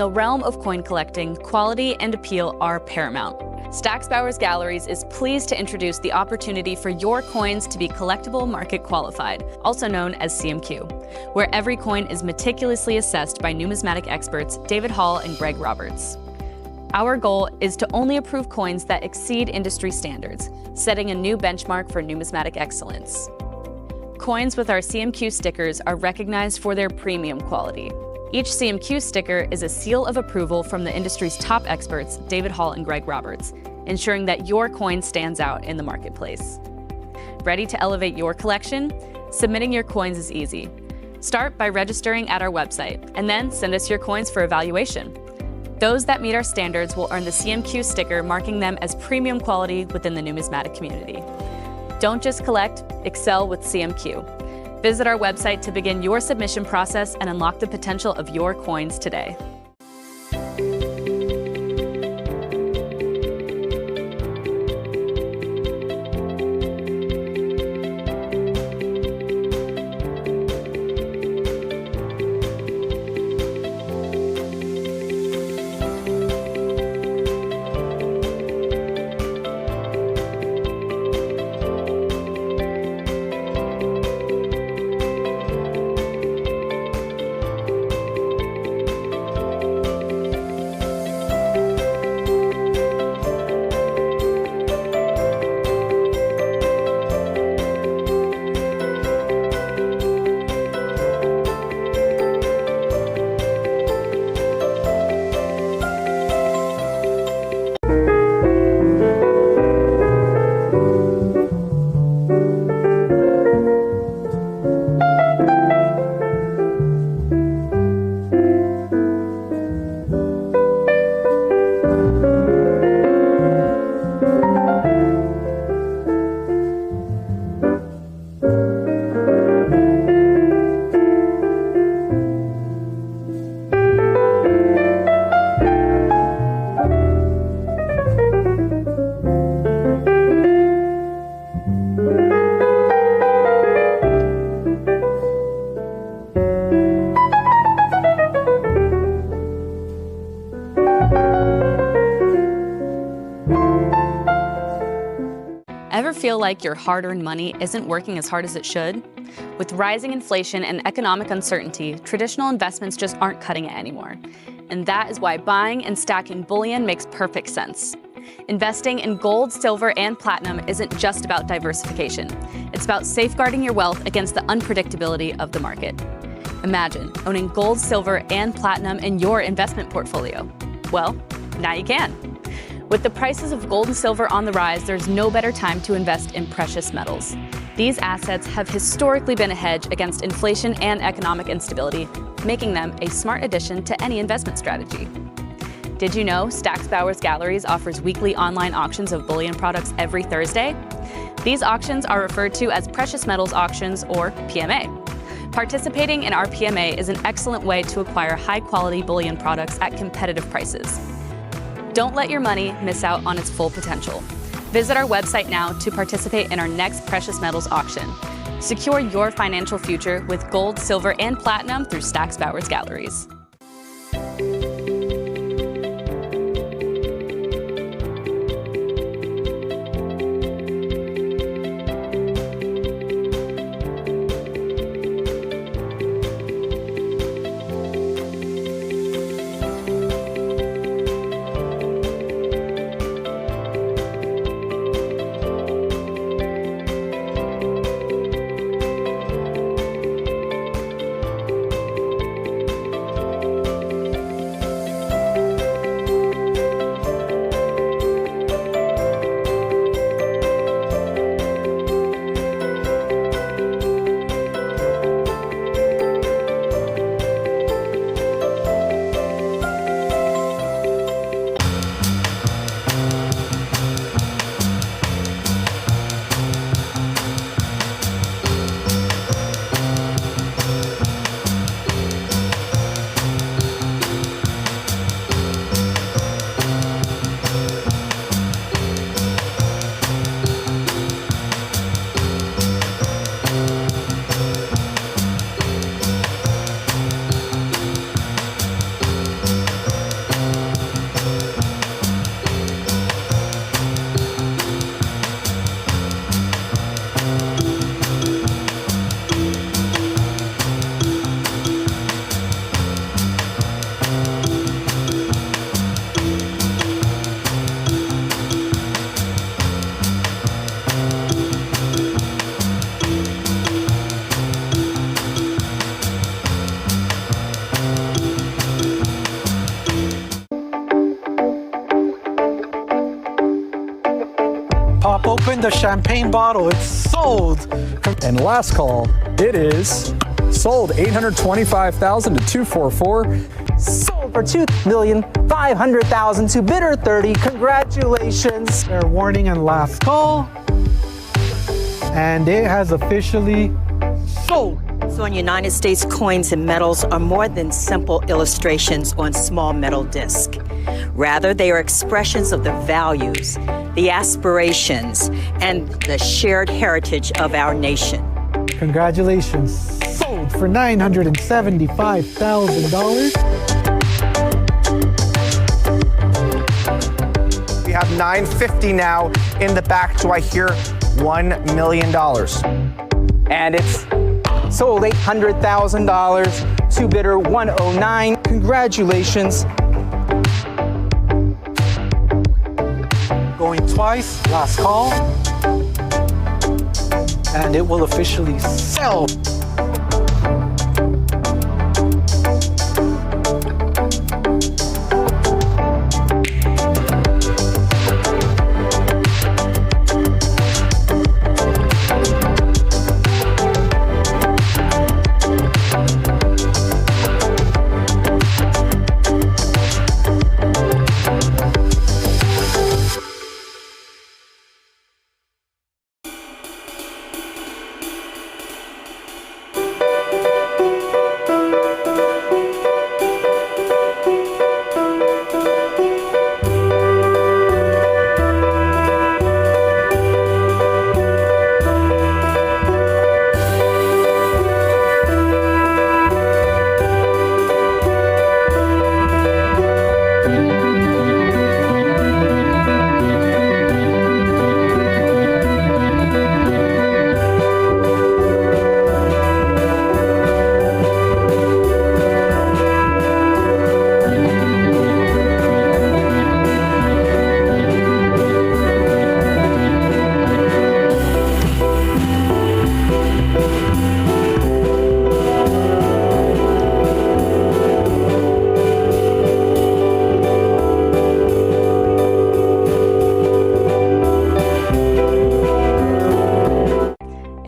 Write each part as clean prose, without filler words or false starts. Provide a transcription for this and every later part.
the realm of coin collecting, quality and appeal are paramount. Stack's Bowers Galleries is pleased to introduce the opportunity for your coins to be collectible market qualified, also known as CMQ, where every coin is meticulously assessed by numismatic experts David Hall and Greg Roberts. Our goal is to only approve coins that exceed industry standards, setting a new benchmark for numismatic excellence. Coins with our CMQ stickers are recognized for their premium quality. Each CMQ sticker is a seal of approval from the industry's top experts, David Hall and Greg Roberts, ensuring that your coin stands out in the marketplace. Ready to elevate your collection? Submitting your coins is easy. Start by registering at our website, and then send us your coins for evaluation. Those that meet our standards will earn the CMQ sticker, marking them as premium quality within the numismatic community. Don't just collect, excel with CMQ. Visit our website to begin your submission process and unlock the potential of your coins today. Ever feel like your hard-earned money isn't working as hard as it should? With rising inflation and economic uncertainty, traditional investments just aren't cutting it anymore. And that is why buying and stacking bullion makes perfect sense. Investing in gold, silver, and platinum isn't just about diversification. It's about safeguarding your wealth against the unpredictability of the market. Imagine owning gold, silver, and platinum in your investment portfolio. Well, now you can. With the prices of gold and silver on the rise, there's no better time to invest in precious metals. These assets have historically been a hedge against inflation and economic instability, making them a smart addition to any investment strategy. Did you know Stack's Bowers Galleries offers weekly online auctions of bullion products every Thursday? These auctions are referred to as precious metals auctions, or PMA. Participating in our PMA is an excellent way to acquire high-quality bullion products at competitive prices. Don't let your money miss out on its full potential. Visit our website now to participate in our next precious metals auction. Secure your financial future with gold, silver, and platinum through Stack's Bowers Galleries. find the champagne bottle. It's sold. And last call, it is sold 825,000 to 244. Sold for $2,500,000 to bidder 30. Congratulations. Fair warning and last call. And it has officially sold. So in United States, coins and medals are more than simple illustrations on small metal discs. Rather, they are expressions of the values, the aspirations, and the shared heritage of our nation. Congratulations. Sold for $975,000. We have $950 now in the back. Do I hear $1 million? And it's sold $800,000 to bidder 109. Congratulations. Going twice, last call. And it will officially sell.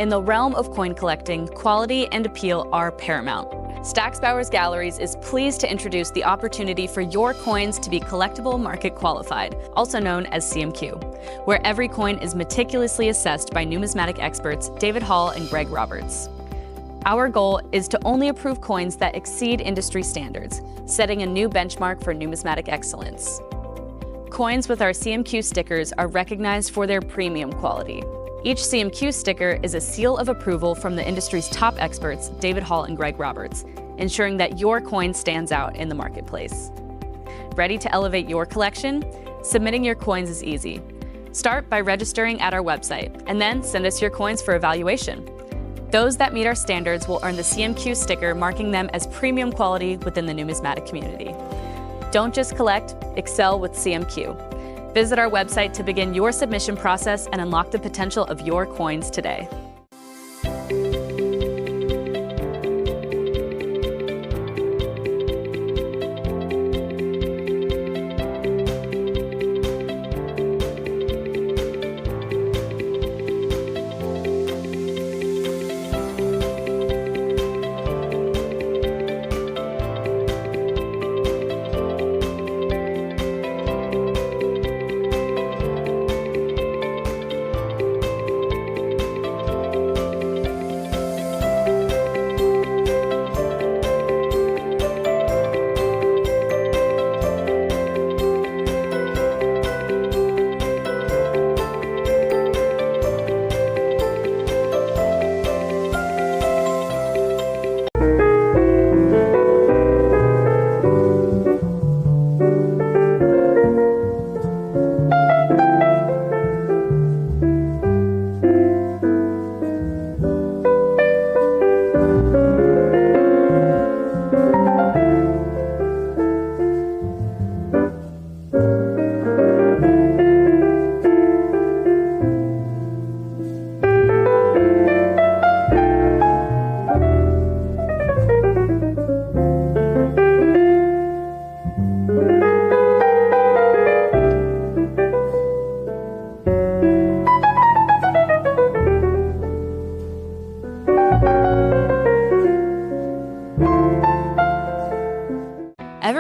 In the realm of coin collecting, quality and appeal are paramount. Stack's Bowers Galleries is pleased to introduce the opportunity for your coins to be collectible market qualified, also known as CMQ, where every coin is meticulously assessed by numismatic experts David Hall and Greg Roberts. Our goal is to only approve coins that exceed industry standards, setting a new benchmark for numismatic excellence. Coins with our CMQ stickers are recognized for their premium quality. Each CMQ sticker is a seal of approval from the industry's top experts, David Hall and Greg Roberts, ensuring that your coin stands out in the marketplace. Ready to elevate your collection? Submitting your coins is easy. Start by registering at our website, and then send us your coins for evaluation. Those that meet our standards will earn the CMQ sticker, marking them as premium quality within the numismatic community. Don't just collect, excel with CMQ. Visit our website to begin your submission process and unlock the potential of your coins today.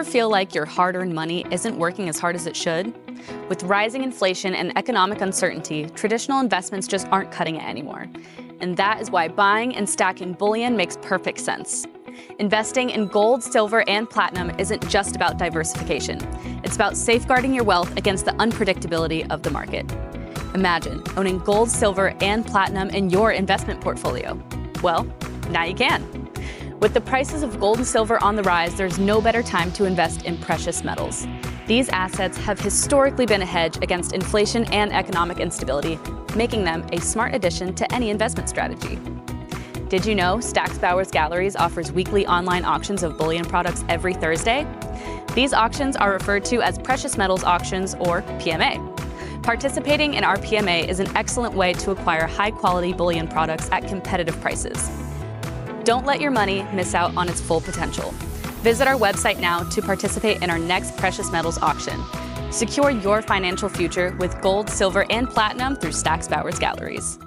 Ever feel like your hard-earned money isn't working as hard as it should? With rising inflation and economic uncertainty, traditional investments just aren't cutting it anymore. And that is why buying and stacking bullion makes perfect sense. Investing in gold, silver, and platinum isn't just about diversification. It's about safeguarding your wealth against the unpredictability of the market. Imagine owning gold, silver, and platinum in your investment portfolio. Well, now you can. With the prices of gold and silver on the rise, there's no better time to invest in precious metals. These assets have historically been a hedge against inflation and economic instability, making them a smart addition to any investment strategy. Did you know Stack's Bowers Galleries offers weekly online auctions of bullion products every Thursday? These auctions are referred to as precious metals auctions, or PMA. Participating in our PMA is an excellent way to acquire high-quality bullion products at competitive prices. Don't let your money miss out on its full potential. Visit our website now to participate in our next precious metals auction. Secure your financial future with gold, silver, and platinum through Stack's Bowers Galleries.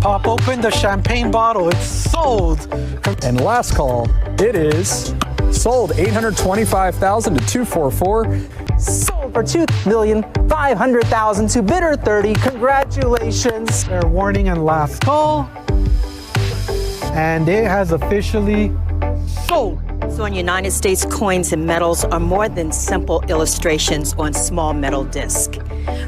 Pop open the champagne bottle. It's sold. And last call, it is sold 825,000 to 244. Sold for $2,500,000 to bidder 30. Congratulations. Fair warning and last call. And it has officially sold. So in United States, coins and metals are more than simple illustrations on small metal disc.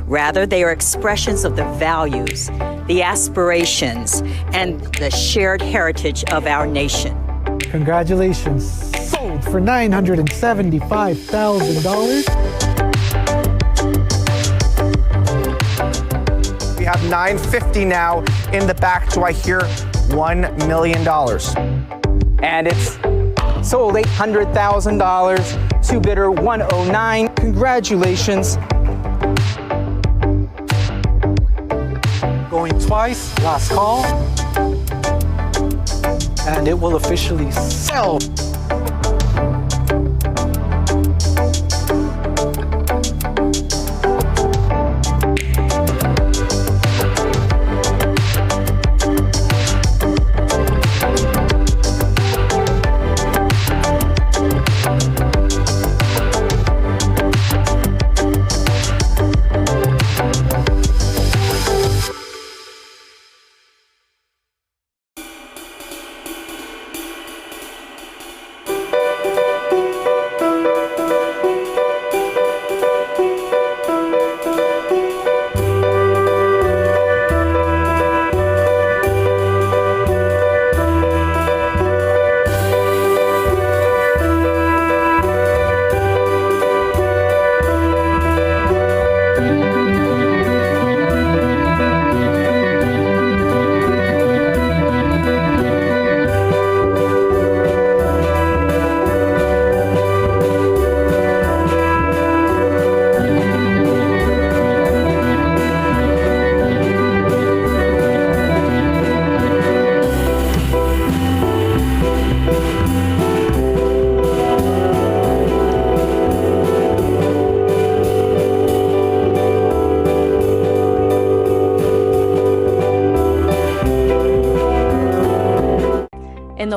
Rather, they are expressions of the values, the aspirations, and the shared heritage of our nation. Congratulations. Sold for $975,000. We have 950 now in the back. Do I hear $1 million? And it's sold $800,000 to bidder 109. Congratulations. Going twice, last call. And it will officially sell.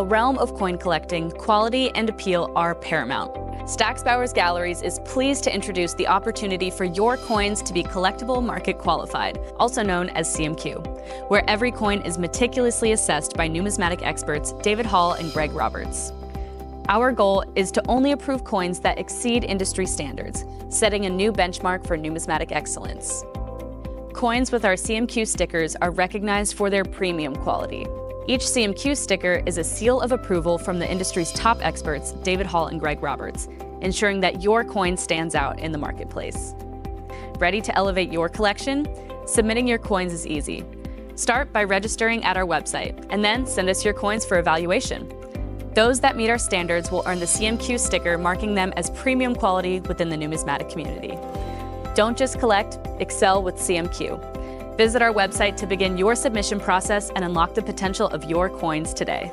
realm of coin collecting, quality and appeal are paramount. Stack's Bowers Galleries is pleased to introduce the opportunity for your coins to be collectible market qualified, also known as CMQ, where every coin is meticulously assessed by numismatic experts David Hall and Greg Roberts. Our goal is to only approve coins that exceed industry standards, setting a new benchmark for numismatic excellence. Coins with our CMQ stickers are recognized for their premium quality. Each CMQ sticker is a seal of approval from the industry's top experts, David Hall and Greg Roberts, ensuring that your coin stands out in the marketplace. Ready to elevate your collection? Submitting your coins is easy. Start by registering at our website, and then send us your coins for evaluation. Those that meet our standards will earn the CMQ sticker, marking them as premium quality within the numismatic community. Don't just collect, excel with CMQ. Visit our website to begin your submission process and unlock the potential of your coins today.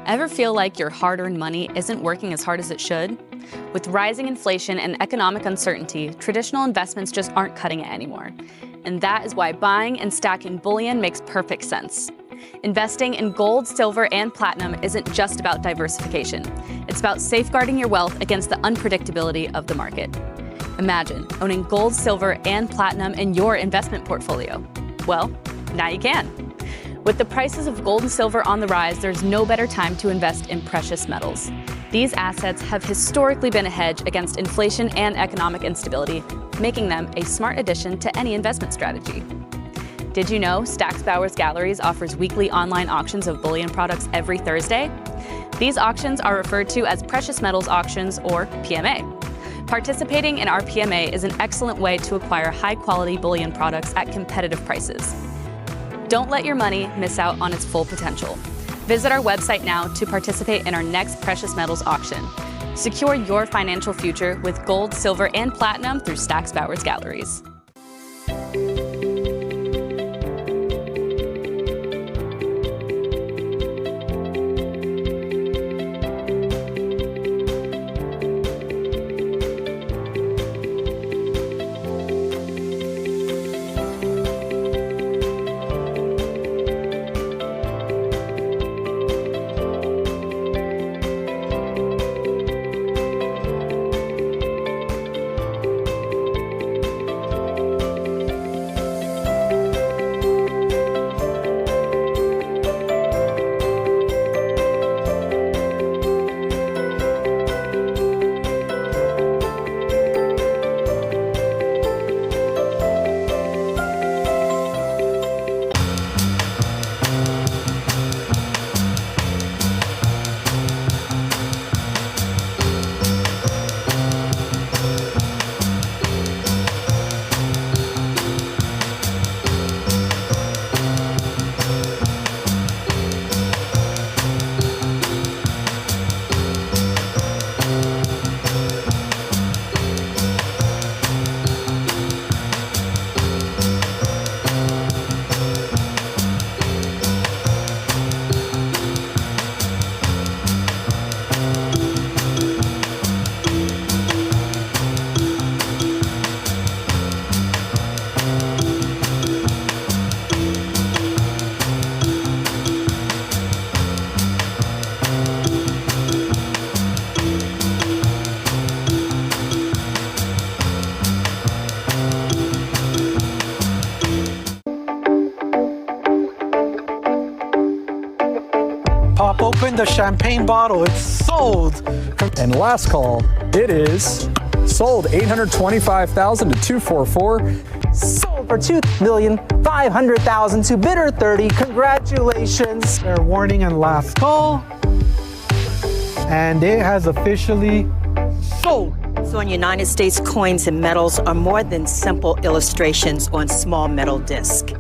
Ever feel like your hard-earned money isn't working as hard as it should? With rising inflation and economic uncertainty, traditional investments just aren't cutting it anymore. And that is why buying and stacking bullion makes perfect sense. Investing in gold, silver, and platinum isn't just about diversification. It's about safeguarding your wealth against the unpredictability of the market. Imagine owning gold, silver, and platinum in your investment portfolio. Well, now you can. With the prices of gold and silver on the rise, there's no better time to invest in precious metals. These assets have historically been a hedge against inflation and economic instability, making them a smart addition to any investment strategy. Did you know Stack's Bowers Galleries offers weekly online auctions of bullion products every Thursday? These auctions are referred to as precious metals auctions, or PMA. Participating in our PMA is an excellent way to acquire high-quality bullion products at competitive prices. Don't let your money miss out on its full potential. Visit our website now to participate in our next precious metals auction. Secure your financial future with gold, silver, and platinum through Stack's Bowers Galleries. Pop open the champagne bottle. It's sold. And last call, it is sold 825,000 to 244. Sold for $2,500,000 to bidder 30. Congratulations. Fair warning and last call. And it has officially sold. So in United States, coins and medals are more than simple illustrations on small metal disc.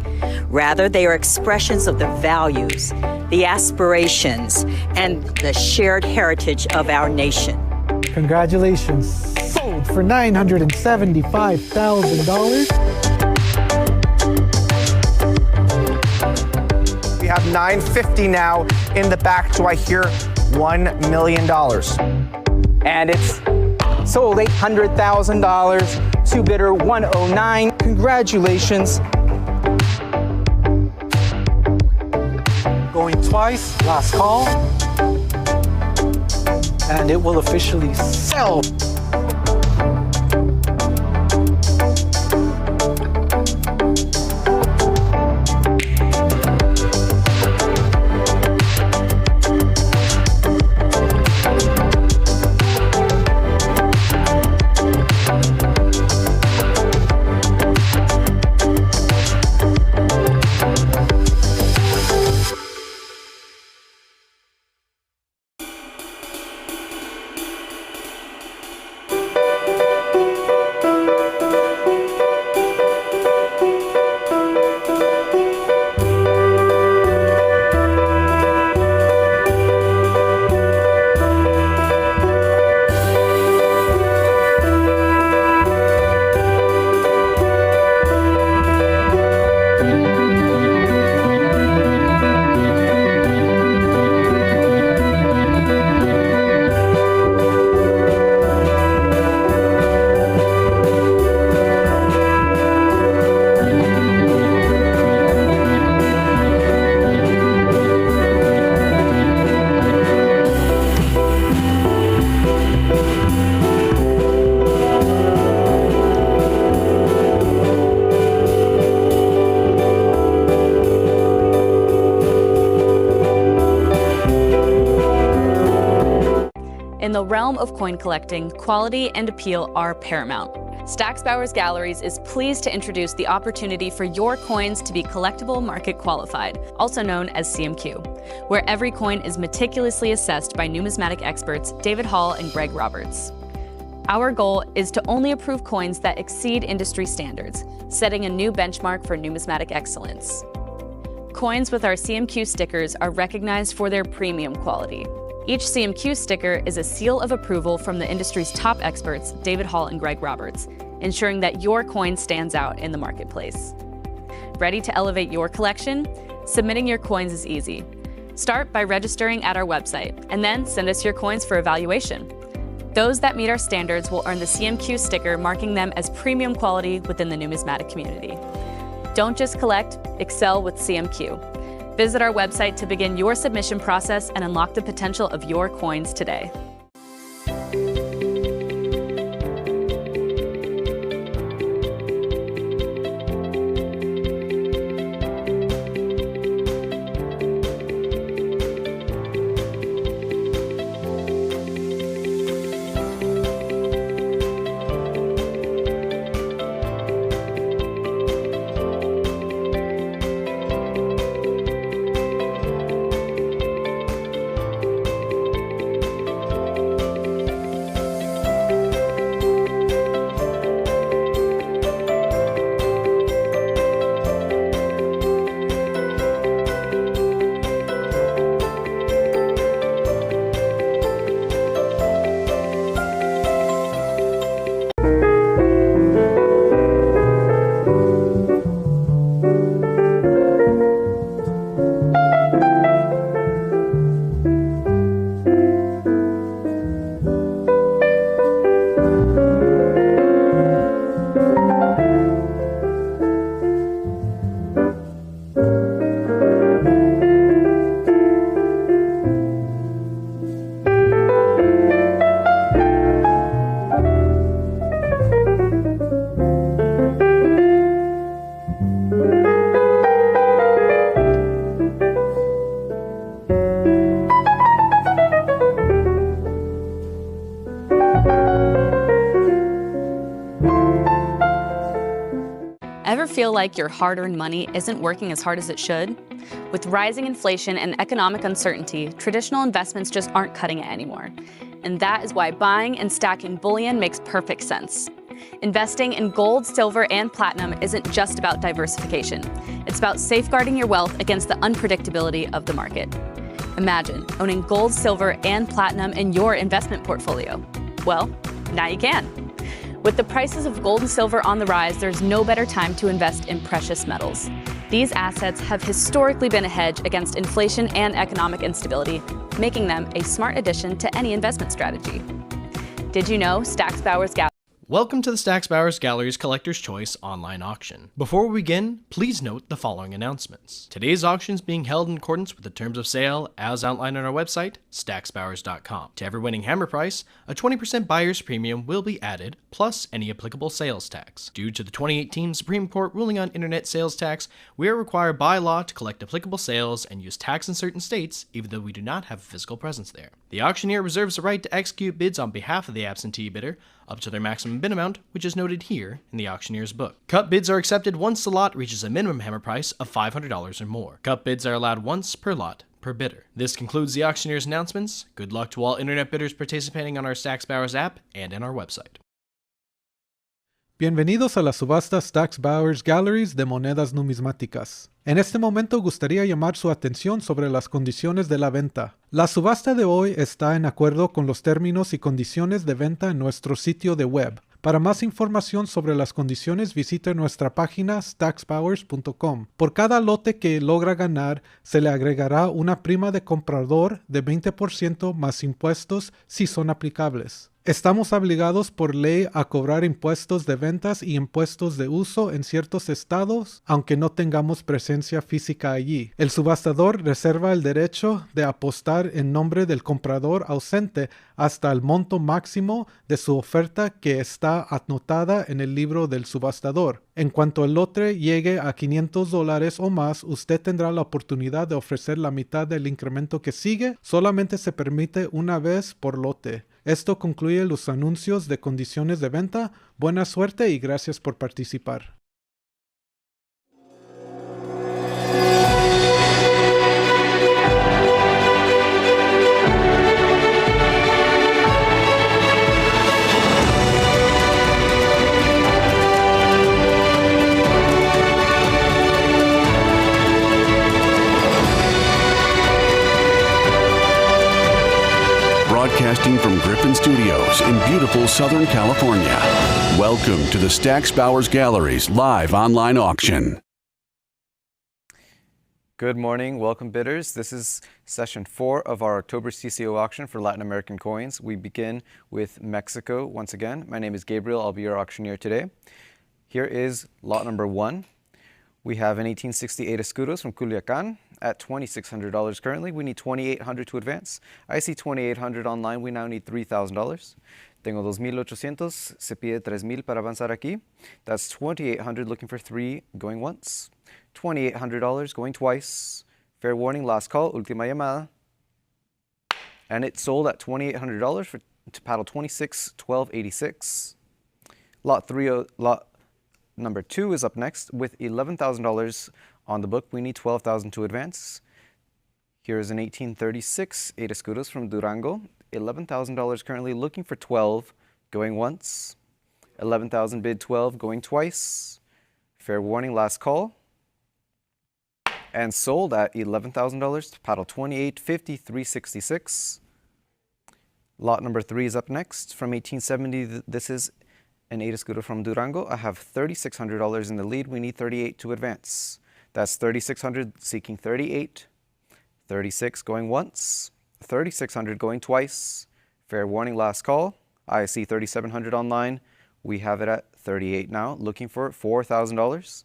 Rather, they are expressions of the values, the aspirations, and the shared heritage of our nation. Congratulations. Sold for $975,000. We have 950 now in the back. Do I hear $1 million? And it's sold $800,000 to bidder 109. Congratulations. Going twice, last call. And it will officially sell. In the realm of coin collecting, quality and appeal are paramount. Stack's Bowers Galleries is pleased to introduce the opportunity for your coins to be collectible market qualified, also known as CMQ, where every coin is meticulously assessed by numismatic experts David Hall and Greg Roberts. Our goal is to only approve coins that exceed industry standards, setting a new benchmark for numismatic excellence. Coins with our CMQ stickers are recognized for their premium quality. Each CMQ sticker is a seal of approval from the industry's top experts, David Hall and Greg Roberts, ensuring that your coin stands out in the marketplace. Ready to elevate your collection? Submitting your coins is easy. Start by registering at our website, and then send us your coins for evaluation. Those that meet our standards will earn the CMQ sticker, marking them as premium quality within the numismatic community. Don't just collect, excel with CMQ. Visit our website to begin your submission process and unlock the potential of your coins today. Ever feel like your hard-earned money isn't working as hard as it should? With rising inflation and economic uncertainty, traditional investments just aren't cutting it anymore. And that is why buying and stacking bullion makes perfect sense. Investing in gold, silver, and platinum isn't just about diversification. It's about safeguarding your wealth against the unpredictability of the market. Imagine owning gold, silver, and platinum in your investment portfolio. Well, now you can. With the prices of gold and silver on the rise, there's no better time to invest in precious metals. These assets have historically been a hedge against inflation and economic instability, making them a smart addition to any investment strategy. Did you know Stack's Bowers Gallery? Welcome to the Stack's Bowers Gallery's Collector's Choice online auction. Before we begin, please note the following announcements. Today's auction is being held in accordance with the terms of sale as outlined on our website, stacksbowers.com. To every winning hammer price, a 20% buyer's premium will be added, plus any applicable sales tax. Due to the 2018 Supreme Court ruling on internet sales tax, we are required by law to collect applicable sales and use tax in certain states, even though we do not have a physical presence there. The auctioneer reserves the right to execute bids on behalf of the absentee bidder, up to their maximum bid amount, which is noted here in the auctioneer's book. Cut bids are accepted once the lot reaches a minimum hammer price of $500 or more. Cut bids are allowed once per lot per bidder. This concludes the auctioneer's announcements. Good luck to all internet bidders participating on our Stack's Bowers app and in our website. Bienvenidos a la subasta Stack's Bowers Galleries de monedas numismáticas. En este momento gustaría llamar su atención sobre las condiciones de la venta. La subasta de hoy está en acuerdo con los términos y condiciones de venta en nuestro sitio de web. Para más información sobre las condiciones, visite nuestra página stacksbowers.com. Por cada lote que logra ganar, se le agregará una prima de comprador de 20% más impuestos si son aplicables. Estamos obligados por ley a cobrar impuestos de ventas y impuestos de uso en ciertos estados, aunque no tengamos presencia física allí. El subastador reserva el derecho de apostar en nombre del comprador ausente hasta el monto máximo de su oferta que está anotada en el libro del subastador. En cuanto el lote llegue a $500 o más, usted tendrá la oportunidad de ofrecer la mitad del incremento que sigue. Solamente se permite una vez por lote. Esto concluye los anuncios de condiciones de venta. Buena suerte y gracias por participar. Broadcasting from Griffin Studios in beautiful Southern California. Welcome to the Stack's Bowers Gallery's live online auction. Good morning, welcome bidders. This is session 4 of our October CCO auction for Latin American coins. We begin with Mexico once again. My name is Gabriel, I'll be your auctioneer today. Here is lot number 1. We have an 1868 escudos from Culiacan at $2,600 currently. We need $2,800 to advance. I see $2,800 online. We now need $3,000. Tengo 2,800. Se pide 3,000 para avanzar aquí. That's $2,800 looking for 3 going once. $2,800 going twice. Fair warning, last call, última llamada. And it sold at $2,800 to paddle 261286. Lot number 2 is up next with $11,000 on the book. We need $12,000 to advance. Here is an 1836 8 escudos from Durango. $11,000 currently looking for 12 going once. 11,000 bid 12 going twice. Fair warning, last call. And sold at $11,000 to paddle 285366. Lot number 3 is up next from 1870. This is an 8 escudo from Durango. I have $3,600 in the lead. We need 38 to advance. That's 3,600 seeking 38. 36 going once. 3,600 going twice. Fair warning, last call. I see 3,700 online. We have it at 38 now, looking for $4,000.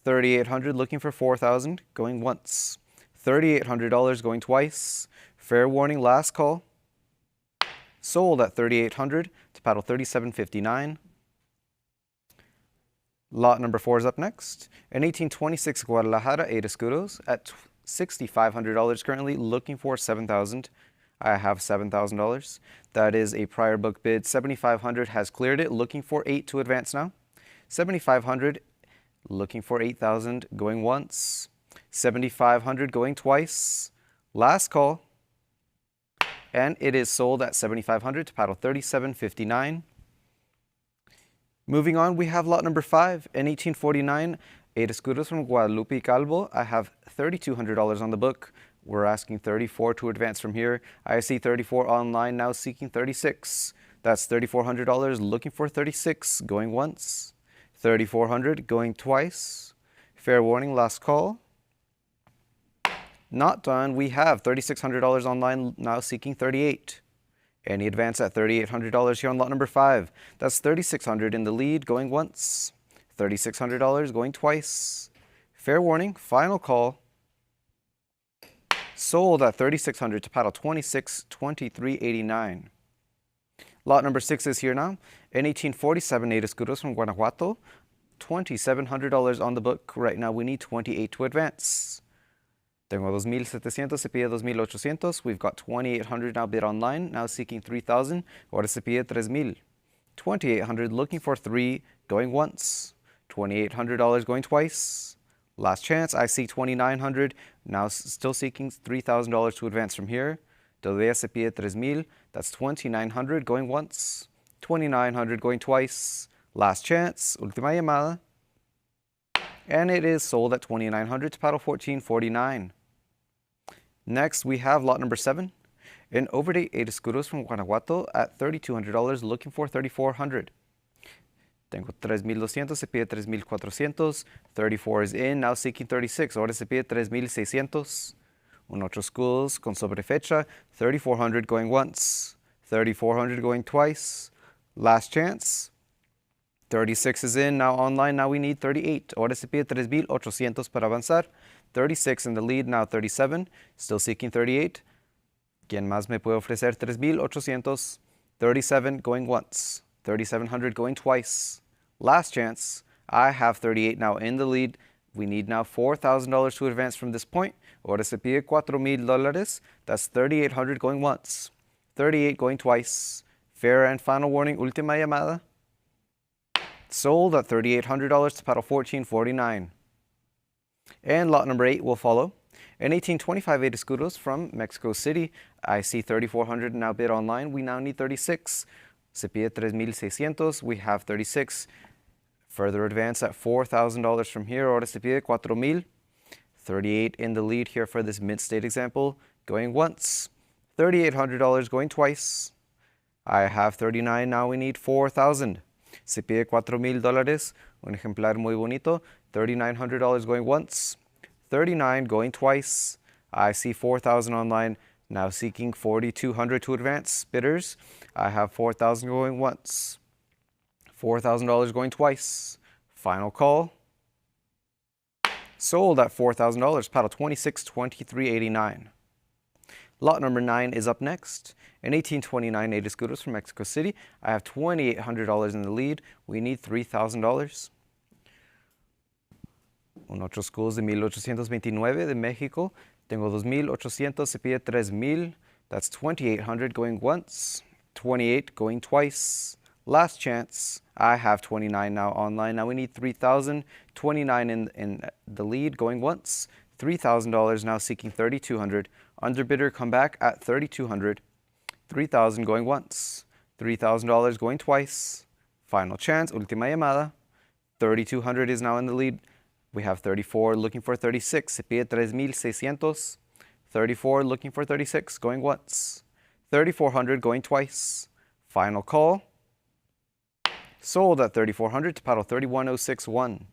3,800 looking for 4,000 going once. $3,800 going twice. Fair warning, last call. Sold at 3,800 to paddle 3759. Lot number 4 is up next. An 1826 Guadalajara 8 escudos at $6,500 currently, looking for 7,000. I have $7,000. That is a prior book bid. 7,500 has cleared it, looking for 8 to advance now. 7,500 looking for 8,000, going once. 7,500 going twice. Last call. And it is sold at 7,500 to paddle 37.59. Moving on, we have lot number 5, in 1849, 8 escudos from Guadalupe Calvo. I have $3,200 on the book. We're asking 34 to advance from here. I see 34 online, now seeking 36. That's $3,400, looking for 36, going once. 3,400, going twice. Fair warning, last call. Not done. We have $3,600 online, now seeking 38. Any advance at $3,800 here on lot number 5. That's $3,600 in the lead, going once. $3,600 going twice. Fair warning, final call. Sold at $3,600 to paddle 26.23.89. Lot number 6 is here now. In 1847, 8 escudos from Guanajuato. $2,700 on the book. Right now we need 28 to advance. Tengo 2,700, se pide 2,800. We've got 2,800 now bid online, now seeking 3,000. Ahora se pide 3,000. 2,800 looking for 3, going once. $2,800 going twice. Last chance, I see 2,900, now still seeking $3,000 to advance from here. Todavía se pide 3,000, that's 2,900 going once. 2,900 going twice. Last chance, última llamada. And it is sold at 2,900 to paddle 14.49. Next, we have lot number 7. An overdate 8 escudos from Guanajuato at $3,200, looking for 3,400. Tengo 3,200, se pide 3,400. 34 is in, now seeking 36. Ahora se pide 3,600. Un otro schools con sobrefecha. 3,400 going once. 3,400 going twice. Last chance. 36 is in, now online, now we need 38. Ahora se pide 3,800 para avanzar. 36 in the lead, now 37. Still seeking 38. ¿Quién más me puede ofrecer 3,800? 37 going once. 3,700 going twice. Last chance. I have 38 now in the lead. We need now $4,000 to advance from this point. Ahora se pide $4,000. That's 3,800 going once. 38 going twice. Fair and final warning, última llamada. Sold at $3,800 to paddle 14.49. And lot number 8 will follow. In 1825, 8 escudos from Mexico City. I see 3,400 now bid online. We now need 36. Se pide 3,600. We have 36. Further advance at $4,000 from here. Ahora se pide 4,000. 38 in the lead here for this mid-state example. Going once. $3,800 going twice. I have 39. Now we need 4,000. Se pide $4,000. Un ejemplar muy bonito. $3,900 going once. 39 going twice. I see 4,000 online. Now seeking 4,200 to advance. Bidders, I have 4,000 going once. $4,000 going twice. Final call. Sold at $4,000. Paddle 26.23.89. Lot number 9 is up next. In 1829, 8 escudos from Mexico City. I have $2,800 in the lead. We need $3,000. Un otro schools de 1829 de Mexico. Tengo 2,800, se pide 3,000. That's 2,800 going once. 28 going twice. Last chance. I have 29 now online. Now we need 3,000. 29 in the lead going once. $3,000 now seeking 3,200. Underbidder come back at 3,200. 3,000 going once. $3,000 going twice. Final chance, última llamada. 3,200 is now in the lead. We have 34 looking for 36. Se pide 3,600. 34 looking for 36 going once. 3,400 going twice. Final call. Sold at 3,400 to paddle 31.061.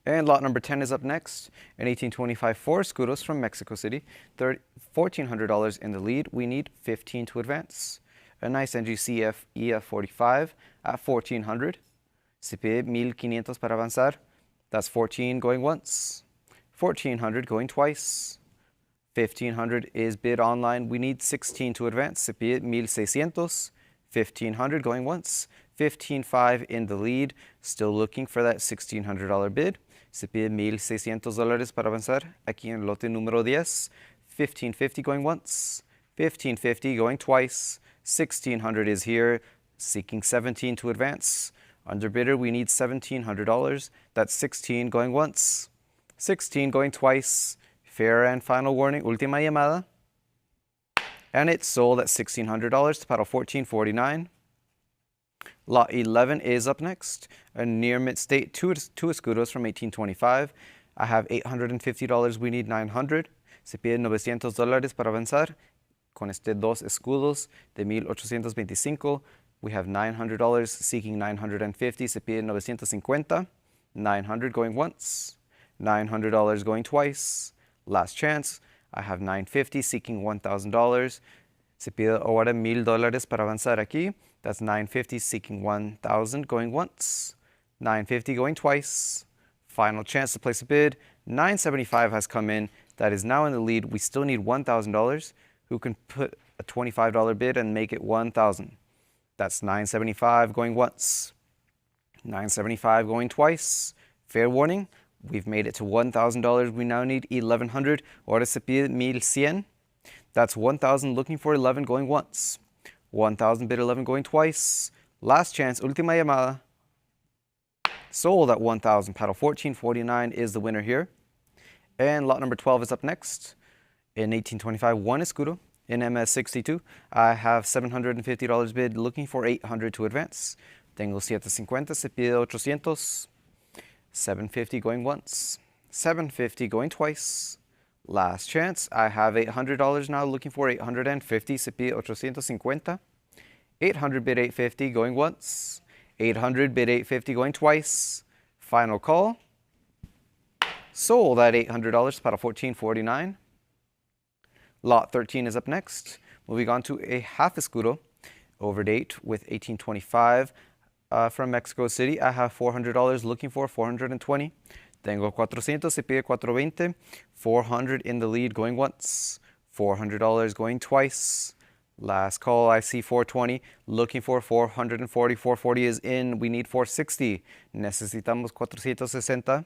And lot number 10 is up next. In 1825, 4 escudos from Mexico City. $1,400 in the lead. We need 15 to advance. A nice NGCF EF45 at 1,400. Se pide 1,500 para avanzar. That's 14 going once. 1,400 going twice. 1,500 is bid online. We need 16 to advance. Se pide 1,600. 1,500 going once. 15.5 in the lead. Still looking for that $1,600 bid. Se pide $1,600 para avanzar. Aquí en lote número 10. 1,550 going once. 1,550 going twice. 1,600 is here. Seeking 17 to advance. Underbidder, we need $1,700. That's 16 going once, 16 going twice. Fair and final warning, última llamada. And it's sold at $1,600 to paddle 1449. Lot 11 is up next. A near mid-state, two escudos from 1825. I have $850, we need $900. Se piden $900 para avanzar. Con este dos escudos de 1825. We have $900, seeking $950. Se piden $950. $900 going once. $900 going twice. Last chance. I have $950, seeking $1,000. Se pide ahora $1,000 para avanzar aquí. That's $950, seeking $1,000 going once. $950 going twice. Final chance to place a bid. $975 has come in. That is now in the lead. We still need $1,000. Who can put a $25 bid and make it $1,000? That's $975 going once. $975 going twice. Fair warning. We've made it to $1,000. We now need $1,100. Ahora se pide $1,100. That's $1,000 looking for 11 going once. $1,000 bid 11 going twice. Last chance, última llamada. Sold at $1,000. Paddle 1449 is the winner here. And lot number 12 is up next. In 1825, one escudo. In MS62, I have $750 bid looking for 800 to advance. Tengo 750, se pide 800. 750 going once, 750 going twice. Last chance, I have $800 now looking for 850, se pide 850. 800 bid 850 going once, 800 bid 850 going twice. Final call. Sold at $800 para 1449. Lot 13 is up next. Moving on to a half escudo, overdate with 1825. From Mexico City, I have $400 looking for 420. Tengo 400, se pide 420. 400 in the lead going once. $400 going twice. Last call, I see 420 looking for 440. 440 is in. We need 460. Necesitamos 460.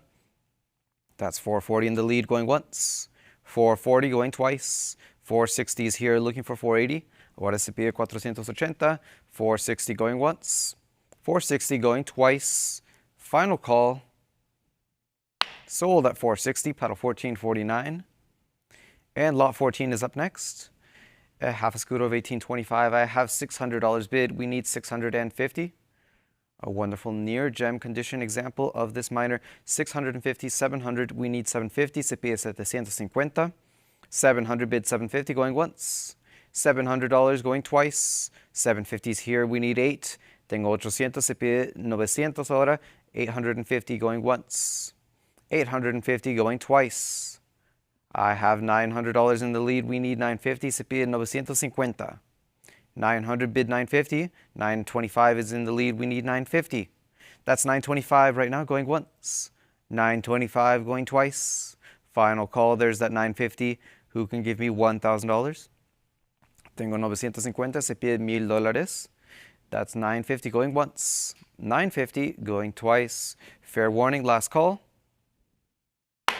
That's 440 in the lead going once. 440 going twice. 460 is here looking for 480. Ahora se pide 480. 460 going once. 460 going twice. Final call. Sold at 460, paddle 1449. And lot 14 is up next. A half escudo of 1825. I have $600 bid. We need 650. A wonderful near gem condition example of this miner. 650, 700. We need 750. Se pide 750. 700 bid 750 going once. $700 going twice. 750 is here. We need 8. Tengo 800, se pide 900 ahora. 850 going once. 850 going twice. I have $900 in the lead. We need 950, se pide 950. 900 bid 950. 925 is in the lead. We need 950. That's 925 right now going once. 925 going twice. Final call. There's that 950. Who can give me $1,000? Tengo 950, se pide $1,000. That's 950 going once. 950 going twice. Fair warning, last call.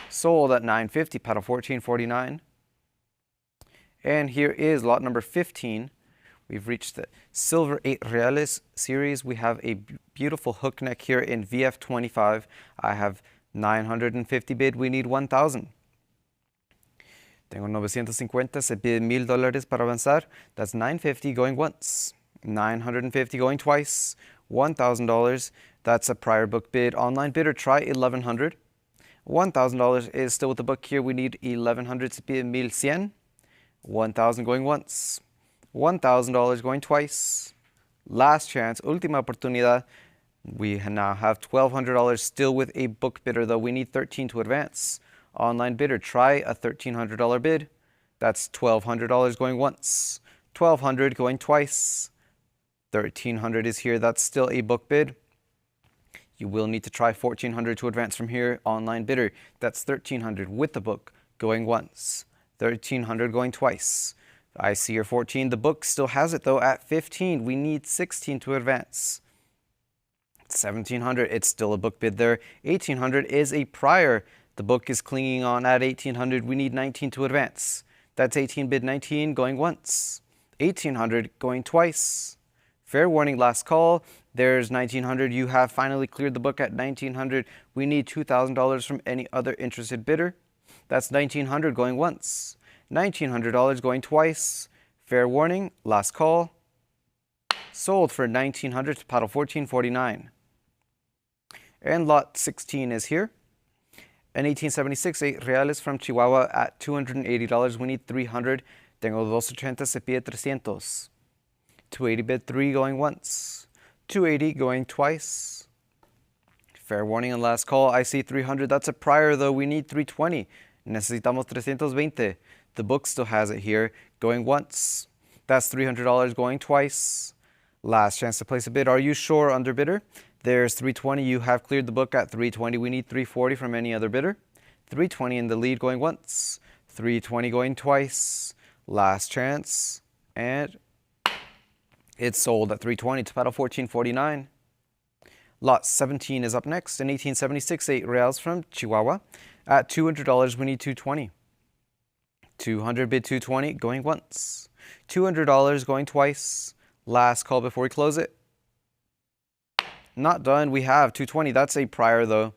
Sold at 950, paddle 1449. And here is lot number 15. We've reached the Silver 8 Reales series. We have a beautiful hook neck here in VF25. I have 950 bid. We need 1,000. Tengo 950. Se pide $1,000 para avanzar. That's 950 going once. 950 going twice. $1,000. That's a prior book bid. Online bidder, try 1,100. $1,000 is still with the book here. We need 1,100. Se pide 1,100. 1,000 going once. $1,000 going twice. Last chance, última oportunidad. We now have $1,200 still with a book bidder, though. We need 13 to advance. Online bidder, try a $1,300 bid. That's $1,200 going once. $1,200 going twice. $1,300 is here. That's still a book bid. You will need to try $1,400 to advance from here. Online bidder, that's $1,300 with the book going once. $1,300 going twice. I see your 14. The book still has it though at 15. We need 16 to advance. 1,700. It's still a book bid there. 1,800 is a prior. The book is clinging on at 1,800. We need 19 to advance. That's 18 bid 19 going once. 1,800 going twice. Fair warning, last call. There's 1,900. You have finally cleared the book at 1,900. We need $2,000 from any other interested bidder. That's 1,900 going once. $1,900 going twice. Fair warning, last call. Sold for 1,900 to paddle 1449. And lot 16 is here. An 1876, 8 reales from Chihuahua at $280. We need 300. Tengo 280, se pide 300. 280 bid 3 going once. 280 going twice. Fair warning and last call. I see 300. That's a prior though. We need 320. Necesitamos 320. The book still has it here. Going once. That's $300 going twice. Last chance to place a bid. Are you sure, underbidder? There's 320. You have cleared the book at 320. We need 340 from any other bidder. 320 in the lead going once. 320 going twice. Last chance. And it's sold at 320 to paddle 1449. Lot 17 is up next. An 1876, 8 reals from Chihuahua. At $200, we need 220. 200 bid 220 going once. $200 going twice. Last call before we close it. Not done. We have 220. That's a prior though.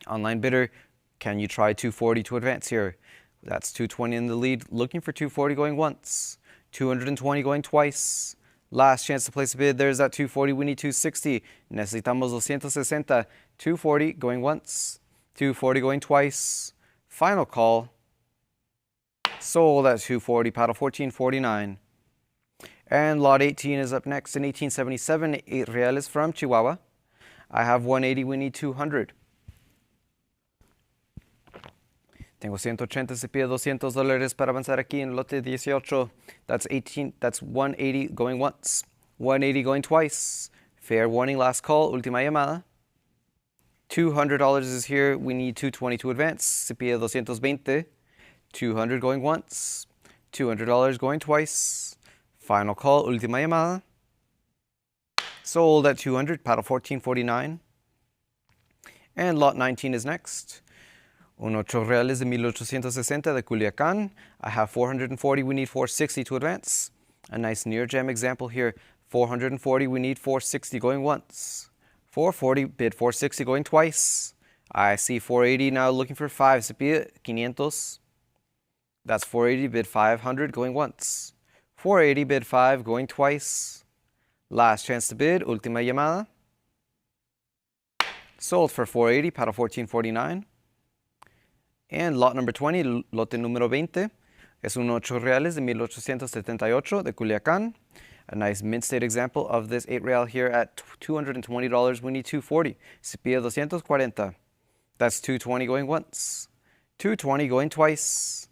Online bidder, can you try 240 to advance here? That's 220 in the lead. Looking for 240 going once. 220 going twice. Last chance to place a bid. There's that 240. We need 260. Necesitamos 260. 240 going once. 240 going twice. Final call. Sold at 240. Paddle 1449. And lot 18 is up next. In 1877, 8 reales from Chihuahua. I have 180. We need 200. Tengo 180. Se pide $200 para avanzar aquí en lote 18. That's 18. That's 180 going once. 180 going twice. Fair warning. Last call. Última llamada. $200 is here. We need 220 to advance. Se pide 220. 200 going once. $200 going twice. Final call. Última llamada. Sold at 200. Paddle 1449. And lot 19 is next. Un 8 reales de 1860 de Culiacán. I have 440. We need 460 to advance. A nice near gem example here. 440. We need 460 going once. 440 bid 460 going twice. I see 480 now looking for 5. Se pide 500. That's 480 bid 500 going once. 480 bid 5 going twice. Last chance to bid. Última llamada. Sold for 480. Paddle 1449. And lot number 20, lote número 20, es un 8 reales de 1878 de Culiacán. A nice mint state example of this 8 real here at $220. We need 240. Se pide 240. That's 220 going once. 220 going twice.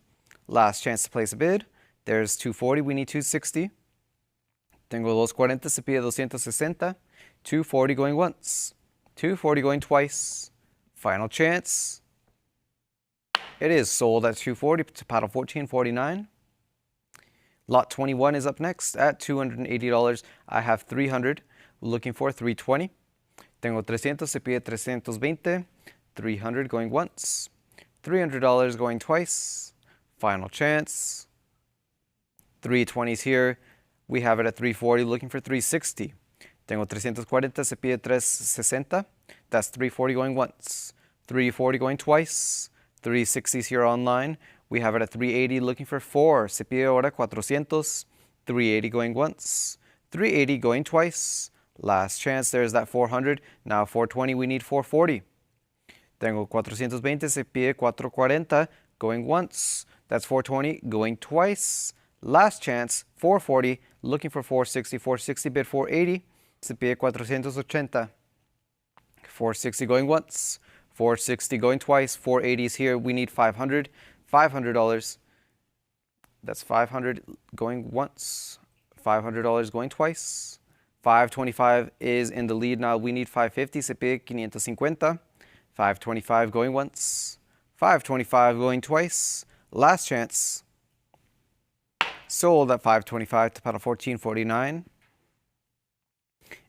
Last chance to place a bid. There's 240. We need 260. Tengo 240. Se pide 260. 240 going once. 240 going twice. Final chance. It is sold at 240 to paddle 1449. Lot 21 is up next at $280. I have 300. Looking for 320. Tengo 300. Se pide 320. 300 going once. $300 going twice. Final chance. 320s here. We have it at 340. Looking for 360. Tengo 340. Se pide 360. That's 340 going once. 340 going twice. 360s here online. We have it at 380 looking for 4. Se pide ahora 400. 380 going once. 380 going twice. Last chance. There's that 400. Now 420. We need 440. Tengo 420. Se pide 440 going once. That's 420 going twice. Last chance. 440 looking for 460. 460 bid 480. Se pide 480. 460 going once. 460 going twice. 480s here. We need 500. $500. That's 500 going once. $500 going twice. 525 is in the lead now. We need 550. Se pide 550. 525 going once. 525 going twice. Last chance. Sold at 525 to paddle 1449.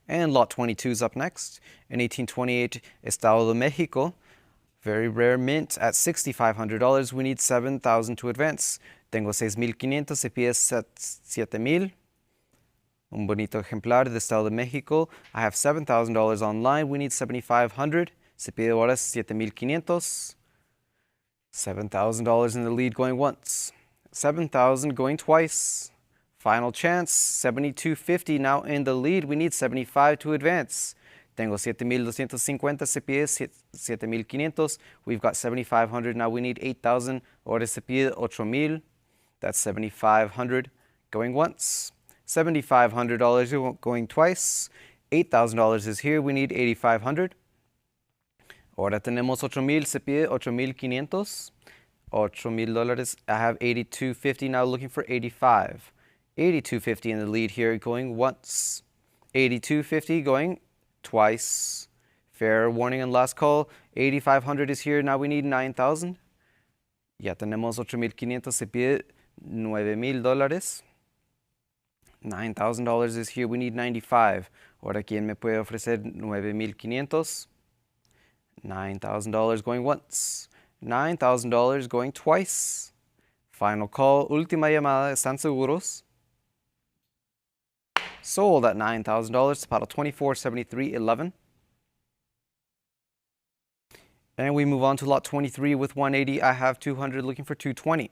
And lot 22 is up next. In 1828, Estado de Mexico. Very rare mint at $6,500. We need 7,000 to advance. Tengo 6,500. Se pide 7,000. Un bonito ejemplar de Estado de Mexico. I have $7,000 online. We need $7,500. Se pide ahora $7,500. $7,000 in the lead going once. $7,000 going twice. Final chance, $7,250 now in the lead. We need $75 to advance. Tengo $7,250, se pide $7,500. We've got $7,500, now we need $8,000. Ahora se pide $8,000. That's $7,500 going once. $7,500 going twice. $8,000 is here, we need $8,500. Ahora tenemos $8,000, se pide $8,500. $8,000, I have $8,250, now looking for $85. $8,250 in the lead here, going once. $8,250 going twice. Fair warning and last call. $8,500 is here, now we need $9,000. Ya tenemos $8,500, se pide $9,000. $9,000 is here, we need $95. Ahora, ¿quién me puede ofrecer $9,500? $9,000 going once. $9,000 going twice. Final call, última llamada, ¿están seguros? Sold at $9,000, paddle 2473.11. And we move on to lot 23 with 180. I have 200 looking for 220.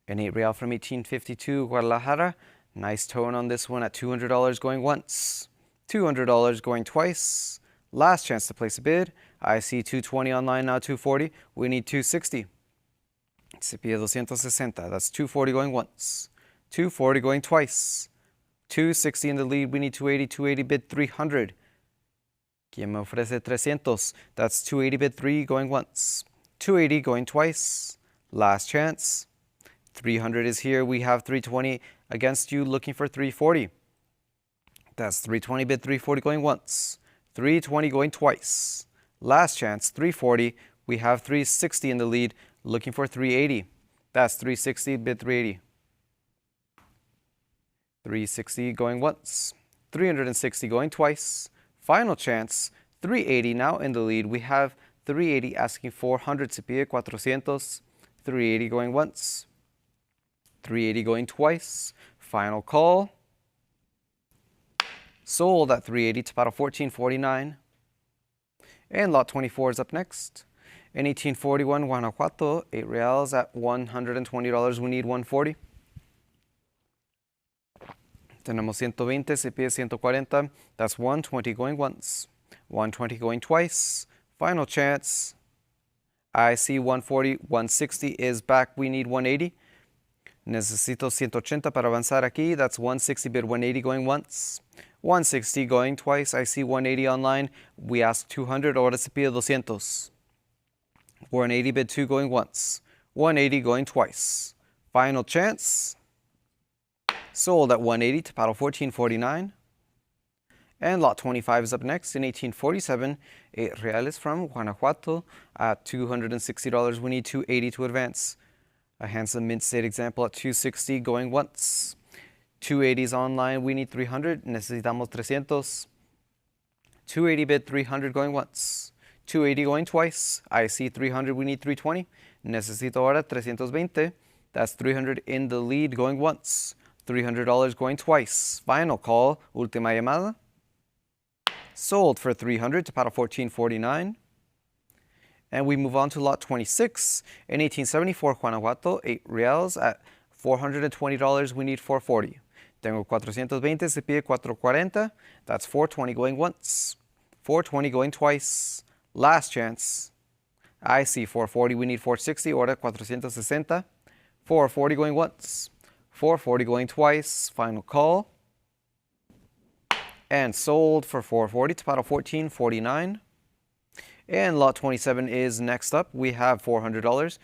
An 8 real from 1852 Guadalajara. Nice tone on this one at $200 going once. $200 going twice. Last chance to place a bid. I see 220 online now, 240. We need 260. Se pide 260. That's 240 going once. 240 going twice. 260 in the lead. We need 280. 280 bid 300. ¿Quién me ofrece 300? That's 280 bid 3 going once. 280 going twice. Last chance. 300 is here. We have 320 against you looking for 340. That's 320 bid 340 going once. 320 going twice. Last chance, 340. We have 360 in the lead looking for 380. That's 360 bid 380. 360 going once. 360 going twice. Final chance, 380 now in the lead. We have 380 asking 400. Se pide 400. 380 going once. 380 going twice. Final call. Sold at 380 to paddle 1449. And lot 24 is up next. In 1841 Guanajuato, 8 reals at $120. We need 140. Tenemos 120, se pide 140. That's 120 going once. 120 going twice. Final chance. I see 140. 160 is back. We need 180. Necesito 180 para avanzar aquí. That's 160 bid 180 going once. 160 going twice. I see 180 online. We ask 200. Ahora se pide 200. 180 bid 2 going once. 180 going twice. Final chance. Sold at 180 to paddle 1449. And lot 25 is up next. In 1847, 8 reales from Guanajuato at $260. We need 280 to advance. A handsome mid-state example at 260 going once. 280s online, we need 300. Necesitamos 300. 280 bid 300 going once. 280 going twice. I see 300, we need 320. Necesito ahora 320. That's 300 in the lead going once. $300 going twice. Final call, última llamada. Sold for 300 to paddle 1449. And we move on to lot 26. In 1874 Guanajuato, 8 reals at $420. We need 440. Tengo 420, se pide 440. That's 420 going once. 420 going twice. Last chance. I see 440. We need 460. Ahora 460. 440 going once. 440 going twice. Final call. And sold for 440 to paddle 1449. And lot 27 is next up. We have $400.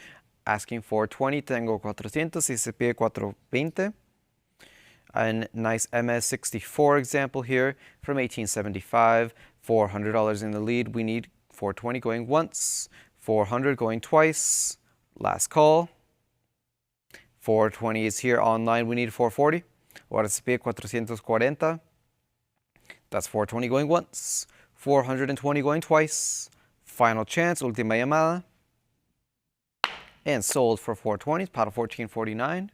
Asking for 20. Tengo 400. Y se pide 420. A nice MS64 example here from 1875. $400 in the lead. We need 420 going once. 400 going twice. Last call. 420 is here online. We need 440. Ahora se pide 440. That's 420 going once. 420 going twice. Final chance, última llamada. And sold for 420, paddle 1449.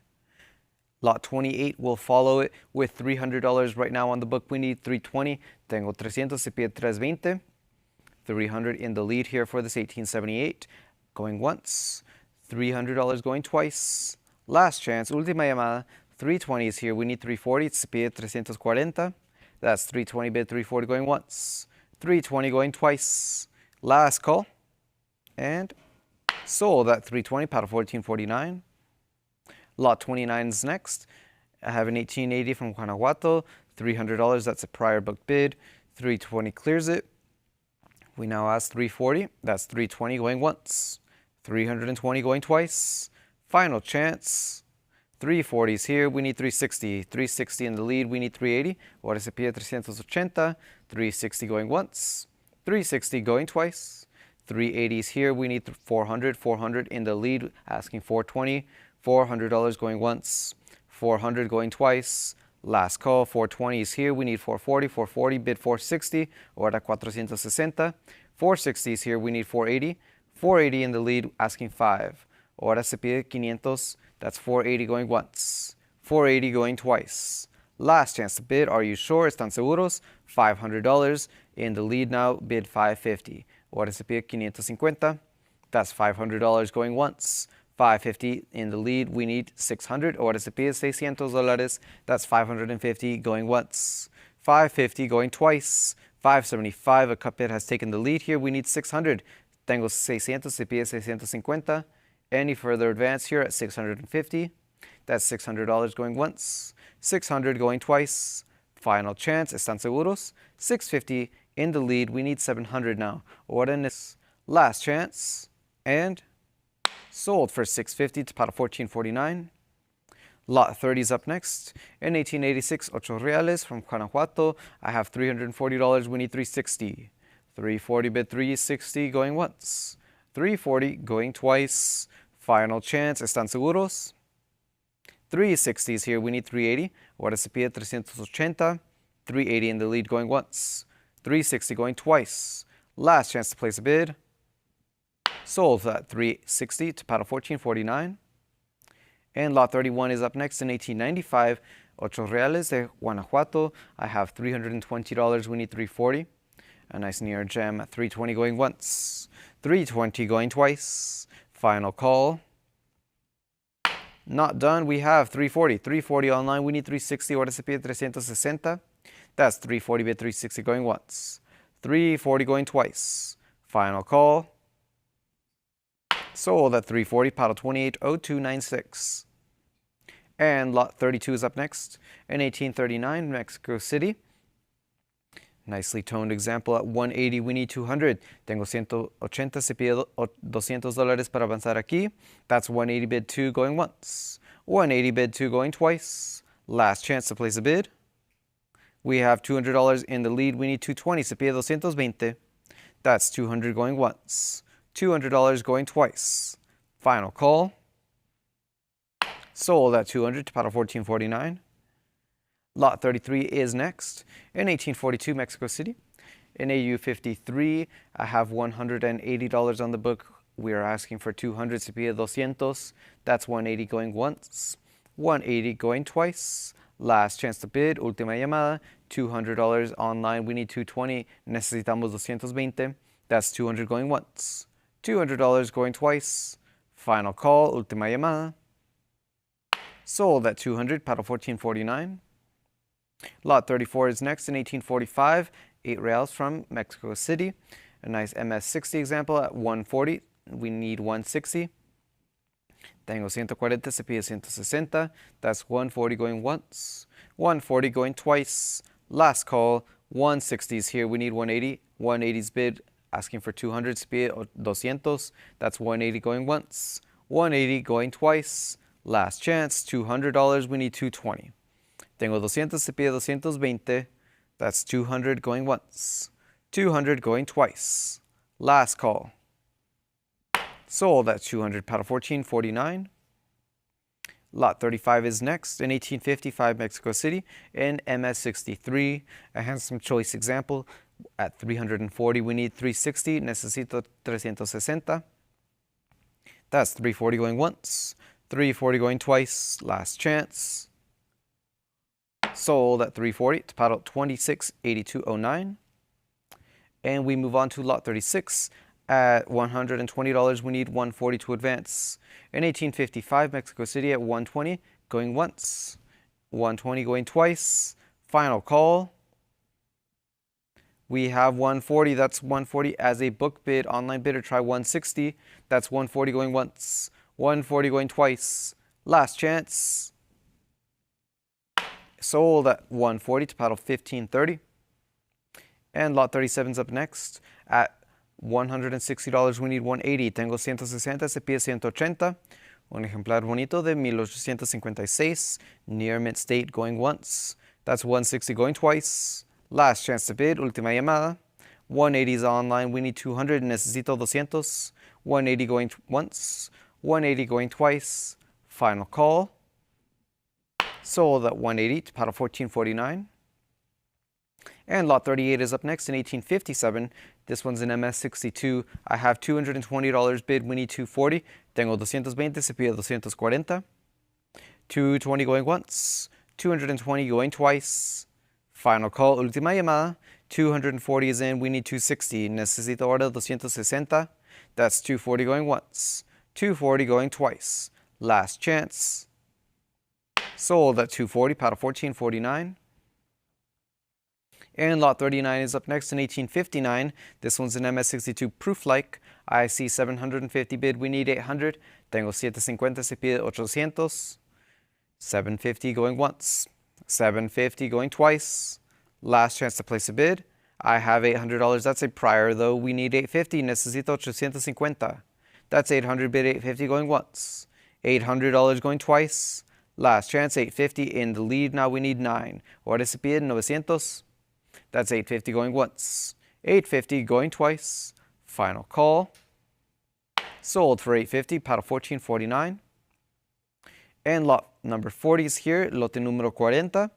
Lot 28 will follow it with $300 right now on the book. We need 320. Tengo 300, se pide 320. 300 in the lead here for this 1878. Going once. $300 going twice. Last chance, última llamada. 320 is here. We need 340. Se pide 340. That's 320 bid, 340 going once. 320 going twice. Last call. And sold at 320, paddle 1449. Lot 29 is next. I have an 1880 from Guanajuato. $300, that's a prior book bid. 320 clears it. We now ask 340. That's 320 going once. 320 going twice. Final chance. 340 is here. We need 360. 360 in the lead. We need 380. Ahora se pide 380. 360 going once. 360 going twice. 380 is here. We need 400. 400 in the lead. Asking 420. $400 going once. 400 going twice. Last call. 420 is here. We need 440. 440 bid 460. Ahora 460. 460 is here. We need 480. 480 in the lead. Asking 5. Ahora se pide 500. That's 480 going once. 480 going twice. Last chance to bid. Are you sure? ¿Están seguros? $500 in the lead now. Bid 550. Ahora se pide 550. That's $500 going once. 550 in the lead. We need 600. Ahora se pide $600. That's 550 going once. 550 going twice. 575. A cup bid has taken the lead here. We need 600. Tengo 600. Se pide 650. Any further advance here at 650. That's $600 going once. 600 going twice. Final chance. ¿Están seguros? 650 in the lead. We need 700 now. Ahora en this last chance. And sold for 650 to paddle 1449. Lot 30 is up next. In 1886, 8 reales from Guanajuato. I have $340. We need 360. 340 bid 360 going once. 340 going twice. Final chance. ¿Están seguros? 360 is here. We need 380. Ahora se pide 380. 380 in the lead going once. 360 going twice. Last chance to place a bid. Sold at 360 to paddle 1449. And lot 31 is up next in 1895. 8 reales de Guanajuato. I have $320. We need 340. A nice near gem at 320 going once. 320 going twice. Final call. Not done. We have 340. 340 online. We need 360. Ahora se pide 360. That's 340 bid 360 going once. 340 going twice. Final call. Sold at 340, paddle 280296. And lot 32 is up next. In 1839, Mexico City. Nicely toned example at 180, we need 200. Tengo 180, se pide $200 para avanzar aquí. That's 180 bid 2 going once. 180 bid 2 going twice. Last chance to place a bid. We have $200 in the lead. We need 220, se pide 220. That's 200 going once. $200 going twice. Final call. Sold at 200 to paddle 1449. Lot 33 is next. In 1842, Mexico City. In AU 53, I have $180 on the book. We are asking for 200, se pide 200. That's 180 going once. 180 going twice. Last chance to bid. Última llamada. $200 online. We need 220. Necesitamos 220. That's 200 going once. $200 going twice. Final call. Última llamada. Sold at 200. Paddle 1449. Lot 34 is next in 1845. 8 reals from Mexico City. A nice MS60 example at 140. We need 160. Tengo 140, se pide 160. That's 140 going once. 140 going twice. Last call. 160 is here. We need 180. 180's bid. Asking for 200, se pide 200. That's 180 going once. 180 going twice. Last chance. $200. We need 220. Tengo 200, se pide 220. That's 200 going once. 200 going twice. Last call. Sold at 200, paddle 1449. Lot 35 is next in 1855, Mexico City. In MS63, a handsome choice example at 340. We need 360. Necesito 360. That's 340 going once. 340 going twice. Last chance. Sold at 340 to paddle 26.8209. And we move on to lot 36 at $120. We need 140 to advance. In 1855, Mexico City at 120, going once. 120 going twice. Final call. We have 140. That's 140 as a book bid. Online bidder, try 160. That's 140 going once. 140 going twice. Last chance. Sold at 140 to paddle 1530. And lot 37 is up next at $160. We need 180. Tengo 160, se pide 180. Un ejemplar bonito de 1856. Near mint state going once. That's 160 going twice. Last chance to bid. Última llamada. 180 is online. We need 200. Necesito 200. 180 going once. 180 going twice. Final call. Sold at 180 to paddle 1449. And lot 38 is up next in 1857. This one's an MS62. I have $220 bid. We need 240. Tengo 220. Se pide 240. 220 going once. 220 going twice. Final call. Última llamada. 240 is in. We need 260. Necesito ahora 260. That's 240 going once. 240 going twice. Last chance. Sold at 240. Paddle 1449. And lot 39 is up next in 1859. This one's an MS62 proof-like. I see 750 bid. We need 800. Tengo 750. Se pide 800. 750 going once. 750 going twice. Last chance to place a bid. I have $800. That's a prior though. We need 850. Necesito 850. That's 800 bid. 850 going once. $800 going twice. Last chance. 850 in the lead. Now we need 9. Ahora se pide 900. That's 850 going once. 850 going twice. Final call. Sold for 850. Paddle 1449. And lot number 40 is here. Lote número 40.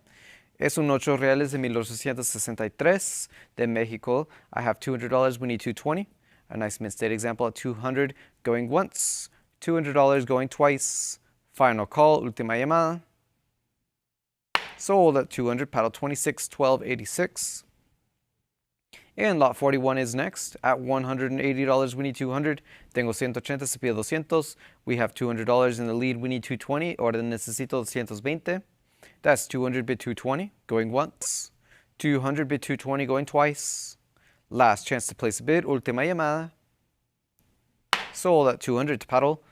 Es un 8 reales de 1863 de Mexico. I have $200. We need 220. A nice mint state example at 200 going once. $200 going twice. Final call. Última llamada. Sold at 200. Paddle 26.1286. And lot 41 is next at $180. We need 200. Tengo 180. Se pide 200. We have $200 in the lead. We need 220. Ahora necesito 220. That's 200 bid 220 going once. 200 bid 220 going twice. Last chance to place a bid. Última llamada. Sold at 200 to paddle.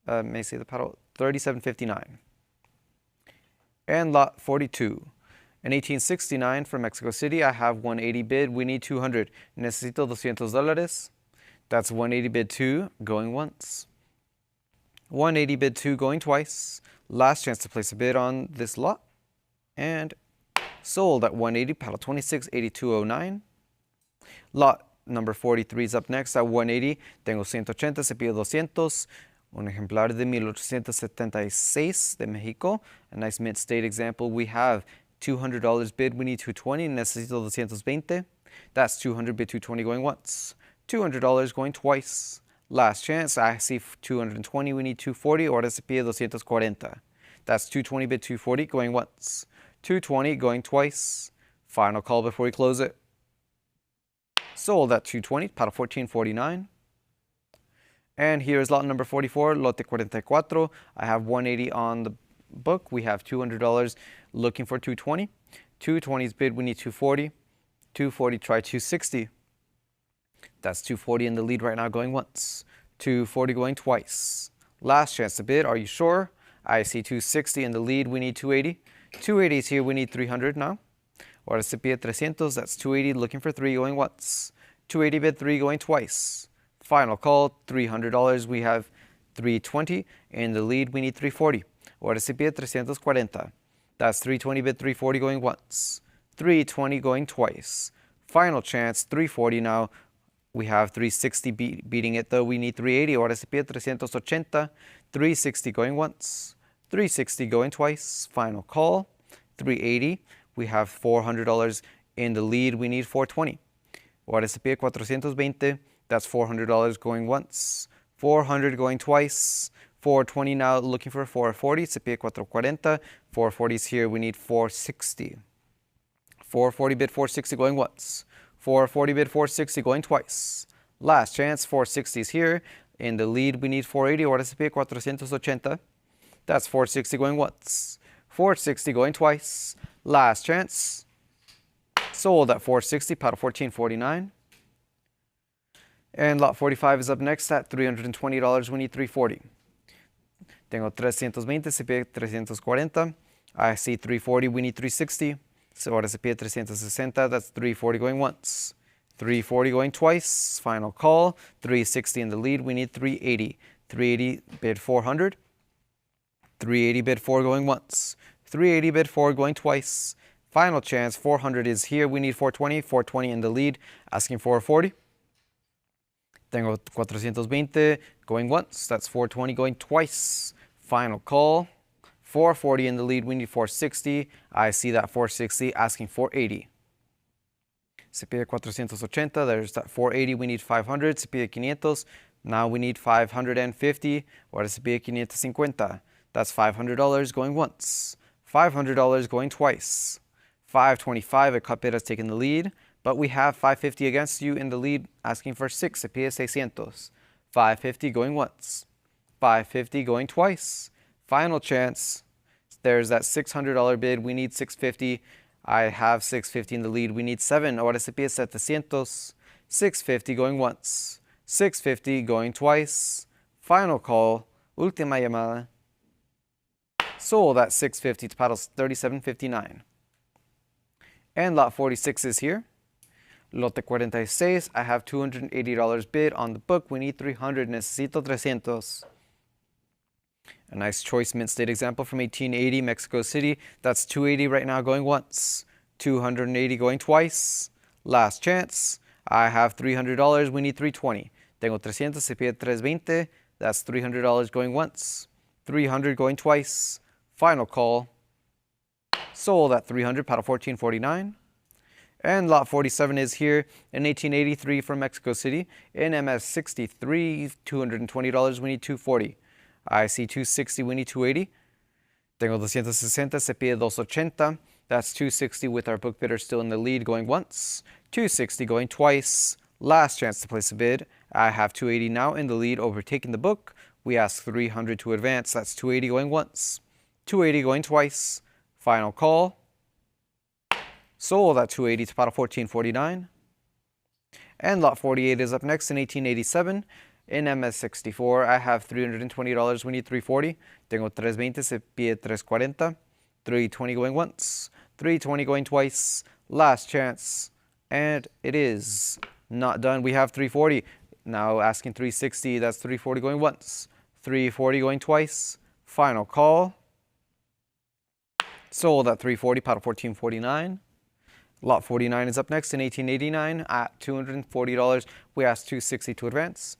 May I say the paddle 37.59. And lot 42. In 1869 from Mexico City, I have 180 bid. We need 200. Necesito $200. That's 180 bid 2 going once. 180 bid 2 going twice. Last chance to place a bid on this lot. And sold at 180. Paddle 26.8209. Lot number 43 is up next at 180. Tengo 180. Se pide 200. Un ejemplar de 1876 de Mexico. A nice mint state example. We have $200 bid. We need 220. Necesito 220. That's 200 bid 220 going once. $200 going twice. Last chance. I see 220. We need 240. Ahora se pide 240. That's 220 bid 240 going once. 220 going twice. Final call before we close it. Sold at 220. Paddle 1449. And here's lot number 44, lote 44. I have 180 on the book. We have $200 looking for 220. 220's bid, we need 240. 240, try 260. That's 240 in the lead right now going once. 240 going twice. Last chance to bid, are you sure? I see 260 in the lead, we need 280. 280 is here, we need 300 now. Ahora se pide 300, that's 280 looking for 3 going once. 280 bid 3 going twice. Final call, $300. We have 320. In the lead, we need 340. Ahora se pide 340. That's 320 bid 340 going once. 320 going twice. Final chance, 340 now. We have 360 beating it though. We need 380. Ahora se pide 380. 360 going once. 360 going twice. Final call, 380. We have $400 in the lead. We need 420. Ahora se pide 420. That's $400 going once. 400 going twice. 420 now, looking for 440. Se pide 440. 440 is here. We need 460. 440 bid 460 going once. 440 bid 460 going twice. Last chance. 460 is here. In the lead, we need 480. Ahora se pide 480. That's 460 going once. 460 going twice. Last chance. Sold at 460, paddle 1449. And lot 45 is up next at $320. We need 340. Tengo 320, se pide 340. I see 340, we need 360. So ahora se pide 360, that's 340 going once. 340 going twice, final call. 360 in the lead, we need 380. 380 bid 400. 380 bid 4 going once. 380 bid 4 going twice. Final chance, 400 is here, we need 420. 420 in the lead, asking for 440. Tengo 420 going once, that's 420 going twice. Final call. 440 in the lead, we need 460. I see that 460 asking 480. Se pide 480, there's that 480, we need 500. Se pide 500, now we need 550. Ahora se pide 550. That's $500 going once. $500 going twice. 525, a cut bid has taken the lead, but we have 550 against you in the lead, asking for 6. Se pide 600. 550 going once. 550 going twice. Final chance. There's that $600 bid. We need 650. I have 650 in the lead. We need 7. Ahora se pide 700. 650 going once. 650 going twice. Final call. Última llamada. Sold at 650 to paddles 37.59. And lot 46 is here. Lote 46, I have $280 bid on the book. We need 300. Necesito 300. A nice choice mint state example from 1880, Mexico City. That's 280 right now going once. 280 going twice. Last chance. I have $300. We need 320. Tengo 300. Se pide 320. That's $300 going once. 300 going twice. Final call. Sold at 300, paddle 1449. And lot 47 is here in 1883 from Mexico City. In MS 63, $220, we need 240. I see 260, we need 280. Tengo 260, se pide 280. That's 260 with our book bidder still in the lead going once. 260 going twice. Last chance to place a bid. I have 280 now in the lead, overtaking the book. We ask 300 to advance. That's 280 going once. 280 going twice. Final call. Sold at 280 to paddle 1449. And lot 48 is up next in 1887. In MS64, I have $320. We need 340. Tengo 320. Se pide 340. 320 going once. 320 going twice. Last chance. And it is not done. We have 340. Now asking 360. That's 340 going once. 340 going twice. Final call. Sold at 340, paddle 1449. Lot 49 is up next in 1889 at $240. We asked 260 to advance.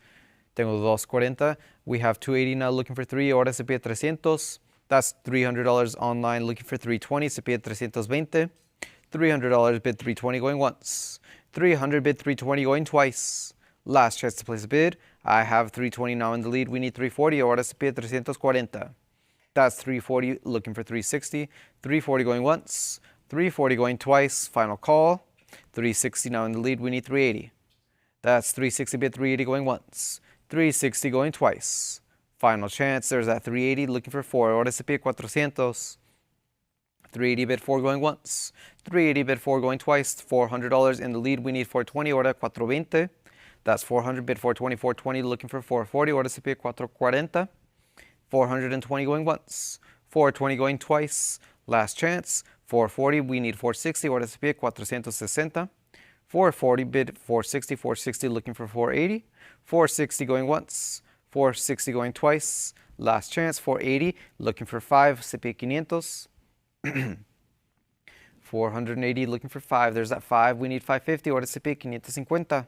Tengo 240. We have 280 now looking for 3. Ahora se pide 300. That's $300 online looking for 320. Se pide 320. $300 bid 320 going once. 300 bid 320 going twice. Last chance to place a bid. I have 320 now in the lead. We need 340. Ahora se pide 340. That's 340 looking for 360. 340 going once. 340 going twice. Final call. 360 now in the lead. We need 380. That's 360 bid 380 going once. 360 going twice. Final chance. There's that 380 looking for 4. Ahora se pide 400. 380 bid 4 going once. 380 bid 4 going twice. $400 in the lead. We need 420. Ahora 420. That's 400 bid 420. 420 looking for 440. Ahora se pide 440. 420 going once. 420 going twice. Last chance. 440. We need 460. Ahora se pide 460. 440 bid 460. 460 looking for 480. 460 going once. 460 going twice. Last chance. 480 looking for 5. Se pide 500. 480 looking for 5. There's that 5. We need 550. Ahora se pide 550.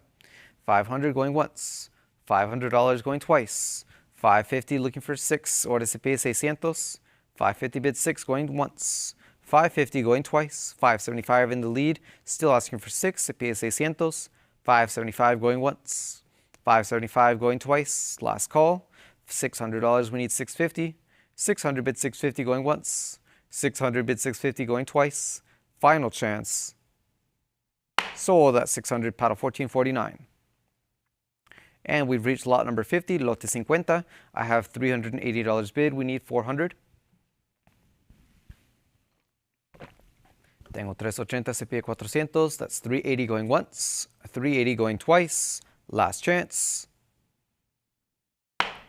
500 going once. $500 going twice. 550 looking for 6. Ahora se pide 600. 550 bid 6 going once. 550 going twice. 575 in the lead. Still asking for 6. Se pide 600. 575 going once. 575 going twice. Last call. $600, we need 650. 600 bid 650 going once. 600 bid 650 going twice. Final chance. Sold at 600, paddle 1449. And we've reached lot number 50, lote 50. I have $380 bid, we need 400. Tengo 380, se pide 400, that's 380 going once, 380 going twice, last chance.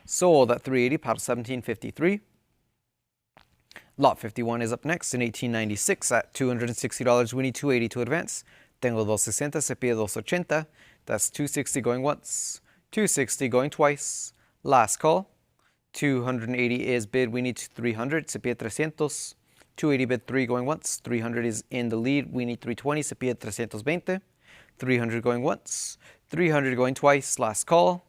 Sold at 380, paddle 1753. Lot 51 is up next in 1896 at $260, we need 280 to advance. Tengo 260, se pide 280, that's 260 going once, 260 going twice, last call. 280 is bid, we need 300, se pide 300. 280 bid 3 going once, 300 is in the lead, we need 320, se pide 320. 300 going once, 300 going twice, last call.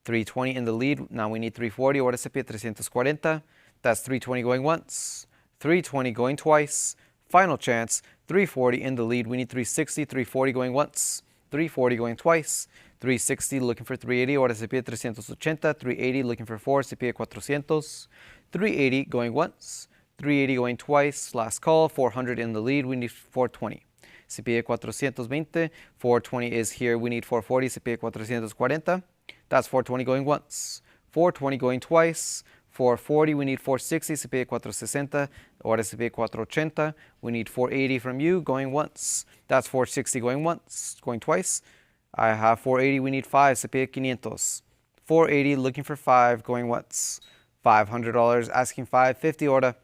320 in the lead, now we need 340, ahora se pide 340. That's 320 going once, 320 going twice, final chance. 340 in the lead, we need 360, 340 going once, 340 going twice, 360 looking for 380, ahora se pide 380, 380 looking for 4, se pide 400, 380 going once, 380 going twice, last call. 400 in the lead, we need 420. Se pide 420, 420 is here, we need 440, se pide 440. That's 420 going once, 420 going twice, 440, we need 460, se pide 460, ahora se pide 480, we need 480 from you, going once. That's 460 going once, going twice. I have 480, we need 5, se pide 500. 480 looking for 5, going once. $500, asking 550, ahora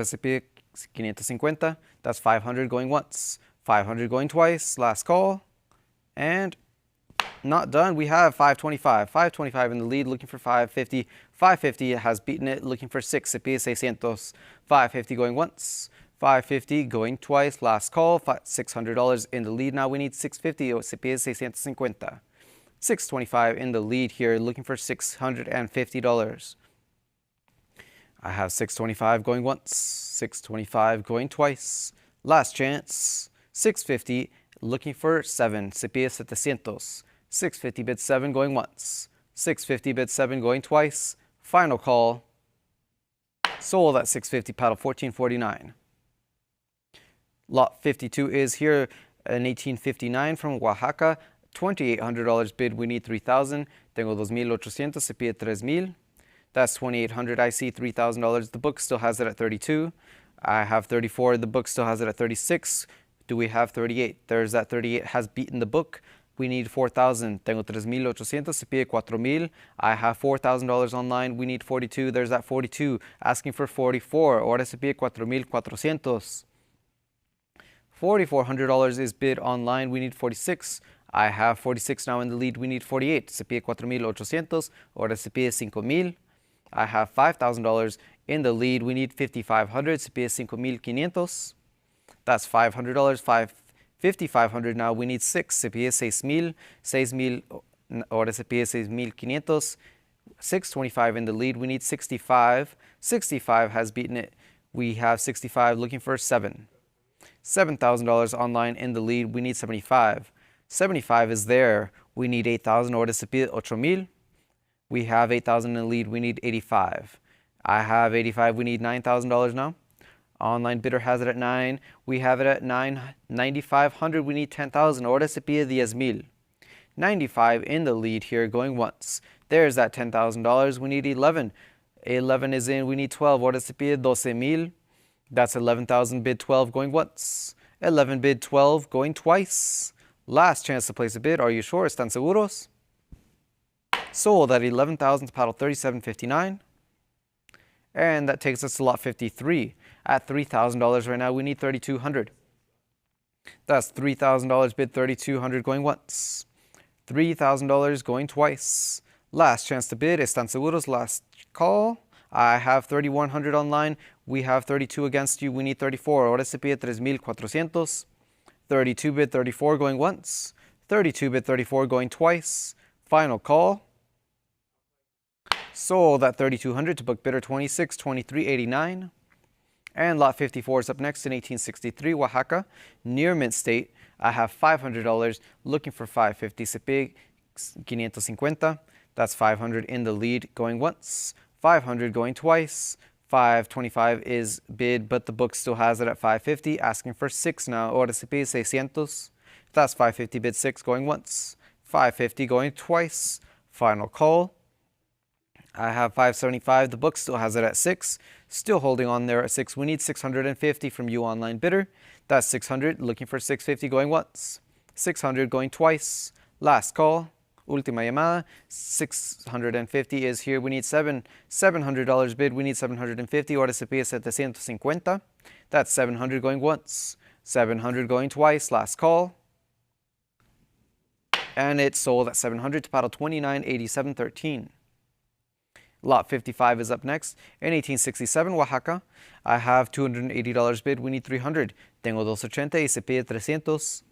se pide 550, that's 500 going once. 500 going twice, last call. And not done, we have 525. 525 in the lead, looking for 550. 550 has beaten it, looking for 6, se pide 600. 550 going once. 550 going twice, last call. $600 in the lead, now we need 650, se pide 650. 625 in the lead here, looking for $650. I have 625 going once, 625 going twice, last chance. 650 looking for 7, se pide 700. 650 bid 7 going once, 650 bid 7 going twice, final call. Sold at 650, paddle 1449. Lot 52 is here in 1859 from Oaxaca. $2,800 bid, we need 3,000. Tengo 2,800, se pide 3,000. That's 2,800, I see $3,000. The book still has it at 32. I have 34, the book still has it at 36. Do we have 38? There's that 38 has beaten the book. We need 4,000. Tengo 3,800, se pide 4,000. I have $4,000 online, we need 42. There's that 42, asking for 44. Ahora se pide 4,400. $4,400 is bid online, we need 46. I have 46 now in the lead, we need 48. Se pide 4,800. Ahora se pide 5,000. I have $5,000 in the lead, we need 5,500. Se pide 5,500. That's $500. 5,500 now, we need 6. Se pide 6,000. 6,000, ahora se pide 6,500. 625 in the lead, we need 65. 65 has beaten it. We have 65 looking for 7. $7,000 online in the lead, we need 75. 75 is there, we need 8,000. Ahora se pide 8,000. We have 8,000 in the lead, we need 85. I have 85, we need $9,000 now. Online bidder has it at 9. We have it at 9,500. We need 10,000. Ahora se pide 10,000. 95 in the lead here, going once. There's that $10,000. We need 11. 11 is in. We need 12. Ahora se pide 12,000. That's 11,000 bid 12 going once. 11 bid 12 going twice. Last chance to place a bid. Are you sure? ¿Están seguros? Sold at 11,000 to paddle 37.59. And that takes us to lot 53. At $3,000 right now, we need 3,200. That's $3,000 bid, 3,200 going once. $3,000 going twice. Last chance to bid. ¿Están seguros? Last call. I have 3,100 online. We have 32 against you. We need 34. Ahora se pide 3,400. 32 bid, 34 going once. 32 bid, 34 going twice. Final call. Sold at 3,200 to book bidder 2623.89. And lot 54 is up next in 1863, Oaxaca, near Mint State. I have $500 looking for 550. Se pide 550. That's 500 in the lead, going once. 500 going twice. 525 is bid, but the book still has it at 550, asking for 6 now. Ahora se pide 600. That's 550 bid 6, going once. 550 going twice. Final call. I have 575. The book still has it at 6. Still holding on there at 6. We need 650 from you, online bidder. That's 600. Looking for 650 going once. 600 going twice. Last call. Última llamada. 650 is here. We need $700 bid. We need 750. Ahora se pide 750. That's 700 going once. 700 going twice. Last call. And it sold at 700 to paddle 29.8713. Lot 55 is up next. In 1867, Oaxaca, I have $280 bid. We need 300. Tengo 280 y se pide 300.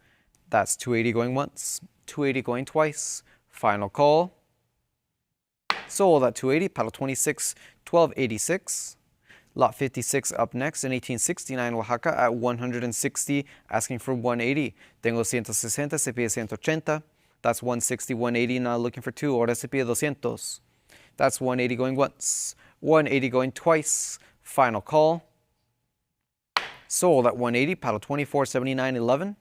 That's 280 going once. 280 going twice. Final call. Sold at 280, paddle 26, 1286. Lot 56 up next. In 1869, Oaxaca at 160, asking for 180. Tengo 160, se pide 180. That's 160, 180, now looking for 2. Ahora se pide 200. That's 180 going once. 180 going twice. Final call. Sold at 180, paddle 24.7911.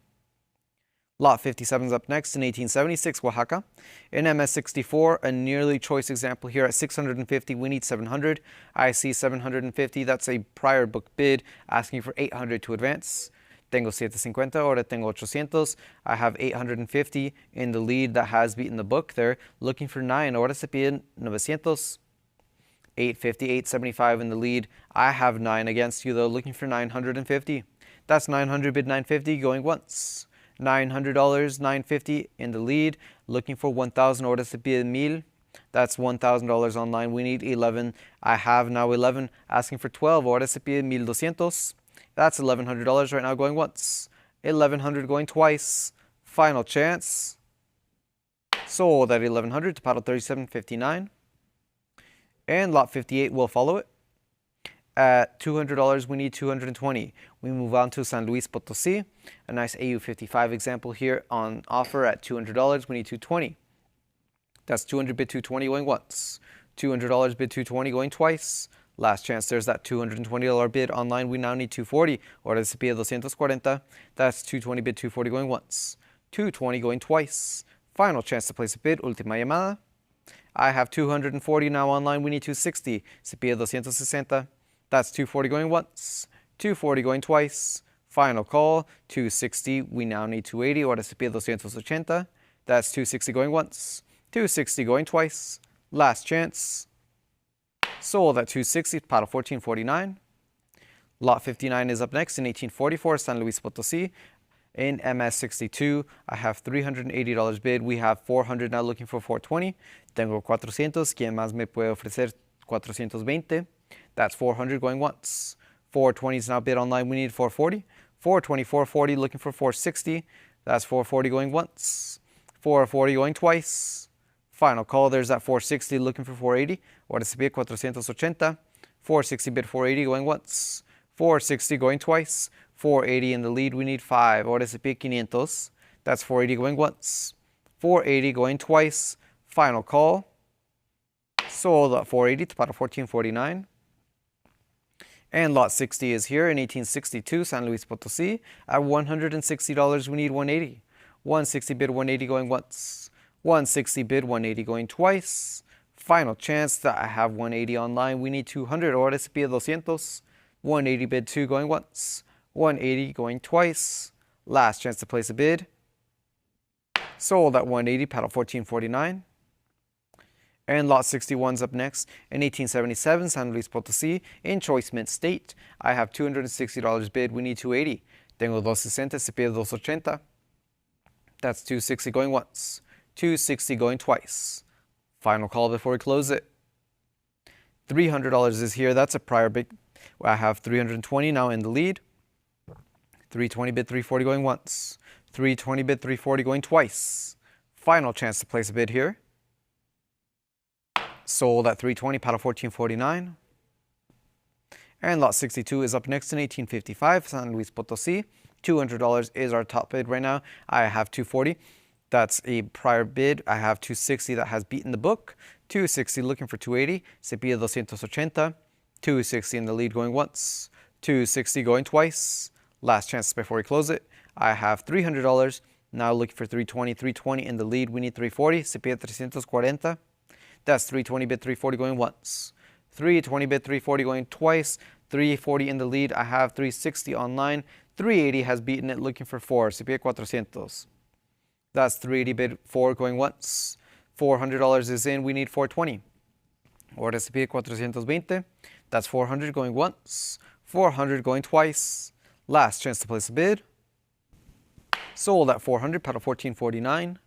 Lot 57 is up next. In 1876, Oaxaca. In MS64, a nearly choice example here at 650. We need 700. I see 750. That's a prior book bid, asking for 800 to advance. Tengo 750, ahora tengo 800. I have 850 in the lead that has beaten the book there. Looking for 9, ahora se piden 900. 850, 875 in the lead. I have 9 against you though, looking for 950. That's 900 bid 950 going once. $900, 950 in the lead. Looking for 1,000, ahora se pide 1,000. That's $1,000 online. We need 11. I have now 11, asking for 12, ahora se pide 1,200. That's $1,100 right now going once. 1,100 going twice. Final chance. Sold at 1,100 to paddle 37.59. And lot 58 will follow it. At $200, we need 220. We move on to San Luis Potosí. A nice AU55 example here on offer at $200. We need 220. That's 200 bid 220 going once. $200 bid 220 going twice. Last chance, there's that $220 bid online. We now need 240. Ahora se pide 240. That's 220 bid 240 going once. 220 going twice. Final chance to place a bid. Última llamada. I have 240 now online. We need 260. Se pide 260. That's 240 going once. 240 going twice. Final call. 260. We now need 280. Ahora se pide 280. That's 260 going once. 260 going twice. Last chance. Sold at 260, paddle 1449. Lot 59 is up next. In 1844, San Luis Potosí. In MS62, I have $380 bid. We have 400 now, looking for 420. Tengo 400. ¿Quién más me puede ofrecer 420? That's 400 going once. 420 is now bid online. We need 440. 420, 440, looking for 460. That's 440 going once. 440 going twice. Final call, there's that 460, looking for 480. Ahora se pide 480. 460 bid 480 going once. 460 going twice. 480 in the lead, we need 5. Ahora se pide 500. That's 480 going once. 480 going twice. Final call. Sold at 480 to paddle 1449. And lot 60 is here in 1862, San Luis Potosí. At $160, we need 180. 160 bid 180 going once. 160 bid 180 going twice. Final chance that I have 180 online. We need 200. Ahora se pide 200. 180 bid 2 going once. 180 going twice. Last chance to place a bid. Sold at 180, paddle 1449. And lot 61's up next. In 1877, San Luis Potosí, in Choice Mint State. I have $260 bid. We need 280. Tengo 260, se pide 280. That's 260 going once. 260 going twice. Final call before we close it. $300 is here. That's a prior bid. I have 320 now in the lead. 320 bid 340 going once. 320 bid 340 going twice. Final chance to place a bid here. Sold at 320, paddle 1449. And lot 62 is up next in 1855, San Luis Potosí. $200 is our top bid right now. I have 240. That's a prior bid. I have 260 that has beaten the book. 260 looking for 280. Se pide 280. 260 in the lead going once. 260 going twice. Last chance before we close it. I have $300. Now looking for 320. 320 in the lead. We need 340. Se pide 340. That's 320 bid 340 going once. 320 bid 340 going twice. 340 in the lead. I have 360 online. 380 has beaten it looking for 4. Se pide 400. That's 380 bid 4 going once. $400 is in. We need 420. Ahora se pide 420. That's 400 going once. 400 going twice. Last chance to place a bid. Sold at 400, paddle 1449.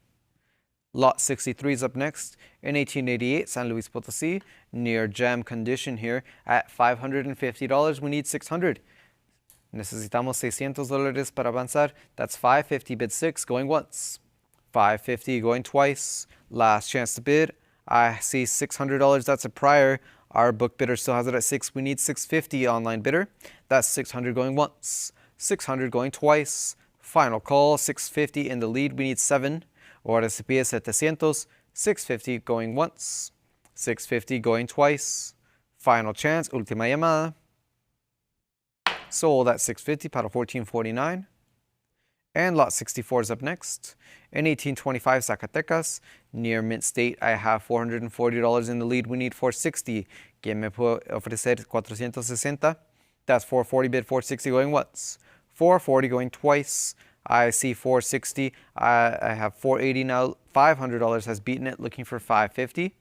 Lot 63 is up next. In 1888, San Luis Potosí, near jam condition here at $550. We need 600. Necesitamos $600 para avanzar. That's 550 bid 6 going once. 550 going twice. Last chance to bid. I see $600. That's a prior. Our book bidder still has it at 6. We need 650 online bidder. That's 600 going once. 600 going twice. Final call. 650 in the lead. We need 7. Ahora se pide 700. 650 going once. 650 going twice. Final chance. Última llamada. Sold at 650. Paddle 1449. And lot 64 is up next. In 1825, Zacatecas, near Mint State, I have $440 in the lead. We need 460. ¿Quién me puede ofrecer 460? That's 440 bid 460 going once. 440 going twice. I see 460. I have 480 now. $500 has beaten it, looking for 550.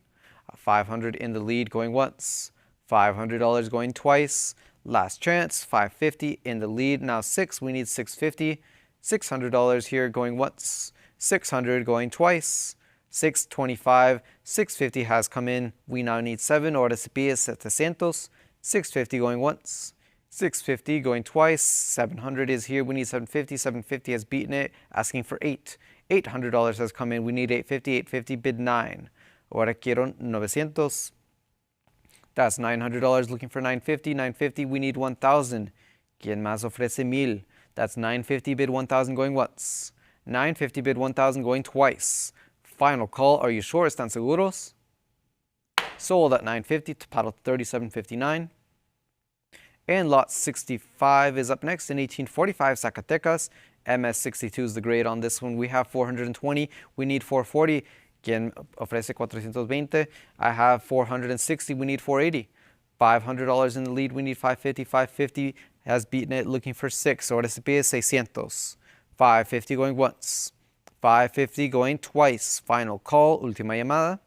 500 in the lead going once. $500 going twice. Last chance. 550 in the lead. Now 6. We need 650. $600 here going once. 600 going twice. 625. 650 has come in. We now need 7. Ahora se pide 700. 650 going once. 650 going twice. 700 is here. We need 750. 750 has beaten it, asking for 8. $800 has come in. We need 850. 850 bid 9. Ahora quiero 900. That's $900 looking for 950. 950 we need 1,000. ¿Quién más ofrece 1,000? That's 950 bid 1,000 going once. 950 bid 1,000 going twice. Final call. Are you sure? ¿Están seguros? Sold at 950 to paddle 3759. And lot 65 is up next in 1845, Zacatecas. MS62 is the grade on this one. We have 420. We need 440. ¿Quién ofrece 420? I have 460. We need 480. $500 in the lead. We need 550. 550 has beaten it, looking for 6. Ahora se pide 600. 550 going once. 550 going twice. Final call. Última llamada.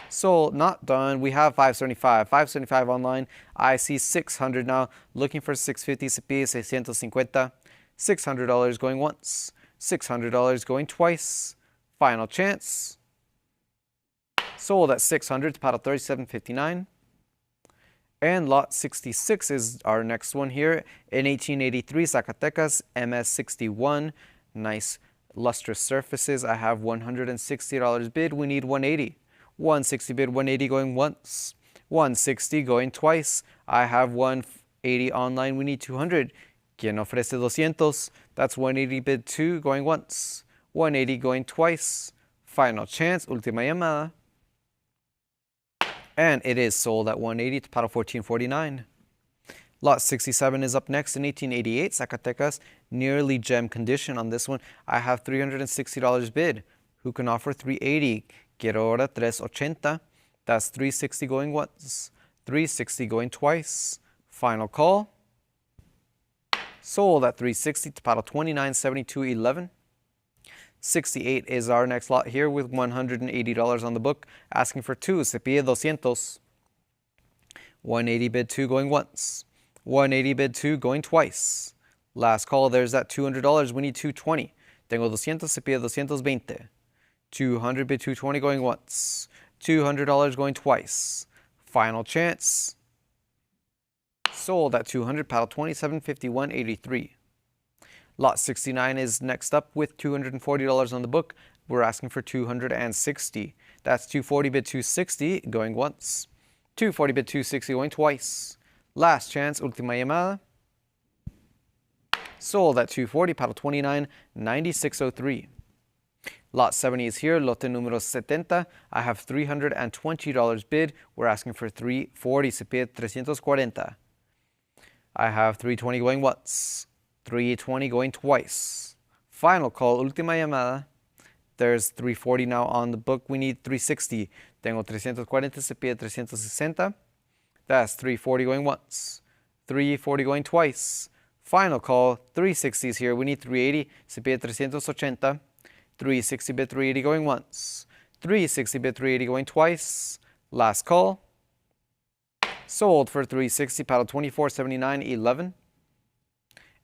Sold, not done. We have 575. 575 online. I see 600 now. Looking for 650. Se pide 650. $600 going once. $600 going twice. Final chance. Sold at 600 to paddle 3759. And lot 66 is our next one here. In 1883, Zacatecas, MS61. Nice lustrous surfaces. I have $160 bid. We need 180. 160 bid, 180 going once. 160 going twice. I have 180 online. We need 200. ¿Quién ofrece 200? That's 180 bid 2 going once. 180 going twice. Final chance. Última llamada. And it is sold at 180 to paddle 1449. Lot 67 is up next in 1888, Zacatecas. Nearly gem condition on this one. I have $360 bid. Who can offer 380? Quiero ahora 380. That's 360 going once. 360 going twice. Final call. Sold at 360 to paddle 2972.11. 68 is our next lot here with $180 on the book, asking for 2. Se pide 200. 180 bid 2 going once. 180 bid 2 going twice. Last call, there's that $200. We need 220. Tengo 200, se pide 220. 200 bid 220 going once. $200 going twice. Final chance. Sold at 200, paddle 2751.83. Lot 69 is next up with $240 on the book. We're asking for 260. That's 240 bid 260 going once. 240 bid 260 going twice. Last chance, última llamada. Sold at 240, paddle 29, 9603. Lot 70 is here, lote número 70. I have $320 bid. We're asking for 340. Se pide 340. I have 320 going once, 320 going twice. Final call, última llamada. There's 340 now on the book. We need 360. Tengo 340, se pide 360. That's 340 going once, 340 going twice. Final call, 360 is here. We need 380. Se pide 380. 360 bid 380 going once, 360 bid 380 going twice. Last call. Sold for 360, paddle 24.79.11.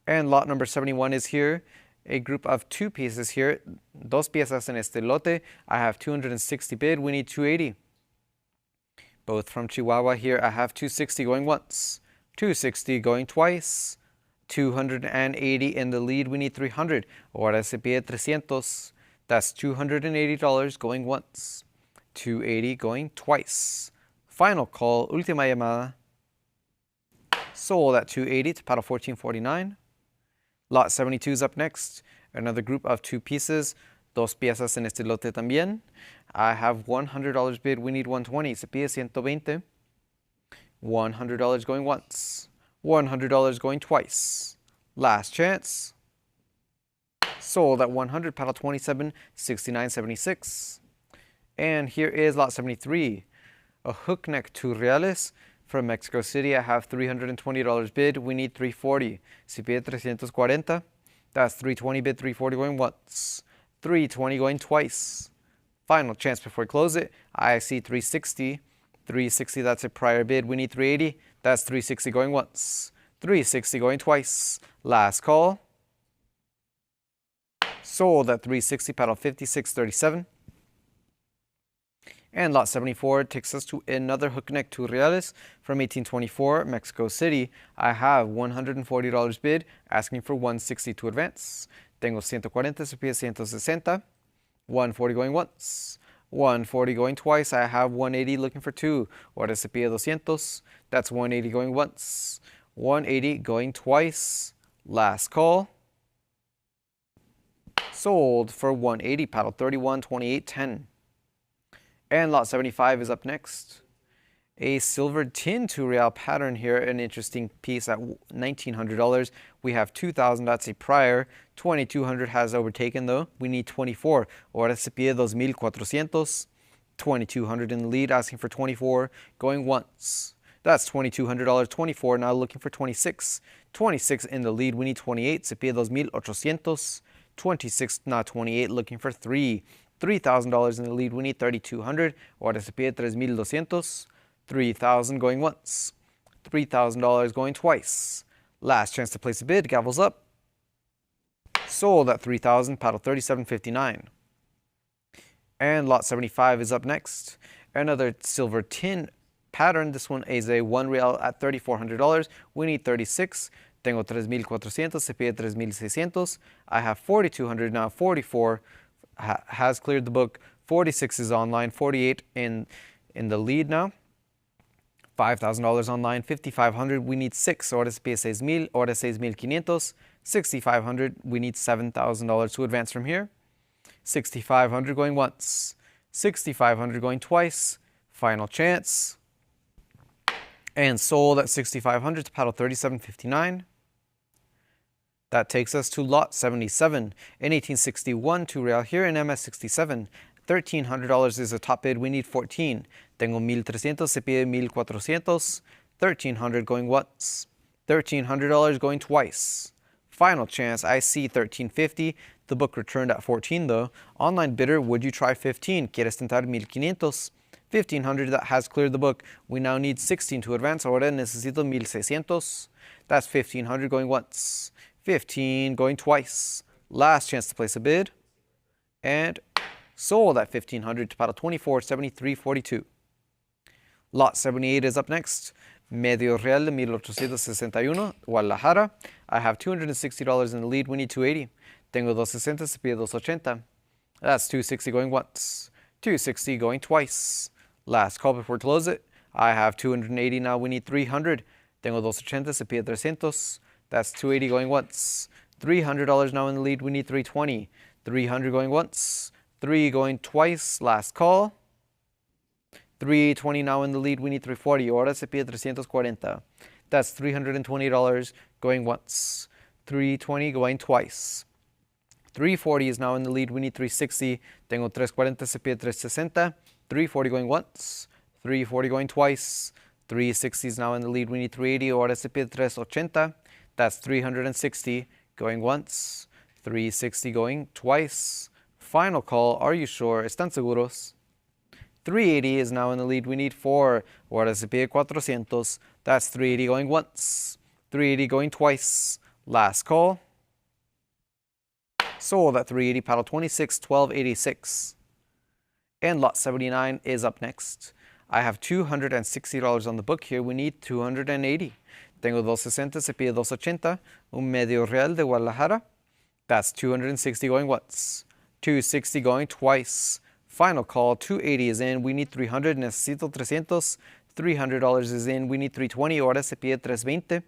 And lot number 71 is here. A group of 2 pieces here. Dos piezas en este lote. I have 260 bid. We need 280. Both from Chihuahua here. I have 260 going once, 260 going twice, 280 in the lead. We need 300. Ahora se pide 300. That's $280 going once, 280 going twice. Final call, última llamada. Sold at 280 to paddle 14.49. Lot 72 is up next. Another group of 2 pieces. Dos piezas en este lote también. I have $100 bid. We need 120. Se pide 120. $100 going once. $100 going twice. Last chance. Sold at 100, paddle 27.69.76. And here is lot 73. A hook neck 2 reales from Mexico City. I have $320 bid. We need 340. Se pide 340. That's 320 bid, 340 going once, 320 going twice. Final chance before we close it. I see 360. 360, that's a prior bid. We need 380. That's 360 going once, 360 going twice. Last call. Sold at 360, paddle 56.37. And lot 74 takes us to another hook neck 2 reales from 1824, Mexico City. I have $140 bid, asking for 160 to advance. Tengo 140, se pide 160. 140 going once, 140 going twice. I have 180 looking for 2. Ahora se pide 200. That's 180 going once, 180 going twice. Last call. Sold for 180, paddle 31.28.10. And lot 75 is up next. A silver tin 2 real pattern here, an interesting piece at $1,900. We have 2,000, that's a prior. 2,200 has overtaken though. We need 24. Ahora se pide 2,400. 2,200 in the lead, asking for 24, going once. That's $2,200, 24, now looking for 26. 26 in the lead, we need 28. Se pide 2,800. 26, not 28, looking for 3. $3,000 in the lead. We need 3,200. Ahora se pide 3,200. 3,000 going once. $3,000 going twice. Last chance to place a bid. Gavels up. Sold at 3,000. Paddle 37.59. And lot 75 is up next. Another silver tin pattern. This one is a 1 real at $3,400. We need 36. Tengo 3,400. Se pide 3,600. I have 4,200 now. 44 has cleared the book. 46 is online. 48 in the lead now. $5,000 online. 5,500. We need 6. Ahora se pide 6,000. Ahora 6,500. 6,500. We need $7,000 to advance from here. 6,500 going once. 6,500 going twice. Final chance. And sold at 6,500 to paddle 37.59. That takes us to lot 77. In 1861, 2 real here in MS67. $1,300 is the top bid. We need 14. Tengo 1,300. Se pide 1,400. 1,300 going once. $1,300 going twice. Final chance. I see 1,350. The book returned at 14 though. Online bidder, would you try 15? ¿Quieres tentar 1,500? 1,500, that has cleared the book. We now need 16 to advance. Ahora necesito 1,600. That's 1,500 going once. 15 going twice. Last chance to place a bid. And sold at 1,500 to paddle 24.73.42. Lot 78 is up next. Medio real de 1,861, Guadalajara. I have $260 in the lead. We need 280. Tengo 260, se pide 280. That's 260 going once. 260 going twice. Last call before we close it. I have 280 now. We need 300. Tengo 280, se pide 300. That's 280 going once. $300 now in the lead. We need 320. 300 going once, 3 going twice, last call. 320 now in the lead, we need 340. Ahora se pide 340. That's $320 going once. 320 going twice. 340 is now in the lead, we need 360. Tengo 340, se pide 360. 340 going once. 340 going twice. 360 is now in the lead, we need 380. Ahora se pide 380. That's 360 going once. 360 going twice. Final call, are you sure? ¿Están seguros? 380 is now in the lead, we need 4. Ahora se pide 400. That's 380 going once. 380 going twice. Last call. Sold at 380, paddle 26, 1286. And lot 79 is up next. I have $260 on the book here, we need 280. Tengo 260, se pide 280. Un medio real de Guadalajara. That's 260 going once. 260 going twice. Final call, 280 is in, we need 300, necesito 300. $300 is in, we need 320, ahora se pide 320.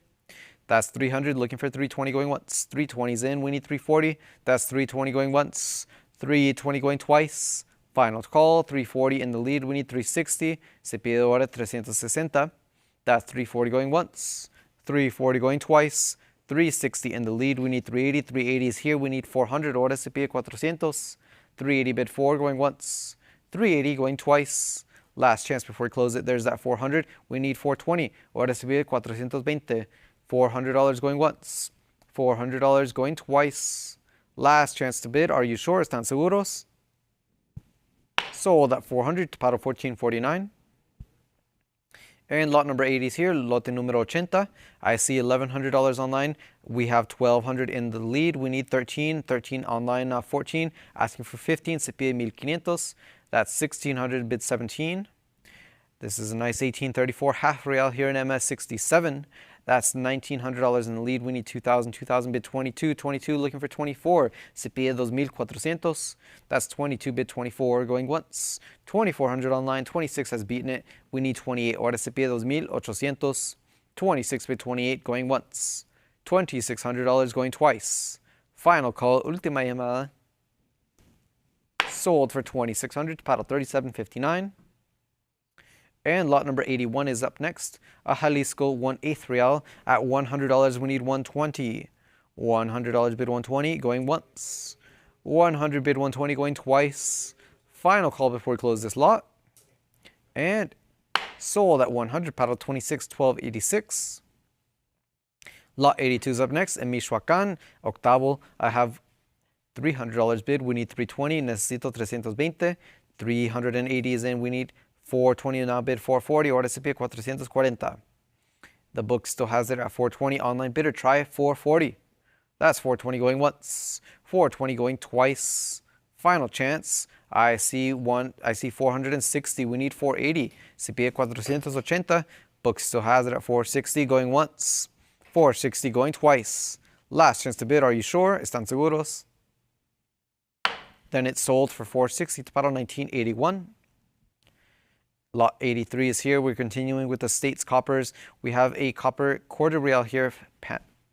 That's 300, looking for 320 going once. 320 is in, we need 340. That's 320 going once. 320 going twice. Final call, 340 in the lead, we need 360. Se pide ahora 360. That's 340 going once. 340 going twice. 360 in the lead, we need 380. 380 is here, we need 400. Ahora se pide 400. 380 bid 4 going once. 380 going twice. Last chance before we close it. There's that 400. We need 420. Ahora se pide 420. $400 going once. $400 going twice. Last chance to bid. Are you sure? ¿Están seguros? Sold at 400 to paddle 1449. And lot number 80 is here, lote número 80. I see $1,100 online. We have 1,200 in the lead. We need 13. 13 online, 14. Asking for 15. Se pide 1,500. That's 1,600, bid 17. This is a nice 1834 half real here in MS 67. That's $1,900 in the lead. We need 2,000. 2,000 bid 22. 22 looking for 24. Se pide 2,400. That's 22 bid 24 going once. 2,400 online. 26 has beaten it. We need 28. Ahora se pide 2,800. 26 bid 28 going once. $2,600 going twice. Final call. Última llamada. Sold for 2,600 to paddle 3759. And lot number 81 is up next. A Jalisco 1/8 real at $100. We need 120. $100 bid 120 going once. 100 bid 120 going twice. Final call before we close this lot. And sold at 100, paddle 26, 1286. Lot 82 is up next. In Michoacán, octavo, I have $300 bid. We need 320. Necesito 320. 380 is in. We need 420 now bid 440. Ahora se pide 440. The book still has it at 420. Online bidder, try 440. That's 420 going once. 420 going twice. Final chance. I see 460. We need 480. Se pide 480. Book still has it at 460 going once. 460 going twice. Last chance to bid. Are you sure? ¿Están seguros? Then it's sold for 460 to paddle 1981. Lot 83 is here. We're continuing with the States coppers. We have a copper quarter real here,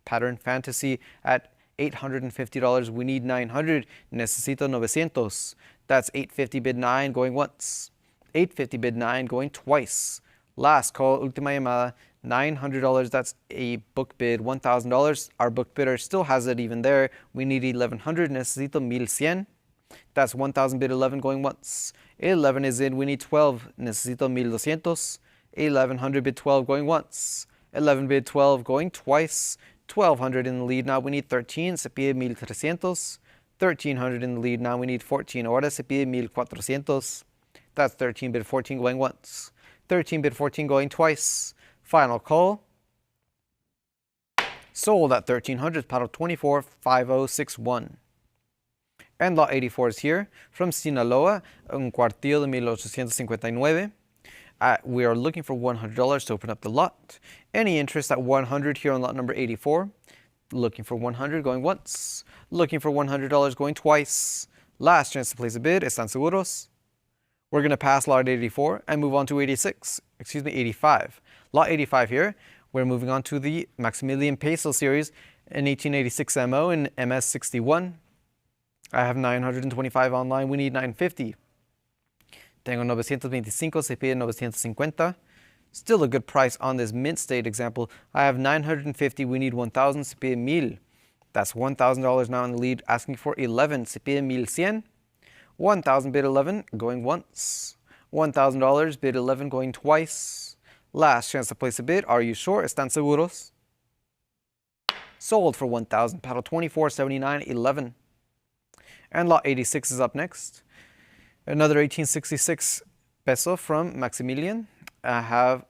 pattern fantasy at $850. We need 900. Necesito 900. That's 850 bid 9 going once. 850 bid 9 going twice. Last call, última llamada, $900. That's a book bid, $1,000. Our book bidder still has it even there. We need 1100. Necesito 1100. That's 1,000 bid 11 going once. 11 is in, we need 12. Necesito 1,200. 1,100 bid 12 going once. 11 bid 12 going twice. 1,200 in the lead, now we need 13. Se pide 1,300. 1,300 in the lead, now we need 14. Ahora se pide 1,400. That's 13 bid 14 going once. 13 bid 14 going twice. Final call. Sold at 1,300, paddle 24, 5061. And lot 84 is here from Sinaloa, un cuartillo de 1859. We are looking for $100 to open up the lot. Any interest at 100 here on lot number 84? Looking for 100 going once. Looking for $100 going twice. Last chance to place a bid. ¿Están seguros? We're going to pass lot 84 and move on to 85. Lot 85 here. We're moving on to the Maximilian Peso series in 1886 MO in MS 61. I have 925 online. We need 950. Tengo 925. Se pide 950. Still a good price on this mint state example. I have 950. We need 1,000. Se pide 1,000. That's $1,000 now in the lead. Asking for 11. Se pide 1,100. 1,000 bid 11. Going once. $1,000 bid 11. Going twice. Last chance to place a bid. Are you sure? ¿Están seguros? Sold for 1,000. Paddle 24.79. 11. And lot 86 is up next. Another 1866 peso from Maximilian. I have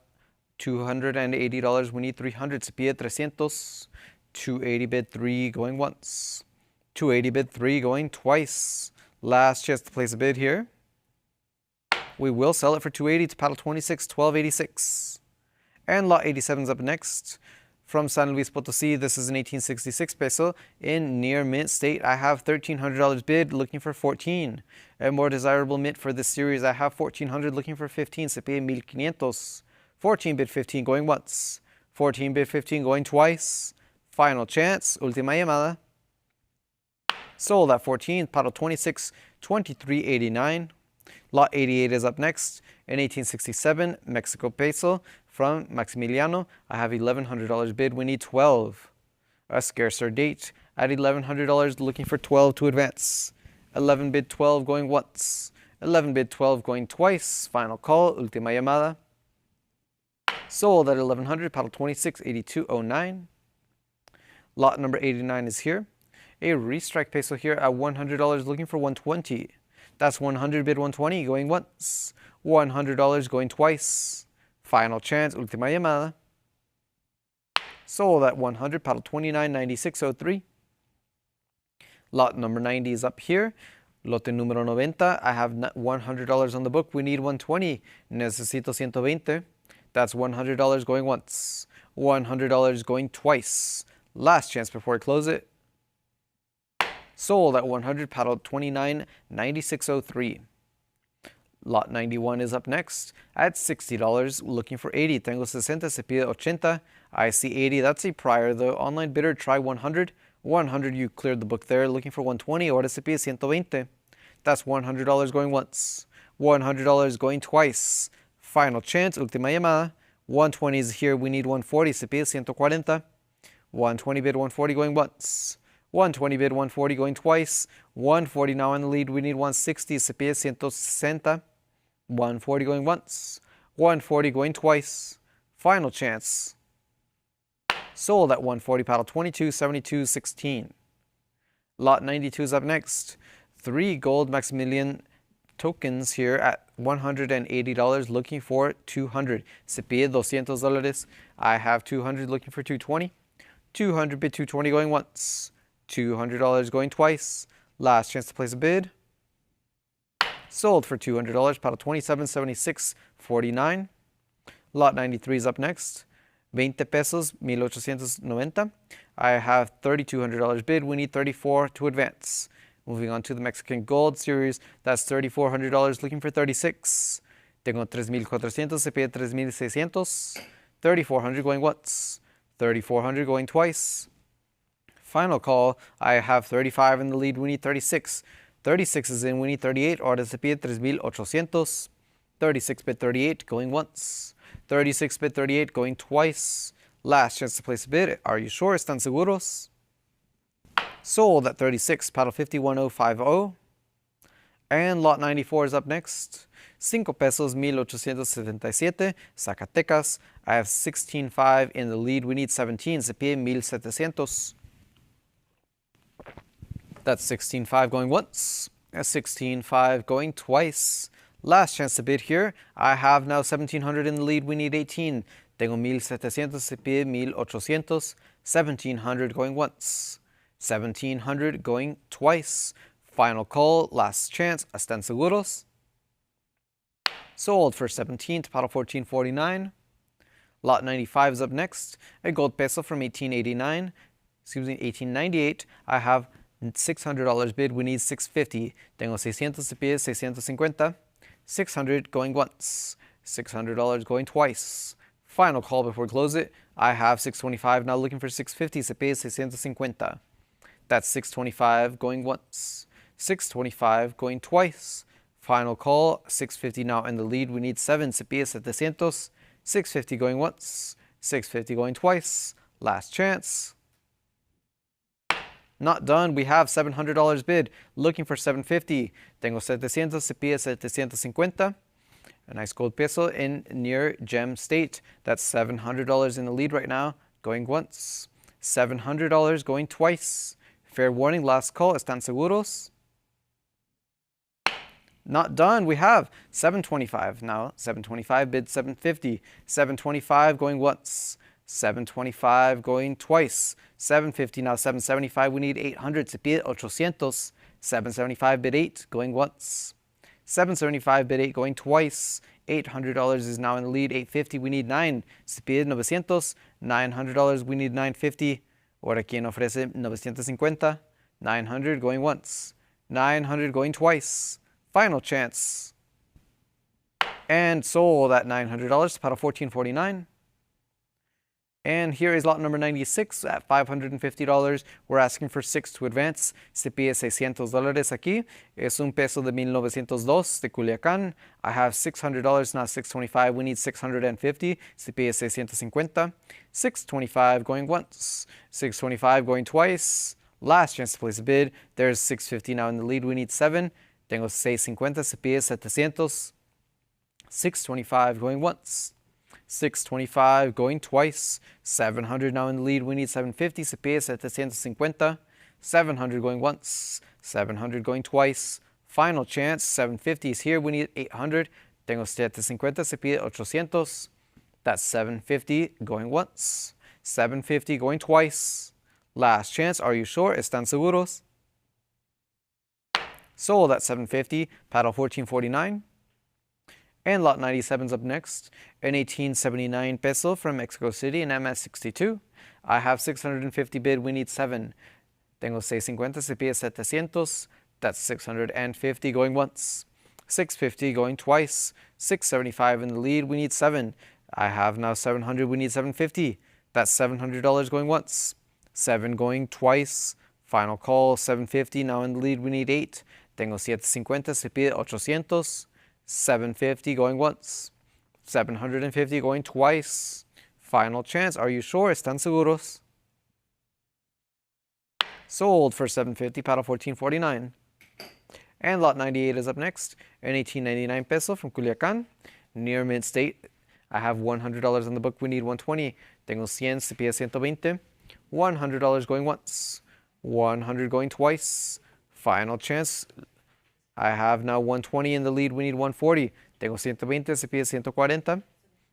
$280. We need 300. Se pide 300. 280 bid 3 going once. 280 bid 3 going twice. Last chance to place a bid here. We will sell it for 280 to paddle 26, 1286. And lot 87 is up next. From San Luis Potosí, this is an 1866 peso in near mint state. I have $1,300 bid, looking for 14. A more desirable mint for this series, I have 1,400, looking for 15. Se pide 1,500. 14 bid 15 going once. 14 bid 15 going twice. Final chance, última llamada. Sold at 14, paddle 26, 23.89. Lot 88 is up next. In 1867, Mexico peso from Maximiliano. I have $1,100 bid. We need 12. A scarcer date. At $1,100, looking for 12 to advance. 11 bid 12 going once. 11 bid 12 going twice. Final call, última llamada. Sold at 1,100, paddle 26, 82.09. Lot number 89 is here. A restrike peso here at $100, looking for 120. That's 100 bid 120 going once. $100 going twice. Final chance, última llamada. Sold at 100, paddle 29.9603. Lot number 90 is up here. Lote número 90. I have $100 on the book. We need 120. Necesito 120. That's $100 going once. $100 going twice. Last chance before I close it. Sold at 100, paddle 29.9603. Lot 91 is up next at $60, looking for 80. Tengo 60, se pide 80. I see 80, that's a prior. The online bidder, try 100. 100, you cleared the book there, looking for 120. Ahora se pide 120. That's $100 going once. $100 going twice. Final chance, última llamada. 120 is here, we need 140. Se pide 140. 120 bid 140 going once. 120 bid 140 going twice. 140 now in the lead. We need 160. Se pide 160. 140 going once. 140 going twice. Final chance. Sold at 140, paddle 22.7216. Lot 92 is up next. 3 gold Maximilian tokens here at $180, looking for 200. Se pide $200. I have 200, looking for 220. 200 bid 220 going once. $200 going twice. Last chance to place a bid. Sold for $200, paddle 27.7649. Lot 93 is up next. 20 pesos, 1890. I have $3,200 bid. We need 34 to advance. Moving on to the Mexican Gold series. That's $3,400, looking for 36. Tengo 3,400, se pide 3,600. 3,400 going once. 3,400 going twice. Final call. I have 35 in the lead. We need 36. 36 is in. We need 38. Ahora se pide 3,800. 36 bid 38 going once. 36 bid 38 going twice. Last chance to place a bid. Are you sure? ¿Están seguros? Sold at 36, paddle 51050. And lot 94 is up next. 5 pesos, 1877, Zacatecas. I have 16.5 in the lead. We need 17. Se pide 1700. That's 16.5 going once. 16.5 going twice. Last chance to bid here. I have now 1700 in the lead. We need 18. Tengo 1700. Se pide 1800. 1700 going once. 1700 going twice. Final call. Last chance. ¿Están seguros? Sold for 17 to paddle 1449. Lot 95 is up next. A gold peso from 1889. Excuse me, 1898. I have $600 bid. We need 650. Tengo 600. Se pide 650. 600 going once. $600 going twice. Final call before we close it. I have 625. Now looking for 650. Se pide 650. That's 625 going once. 625 going twice. Final call, 650 now in the lead. We need 7. Se pide 700. 650 going once. 650 going twice. Last chance. Not done. We have $700 bid. Looking for 750. Tengo 700. Se pide 750. A nice gold peso in near gem state. That's $700 in the lead right now. Going once. $700 going twice. Fair warning. Last call. ¿Están seguros? Not done. We have 725 now. 725 bid 750. 725 going once. 725 going twice. 750 now. 775. We need 800. Se pide 800. 775 bid 8 going once. 775 bid 8 going twice. $800 is now in the lead. 850 we need 9. Se pide 900. $900 we need 950. Ahora quien ofrece 950. 900 going once. 900 going twice. Final chance. And sold at $900, para $14.49. And here is lot number 96 at $550. We're asking for 6 to advance. Se pide $600 aquí. Es un peso de 1902 de Culiacán. I have $600, not 625. We need 650. Se pide 650. 625 going once. 625 going twice. Last chance to place a bid. There's 650 now in the lead. We need 7. Tengo 650, se pide 700. 625 going once. 625 going twice. 700 now in the lead. We need 750, se pide 750. 700 going once. 700 going twice. Final chance. 750 is here. We need 800. Tengo 750, se pide 800. That's 750 going once. 750 going twice. Last chance. Are you sure? ¿Están seguros? Sold at 750, paddle 1449. And lot 97 is up next. An 1879 peso from Mexico City in MS62. I have 650 bid, we need 7. Tengo 650, se pide 700. That's 650 going once. 650 going twice. 675 in the lead, we need 7. I have now 700, we need 750. That's $700 going once. 7 going twice. Final call, 750, now in the lead, we need 8. Tengo 750, se pide 800. 750 going once. 750 going twice. Final chance. Are you sure? ¿Están seguros? Sold for 750, paddle 1449. And lot 98 is up next. An 1899 peso from Culiacán, near Mint State. I have $100 on the book. We need 120. Tengo 100, se pide 120. $100 going once. 100 going twice. Final chance. I have now 120 in the lead. We need 140. Tengo 120, se pide 140.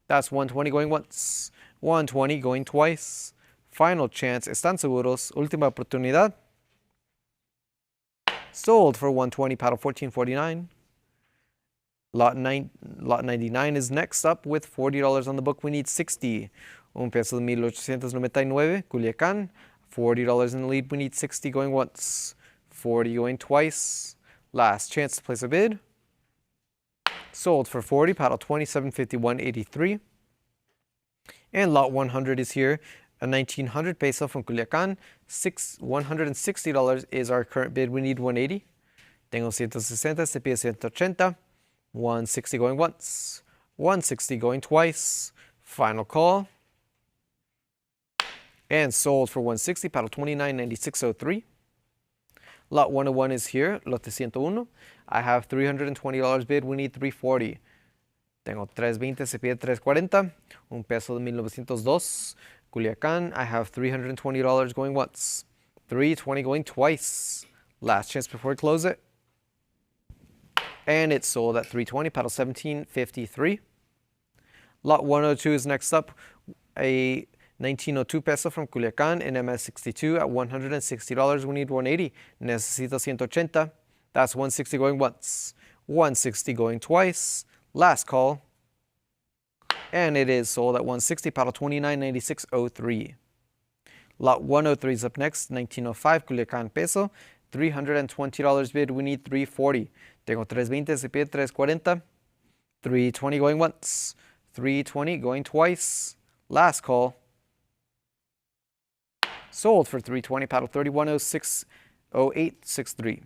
That's 120 going once. 120 going twice. Final chance. ¿Están seguros? Última oportunidad. Sold for 120, paddle 1449. Lot 99 is next up with $40 on the book. We need 60. Un peso de 1899, Culiacán. $40 in the lead. We need 60 going once. 40 going twice. Last chance to place a bid. Sold for 40, paddle 2751.83. And lot 100 is here. A 1900 peso from Culiacán. $160 is our current bid. We need 180. Tengo 160, se pide 180. 160 going once. 160 going twice. Final call. And sold for 160, paddle 2996.03. Lot 101 is here, lote 101. I have $320 bid, we need 340. Tengo 320, se pide 340. Un peso de 1902. Culiacán, I have $320 going once. 320 going twice. Last chance before we close it. And it's sold at 320, paddle 1753. Lot 102 is next up. A 1902 peso from Culiacán in MS62 at $160. We need 180. Necesito 180. That's 160 going once. 160 going twice. Last call. And it is sold at 160, paddle 2996.03. Lot 103 is up next. 1905 Culiacán peso. $320 bid. We need 340. Tengo 320, se pide 340. 320 going once. 320 going twice. Last call. Sold for 320, paddle 3106.0863.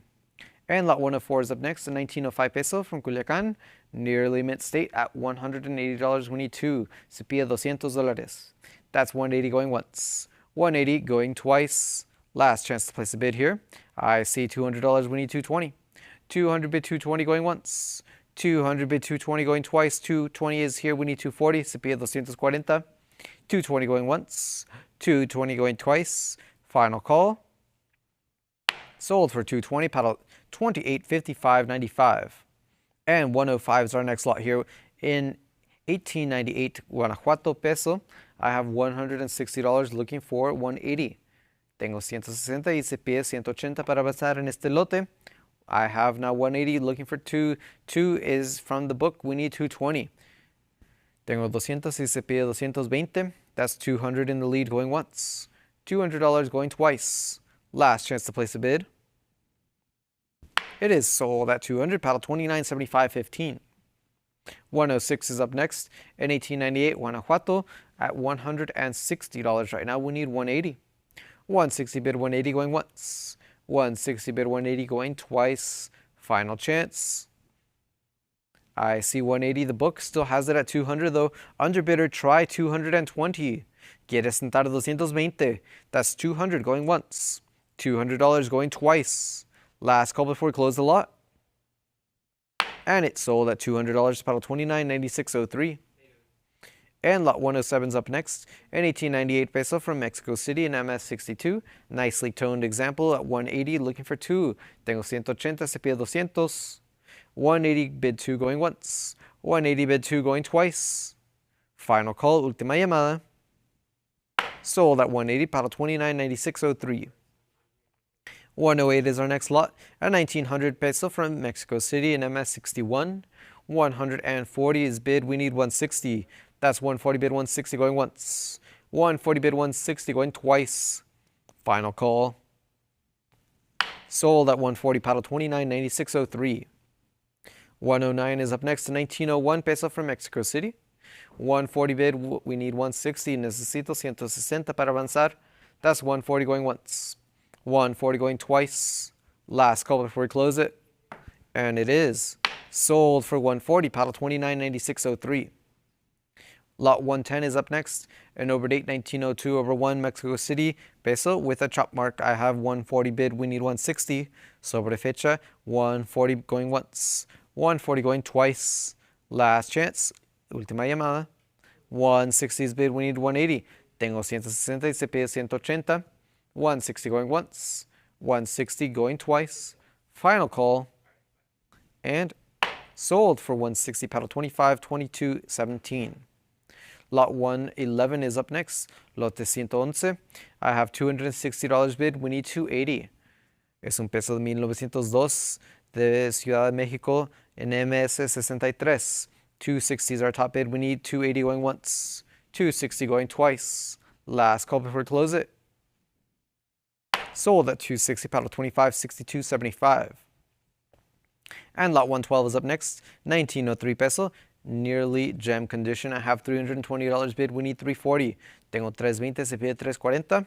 And lot 104 is up next, a 1905 peso from Culiacan, nearly mint state at $180. We need two. Se pide $200. That's 180 going once, 180 going twice. Last chance to place a bid here. I see $200. We need 220. 200 bid 220 going once, 200 bid 220 going twice. 220 is here. We need 240. Se pide 240. 220 going once, 220 going twice. Final call. Sold for 220, paddle 28.55.95. And 105 is our next lot here in 1898 Guanajuato peso. I have $160 looking for 180. Tengo 160 y se pide 180 para avanzar en este lote. I have now 180 looking for 2. 2 is from the book. We need 220. Tengo 200 y se pide 220. That's 200 in the lead going once. $200 going twice. Last chance to place a bid. It is sold at 200, paddle 29.75.15. 106 is up next in 1898 Guanajuato at $160 right now. We need 180. 160 bid 180 going once. 160 bid 180 going twice. Final chance. I see 180. The book still has it at 200 though. Underbidder, try 220. Quiere sentar 220. That's 200 going once. $200 going twice. Last call before we close the lot. And it sold at $200, paddle 29.96.03. And lot 107 is up next. An 1898 peso from Mexico City in MS62. Nicely toned example at 180, looking for 2. Tengo 180, se pide 200. 180 bid 2 going once. 180 bid 2 going twice. Final call, última llamada. Sold at 180, paddle 29.96.03. 108 is our next lot. A 1900 peso from Mexico City in MS61. 140 is bid. We need 160. That's 140 bid 160 going once. 140 bid 160 going twice. Final call. Sold at 140, paddle 29.96.03. 109 is up next to 1901 peso from Mexico City. 140 bid, we need 160. Necesito 160 para avanzar. That's 140 going once. 140 going twice. Last call before we close it. And it is sold for 140, paddle 29.96.03. Lot 110 is up next. An overdate 1902 over 1 Mexico City peso with a chop mark. I have 140 bid. We need 160. Sobre fecha, 140 going once. 140 going twice. Last chance. Última llamada. 160 is bid. We need 180. Tengo 160 y se pide 180. 160 going once. 160 going twice. Final call. And sold for 160, paddle 25.22.17. Lot 111 is up next. Lote 111. I have $260 bid. We need 280. Es un peso de 1902 de Ciudad de México en MS63. 260 is our top bid. We need 280 going once. 260 going twice. Last call before we close it. Sold at 260, paddle 25.62.75. And lot 112 is up next. 1903 peso. Nearly gem condition. I have $320 bid. We need 340. Tengo 320. Se pide 340.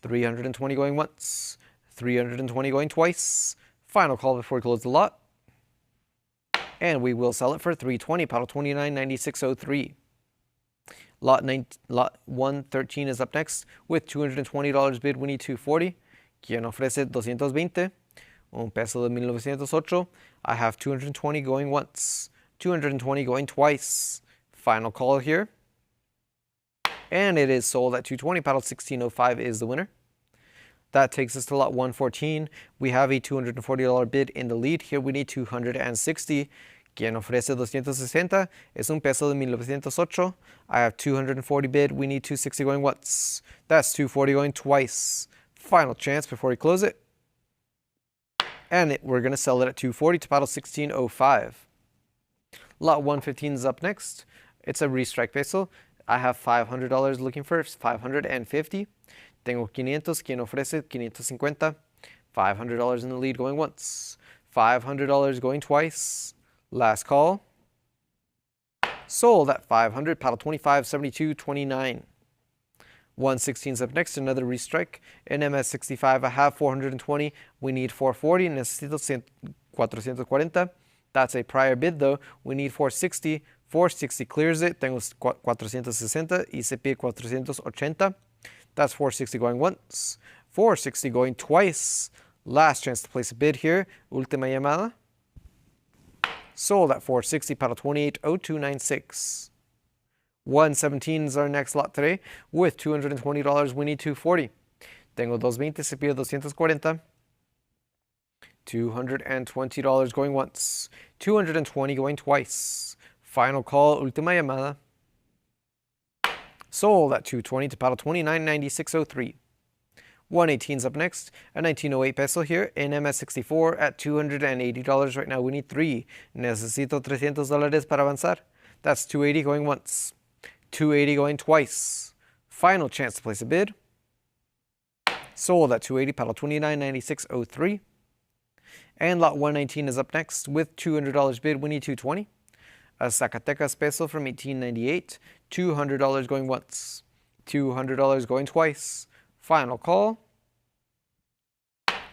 320 going once. 320 going twice. Final call before we close the lot. And we will sell it for 320. Paddle 29.96.03. Lot 113 is up next with $220 bid. We need 240. Quien ofrece 220. Un peso de 1908. I have 220 going once. 220 going twice. Final call here. And it is sold at 220. Paddle 1605 is the winner. That takes us to lot 114. We have a $240 bid in the lead. Here we need 260. Quien ofrece 260 es un peso de 1908. I have 240 bid. We need 260 going once. That's 240 going twice. Final chance before we close it. And we're going to sell it at 240 to paddle 1605. Lot 115 is up next. It's a restrike peso. I have $500 looking for 550. Tengo 500. Quien ofrece 550. $500 in the lead going once. $500 going twice. Last call. Sold at 500. Paddle 25.72.29. 116 is up next, another restrike. NMS 65, I have 420. We need 440. Necesito 440. That's a prior bid though. We need 460. 460 clears it. Tengo 460 y se pide 480. That's 460 going once. 460 going twice. Last chance to place a bid here. Última llamada. Sold at 460 para 280296. 117 is our next lot today. With $220, we need 240. Tengo 220, se pide 240. $220 going once. 220 going twice. Final call, última llamada. Sold at 220 para 299603. 118 is up next. A 1908 peso here. NMS 64 at $280 right now. We need 3. Necesito $300 para avanzar. That's 280 going once. 280 going twice. Final chance to place a bid. Sold at 280 para 299603. And lot 119 is up next. With $200 bid, we need 220. A Zacatecas peso from 1898. $200 going once. $200 going twice. Final call.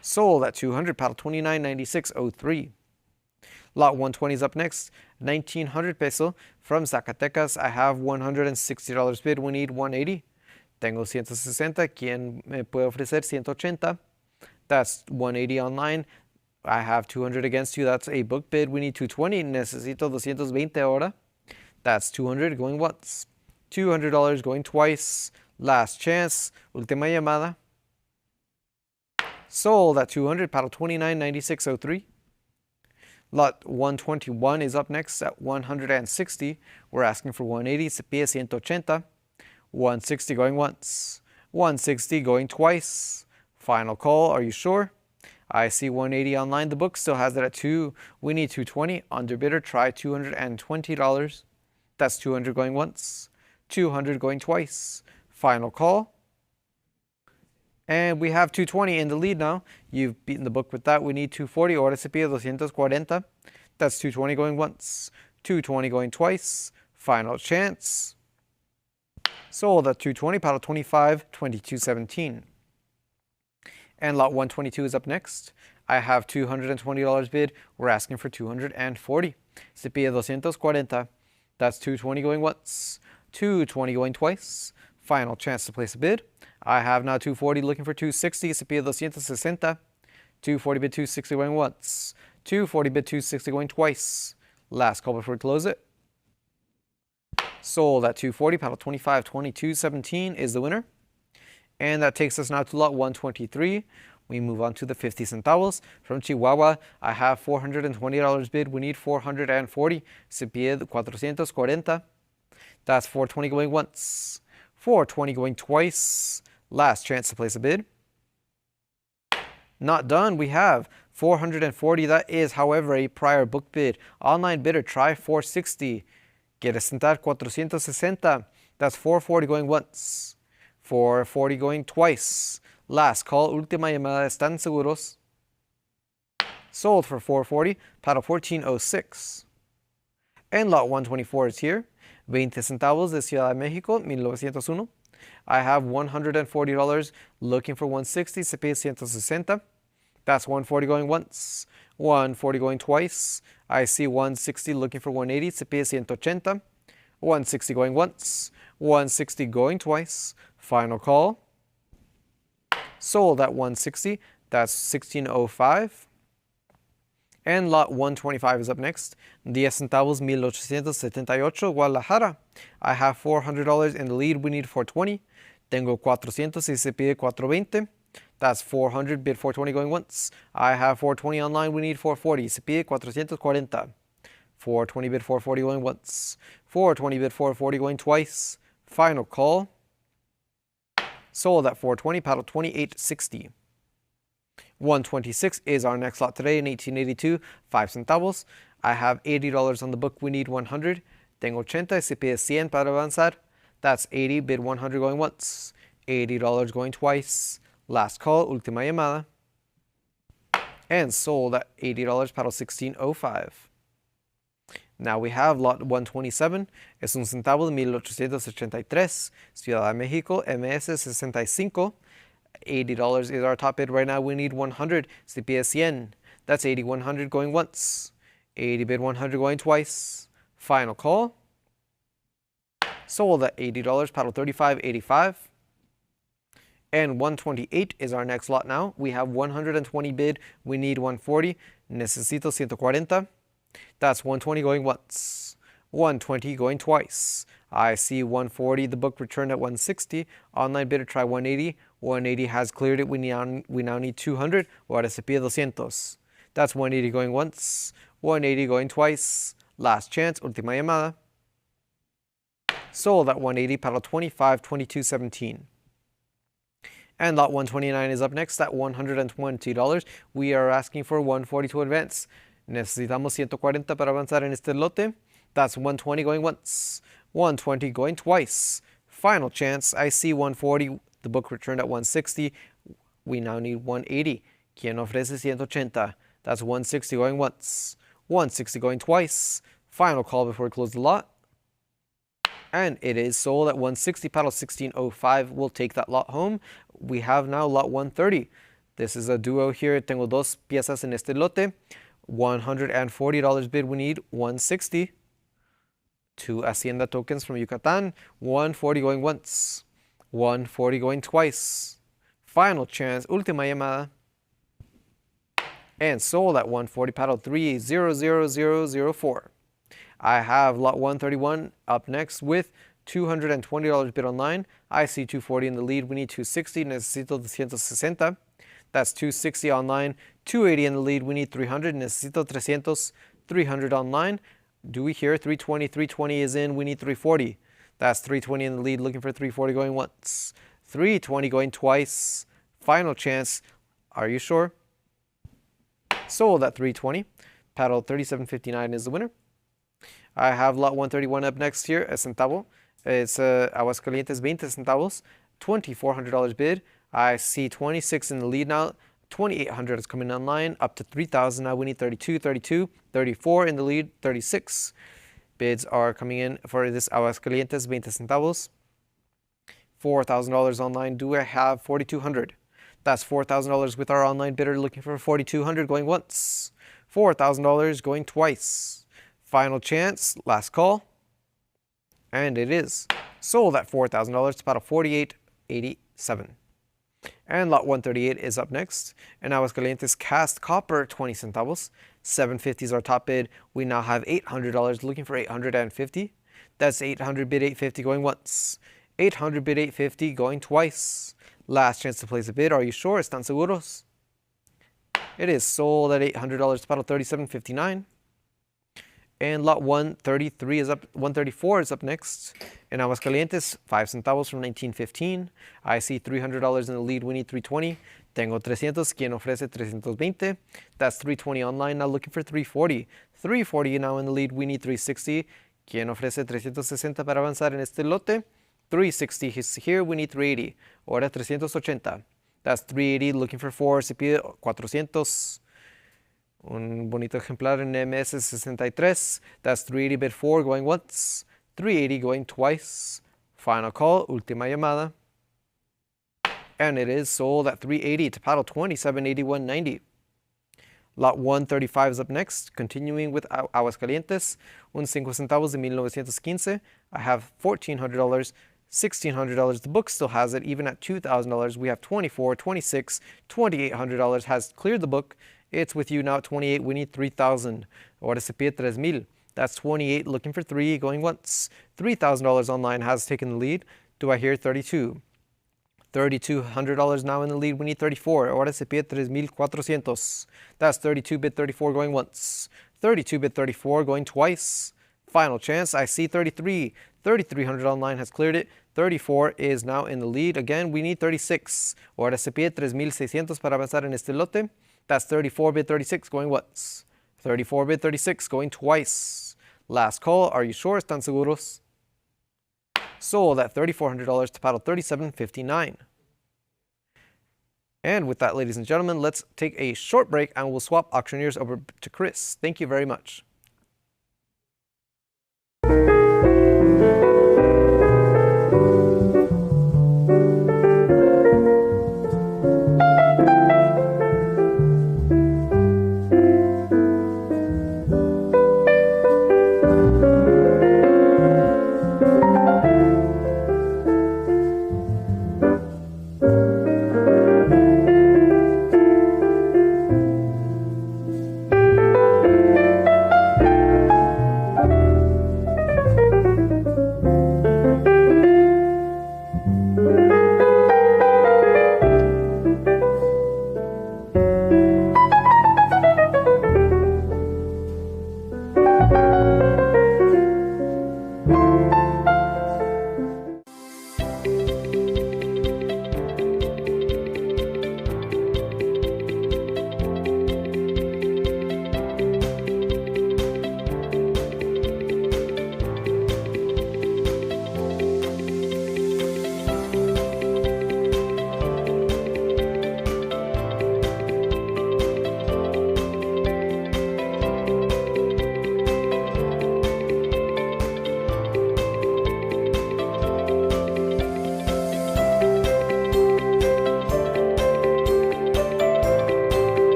Sold at 200 para 299603. Lot 120 is up next. 1900 peso from Zacatecas. I have $160 bid. We need 180. Tengo 160. ¿Quién me puede ofrecer 180? That's 180 online. I have 200 against you. That's a book bid. We need 220. Necesito 220 ahora. That's 200 going once. $200 going twice. Last chance. Última llamada. Sold at 200 para 299603. Lot 121 is up next at 160. We're asking for 180. Se pide 180. 160 going once. 160 going twice. Final call. Are you sure? I see 180 online. The book still has it at 2. We need 220. Underbidder, try $220. That's 200 going once. 200 going twice. Final call. And we have 220 in the lead now. You've beaten the book with that. We need 240. Ahora se pide 240. That's 220 going once. 220 going twice. Final chance. Sold at 220 para 252217. And lot 122 is up next. I have $220 bid. We're asking for 240. Se pide 240. That's 220 going once. 220 going twice. Final chance to place a bid. I have now 240 looking for 260. Se pide 260. 240 bid 260 going once. 240 bid 260 going twice. Last call before we close it. Sold at 240. Paddle 252217 is the winner. And that takes us now to lot 123. We move on to the 50 centavos. From Chihuahua, I have $420 bid. We need 440. Se pide 440. That's 420 going once. 420 going twice. Last chance to place a bid. Not done. We have 440. That is, however, a prior book bid. Online bidder, try 460. Quiere sentar 460. That's 440 going once. 440 going twice. Last call. Última llamada. ¿Están seguros? Sold for 440. Paddle 1406. And lot 124 is here. 20 centavos de Ciudad de México, 1901. I have $140 looking for 160. Se pide 160. That's 140 going once. 140 going twice. I see 160 looking for 180. Se pide 180. 160 going once. 160 going twice. Final call. Sold at 160. That's 1605. And lot 125 is up next. 10 centavos, 1878, Guadalajara. I have $400 in the lead. We need 420. Tengo 400 y se pide 420. That's 400, bid 420 going once. I have 420 online. We need 440. Se pide 440. 420 bid 440 going once. 420 bid 440 going twice. Final call. Sold at 420, paddle 2860. 126 is our next lot today in 1882, 5 centavos. I have $80 on the book. We need 100. Tengo 80. Se pide 100 para avanzar. That's 80. Bid 100 going once. $80 going twice. Last call. Última llamada. And sold at $80. Paddle 1605. Now we have lot 127, es un centavo de 1883, Ciudad de México, MS 65. $80 is our top bid right now. We need 100. Se pide 100. That's 80, 100 going once. 80 bid 100 going twice. Final call. Sold at $80, paddle 35.85. And 128 is our next lot now. We have 120 bid. We need 140. Necesito 140. That's 120 going once. 120 going twice. I see 140. The book returned at 160. Online bidder try 180. 180 has cleared it. We now need 200. Ahora se pide 200. That's 180 going once. 180 going twice. Last chance. Última llamada. Sold at 180. Paddle 25, 22, 17. And lot 129 is up next at $120. We are asking for 140 to advance. Necesitamos 140 para avanzar en este lote. That's 120 going once. 120 going twice. Final chance. I see 140. The book returned at 160. We now need 180. Quien ofrece 180? That's 160 going once. 160 going twice. Final call before we close the lot. And it is sold at 160. Paddle 1605. We'll take that lot home. We have now lot 130. This is a duo here. Tengo dos piezas en este lote. $140 bid. We need 160. Two Hacienda tokens from Yucatan. 140 going once. 140 going twice. Final chance. Última llamada. And sold at 140. Paddle 300004. I have lot 131 up next with $220 bid online. I see 240 in the lead. We need 260. Necesito 260. That's 260 online. 280 in the lead. We need 300. Necesito 300. 300 online. Do we hear 320? 320 is in. We need 340. That's 320 in the lead. Looking for 340 going once. 320 going twice. Final chance. Are you sure? Sold at 320. Paddle 3759 is the winner. I have lot 131 up next here, a centavo. It's Aguascalientes 20 centavos, $2,400 bid. I see 26 in the lead now. 2,800 is coming online, up to 3,000 now. We need 32, 32, 34 in the lead, 36. Bids are coming in for this Aguascalientes 20 centavos. $4,000 online. Do I have 4,200? That's $4,000 with our online bidder looking for 4,200 going once. $4,000 going twice. Final chance, last call, and it is sold at $4,000 to paddle 48.87. And lot 138 is up next. And Aguascalientes cast copper 20 centavos. 750 is our top bid. We now have $800 looking for 850. That's 800 bid 850 going once. 800 bid 850 going twice. Last chance to place a bid. Are you sure? ¿Están seguros? It is sold at $800 to paddle 37.59. And lot 133 is up, 134 is up next. In Aguascalientes, 5 centavos from 1915. I see $300 in the lead. We need 320. Tengo 300. Quien ofrece 320? That's 320 online. Now looking for 340. 340 now in the lead. We need 360. Quien ofrece 360 para avanzar en este lote? 360 is here. We need 380. Ahora 380. That's 380. Looking for 4. Se pide 400. Un bonito ejemplar en MS 63. That's 380 bid 4 going once. 380 going twice. Final call. Última llamada. And it is sold at 380 to paddle 27.81.90. Lot 135 is up next. Continuing with Aguascalientes. Un 5 centavos de 1915. I have $1,400. $1,600. The book still has it even at $2,000. We have $24, $26, $2,800 has cleared the book. It's with you now at 28. We need 3,000. Ahora se pide 3,000. That's 28. Looking for 3 going once. $3,000 online has taken the lead. Do I hear 32? $3,200 now in the lead. We need 34. Ahora se pide 3,400. That's 32 bid 34 going once. 32 bid 34 going twice. Final chance. I see 33. 3,300 online has cleared it. 34 is now in the lead. Again, we need 36. Ahora se pide 3,600 para avanzar en este lote. That's 34 bid 36 going once. 34 bid 36 going twice. Last call. Are you sure? ¿Están seguros? Sold at $3,400 to paddle 37.59. And with that, ladies and gentlemen, let's take a short break and we'll swap auctioneers over to Chris. Thank you very much.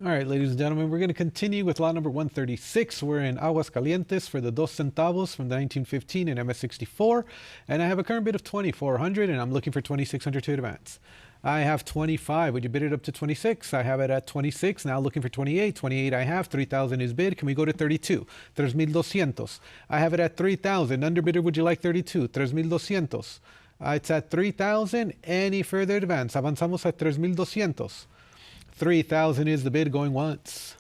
All right, ladies and gentlemen, we're going to continue with lot number 136. We're in Aguas Calientes for the 2 centavos from the 1915 in MS64. And I have a current bid of 2,400 and I'm looking for 2,600 to advance. I have 25. Would you bid it up to 26? I have it at 26. Now looking for 28. 28 I have. 3,000 is bid. Can we go to 32? 3,200. I have it at 3,000. Underbidder, would you like 32? 3,200. It's at 3,000. Any further advance? Avanzamos at 3,200. 3,000 is the bid going once.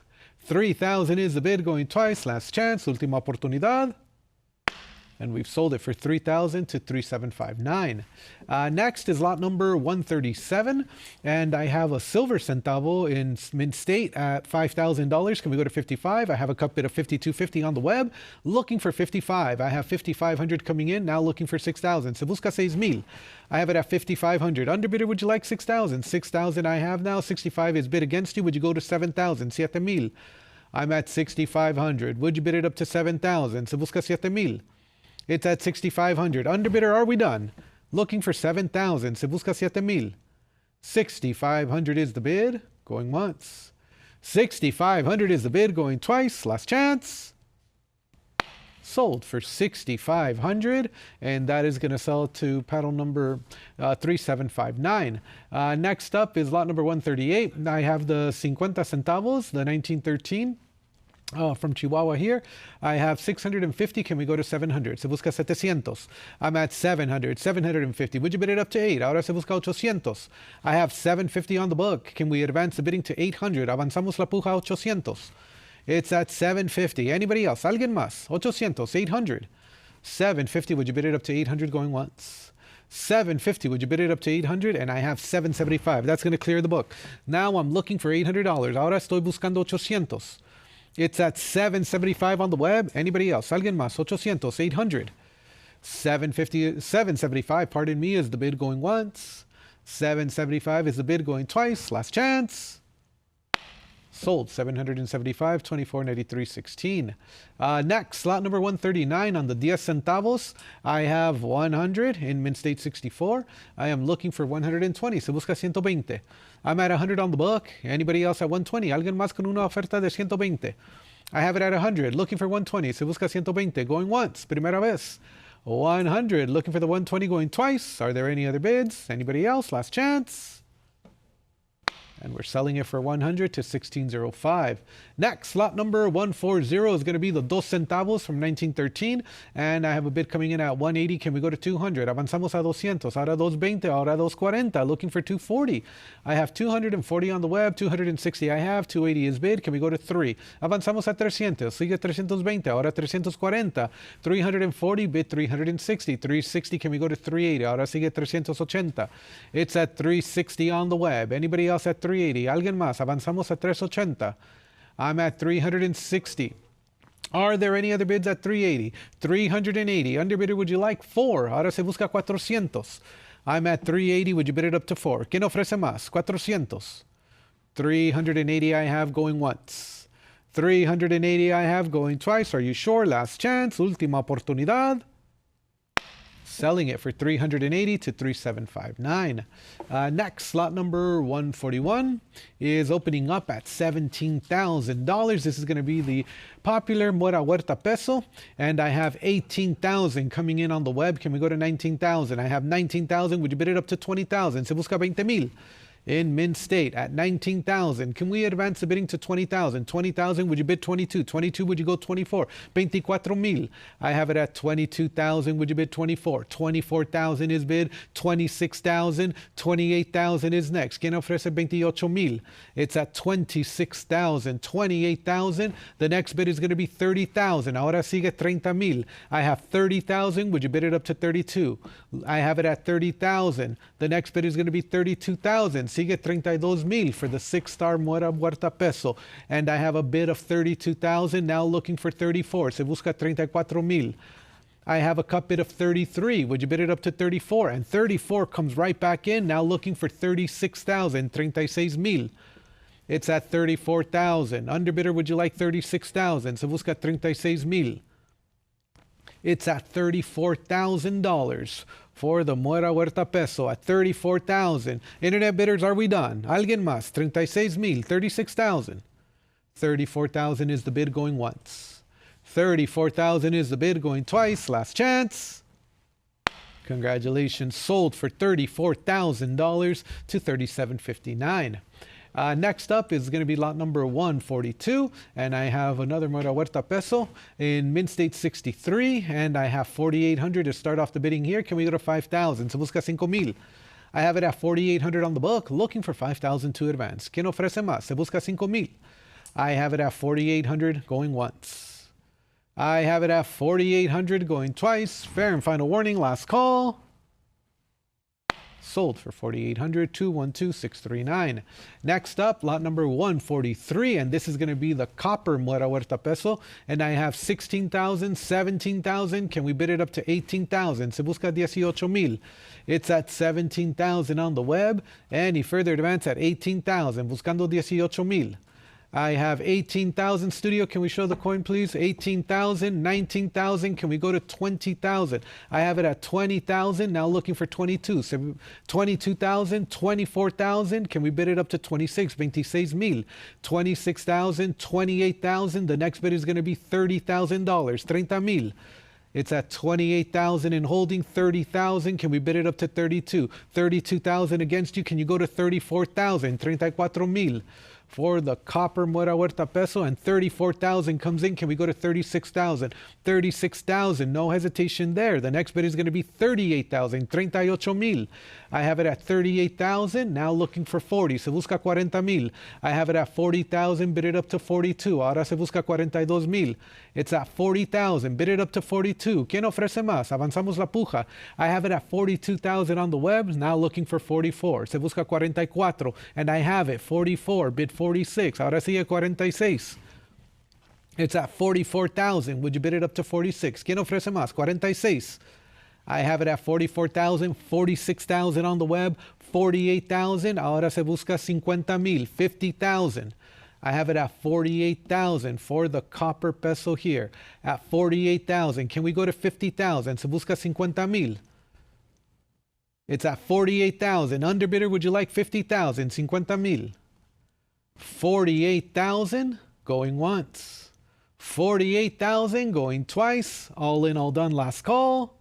3,000 is the bid going twice. Last chance, última oportunidad. And we've sold it for 3,000 to 3,759. Next is lot number 137. And I have a silver centavo in Mint State at $5,000. Can we go to 55? I have a cut bid of 52.50 on the web. Looking for 55. I have 5,500 coming in. Now looking for 6,000. Se busca 6,000. I have it at 5,500. Underbidder, would you like 6,000? 6,000 I have now. 65 is bid against you. Would you go to 7,000? 7,000. I'm at 6,500. Would you bid it up to 7,000? Se busca 7,000. It's at 6,500. Underbidder, are we done? Looking for 7,000. Se busca 7,000. 6,500 is the bid. Going once. 6,500 is the bid. Going twice. Last chance. Sold for 6,500, and that is going to sell to paddle number 3759. Next up is lot number 138. I have the 50 centavos, the 1913. From Chihuahua here. I have 650. Can we go to 700? Se busca 700. I'm at 700. 750. Would you bid it up to 8? Ahora se busca 800. I have 750 on the book. Can we advance the bidding to 800? Avanzamos la puja 800. It's at 750. Anybody else? Alguien más? 800. 800. 750. Would you bid it up to 800 going once? 750. Would you bid it up to 800? And I have 775. That's going to clear the book. Now I'm looking for $800. Ahora estoy buscando 800. It's at 775 on the web. Anybody else? Alguien más? 800, 800. 750, 775, pardon me, is the bid going once. 775 is the bid going twice. Last chance. Sold 775, 24.93.16. Next, lot number 139 on the 10 centavos. I have 100 in Mint State 64. I am looking for 120. Se busca 120. I'm at 100 on the book. Anybody else at 120? Alguien más con una oferta de 120. I have it at 100. Looking for 120. Se busca 120. Going once. Primera vez. 100. Looking for the 120 going twice. Are there any other bids? Anybody else? Last chance. And we're selling it for 100 to 1605. Next, lot number 140 is going to be the 2 centavos from 1913. And I have a bid coming in at 180. Can we go to 200? Avanzamos a 200. Ahora 220. Ahora 240. Looking for 240. I have 240 on the web. 260 I have. 280 is bid. Can we go to 3? Avanzamos a 300. Sigue 320. Ahora 340. 340. Bid 360. 360. Can we go to 380? Ahora sigue 380. It's at 360 on the web. Anybody else at 380? Alguien más? Avanzamos a 380. I'm at 360. Are there any other bids at 380? 380. Underbidder, would you like 4? Ahora se busca 400. I'm at 380. Would you bid it up to 4? ¿Quién ofrece más? 400. 380 I have going once. 380 I have going twice. Are you sure? Last chance. Última oportunidad. Selling it for 380 to 3759. Next, lot number 141 is opening up at $17,000. This is going to be the popular Mora Huerta peso, and I have 18,000 coming in on the web. Can we go to 19,000? I have 19,000. Would you bid it up to 20,000? Se busca 20,000. In Mint State at 19,000. Can we advance the bidding to 20,000? 20,000, would you bid 22? 22, would you go 24? 24,000. I have it at 22,000. Would you bid 24? 24,000 is bid. 26,000. 28,000 is next. ¿Quién ofrece 28,000? It's at 26,000. 28,000. The next bid is going to be 30,000. Ahora sigue 30,000. I have 30,000. Would you bid it up to 32? I have it at 30,000. The next bid is going to be 32,000. Sigue 32,000 for the 6-star Mora Huerta peso. And I have a bid of 32,000, now looking for 34. Se busca 34,000. I have a cut bid of 33. Would you bid it up to 34? And 34 comes right back in, now looking for 36,000, 36,000. It's at 34,000. Underbidder, would you like 36,000? Se busca 36,000. It's at $34,000 for the Mora Huerta peso at 34,000. Internet bidders, are we done? Alguien más? 36,000, 36,000. 34,000 is the bid going once. 34,000 is the bid going twice. Last chance. Congratulations, sold for $34,000 to $37.59. Next up is going to be lot number 142, and I have another Mora Huerta peso in Mint State 63, and I have 4,800 to start off the bidding here. Can we go to 5,000? Se busca 5,000. I have it at 4,800 on the book, looking for 5,000 to advance. ¿Quién ofrece más? Se busca 5,000. I have it at 4,800 going once. I have it at 4,800 going twice. Fair and final warning, last call. Sold for 4,800 to 12639. Next up, lot number 143, and this is going to be the copper Mora Huerta peso, and I have 16,000, 17,000. Can we bid it up to 18,000? Se busca 18,000. It's at 17,000 on the web. Any further advance at 18,000. Buscando 18,000. I have 18,000. Studio, can we show the coin, please? 18,000, 19,000. Can we go to 20,000? I have it at 20,000. Now looking for 22. So 22,000, 24,000. Can we bid it up to 26? 26,000. 26,000, 28,000. The next bid is going to be $30,000. 30,000. It's at 28,000 in holding. 30,000. Can we bid it up to 32? 32,000 against you. Can you go to 34,000? 34,000 for the copper Mora Huerta peso, and 34,000 comes in. Can we go to 36,000? 36,000, no hesitation there. The next bid is going to be 38,000. 38,000. I have it at 38,000. Now looking for 40. Se busca 40,000. I have it at 40,000. Bid it up to 42. Ahora se busca 42,000. It's at 40,000. Bid it up to 42. ¿Quién ofrece más? Avanzamos la puja. I have it at 42,000 on the web. Now looking for 44. Se busca 44. And I have it 44. Bid 46. Ahora sigue 46. It's at 44,000. Would you bid it up to 46? ¿Quién ofrece más? 46. I have it at 44,000, 46,000 on the web, 48,000. Ahora se busca 50,000, 50,000. I have it at 48,000 for the copper peso here. At 48,000. Can we go to 50,000? Se busca 50,000. It's at 48,000. Underbidder, would you like 50,000? 50,000. 48,000 going once. 48,000 going twice. All in, all done. Last call.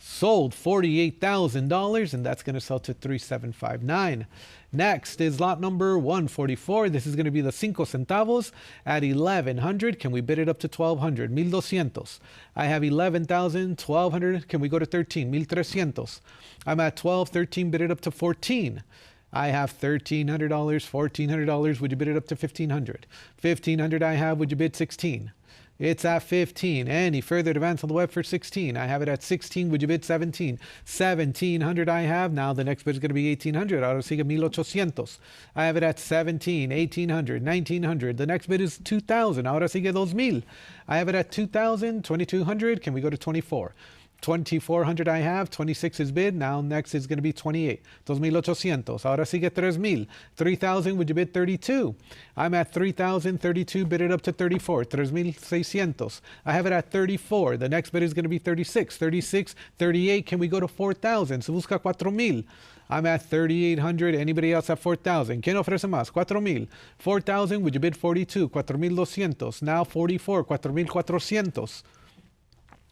Sold $48,000, and that's going to sell to 3,759. Next is lot number 144. This is going to be the 5 centavos at 1,100. Can we bid it up to 1,200? 1,200. I have 11,000, 1,200. Can we go to 13? 1,300. I'm at 12, 13. Bid it up to 14. I have $1,300, $1,400. Would you bid it up to 1,500? 1,500 I have. Would you bid 16? It's at 15. Any further advance on the web for 16? I have it at 16. Would you bid 17? 1,700 I have. Now the next bid is going to be 1,800. Ahora sigue 1,800. I have it at 17, 1,800, 1,900. The next bid is 2,000. Ahora sigue 2,000. I have it at 2,000, 2,200. Can we go to 24? 2,400 I have, 26 is bid. Now next is going to be 28. 2,800. Ahora sigue 3,000. 3,000, would you bid 32? I'm at 3,000, 32, bid it up to 34. 3,600. I have it at 34. The next bid is going to be 36. 36, 38. Can we go to 4,000? Se busca 4,000. I'm at 3,800. Anybody else at 4,000? ¿Quién ofrece más? 4,000. 4,000, would you bid 42? 4,200. Now 44. 4,400.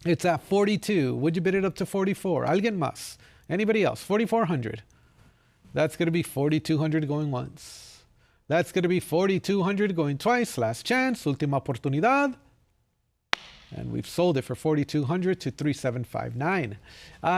It's at 42. Would you bid it up to 44? Alguien más? Anybody else? 4,400. That's going to be 4,200 going once. That's going to be 4,200 going twice. Last chance. Última oportunidad. And we've sold it for 4,200 to 3,759.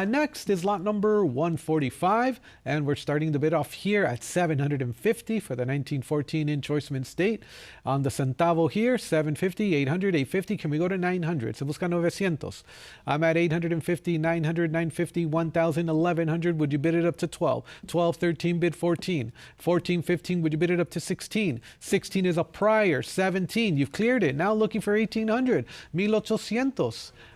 Next is lot number 145, and we're starting the bid off here at 750 for the 1914 in Choice Mint State. On the centavo here, 750, 800, 850. Can we go to 900? Se busca 900. I'm at 850, 900, 950, 1,000, 1,100. Would you bid it up to 12? 12, 13, bid 14. 14, 15, would you bid it up to 16? 16 is a prior. 17, you've cleared it. Now looking for 1,800. 1,800.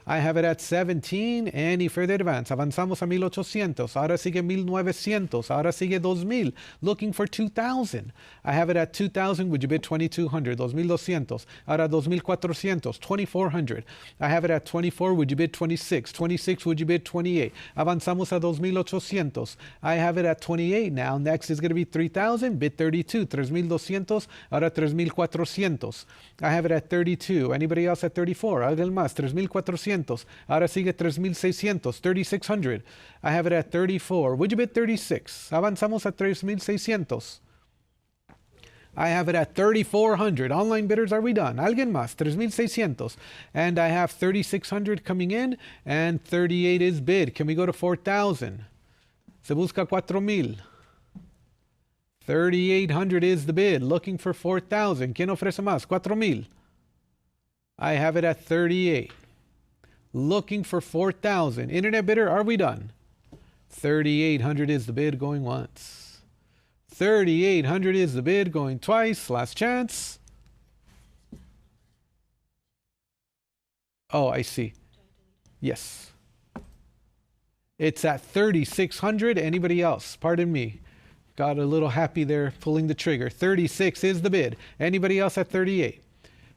I have it at 17. Any further advance? Avanzamos a 1800. Ahora sigue 1900. Ahora sigue 2000. Looking for 2000. I have it at 2000. Would you bid 2200? 2200. Ahora 2400. 2400. I have it at 24. Would you bid 26? 26. Would you bid 28? Avanzamos a 2800. I have it at 28 now. Next is going to be 3000. Bid 32. 3200. Ahora 3400. I have it at 32. Anybody else at 34? Alguien más. 3400. Ahora sigue 3600. 3600. I have it at 34. Would you bid 36? Avanzamos a 3600. I have it at 3400. Online bidders, are we done? Alguien más. 3600. And I have 3600 coming in and 38 is bid. Can we go to 4000? Se busca 4000. 3800 is the bid. Looking for 4000. ¿Quién ofrece más? 4000. I have it at 38. Looking for 4000. Internet bidder, are we done? 3800 is the bid, going once. 3800 is the bid, going twice. Last chance. Oh, I see. Yes. It's at 3600. Anybody else? Pardon me. Got a little happy there pulling the trigger. 36 is the bid. Anybody else at 38?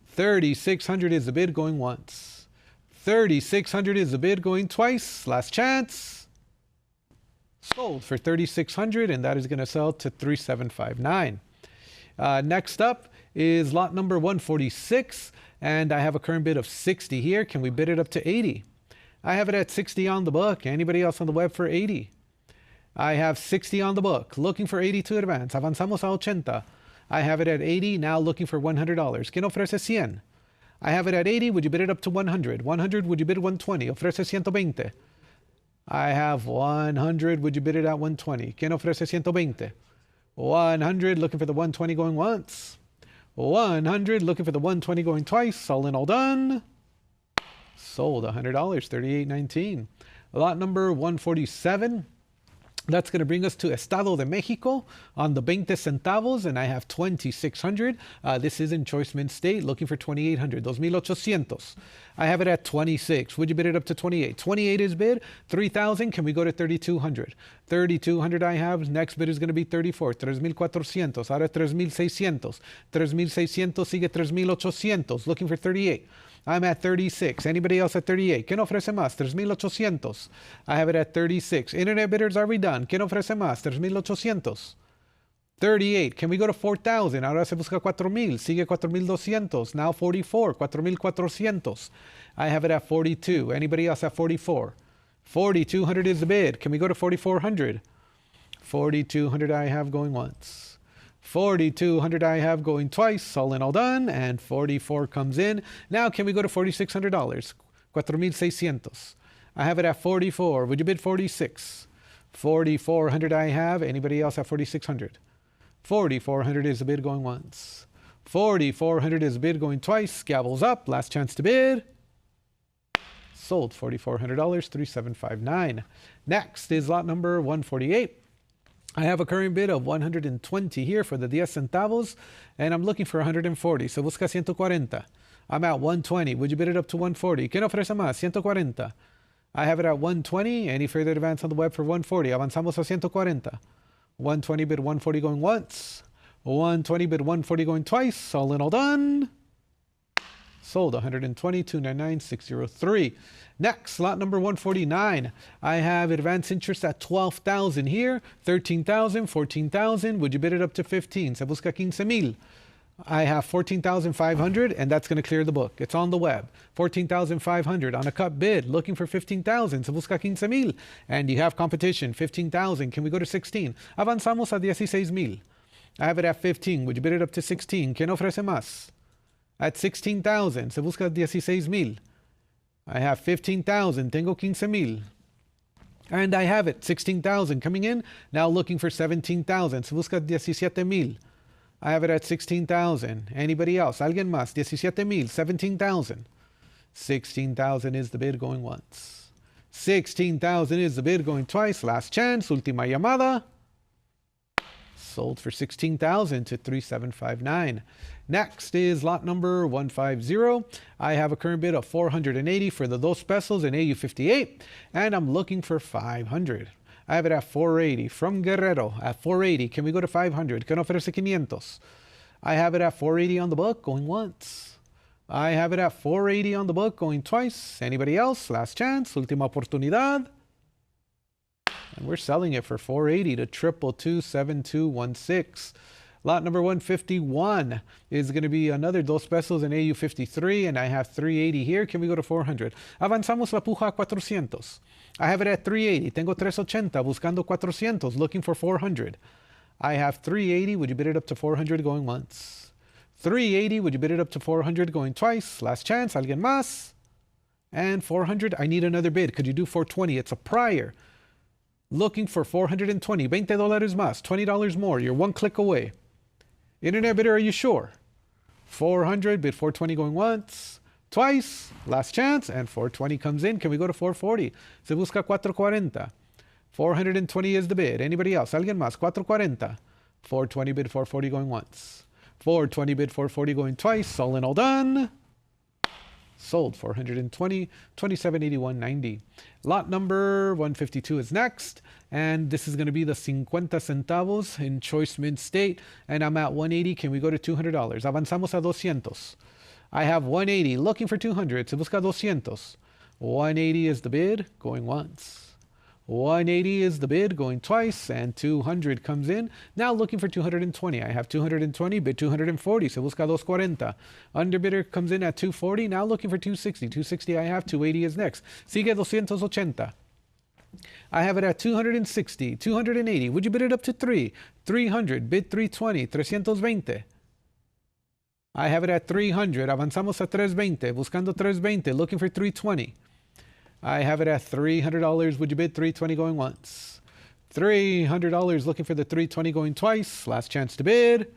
3600 is the bid, going once. 3600 is the bid, going twice. Last chance. Sold for 3600, and that is going to sell to 3759. Next up is lot number 146, and I have a current bid of 60 here. Can we bid it up to 80? I have it at 60 on the book. Anybody else on the web for 80? I have 60 on the book. Looking for 80 to advance. Avanzamos a 80. I have it at 80, now looking for $100. ¿Quién ofrece 100? I have it at 80. Would you bid it up to 100? 100, would you bid 120? Ofrece 120. I have 100. Would you bid it at 120? ¿Quién ofrece 120? 100, looking for the 120 going once. 100, looking for the 120 going twice. All in, all done. Sold $100, $38.19. Lot number 147. That's going to bring us to Estado de Mexico on the 20 centavos, and I have 2600. This is in Choice Mint State, looking for 2800, 2800. I have it at 26. Would you bid it up to 28? 28 is bid. 3000. Can we go to 3200? 3200 I have. Next bid is going to be 34. 3400. Ahora 3600. 3600 sigue 3800. Looking for 38. I'm at 36. Anybody else at 38? ¿Quién ofrece más? 3,800. I have it at 36. Internet bidders, are we done? ¿Quién ofrece más? 3,800. 38. Can we go to 4,000? Ahora se busca 4,000. Sigue 4,200. Now 44. 4,400. I have it at 42. Anybody else at 44? 4,200 is the bid. Can we go to 4,400? 4,200 I have going once. 4,200 I have going twice, all in, all done, and 44 comes in. Now can we go to $4,600? 4,600. I have it at 44. Would you bid 46? 4,400 I have. Anybody else at 4,600? 4,400 is the bid going once. 4,400 is the bid going twice. Gavels up. Last chance to bid. Sold $4,400, 3,759. Next is lot number 148. I have a current bid of 120 here for the 10 centavos, and I'm looking for 140. So busca 140. I'm at 120. Would you bid it up to 140? ¿Quién ofrece más? 140. I have it at 120. Any further advance on the web for 140? Avanzamos a 140. 120 bid 140 going once. 120 bid 140 going twice. All in, all done. Sold 120, 299, 603. Next, lot number 149. I have advance interest at 12,000 here, 13,000, 14,000. Would you bid it up to 15? Se busca 15,000. I have 14,500, and that's going to clear the book. It's on the web. 14,500 on a cut bid, looking for 15,000. Se busca 15,000. And you have competition, 15,000. Can we go to 16? Avanzamos a 16,000. I have it at 15. Would you bid it up to 16? ¿Quién ofrece más? At 16,000. Se busca 16,000. I have 15,000. Tengo 15,000. And I have it. 16,000 coming in. Now looking for 17,000. Se busca 17,000. I have it at 16,000. Anybody else? Alguien más? 17,000. 17,000. 16,000 is the bid going once. 16,000 is the bid going twice. Last chance. Última llamada. sold for 16,000 to 3,759. Next is lot number 150. I have a current bid of 480 for the 2 pesos in AU58, and I'm looking for 500. I have it at 480 from Guerrero at 480. Can we go to 500? Can ofrecerse 500? I have it at 480 on the book, going once. I have it at 480 on the book, going twice. Anybody else? Last chance, última oportunidad. And we're selling it for 480 to 2227216. Lot number 151 is going to be another 2 pesos in AU53, and I have 380 here. Can we go to 400? Avanzamos la puja a 400. I have it at 380. Tengo 380, buscando 400, looking for 400. I have 380. Would you bid it up to 400 going once? 380. Would you bid it up to 400 going twice? Last chance. Alguien más? And 400. I need another bid. Could you do 420? It's a prior. Looking for 420. $20 más. $20 more. You're one click away. Internet bidder, are you sure? 400. Bid 420 going once. Twice. Last chance. And 420 comes in. Can we go to 440? Se busca 440. 420 is the bid. Anybody else? Alguien más? 440. 420 bid 440 going once. 420 bid 440 going twice. All in all done. Sold 420, 2781.90. Lot number 152 is next, and this is going to be the 50 centavos in Choice Mint State, and I'm at 180. Can we go to $200? Avanzamos a 200. I have 180, looking for 200. Se busca 200. 180 is the bid, going once. 180 is the bid, going twice, and 200 comes in. Now looking for 220. I have 220, bid 240. Se busca 240. Underbidder comes in at 240. Now looking for 260. 260 I have, 280 is next. Sigue 280. I have it at 260, 280. Would you bid it up to 300, bid 320, 320. I have it at 300. Avanzamos a 320, buscando 320, looking for 320. I have it at $300. Would you bid 320 going once? $300 looking for the 320 going twice. Last chance to bid.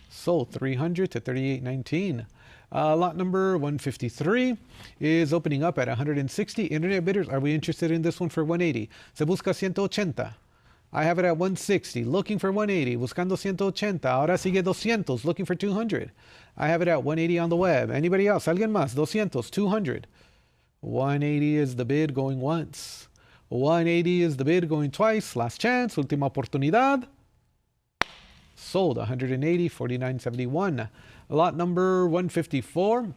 Sold 300 to 38.19. Lot number 153 is opening up at 160. Internet bidders, are we interested in this one for 180? Se busca 180. I have it at 160, looking for 180, buscando 180. Ahora sigue 200, looking for 200. I have it at 180 on the web. Anybody else? Alguien más? 200, 200. 180 is the bid going once. 180 is the bid going twice. Last chance, última oportunidad. Sold 180, 49.71. Lot number 154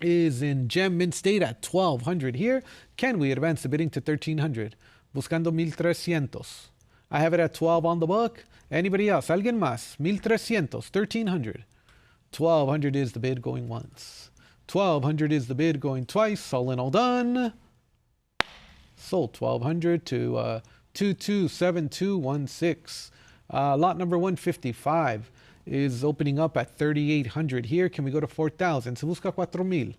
is in Gem Mint State at 1200 here. Can we advance the bidding to 1300? Buscando 1300. I have it at 12 on the book. Anybody else? Alguien más? 1300, 1300. 1200 is the bid going once. 1200 is the bid going twice. All in all done. Sold 1200 to 227216. Lot number 155 is opening up at 3800 here. Can we go to 4000? Se busca 4000.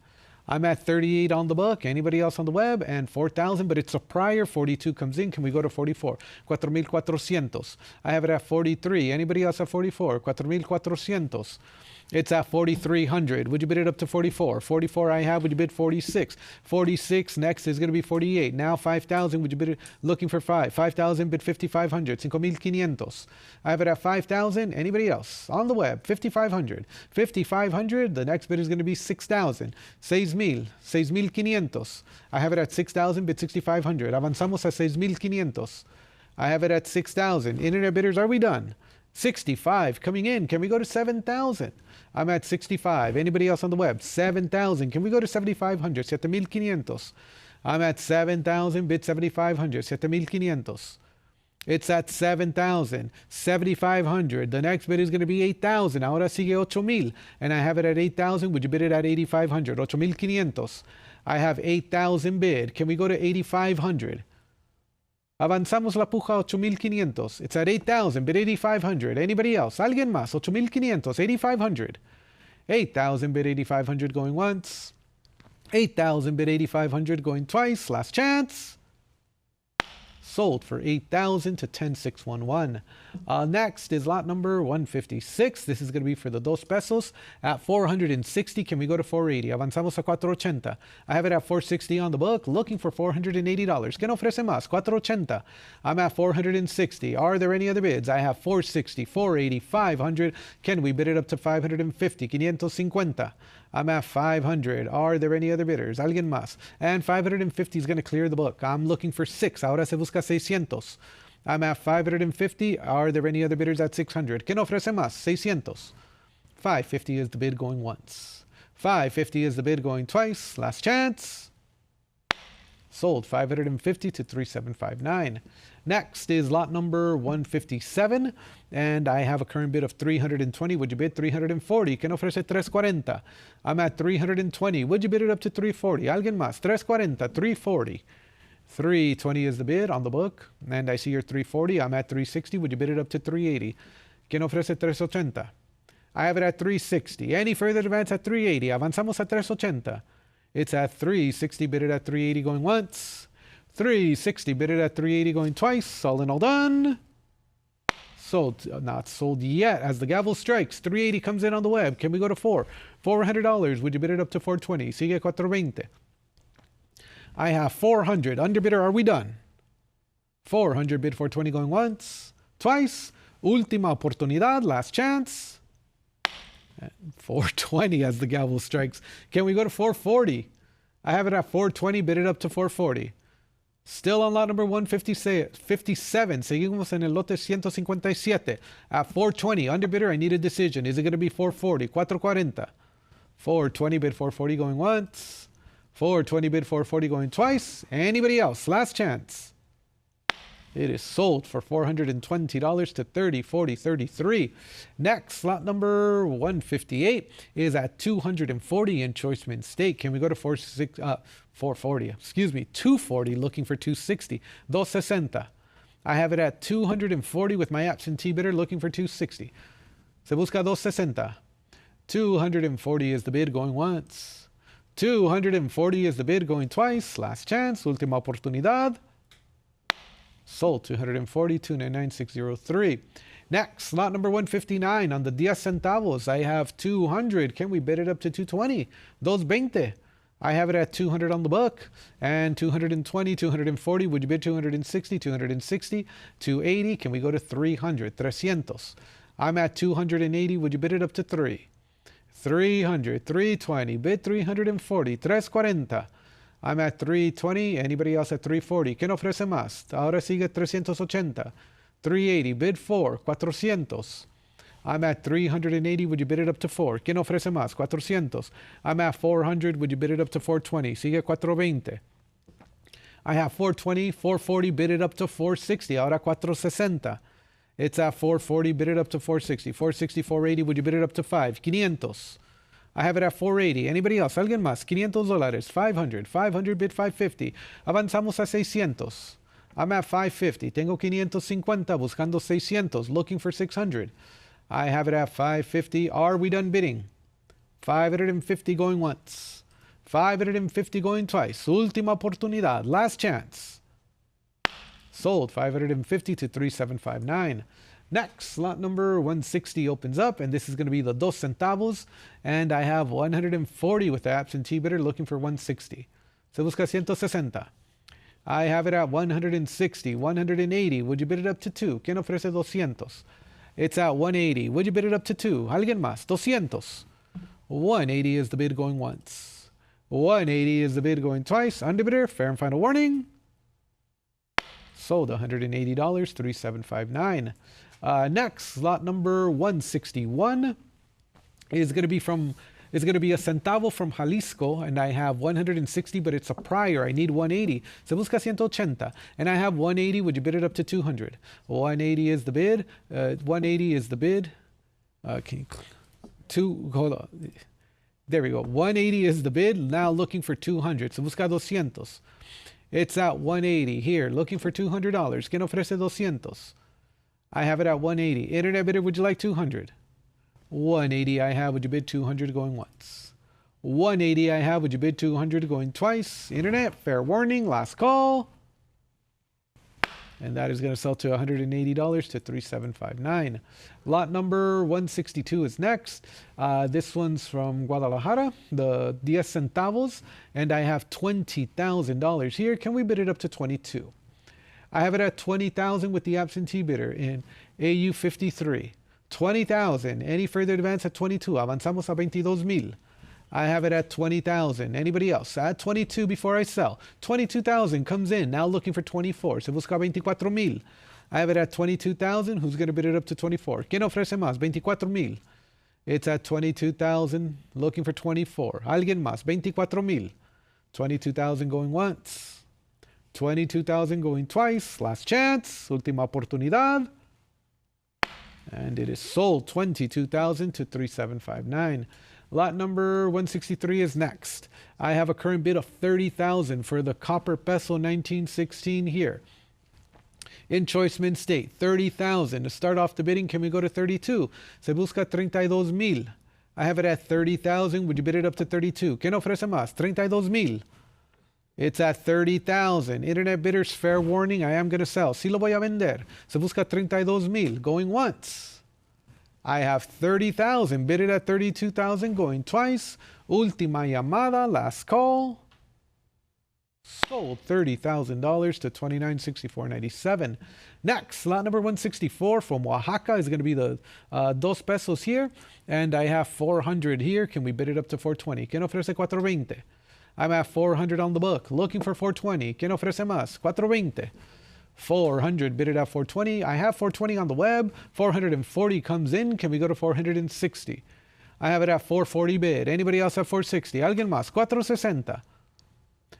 I'm at 38 on the book. Anybody else on the web? And 4,000, but it's a prior. 42 comes in. Can we go to 44? 4,400. I have it at 43. Anybody else at 44? 4,400. It's at 4,300. Would you bid it up to 44? 44 I have. Would you bid 46? 46 next is going to be 48. Now 5,000. Would you bid it? Looking for 5. 5,000 bid 5,500. 5,500. I have it at 5,000. Anybody else? On the web, 5,500. 5,500. The next bid is going to be 6,000. 6,000. 6,500. I have it at 6,000 bid 6,500. Avanzamos a 6,500. I have it at 6,000. Internet bidders, are we done? 65 coming in. Can we go to 7,000? I'm at 65. Anybody else on the web? 7,000. Can we go to 7,500? 7,500. I'm at 7,000. Bid 7,500. 7,500. It's at 7,000. 7,500. The next bid is going to be 8,000. Ahora sigue 8,000. And I have it at 8,000. Would you bid it at 8,500? 8,500. I have 8,000 bid. Can we go to 8,500? Avanzamos la puja 8,500. It's at 8,000, bid 8,500. Anybody else? Alguien más? 8,500, 8,500. 8,000, bid 8,500 going once. 8,000, bid 8,500 going twice. Last chance. Sold for 8,000 to 10,611. Next is lot number 156. This is going to be for the 2 pesos at 460. Can we go to 480? Avanzamos a 480. I have it at 460 on the book, looking for $480. ¿Qué ofrece más? 480. I'm at 460. Are there any other bids? I have 460, 480, 500. Can we bid it up to 550? 550. I'm at 500. Are there any other bidders? ¿Alguien más? And 550 is going to clear the book. I'm looking for 6. Ahora se busca 600. I'm at 550. Are there any other bidders at 600? ¿Quién ofrece más? 600. 550 is the bid going once. 550 is the bid going twice. Last chance. Sold 550 to 3759. Next is lot number 157, and I have a current bid of 320. Would you bid 340? ¿Quién ofrece 340? I'm at 320. Would you bid it up to 340? ¿Alguien más? 340, 340. 320 is the bid on the book, and I see your 340. I'm at 360. Would you bid it up to 380? ¿Quién ofrece 380? I have it at 360. Any further advance at 380? Avanzamos a 380. It's at 360, bid it at 380 going once. 360, bid it at 380 going twice. All in all done. Sold, not sold yet. As the gavel strikes, 380 comes in on the web. Can we go to $400? Would you bid it up to 420? Sigue 420. I have 400. Underbidder, are we done? 400, bid 420 going once, twice. Última oportunidad, last chance. 420 as the gavel strikes. Can we go to 440? I have it at 420, bid it up to 440. Still on lot number 157. Seguimos en el lote 157. At 420, underbidder, I need a decision. Is it going to be 440? 440. 420, bid 440 going once. 420, bid 440 going twice. Anybody else? Last chance. It is sold for $420 to 30, 40, 33. Next, lot number 158 is at 240 in Choice Mint Steak. Can we go to 440? Excuse me, 240, looking for 260. 260. I have it at 240 with my absentee bidder looking for 260. Se busca 260. 240 is the bid going once. 240 is the bid going twice. Last chance, última oportunidad. Sold 240, 299603. Next, lot number 159 on the 10 centavos. I have 200. Can we bid it up to 220? 220. I have it at 200 on the book. And 220, 240. Would you bid 260, 260, 280? Can we go to 300? 300. I'm at 280. Would you bid it up to 3? 300, 320. Bid 340, 340. I'm at 320. Anybody else at 340? ¿Quién ofrece más? Ahora sigue 380. 380. Bid 4. 400. I'm at 380. Would you bid it up to 4? ¿Quién ofrece más? 400. I'm at 400. Would you bid it up to 420? Sigue 420. I have 420. 440. Bid it up to 460. Ahora 460. It's at 440. Bid it up to 460. 460, 480. Would you bid it up to 5? 500. I have it at 480. Anybody else? ¿Alguien más? $500. 500. 500, bid 550. Avanzamos a 600. I'm at 550. Tengo 550. Buscando 600. Looking for 600. I have it at 550. Are we done bidding? 550 going once. 550 going twice. Última oportunidad. Last chance. Sold 550 to 3759. Next, lot number 160 opens up, and this is going to be the 2 centavos, and I have 140 with the absentee bidder looking for 160. Se busca 160. I have it at 160, 180. Would you bid it up to 2? ¿Quién ofrece 200? It's at 180. Would you bid it up to 2? ¿Alguien más? 200. 180 is the bid going once. 180 is the bid going twice. Underbidder, fair and final warning. Sold $180, 3759. Next, lot number 161 is going to be a centavo from Jalisco, and I have 160, but it's a prior. I need 180. Se busca 180, and I have 180. Would you bid it up to 200? 180 is the bid. 180 is the bid. Hold on. There we go. 180 is the bid. Now looking for 200. Se busca 200. It's at 180 here, looking for $200. ¿Quién ofrece 200? I have it at 180. Internet bidder, would you like 200? 180 I have. Would you bid 200 going once? 180 I have. Would you bid 200 going twice? Internet, fair warning. Last call. And that is going to sell to $180 to 3759. Lot number 162 is next. This one's from Guadalajara, the 10 centavos, and I have $20,000 here. Can we bid it up to 22? I have it at 20,000 with the absentee bidder in AU 53. 20,000. Any further advance at 22? Avanzamos a 22,000. I have it at 20,000. Anybody else? At 22 before I sell. 22,000 comes in. Now looking for 24. Se busca 24,000. I have it at 22,000. Who's going to bid it up to 24? ¿Quién ofrece más? 24,000. It's at 22,000. Looking for 24. ¿Alguien más? 24,000. 22,000 going once. 22,000 going twice. Last chance. Última oportunidad. And it is sold 22,000 to 3759. Lot number 163 is next. I have a current bid of 30,000 for the copper peso 1916 here. In Choice Mint State, 30,000. To start off the bidding, can we go to 32? Se busca 32,000. I have it at 30,000. Would you bid it up to 32? ¿Quién ofrece más? 32,000. It's at 30,000. Internet bidders, fair warning, I am going to sell. Sí lo voy a vender. Se busca 32,000. Going once. I have 30,000, bid it at 32,000, going twice. Última llamada, last call. Sold $30,000 to $29,6497. Next, lot number 164 from Oaxaca is going to be the 2 pesos here. And I have 400 here. Can we bid it up to 420? ¿Quién ofrece 420? I'm at 400 on the book. Looking for 420. ¿Quién ofrece más? 420. 400, bid it at 420. I have 420 on the web. 440 comes in. Can we go to 460? I have it at 440 bid. Anybody else at 460? ¿Alguien más? 460.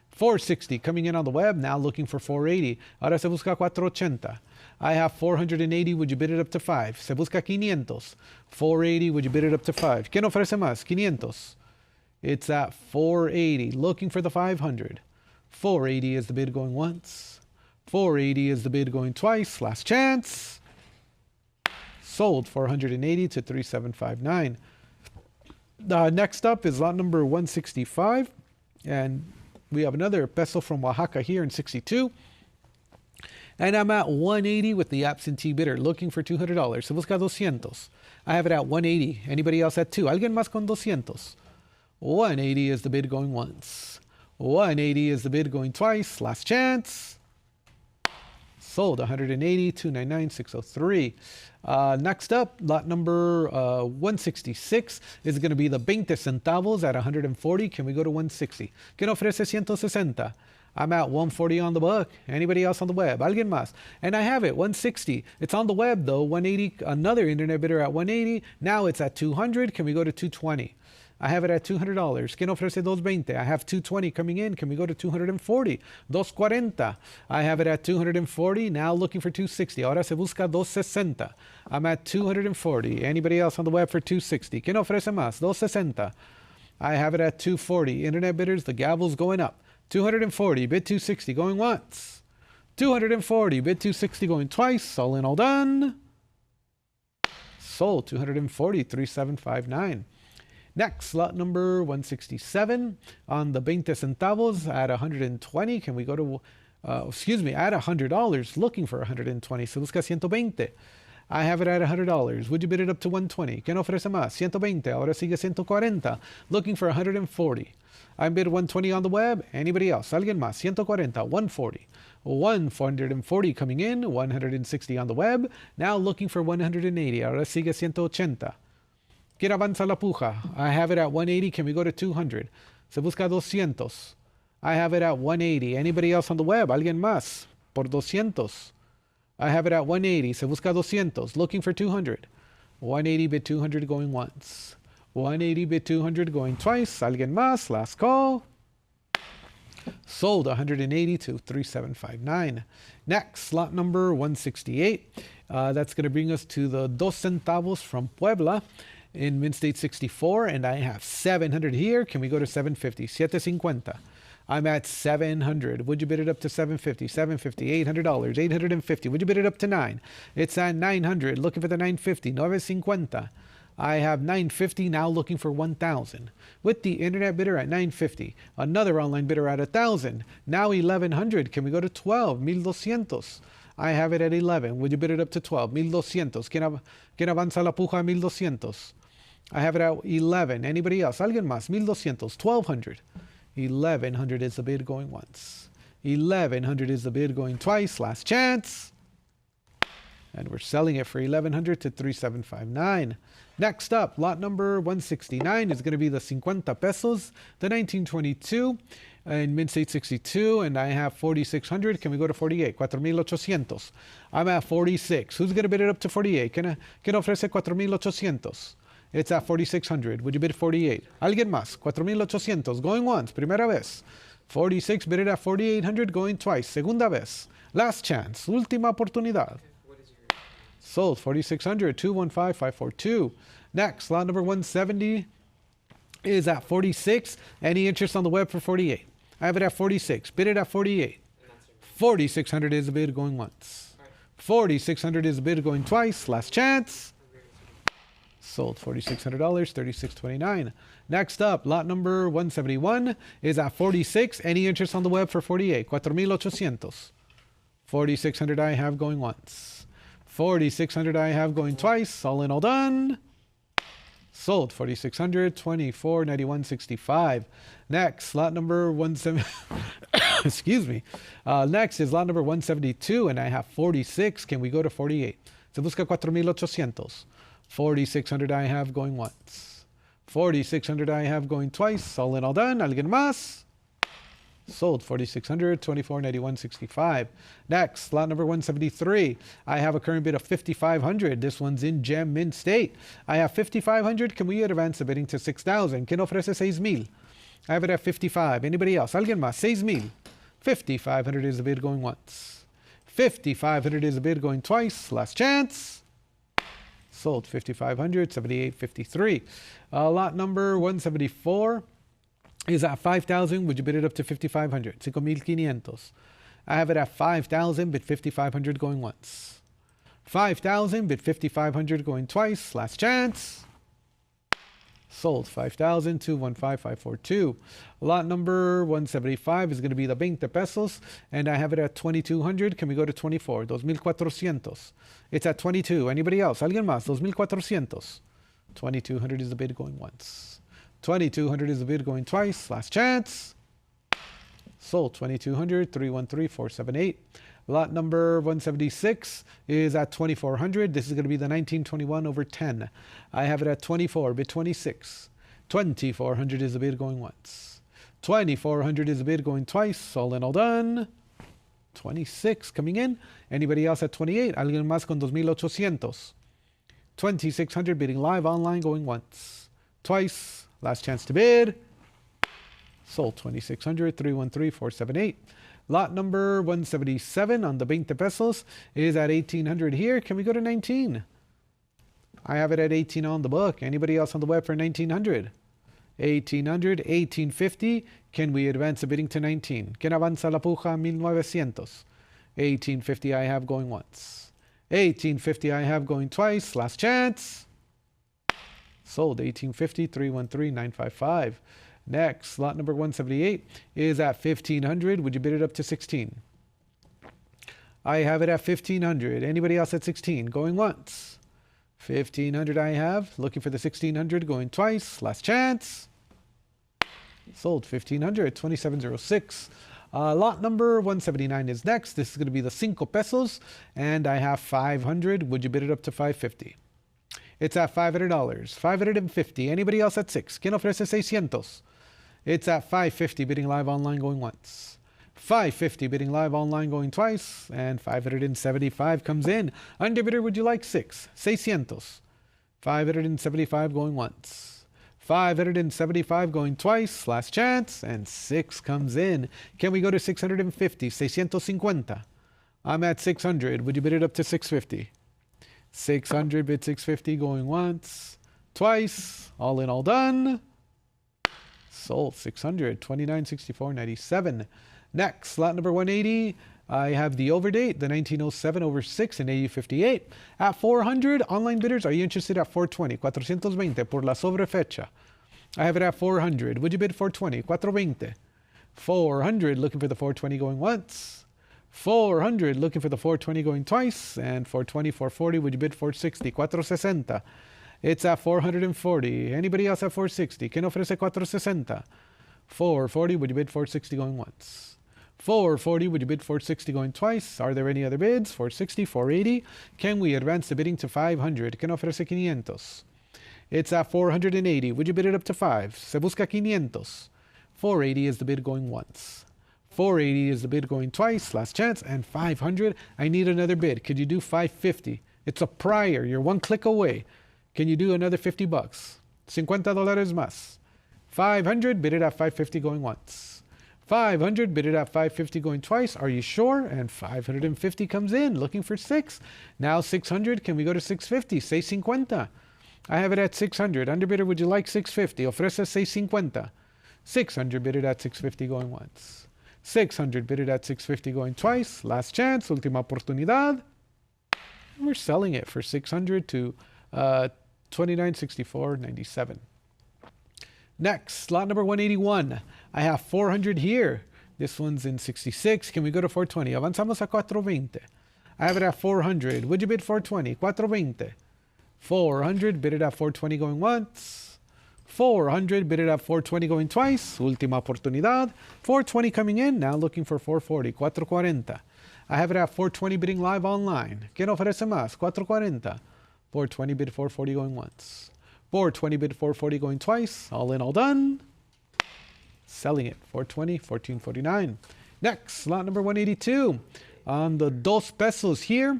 460 coming in on the web. Now looking for 480. Ahora se busca 480. I have 480. Would you bid it up to 5? Se busca 500. 480. Would you bid it up to 5? ¿Quién ofrece más? 500. It's at 480. Looking for the 500. 480 is the bid going once. 480 is the bid going twice. Last chance. Sold 480 to 3759. Next up is lot number 165. And we have another peso from Oaxaca here in 62. And I'm at 180 with the absentee bidder looking for $200. Se busca 200. I have it at 180. Anybody else at 2? ¿Alguien más con 200? 180 is the bid going once. 180 is the bid going twice. Last chance. Sold 180, 299, 603. Next up, lot number 166 is going to be the 20 centavos at 140. Can we go to 160? ¿Quién ofrece 160? I'm at 140 on the book. Anybody else on the web? ¿Alguien más? And I have it, 160. It's on the web though, 180. Another internet bidder at 180. Now it's at 200. Can we go to 220? I have it at $200. ¿Quién ofrece 220? I have 220 coming in. Can we go to 240? 240. I have it at 240. Now looking for 260. Ahora se busca 260. I'm at 240. Anybody else on the web for 260? ¿Quién ofrece más? 260. I have it at 240. Internet bidders, the gavel's going up. 240, bid 260, going once. 240, bid 260, going twice. All in, all done. Sold 240, 3759. Next, lot number 167 on the 20 centavos at 120. Can we go to, at $100, looking for 120. Se busca 120. I have it at $100. Would you bid it up to 120? ¿Quién ofrece más? 120. Ahora sigue 140. Looking for 140. I bid 120 on the web. Anybody else? ¿Alguien más? 140. 140. 440 coming in. 160 on the web. Now looking for 180. Ahora sigue 180. ¿Quién avanza la puja? I have it at 180. Can we go to 200? Se busca 200. I have it at 180. Anybody else on the web? ¿Alguien más? Por 200. I have it at 180. Se busca 200. Looking for 200. 180 bid 200 going once. 180 bid 200 going twice. ¿Alguien más? Last call. Sold 180 to 3759. Next, lot number 168. That's going to bring us to the 2 centavos from Puebla in Mint State 64, and I have 700 here. Can we go to 750? 750. I'm at 700. Would you bid it up to 750? 750, $800, 850. Would you bid it up to 9? It's at 900. Looking for the 950. 950. I have 950 now, looking for 1,000. With the internet bidder at 950. Another online bidder at 1,000. Now 1,100. Can we go to 12? 1,200. I have it at 11. Would you bid it up to 12? 1200. ¿Quién avanza la puja a 1200? I have it at 11. Anybody else? ¿Alguien más? 1200. 1200. 1100 is the bid going once. 1100 is the bid going twice. Last chance. And we're selling it for 1100 to 3759. Next up, lot number 169 is going to be the 50 pesos, the 1922 in mid-state 62, and I have 4600. Can we go to 48? 4800. I'm at 46. Who's going to bid it up to 48? ¿Quién ofrece 4800? It's at 4600. Would you bid 48? ¿Alguien más? 4800. Going once. Primera vez. 46. Bid it at 4800. Going twice. Segunda vez. Last chance. Última oportunidad. Sold. 4600. 215542. Next, lot number 170 is at 46. Any interest on the web for 48? I have it at 46. Bid it at 48. 4600 is the bid going once. 4600 is the bid going twice. Last chance. Sold. $4,600, $36.29. Next up, lot number 171 is at 46. Any interest on the web for 48? 4,800. 4,600 I have going once. 4,600 I have going twice. All in, all done. Sold. 4,600, 24.91.65. Next, lot number 170. Excuse me. Next is lot number 172, and I have 46. Can we go to 48? Se busca 4,800. 4,600 I have going once. 4,600 I have going twice. All in, all done. ¿Alguien más? Sold. 4,600, 24.91.65. Next, lot number 173. I have a current bid of 5,500. This one's in gem mint state. I have 5,500. Can we advance the bidding to 6,000? ¿Quién ofrece 6,000? I have it at 55. Anybody else? ¿Alguien más? 6,000. 5,500 is the bid going once. 5,500 is the bid going twice. Last chance. Sold. 5,500, 78.53. Lot number 174 is at 5,000. Would you bid it up to 5,500? 5,500. I have it at 5,000, bid 5,500 going once. 5,000, bid 5,500 going twice. Last chance. Sold. 5,000, 215,542. Lot number 175 is going to be the 20 pesos, and I have it at 2,200. Can we go to 24? 2,400. It's at 22. Anybody else? ¿Alguien más? 2,400. 2,200 is the bid going once. 2,200 is the bid going twice. Last chance. Sold. 2,200, 313,478. Lot number 176 is at 2,400. This is going to be the 1921 over 10. I have it at 24, bid 26. 2,400 is the bid going once. 2,400 is the bid going twice. All in, all done. 26 coming in. Anybody else at 28? Alguien más con 2,800. 2,600 bidding live online going once. Twice. Last chance to bid. Sold. 2,600, 313,478. Lot number 177 on the 20 pesos is at 1,800 here. Can we go to 19? I have it at 18 on the book. Anybody else on the web for 1,900? 1,800, 1,850. Can we advance the bidding to 19? ¿Quién avanza la puja? 1,900. 1,850 I have going once. 1,850 I have going twice. Last chance. Sold. 1,850, 313,955. Next, lot number 178 is at 1,500. Would you bid it up to 16? I have it at 1,500. Anybody else at 16? Going once. 1,500 I have. Looking for the 1,600. Going twice. Last chance. Sold. 1,500. 2706. Lot number 179 is next. This is going to be the 5 pesos. And I have 500. Would you bid it up to 550? It's at $500. 550. Anybody else at 6? ¿Quién ofrece 600? It's at 550, bidding live online going once. 550, bidding live online going twice. And 575 comes in. Underbidder, would you like 6? 600. 575 going once. 575 going twice. Last chance. And 6 comes in. Can we go to 650? 650. I'm at 600. Would you bid it up to 650? 600, bid 650 going once. Twice. All in, all done. Sold. 600, 29.64.97. Next, lot number 180. I have the overdate, the 1907 over 6 in AU58. At 400, online bidders, are you interested at 420? 420 por la sobrefecha. I have it at 400. Would you bid 420? 420. 400, looking for the 420 going once. 400, looking for the 420 going twice, and 420, 440, would you bid 460? 460. It's at 440. Anybody else at 460? ¿Quién ofrece 460? 440, would you bid 460 going once? 440, would you bid 460 going twice? Are there any other bids? 460, 480. Can we advance the bidding to 500? ¿Quién ofrece 500? It's at 480. Would you bid it up to 5? Se busca 500. 480 is the bid going once. 480 is the bid going twice. Last chance. And 500. I need another bid. Could you do 550? It's a prior. You're one click away. Can you do another $50? $50 más. 500, bid it at 550 going once. 500, bid it at 550 going twice. Are you sure? And 550 comes in, looking for 6. Now 600, can we go to 650? 650. I have it at 600. Underbidder, would you like 650? Ofrece 650. 600, bid it at 650 going once. 600, bid it at 650 going twice. Last chance, última oportunidad. And we're selling it for 600 to 2964.97. Next, lot number 181. I have 400 here. This one's in 66. Can we go to 420? Avanzamos a 420. I have it at 400. Would you bid 420? 420. 400, bid it at 420 going once. 400, bid it at 420 going twice. Última oportunidad. 420 coming in. Now looking for 440. 440. I have it at 420 bidding live online. ¿Quién ofrece más? 440. 420 bid 440 going once. 420 bid 440 going twice. All in, all done. Selling it. 420, 1449. Next, lot number 182. On the dos pesos here.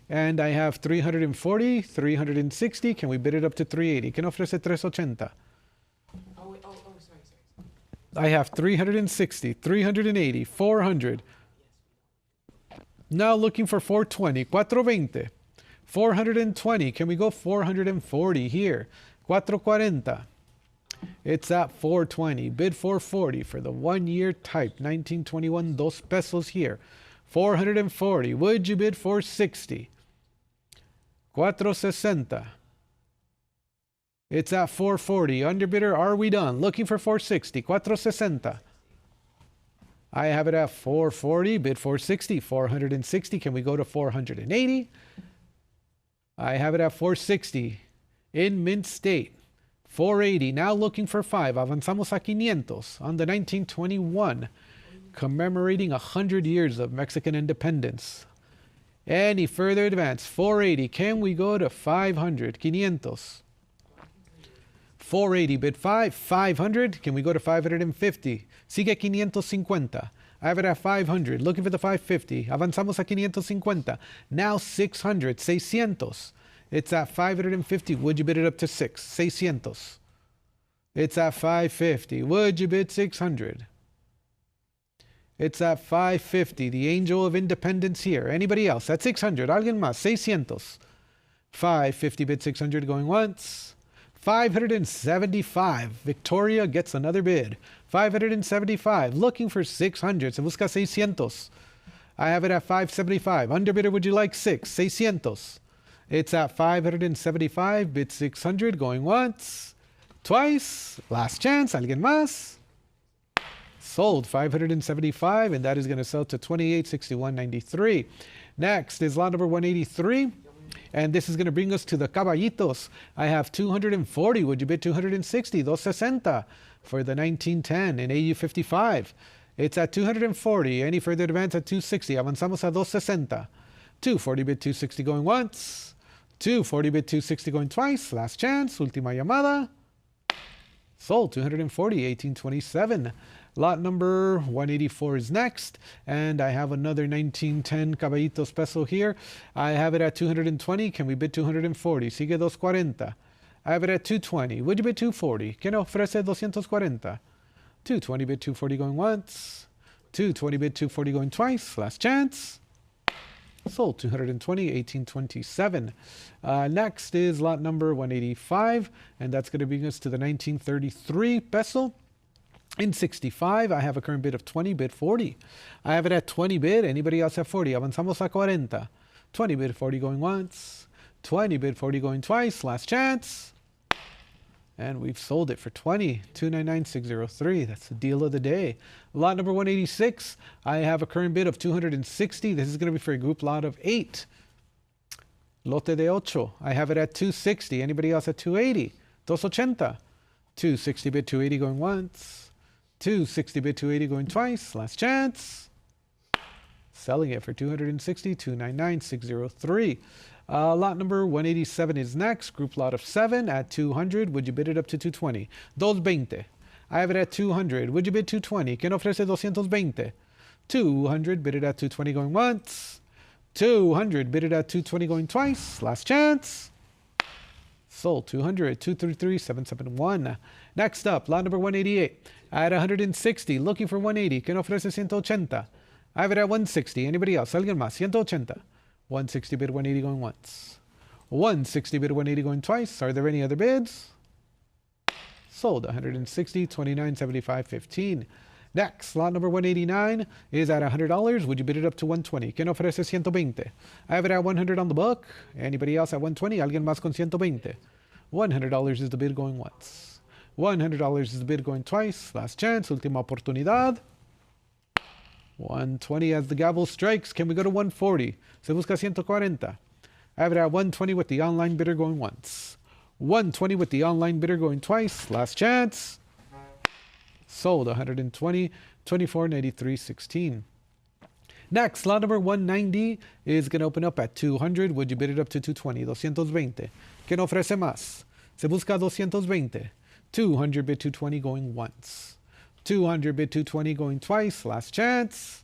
And I have 340, 360. Can we bid it up to 380? ¿Quién ofrece 380? I have 360, 380, 400. Now looking for 420. 420. 420. Can we go 440 here? 440. It's at 420. Bid 440 for the 1 year type. 1921 dos pesos here. 440. Would you bid 460? 460. It's at 440. Underbidder, are we done? Looking for 460. 460. I have it at 440. Bid 460. 460. Can we go to 480? I have it at 460 in mint state. 480. Now looking for 5. Avanzamos a 500 on the 1921, commemorating 100 years of Mexican independence. Any further advance? 480. Can we go to 500? 500. 480. Bid 5. 500. Can we go to 550? Sigue 550. I have it at 500. Looking for the 550. Avanzamos a 550. Now 600. 600. It's at 550. Would you bid it up to 6? 600. It's at 550. Would you bid 600? It's at 550. The angel of independence here. Anybody else? At 600. Alguien más. 600. 550 bid 600 going once. 575. Victoria gets another bid. 575. Looking for 600. Se busca 600. I have it at 575. Underbidder, would you like 6? 600. It's at 575. Bid 600 going once. Twice. Last chance. Alguien más? Sold 575, and that is going to sell to 2861.93. Next is lot number 183. And this is going to bring us to the caballitos. I have 240. Would you bid 260? 260 for the 1910 in AU 55. It's at 240. Any further advance at 260. Avanzamos a 260. 240 bid 260 going once. 240 bid 260 going twice. Last chance. Última llamada. Sold 240. 1827. Lot number 184 is next, and I have another 1910 Caballitos peso here. I have it at 220. Can we bid 240? Sigue 240. I have it at 220. Would you bid 240? ¿Quién ofrece 240? 220 bid 240 going once. 220 bid 240 going twice. Last chance. Sold 220, 1827. Next is lot number 185, and that's going to bring us to the 1933 peso. In 65, I have a current bid of 20, bid 40. I have it at 20 bid. Anybody else at 40? Avanzamos a 40. 20 bid 40 going once. 20 bid 40 going twice. Last chance. And we've sold it for 20, 299,603. That's the deal of the day. Lot number 186, I have a current bid of 260. This is going to be for a group lot of 8. Lote de 8, I have it at 260. Anybody else at 280? 280. 260 bid 280 going once. 260 bid 280 going twice. Last chance. Selling it for 260, 299,603. Lot number 187 is next. Group lot of 7 at 200. Would you bid it up to 220? 220. I have it at 200. Would you bid 220? ¿Quién ofrece 220? 200. Bid it at 220 going once. 200. Bid it at 220 going twice. Last chance. Sold 200. 233,771. Next up, lot number 188 at 160. Looking for 180. ¿Quién ofrece 180? I have it at 160. Anybody else? ¿Alguien más? 180. 160 bid 180 going once. 160 bid 180 going twice. Are there any other bids? Sold 160, 29.75, 15. Next, lot number 189 is at $100. Would you bid it up to 120? ¿Quién ofrece 120? I have it at 100 on the book. Anybody else at 120? ¿Alguien más con 120? $100 is the bid going once. $100 is the bid going twice. Last chance, última oportunidad. 120 as the gavel strikes. Can we go to 140? Se busca 140. I have it at 120 with the online bidder going once. 120 with the online bidder going twice. Last chance. Sold 120, 24.93.16. Next, lot number 190 is going to open up at 200. Would you bid it up to 220? 220. ¿Quién ofrece más? Se busca 220. 200 bid 220 going once. 200 bid 220 going twice. Last chance.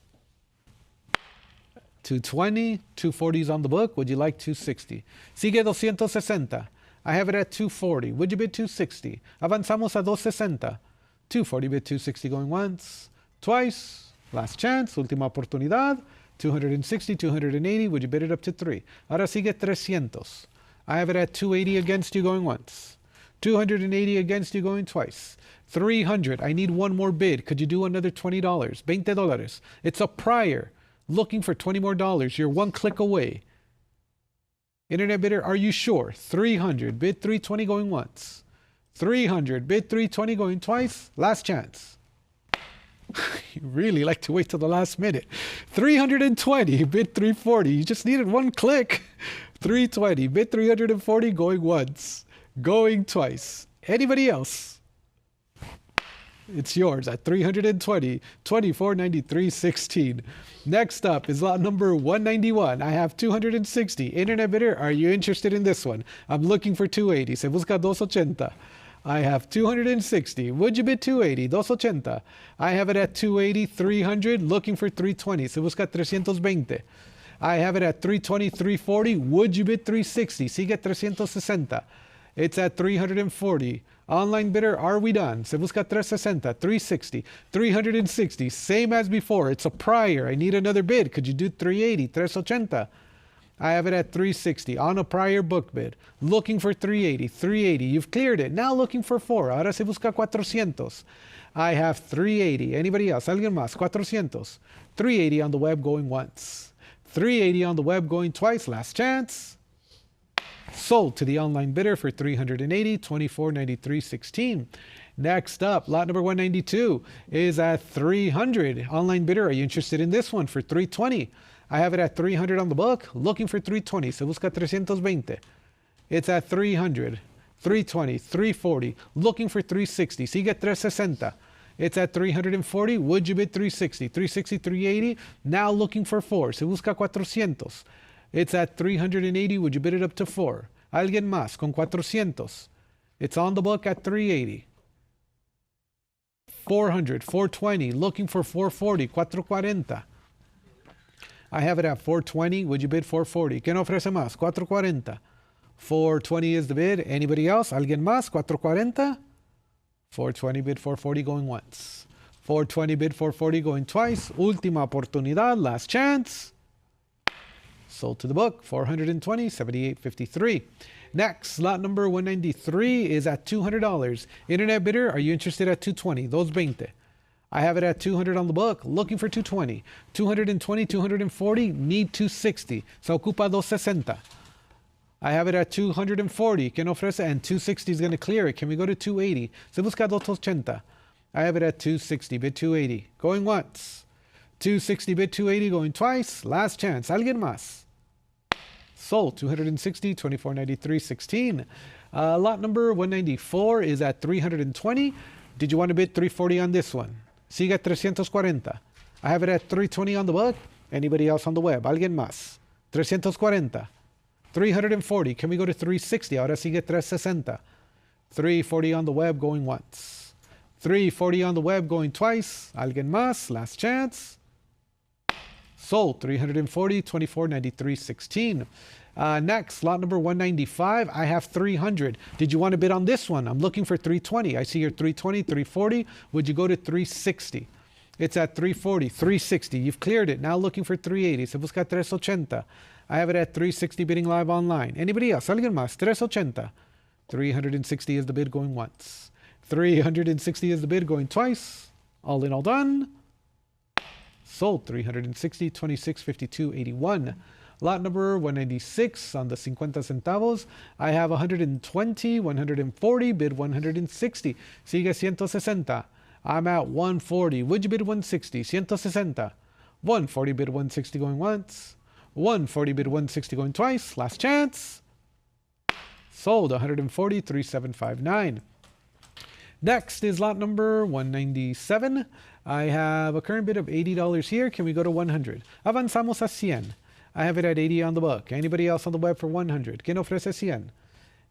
220. 240 is on the book. Would you like 260? Sigue 260. I have it at 240. Would you bid 260? Avanzamos a 260. 240 bid 260 going once. Twice. Last chance. Última oportunidad. 260. 280. Would you bid it up to 3? Ahora sigue 300. I have it at 280 against you going once. 280 against you going twice. 300. I need one more bid. Could you do another $20? $20. It's a prior. Looking for $20 more. You're one click away. Internet bidder, are you sure? 300. Bid 320 going once. 300. Bid 320 going twice. Last chance. You really like to wait till the last minute. 320. Bid 340. You just needed one click. 320. Bid 340 going once. Going twice. Anybody else? It's yours at 320, 24.93.16. Next up is lot number 191. I have 260. Internet bidder, are you interested in this one? I'm looking for 280. Se busca 280. I have 260. Would you bid 280? 280. I have it at 280, 300. Looking for 320. Se busca 320. I have it at 320, 340. Would you bid 360? Sigue 360. It's at 340. Online bidder, are we done? Se busca 360, 360, 360. Same as before. It's a prior. I need another bid. Could you do 380, 380? I have it at 360 on a prior book bid. Looking for 380, 380. You've cleared it. Now looking for 4. Ahora se busca 400. I have 380. Anybody else? ¿Alguien más? 400. 380 on the web going once. 380 on the web going twice. Last chance. Sold to the online bidder for 380, 24.93.16. Next up, lot number 192 is at 300. Online bidder, are you interested in this one for 320? I have it at 300 on the book. Looking for 320. Se busca 320. It's at 300, 320, 340. Looking for 360. Sigue 360. It's at 340. Would you bid 360? 360, 380. Now looking for 4. Se busca 400. It's at 380. Would you bid it up to 4? Alguien más con 400. It's on the book at 380. 400, 420. Looking for 440. 440. I have it at 420. Would you bid 440? ¿Quién ofrece más? 440. 420 is the bid. Anybody else? ¿Alguien más? 440. 420 bid 440 going once. 420 bid 440 going twice. Última oportunidad. Last chance. Sold to the book, 420, 78.53. Next, lot number 193 is at $200. Internet bidder, are you interested at 220? 220. I have it at 200 on the book, looking for 220. 220, 240, need 260. Se ocupa 260. I have it at 240. ¿Quién ofrece? And 260 is going to clear it. Can we go to 280? Se busca 280. I have it at 260, bid 280. Going once. 260, bid 280, going twice. Last chance. ¿Alguien más? Sold. 260, 24.93, 16. Lot number 194 is at 320. Did you want to bid 340 on this one? Sigue at 340. I have it at 320 on the book. Anybody else on the web? ¿Alguien más? 340. 340. Can we go to 360? Ahora sigue 360. 340 on the web, going once. 340 on the web, going twice. ¿Alguien más? Last chance. Sold. 340, 24.93, 16. Next, lot number 195. I have 300. Did you want to bid on this one? I'm looking for 320. I see your 320, 340. Would you go to 360? It's at 340, 360. You've cleared it. Now looking for 380. Se busca 380. I have it at 360 bidding live online. Anybody else? ¿Alguien más? 380. 360 is the bid going once. 360 is the bid going twice. All in, all done. Sold. 360, 26, 52, 81. Lot number 196 on the 50 centavos. I have 120, 140, bid 160. Sigue 160. I'm at 140. Would you bid 160? 160. 140 bid 160 going once. 140 bid 160 going twice. Last chance. Sold. 140, 3759. Next is lot number 197. I have a current bid of $80 here. Can we go to 100? Avanzamos a 100. I have it at 80 on the book. Anybody else on the web for 100? ¿Quién ofrece 100?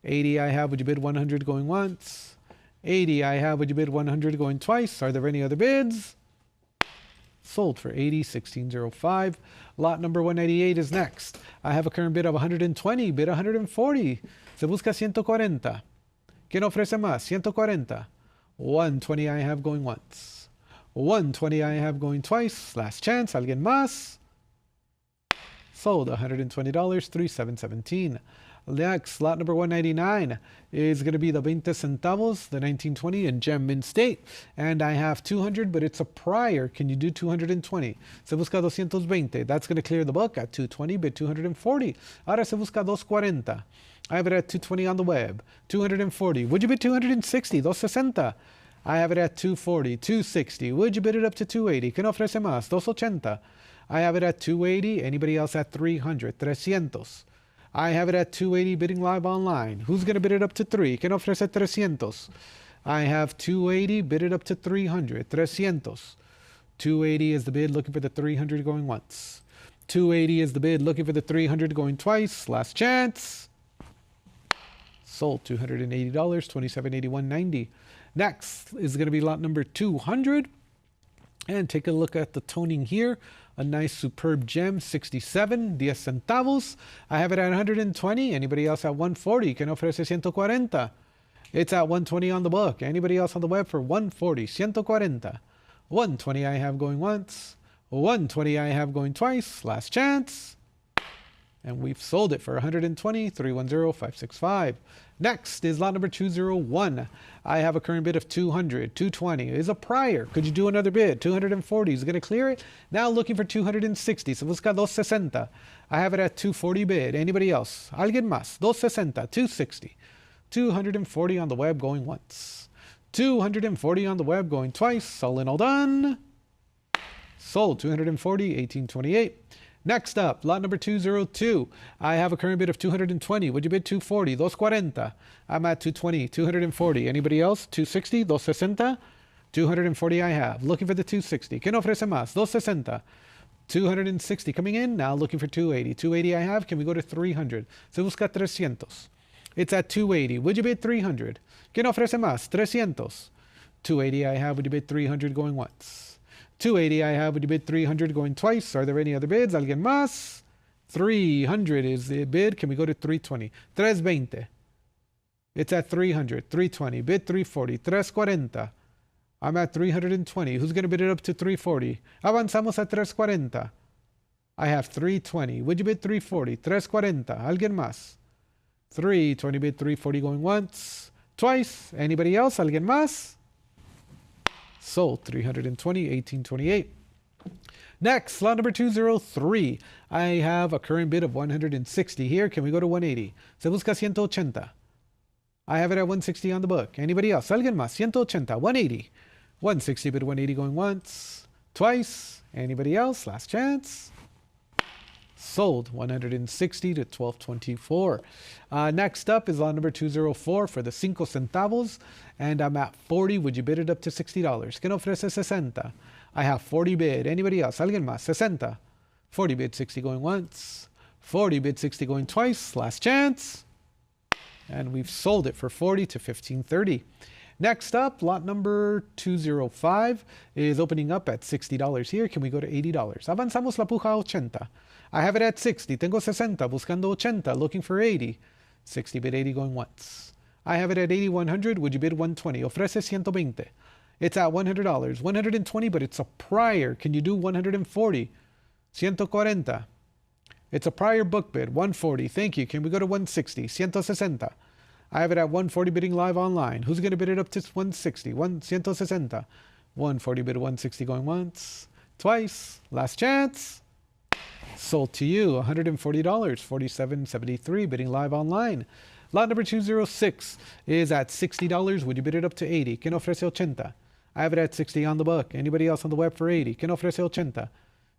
80 I have. Would you bid 100 going once? 80 I have. Would you bid 100 going twice? Are there any other bids? Sold for 80, 1605. Lot number 198 is next. I have a current bid of 120. Bid 140. Se busca 140. ¿Quién ofrece más? 140. 120 I have going once. 120 I have going twice. Last chance. ¿Alguien más? Sold. $120, 3717. Next, lot number 199 is going to be the 20 centavos, the 1920 in Gem Mint State. And I have 200, but it's a prior. Can you do 220? Se busca 220. That's going to clear the book at 220, bid 240. Ahora se busca 240. I have it at 220 on the web. 240. Would you bid 260? 260. I have it at 240, 260. Would you bid it up to 280? ¿Quién ofrece más? 280. I have it at 280. Anybody else at 300? 300. I have it at 280 bidding live online. Who's going to bid it up to 3? ¿Quién ofrece 300? I have 280 bid it up to 300. 300. 280 is the bid looking for the 300 going once. 280 is the bid looking for the 300 going twice. Last chance. Sold. $280, 2781.90. Next is going to be lot number 200. And take a look at the toning here. A nice superb gem, 67, 10 centavos. I have it at 120. Anybody else at 140? ¿Quién ofrece 140? It's at 120 on the book. Anybody else on the web for 140? 140. 120 I have going once. 120 I have going twice. Last chance. And we've sold it for 120, 310, 565. Next is lot number 201. I have a current bid of 200, 220 is a prior. Could you do another bid? 240 is going to clear it. Now looking for 260. So busca 260. I have it at 240 bid. Anybody else? ¿Alguien más? 260, 260. 240 on the web going once. 240 on the web going twice. All in, all done. Sold. 240, 1828. Next up, lot number 202. I have a current bid of 220. Would you bid 240? 240. I'm at 220, 240. Anybody else? 260, 260. 240 I have. Looking for the 260. ¿Quién ofrece más? 260. 260 coming in. Now looking for 280. 280 I have. Can we go to 300? Se busca 300. It's at 280. Would you bid 300? ¿Quién ofrece más? 300. 280 I have. Would you bid 300 going once? 280 I have. Would you bid 300 going twice? Are there any other bids? ¿Alguien más? 300 is the bid. Can we go to 320? 320. It's at 300. 320. Bid 340. 340. I'm at 320. Who's going to bid it up to 340? Avanzamos a 340. I have 320. Would you bid 340? 340. ¿Alguien más? 320 bid 340 going once. Twice. Anybody else? ¿Alguien más? Sold. 320, 1828. Next, lot number 203. I have a current bid of 160 here. Can we go to 180? Se busca 180. I have it at 160 on the book. Anybody else? Alguien más? 180, 180. 160 bid 180 going once, twice. Anybody else? Last chance. Sold 160 to 1224. Next up is lot number 204 for the 5 centavos, and I'm at 40. Would you bid it up to $60? ¿Quién ofrece 60? I have 40 bid. Anybody else? ¿Alguien más? 60. 40 bid 60 going once, 40 bid 60 going twice. Last chance. And we've sold it for 40 to 1530. Next up, lot number 205 is opening up at $60 here. Can we go to $80? Avanzamos la puja a 80. I have it at 60. Tengo 60. Buscando 80. Looking for 80. 60 bid 80 going once. I have it at 80, 100. Would you bid 120? Ofrece 120. It's at $100. 120, but it's a prior. Can you do 140? 140. It's a prior book bid. 140. Thank you. Can we go to 160? 160. I have it at 140 bidding live online. Who's going to bid it up to 160? 160. 140 bid 160 going once, twice. Last chance. Sold to you. $140. 47.73 bidding live online. Lot number 206 is at $60. Would you bid it up to 80? ¿Quién ofrece 80? I have it at 60 on the book. Anybody else on the web for 80? ¿Quién ofrece 80?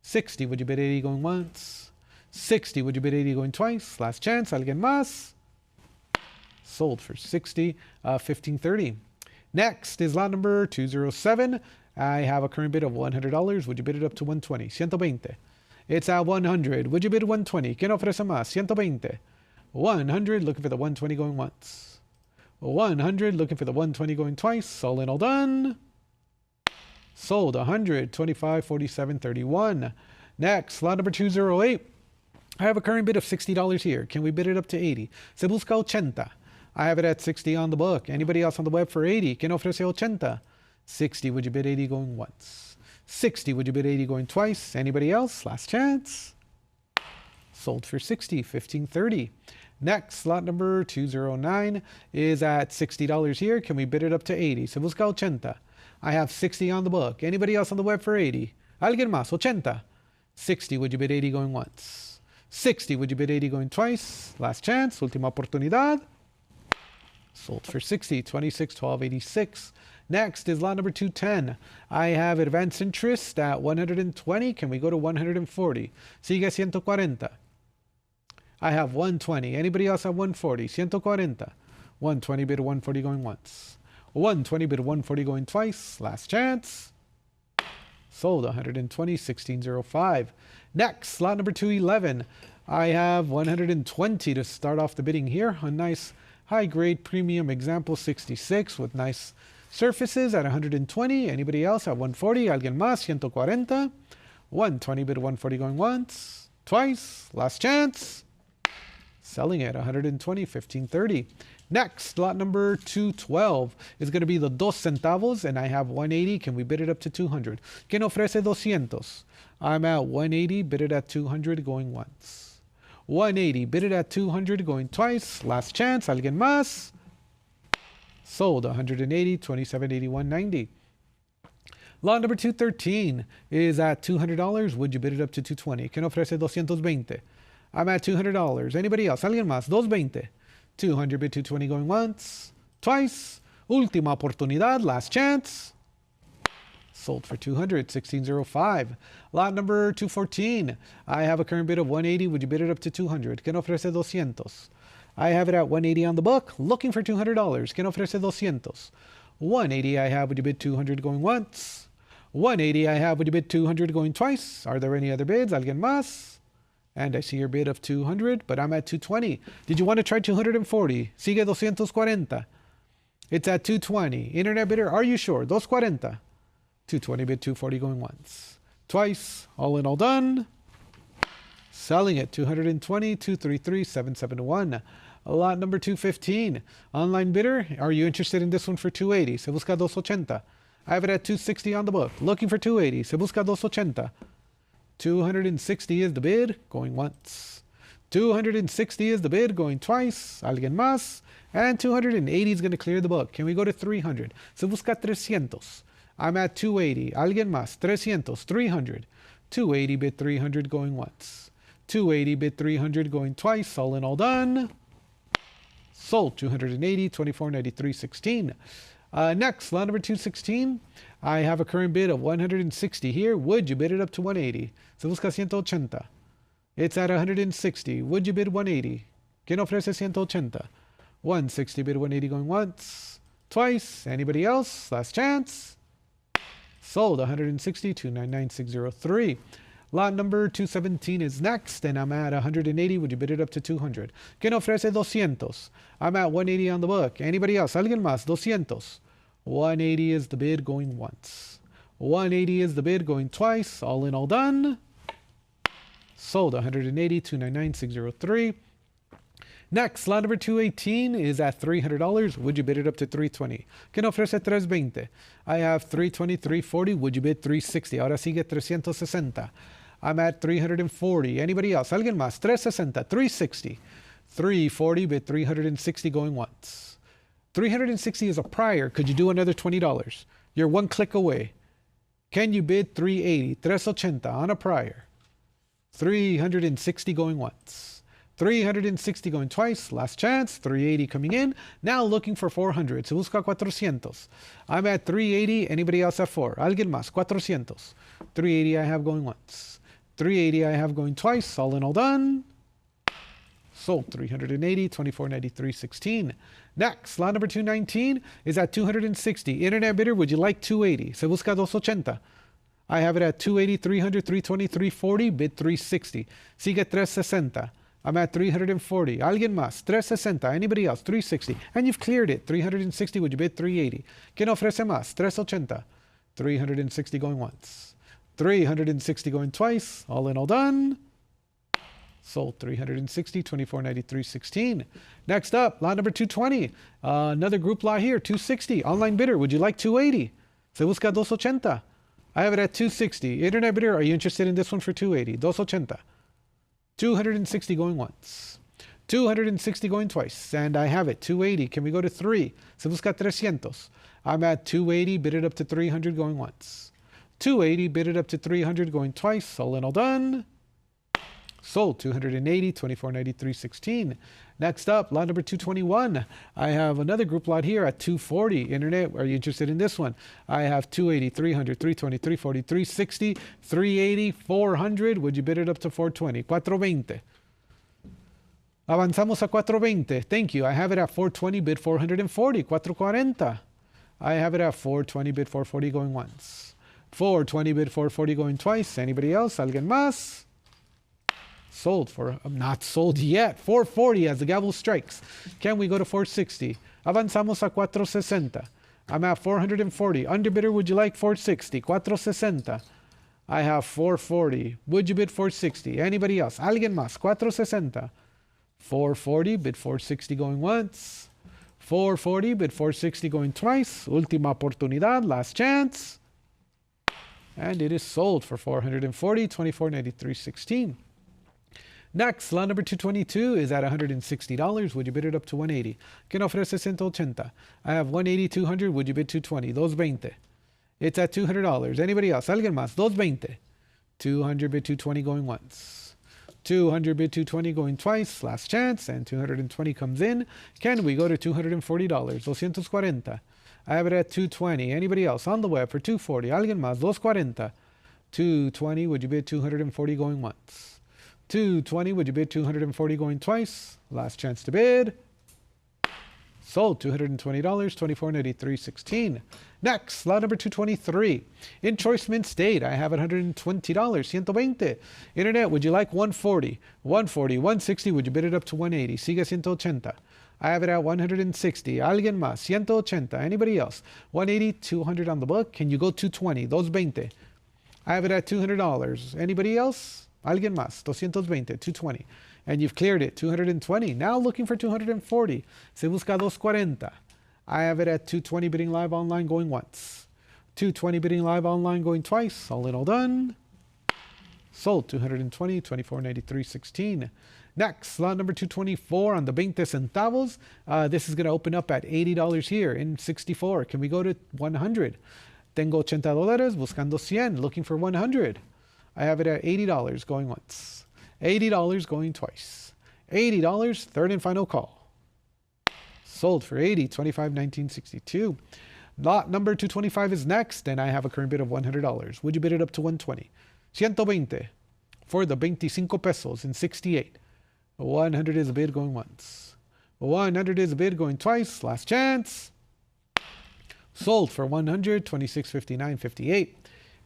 60. Would you bid 80 going once? 60. Would you bid 80 going twice? Last chance. ¿Alguien más? Sold for 60, 1530. Next is lot number 207. I have a current bid of $100. Would you bid it up to 120? 120. It's at 100. Would you bid 120? ¿Quién ofrece más? 120. 100. Looking for the 120 going once. 100. Looking for the 120 going twice. All in, all done. Sold 100. 25, 47, 31. Next, lot number 208. I have a current bid of $60 here. Can we bid it up to 80? Se busca 80. I have it at 60 on the book. Anybody else on the web for 80? ¿Quién ofrece 80? 60. Would you bid 80 going once? 60. Would you bid 80 going twice? Anybody else? Last chance. Sold for 60, 1530. Next, lot number 209 is at $60 here. Can we bid it up to 80? Se busca 80. I have 60 on the book. Anybody else on the web for 80? Alguien más? 80. 60. Would you bid 80 going once? 60. Would you bid 80 going twice? Last chance. Última oportunidad. Sold for 60, 26, 12, 86. Next is lot number 210. I have advanced interest at 120. Can we go to 140? Sigue 140. I have 120. Anybody else at 140? 140. 120 bid 140 going once. 120 bid 140 going twice. Last chance. Sold 120, 1605. Next, lot number 211. I have 120 to start off the bidding here. A nice high-grade premium example 66 with nice surfaces at 120. Anybody else at 140? Alguien más? 140. 120 bid 140 going once, twice. Last chance. Selling it 120, 1530. Next, lot number 212 is going to be the 2 centavos, and I have 180. Can we bid it up to 200? ¿Quién ofrece 200? I'm at 180, bid it at 200 going once. 180, bid it at 200 going twice. Last chance. ¿Alguien más? Sold 180, 2781.90. Lot number 213 is at $200. Would you bid it up to 220? ¿Quién ofrece 220? I'm at $200. Anybody else? ¿Alguien más? 220. 200 bid 220 going once, twice. Última oportunidad. Last chance. Sold for 200, 1605. Lot number 214. I have a current bid of 180. Would you bid it up to 200? ¿Quién ofrece 200? I have it at 180 on the book. Looking for $200. ¿Quién ofrece 200? 180 I have. Would you bid 200 going once? 180 I have. Would you bid 200 going twice? Are there any other bids? ¿Alguien más? And I see your bid of 200, but I'm at 220. Did you want to try 240? Sigue 240. It's at 220. Internet bidder, are you sure? 240. 220 bid 240 going once, twice. All in, all done. Selling it 220, 233, 771. Lot number 215. Online bidder, are you interested in this one for 280? Se busca 280. I have it at 260 on the book. Looking for 280. Se busca 280. 260 is the bid, going once. 260 is the bid, going twice. Alguien más. And 280 is going to clear the book. Can we go to 300? Se busca 300. I'm at 280. Alguien más. 300. 300. 280 bid 300 going once. 280 bid 300 going twice. All in, all done. Sold 280, 24.93.16. Next, lot number 216. I have a current bid of 160 here. Would you bid it up to 180? Se busca 180. It's at 160. Would you bid 180? ¿Quién ofrece 180? 160 bid 180 going once, twice. Anybody else? Last chance. Sold 160, 299.603. Lot number 217 is next, and I'm at 180. Would you bid it up to 200? ¿Quién ofrece 200? I'm at 180 on the book. Anybody else? ¿Alguien más? 200. 180 is the bid going once. 180 is the bid going twice. All in, all done. Sold 180, 299.603. Next, lot number 218 is at $300. Would you bid it up to 320? ¿Quién ofrece 320? I have 320, 340. Would you bid 360? Ahora sigue 360. I'm at 340. Anybody else? ¿Alguien más? 360, 360. 340, bid 360 going once. 360 is a prior. Could you do another $20? You're one click away. Can you bid 380? 380 on a prior. 360 going once. 360 going twice. Last chance. 380 coming in. Now looking for 400. Se busca 400. I'm at 380. Anybody else at 4? Alguien más. 400. 380 I have going once. 380 I have going twice. All in, all done. Sold 380, 24.93.16. Next, lot number 219 is at 260. Internet bidder, would you like 280? Se busca 280. I have it at 280, 300, 320, 340, bid 360. Sigue 360. I'm at 340. Alguien más? 360. Anybody else? 360. And you've cleared it. 360, would you bid 380? ¿Quién ofrece más? 380. 360 going once. 360 going twice. All in, all done. Sold 360, 24.93.16. Next up, lot number 220. Another group lot here, 260. Online bidder, would you like 280? Se busca 280. I have it at 260. Internet bidder, are you interested in this one for 280? 280. 260 going once. 260 going twice. And I have it, 280. Can we go to 3? Se busca 300. I'm at 280, bid it up to 300 going once. 280, bid it up to 300 going twice. All in, all done. Sold 280, 24.93.16. Next up, lot number 221. I have another group lot here at 240. Internet, are you interested in this one? I have 280, 300, 320, 340, 360, 380, 400. Would you bid it up to 420? 420. Avanzamos a 420. Thank you. I have it at 420, bid 440. 440. I have it at 420, bid 440 going once. 420, bid 440 going twice. Anybody else? ¿Alguien más? Sold for, not sold yet. 440 as the gavel strikes. Can we go to 460? Avanzamos a 460. I'm at 440. Underbidder, would you like 460? 460. I have 440. Would you bid 460? Anybody else? Alguien más? 460. 440, bid 460 going once. 440, bid 460 going twice. Última oportunidad, last chance. And it is sold for 440, 24.93.16. Next, lot number 222 is at $160. Would you bid it up to 180? ¿Quién ofrece 180? I have 180, 200. Would you bid 220? 220. It's at $200. Anybody else? ¿Alguien más? 220. 200 bid 220 going once. 200 bid 220 going twice. Last chance. And 220 comes in. Can we go to $240? 240. I have it at 220. Anybody else on the web for 240? ¿Alguien más? 240. 220. Would you bid 240 going once? 220, would you bid 240 going twice? Last chance to bid. Sold $220, 24.93.16. Next, lot number 223. In Choice Mint State, I have $120, 120. Internet, would you like 140? 140, 160, would you bid it up to 180? Sigue 180. I have it at 160. Alguien más? 180. Anybody else? 180, 200 on the book. Can you go 220? 220. I have it at $200. Anybody else? Alguien más, 220, 220. And you've cleared it, 220. Now looking for 240. Se busca 240. I have it at 220 bidding live online going once. 220 bidding live online going twice. All in, all done. Sold 220, 24.93.16. Next, lot number 224 on the 20 centavos. This is going to open up at $80 here in 64. Can we go to 100? Tengo $80, buscando 100, looking for 100. I have it at $80 going once. $80 going twice. $80, third and final call. Sold for $80, 25.1962. Lot number 225 is next, and I have a current bid of $100. Would you bid it up to 120? 120 for the 25 pesos in 68. 100 is a bid going once. 100 is a bid going twice. Last chance. Sold for 100, 26.59.58.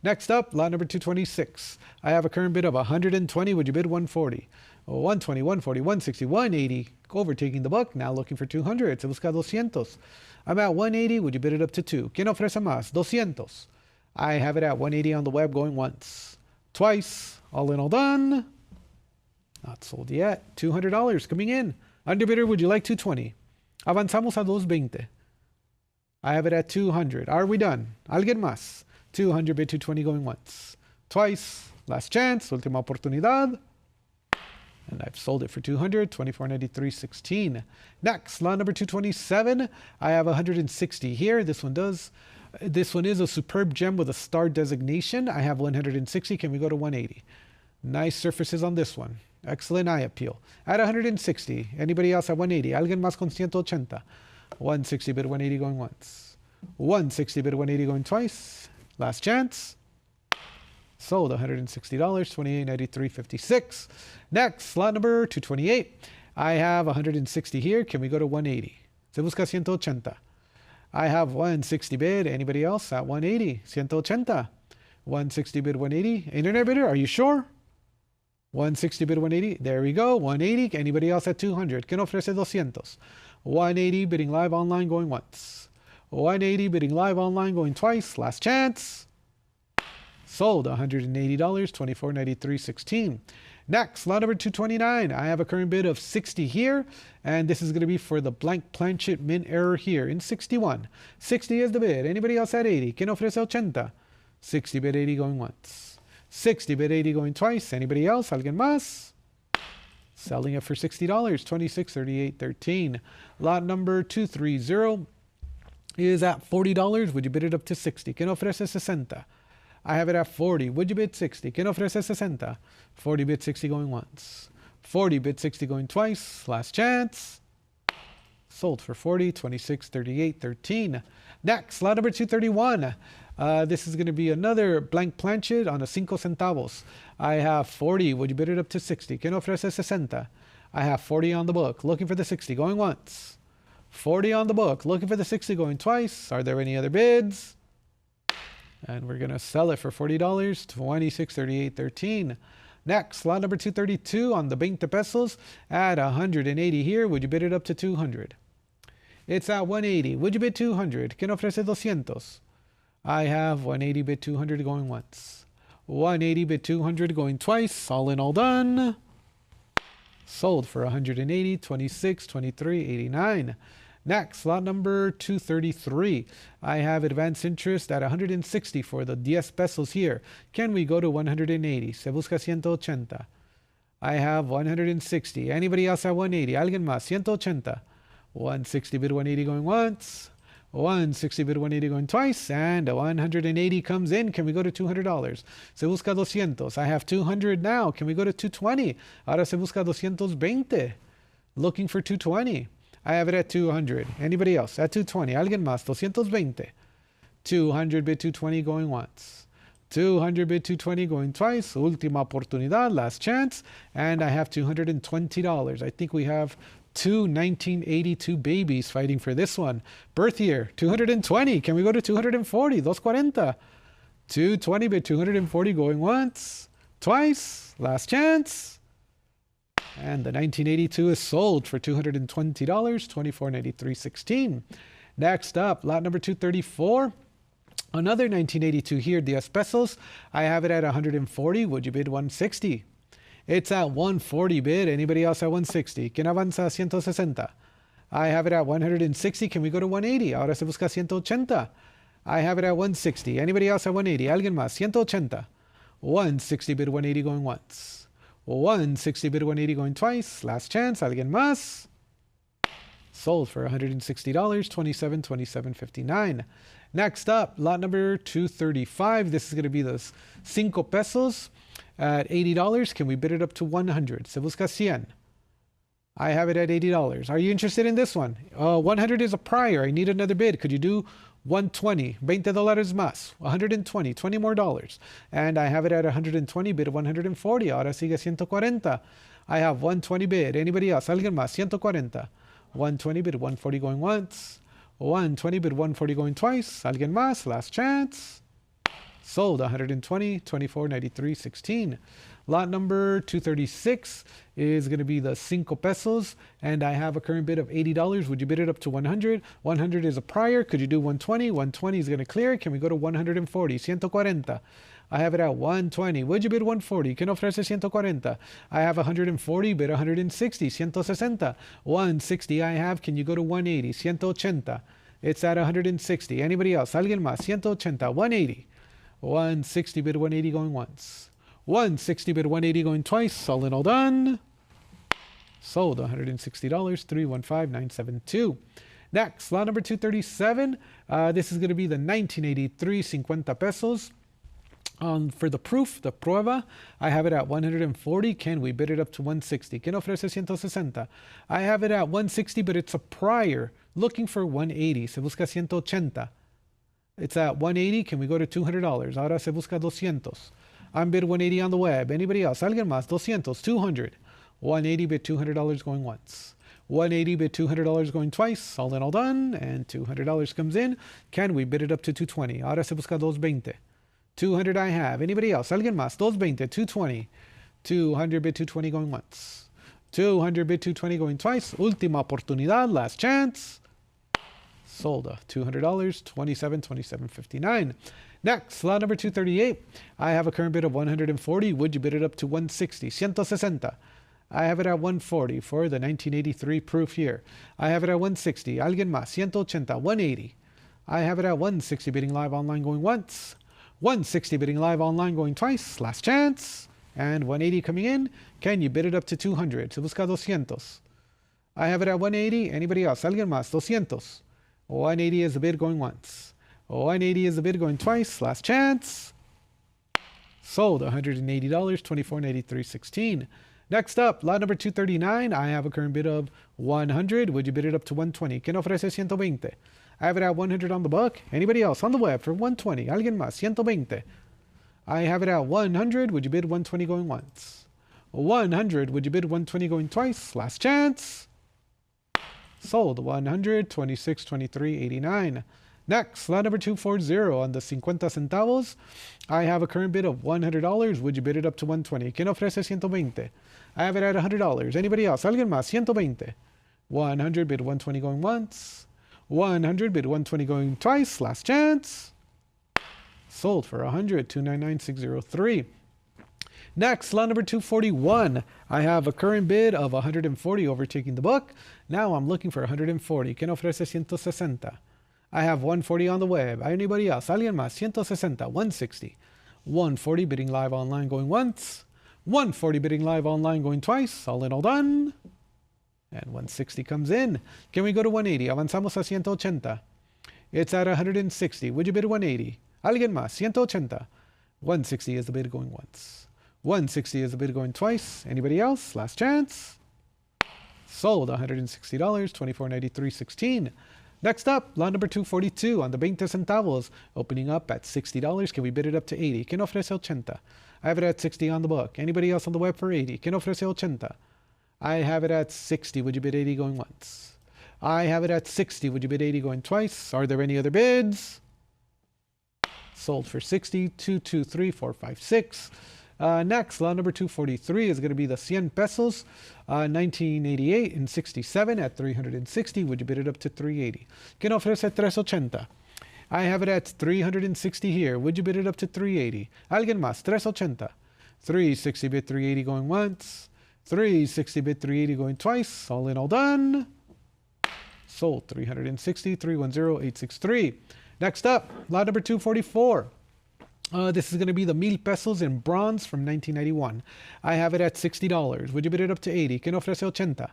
Next up, lot number 226. I have a current bid of 120. Would you bid 140? 120, 140, 160, 180. Overtaking the buck. Now looking for 200. Se busca 200. I'm at 180. Would you bid it up to 2? ¿Quién ofrece más? 200. I have it at 180 on the web going once. Twice. All in, all done. Not sold yet. $200 coming in. Underbidder, would you like 220? Avanzamos a 220. I have it at 200. Are we done? Alguien más? 200 bid 220 going once. Twice. Last chance. Última oportunidad. And I've sold it for 200, 24.93.16. Next, lot number 227. I have 160 here. This one is a superb gem with a star designation. I have 160. Can we go to 180? Nice surfaces on this one. Excellent eye appeal. At 160. Anybody else at 180? Alguien más con 180. 160 bid 180 going once. 160 bid 180 going twice. Last chance. Sold $160, 28.93.56. Next, lot number 228. I have 160 here. Can we go to 180? Se busca 180. I have 160 bid. Anybody else at 180? 180. 160 bid 180. Internet bidder, are you sure? 160 bid 180. There we go. 180. Anybody else at 200? ¿Quién ofrece 200? 180 bidding live online going once. 180 bidding live online going twice. Last chance. Sold $180, 24.93.16. Next, lot number 229. I have a current bid of 60 here, and this is going to be for the blank planchet min error here in 61. 60 is the bid. Anybody else at 80? ¿Quién ofrece 80? 60 bid 80 going once. 60 bid 80 going twice. Anybody else? ¿Alguien más? Selling it for $60, 26.38.13. Lot number 230 is at $40. Would you bid it up to 60? ¿Quién ofrece 60? I have it at 40. Would you bid 60? ¿Quién ofrece 60? 40 bid 60 going once. 40 bid 60 going twice. Last chance. Sold for 40, 26.38.13. Next, lot number 231. This is going to be another blank planchet on a 5 centavos. I have 40. Would you bid it up to 60? ¿Quién ofrece 60? I have 40 on the book. Looking for the 60 going once. 40 on the book. Looking for the 60 going twice. Are there any other bids? And we're going to sell it for $40, 26.38.13. Next, lot number 232 on the 20 pesos at 180 here. Would you bid it up to 200? It's at 180. Would you bid 200? ¿Quién ofrece 200? I have 180 bid 200 going once. 180 bid 200 going twice. All in, all done. Sold for 180, 26.23.89. Next, lot number 233. I have advanced interest at 160 for the 10 pesos here. Can we go to 180? Se busca 180. I have 160. Anybody else at 180? Alguien más? 180. 160 bid 180 going once. 160 bid 180 going twice. And 180 comes in. Can we go to $200? Se busca 200. I have 200 now. Can we go to 220? Ahora se busca 220. Looking for 220. I have it at 200. Anybody else? At 220. Alguien más? 220. 200 bid 220 going once. 200 bid 220 going twice. Última oportunidad. Last chance. And I have $220. I think we have two 1982 babies fighting for this one. Birth year, 220. Can we go to 240? 240. 220 bid 240 going once. Twice. Last chance. And the 1982 is sold for $220, 24.93.16. Next up, lot number 234. Another 1982 here, 10 pesos. I have it at 140. Would you bid 160? It's at 140 bid. Anybody else at 160? ¿Quién avanza 160? I have it at 160. Can we go to 180? Ahora se busca 180. I have it at 160. Anybody else at 180? Alguien más? 180. 160 bid 180 going once. 160 bid 180 going twice. Last chance. Alguien más? Sold for $160, 27.27.59. Next up, lot number 235. This is going to be the 5 pesos. at $80. Can we bid it up to 100? Se busca 100. I have it at $80. Are you interested in this one? 100 is a prior. I need another bid. Could you do 120? $20 más. 120. 20 more dollars. And I have it at 120. Bid 140. Ahora sigue 140. I have 120 bid. Anybody else? Alguien más? 140. 120 bid 140 going once. 120 bid 140 going twice. Alguien más? Last chance. Sold 120, 24, 93, 16. Lot number 236 is going to be the 5 pesos, and I have a current bid of $80. Would you bid it up to 100? 100 is a prior. Could you do 120? 120 is going to clear. Can we go to 140? 140. I have it at 120. Would you bid 140? ¿Quién ofrece 140? I have 140, bid 160. 160. 160 I have. Can you go to 180? 180. It's at 160. Anybody else? Alguien más? 180. 180. 160 bid 180 going once. 160 bid 180 going twice. All in all done. Sold $160. 315972. Next, lot number 237. This is going to be the 1983 50 pesos. For the proof, the prueba, I have it at 140. Can we bid it up to 160? ¿Quién ofrece 160? I have it at 160, but it's a prior. Looking for 180. Se busca 180. It's at 180. Can we go to $200? Ahora se busca 200. I'm bid 180 on the web. Anybody else? Alguien más? 200. 200. 180 bid $200 going once. 180 bid $200 going twice. All in all done. And $200 comes in. Can we bid it up to 220? Ahora se busca 220. 200 I have. Anybody else? Alguien más? 220. 220. 200 bid 220 going once. 200 bid 220 going twice. Última oportunidad. Last chance. Sold $200, 27.59. Next, lot number 238. I have a current bid of 140. Would you bid it up to 160? 160. I have it at 140 for the 1983 proof year. I have it at 160. Alguien más? 180. 180. I have it at 160 bidding live online going once. 160 bidding live online going twice. Last chance. And 180 coming in. Can you bid it up to 200? Se busca 200. I have it at 180. Anybody else? Alguien más? 200. 180 is the bid going once. 180 is the bid going twice. Last chance. Sold $180, 24.93.16. Next up, lot number 239. I have a current bid of 100. Would you bid it up to 120? ¿Quién ofrece 120? I have it at 100 on the book. Anybody else on the web for 120? Alguien más? 120. I have it at 100. Would you bid 120 going once? 100. Would you bid 120 going twice? Last chance. Sold 100, 26.23.89. Next, lot number 240 on the 50 centavos. I have a current bid of $100. Would you bid it up to 120? ¿Quién ofrece 120? I have it at $100. Anybody else? Alguien más? 120. 100 bid 120 going once. 100 bid 120 going twice. Last chance. Sold for 100, 299.603. Next, lot number 241. I have a current bid of 140 overtaking the book. Now I'm looking for 140. ¿Quién ofrece 160? I have 140 on the web. Anybody else? Alguien más? 160. 160. 140 bidding live online going once. 140 bidding live online going twice. All in all done. And 160 comes in. Can we go to 180? Avanzamos a 180. It's at 160. Would you bid 180? Alguien más? 180. 160 is the bid going once. 160 is the bid going twice. Anybody else? Last chance. Sold $160, 24.93.16. Next up, lot number 242 on the 20 centavos, opening up at $60. Can we bid it up to 80? ¿Quién ofrece 80? I have it at 60 on the book. Anybody else on the web for 80? ¿Quién ofrece 80? I have it at 60. Would you bid 80 going once? I have it at 60. Would you bid 80 going twice? Are there any other bids? Sold for 60, 223.456. Next, lot number 243 is going to be the 100 pesos, 1988 and 67 at 360. Would you bid it up to 380? ¿Quién ofrece 380? I have it at 360 here. Would you bid it up to 380? Alguien más? 380. 360 bid 380 going once. 360 bid 380 going twice. All in all done. Sold 360, 310.863. Next up, lot number 244. This is going to be the 1000 pesos in bronze from 1991. I have it at $60. Would you bid it up to 80? ¿Quién ofrece 80?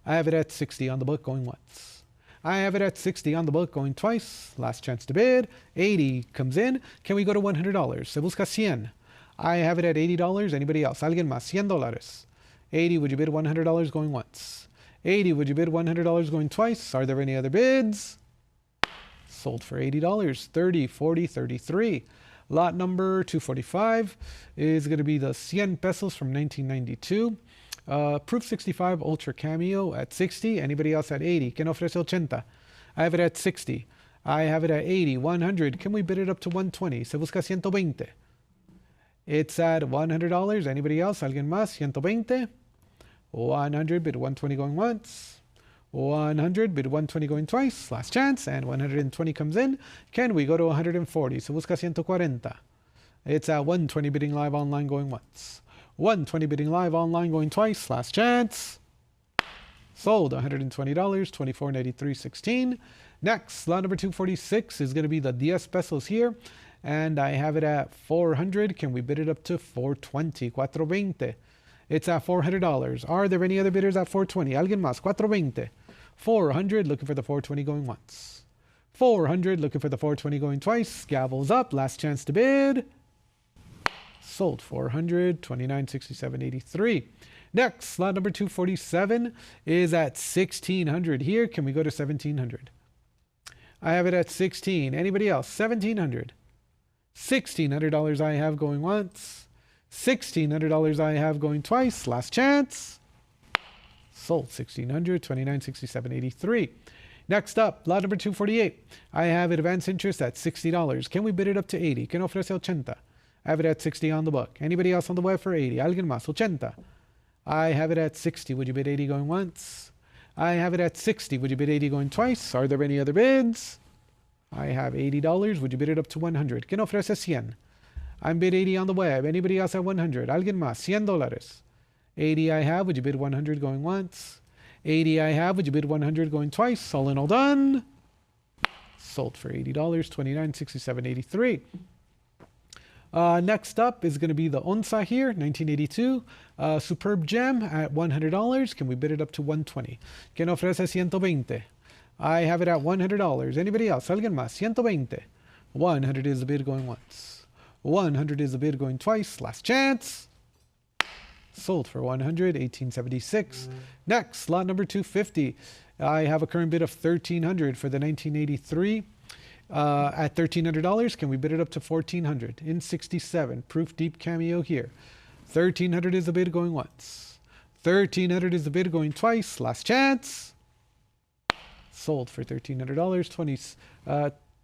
I have it at 60 on the book going once. I have it at 60 on the book going twice. Last chance to bid. 80 comes in. Can we go to $100? Se busca 100. I have it at $80. Anybody else? Alguien más? $100. 80, would you bid $100 going once? 80, would you bid $100 going twice? Are there any other bids? Sold for $80. 30, 40, 33. Lot number 245 is going to be the 100 pesos from 1992. Proof 65 Ultra Cameo at 60. Anybody else at 80? ¿Quién ofrece 80? I have it at 60. I have it at 80. 100. Can we bid it up to 120? Se busca 120. It's at $100. Anybody else? ¿Alguien más? 120. 100, bid 120 going once. 100, bid 120 going twice. Last chance. And 120 comes in. Can we go to 140? Se busca 140. It's at 120 bidding live online going once. 120 bidding live online going twice. Last chance. Sold $120, 24.93.16. Next, lot number 246 is going to be the 10 pesos here. And I have it at 400. Can we bid it up to 420? 420. It's at $400. Are there any other bidders at 420? Alguien más? 420. 400, looking for the 420 going once. 400, looking for the 420 going twice. Gavels up. Last chance to bid. Sold 400, 29.67.83. Next, lot number 247 is at 1600 here. Can we go to 1700? I have it at 16. Anybody else? 1700. $1,600 I have going once. $1,600 I have going twice. Last chance. Sold 1,600, 29.67.83. Next up, lot number 248. I have advance interest at $60. Can we bid it up to 80? ¿Quién ofrece 80? I have it at 60 on the book. Anybody else on the web for 80? Alguien más? 80. I have it at 60. Would you bid 80 going once? I have it at 60. Would you bid 80 going twice? Are there any other bids? I have $80. Would you bid it up to 100? ¿Quién ofrece 100? I'm bid 80 on the web. Anybody else at 100? Alguien más? $100. 80 I have. Would you bid 100 going once? 80 I have. Would you bid 100 going twice? All in all done. Sold for $80. 29.67.83. Next up is going to be the Onza here, 1982. Superb gem at $100. Can we bid it up to 120? ¿Quién ofrece 120? I have it at $100. Anybody else? Alguien más? 120. 100 is the bid going once. 100 is the bid going twice. Last chance. Sold for 100, 1876. Next, lot number 250. I have a current bid of 1300 for the 1983. At $1,300, can we bid it up to 1,400? In 67, proof deep cameo here. 1,300 is the bid going once. 1,300 is the bid going twice. Last chance. Sold for $1,300,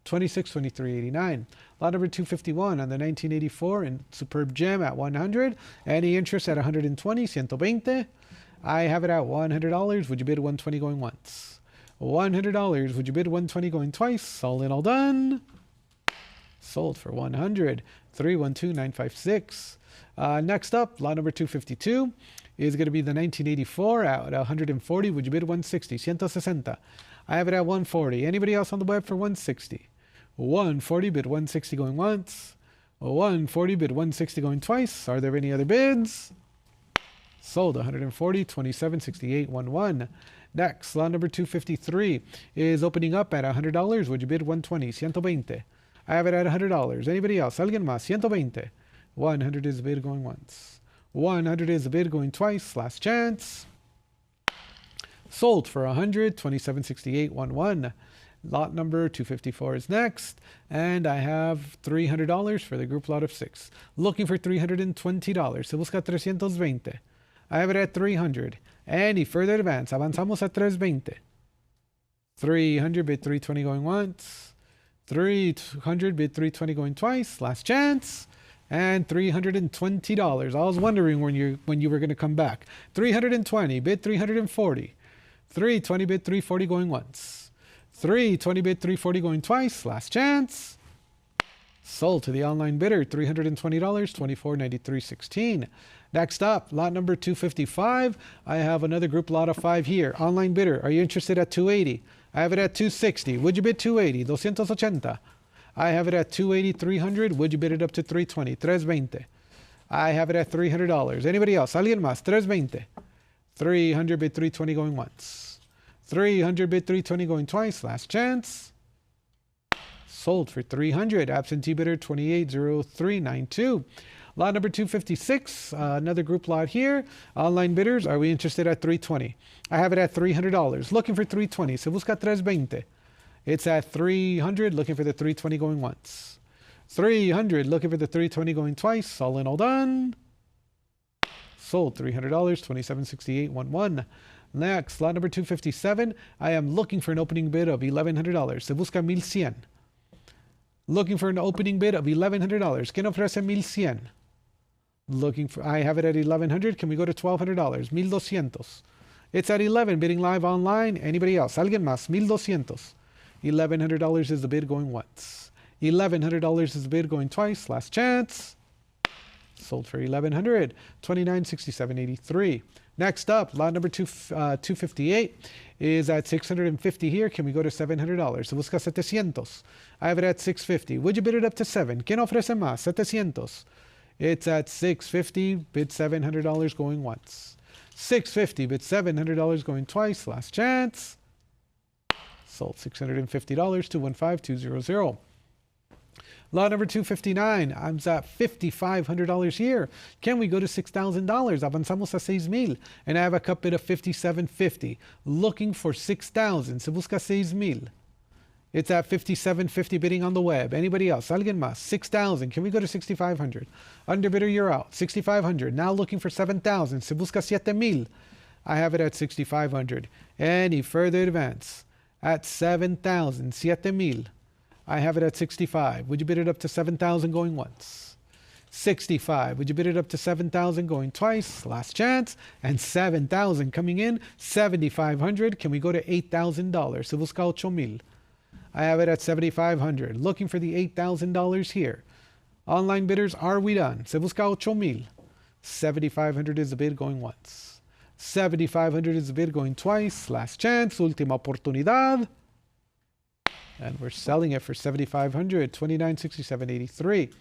26.23.89. Lot number 251 on the 1984 in superb gem at 100. Any interest at 120, 120. I have it at $100. Would you bid 120 going once? $100. Would you bid 120 going twice? All in, all done. Sold for 100. 312956. Next up, lot number 252 is going to be the 1984 at 140. Would you bid 160? 160. I have it at 140. Anybody else on the web for 160? 140, bid 160 going once. 140, bid 160 going twice. Are there any other bids? Sold 140, 27.68.11. Next, lot number 253 is opening up at $100. Would you bid 120? 120. I have it at $100. Anybody else? Alguien más? 120. 100 is the bid going once. 100 is the bid going twice. Last chance. Sold for 100, 27.68.11. Lot number 254 is next, and I have $300 for the group lot of 6. Looking for $320. Se busca 320. I have it at 300. Any further advance? Avanzamos at 320. 300, bid 320 going once. 300, bid 320 going twice. Last chance. And $320. I was wondering when you were going to come back. 320, bid 340. 320, bid 340 going once. 320, bid 340 going twice. Last chance. Sold to the online bidder, $320, 24.93.16. Next up, lot number 255. I have another group lot of 5 here. Online bidder, are you interested at 280? I have it at 260. Would you bid 280? 280. I have it at 280, 300. Would you bid it up to 320? 320. I have it at $300. Anybody else? Alguien más? 320. 300, bid 320 going once. 300, bid 320 going twice. Last chance. Sold for 300. Absentee bidder 280392. Lot number 256, another group lot here. Online bidders, are we interested at 320? I have it at $300. Looking for 320. Se busca 320. It's at 300, looking for the 320 going once. 300, looking for the 320 going twice. All in, all done. Sold $300, 2768.11. Next, lot number 257. I am looking for an opening bid of $1,100. Se busca 1100. Looking for an opening bid of $1,100. ¿Quién ofrece 1100? Looking for, I have it at 1100. Can we go to $1,200? 1200. It's at 11, bidding live online. Anybody else? Alguien más? 1200. $1,100 is the bid going once. $1,100 is the bid going twice. Last chance. Sold for 1100, 2967.83. Next up, lot number 258 is at 650 here. Can we go to $700? Se busca 700. I have it at 650. Would you bid it up to 7? ¿Quién ofrece más? 700. It's at 650, bid $700 going once. 650, bid $700 going twice. Last chance. Sold $650, 215200. Lot number 259, I'm at $5,500 here. Can we go to $6,000? Avanzamos a 6,000. And I have a cup bid of $5,750. Looking for 6,000. Se busca 6,000. It's at $5,750 bidding on the web. Anybody else? Alguien más? 6,000. Can we go to 6,500? Underbidder, you're out. 6,500. Now looking for 7,000. Se busca 7,000. I have it at 6,500. Any further advance? At 7,000. 7,000. I have it at 65. Would you bid it up to 7,000 going once? 65. Would you bid it up to 7,000 going twice? Last chance. And 7,000 coming in. 7,500. Can we go to $8,000? Se busca 8,000. I have it at 7,500. Looking for the $8,000 here. Online bidders, are we done? Se busca 8,000. 7,500 is the bid going once. 7,500 is the bid going twice. Last chance. Última oportunidad. And we're selling it for 7,500, 2967.83.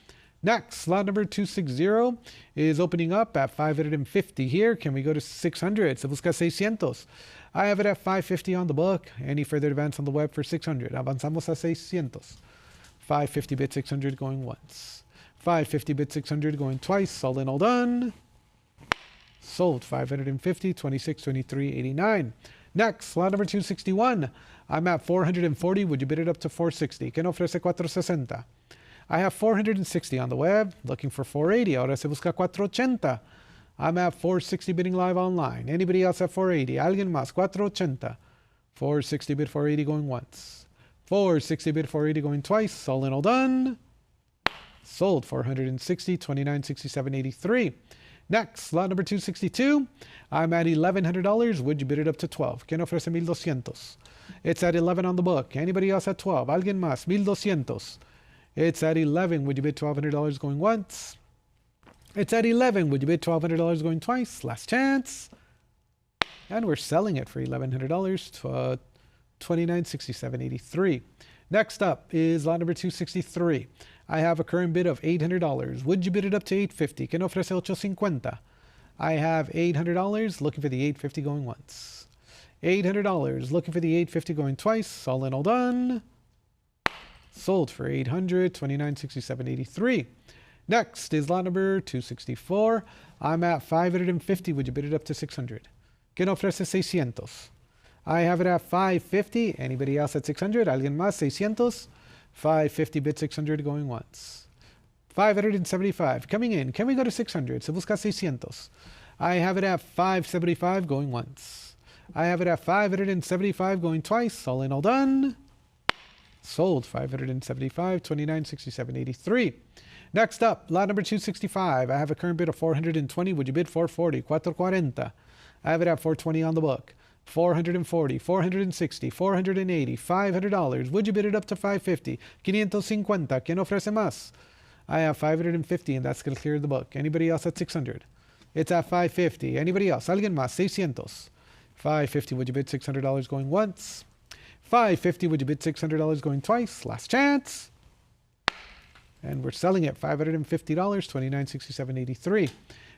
Next, lot number 260 is opening up at 550 here. Can we go to 600? Se busca 600. I have it at 550 on the book. Any further advance on the web for 600? Avanzamos a 600. 550 bid 600 going once. 550 bid 600 going twice. All in, all done. Sold 550, 2623.89. Next, lot number 261. I'm at 440. Would you bid it up to 460? ¿Quién ofrece 460? I have 460 on the web. Looking for 480. Ahora se busca 480. I'm at 460 bidding live online. Anybody else at 480? Alguien más? 480. 460 bid 480 going once. 460 bid 480 going twice. All in, all done. Sold 460, 2967.83. Next, lot number 262. I'm at $1,100. Would you bid it up to 12? ¿Quién ofrece 1,200? It's at 11 on the book. Anybody else at 12? Alguien más? 1,200. It's at 11. Would you bid $1,200 going once? It's at 11. Would you bid $1,200 going twice? Last chance. And we're selling it for $1,100 to $2967.83. Next up is lot number 263. I have a current bid of $800. Would you bid it up to $850? ¿Quién ofrece $850? I have $800. Looking for the $850 going once. $800. Looking for the $850 going twice. All in, all done. Sold for $800, $2967.83. Next is lot number 264. I'm at $550. Would you bid it up to $600? ¿Quién ofrece $600? I have it at $550. Anybody else at $600? ¿Alguien más? $600. $550 bid $600 going once. $575 coming in. Can we go to $600? Se busca $600. I have it at $575 going once. I have it at $575 going twice. All in, all done. Sold $575, $2967.83. Next up, lot number 265. I have a current bid of $420. Would you bid $440? $440. I have it at $420 on the book. $440, $460, $480, $500. Would you bid it up to $550? $550. ¿Quién ofrece más? I have $550, and that's going to clear the book. Anybody else at $600? It's at $550. Anybody else? Alguien más? $600. $550. Would you bid $600 going once? $550. Would you bid $600 going twice? Last chance. And we're selling it $550, $2967.83.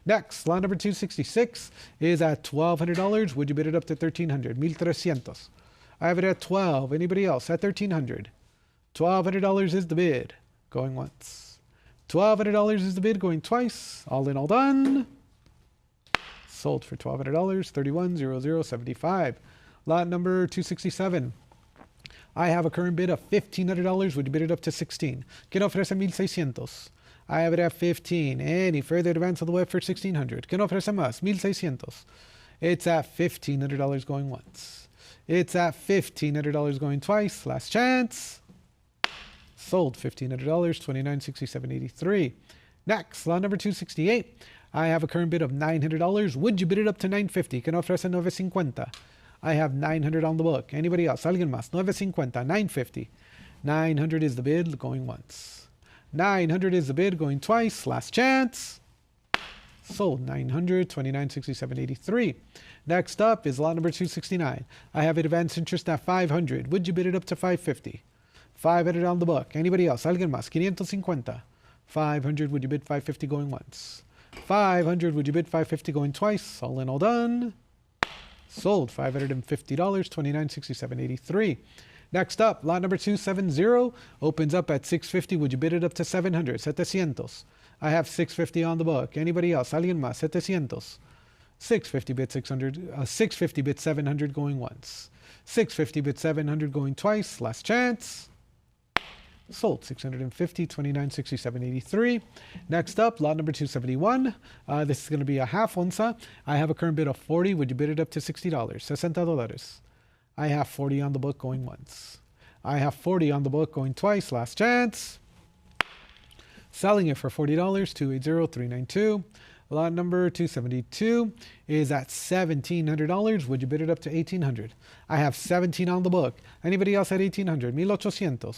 Next, lot number 266 is at $1,200. Would you bid it up to $1,300? $1,300. I have it at $1,200. Anybody else at $1,300? $1,200 is the bid. Going once. $1,200 is the bid, going twice. All in, all done. Sold for $1,200, 310075. Lot number 267. I have a current bid of $1,500. Would you bid it up to 16? ¿Quién ofrece 1,600? I have it at 15. Any further advance on the web for 1,600? ¿Quién ofrece más? 1,600. It's at $1,500 going once. It's at $1,500 going twice. Last chance. Sold $1,500, $29.6783. Next, lot number 268. I have a current bid of $900. Would you bid it up to $950? ¿Quién ofrece 950? I have 900 on the book. Anybody else? ¿Alguien más? 950, 950. 900 is the bid, going once. 900 is the bid, going twice. Last chance. Sold 900, 29.6783. Next up is lot number 269. I have advanced interest at 500. Would you bid it up to 550? 500 on the book. Anybody else? ¿Alguien más? 550. 500, would you bid 550 going once? 500, would you bid 550 going twice? All in, all done. Sold $550, 29.6783. Next up, lot number 270 opens up at 650. Would you bid it up to 700? 700. I have 650 on the book. Anybody else? ¿Alguien más? 700. 650 bid 600. 650 bid 700 going once. 650 bid 700 going twice. Last chance. Sold 650, 29.6783. Next up, lot number 271. This is going to be a half onza. I have a current bid of 40. Would you bid it up to $60? $60. I have 40 on the book going once. I have 40 on the book going twice. Last chance. Selling it for $40, 280,392. Lot number 272 is at $1,700. Would you bid it up to $1,800? I have 17 on the book. Anybody else at $1,800? 1,800.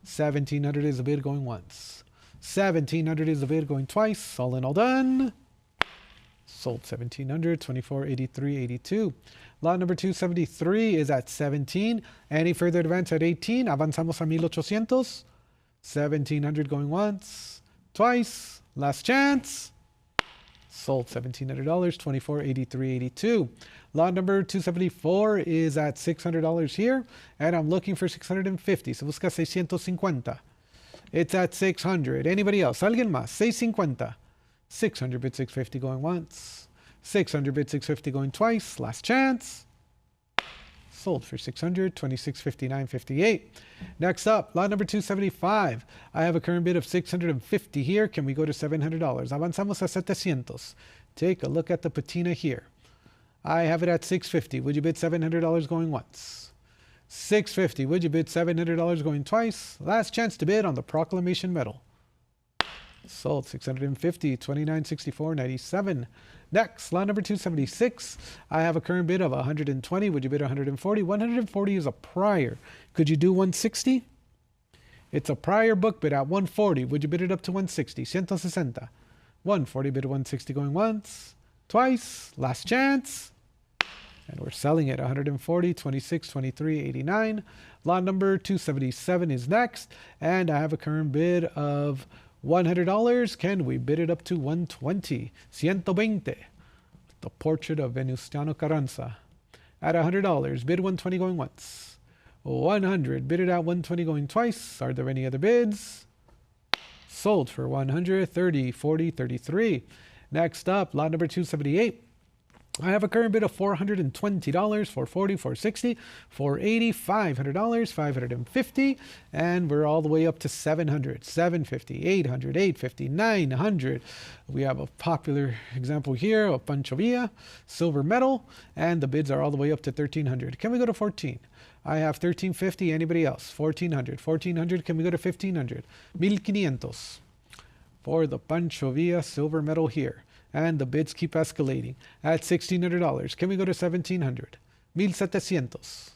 1,700 is the bid going once. 1,700 is the bid going twice. All in, all done. Sold 1,700, 24.8382. Lot number 273 is at 17. Any further advance at 18? Avanzamos a 1,800. 1,700 going once, twice. Last chance. Sold $1,700, 24.8382. Lot number 274 is at $600 here, and I'm looking for 650. Se busca 650. It's at 600. Anybody else? ¿Alguien más? 650. 600 bid 650 going once. 600 bid 650 going twice. Last chance. Sold for 600, 26.5958. Next up, lot number 275. I have a current bid of 650 here. Can we go to $700? Avanzamos a 700. Take a look at the patina here. I have it at 650. Would you bid $700 going once? 650. Would you bid $700 going twice? Last chance to bid on the proclamation medal. Sold 650, 29.6497. Next, lot number 276. I have a current bid of 120. Would you bid 140? 140 is a prior. Could you do 160? It's a prior book bid at 140. Would you bid it up to 160? 160. 140 bid 160 going once, twice. Last chance. And we're selling at 140, 26, 23, 89. Lot number 277 is next. And I have a current bid of $100. Can we bid it up to 120? 120. The portrait of Venustiano Carranza. At $100. Bid 120 going once. 100. Bid it at 120 going twice. Are there any other bids? Sold for 130, 40, 33. Next up, lot number 278. I have a current bid of $420, $440, $460, $480, $500, $550, and we're all the way up to $700, $750, $800, $850, $900. We have a popular example here of Pancho Villa, silver medal, and the bids are all the way up to $1,300. Can we go to 14? I have $1,350. Anybody else? $1,400. $1,400. Can we go to $1,500? $1,500 for the Pancho Villa silver medal here. And the bids keep escalating. At $1,600, can we go to $1,700? $1,700.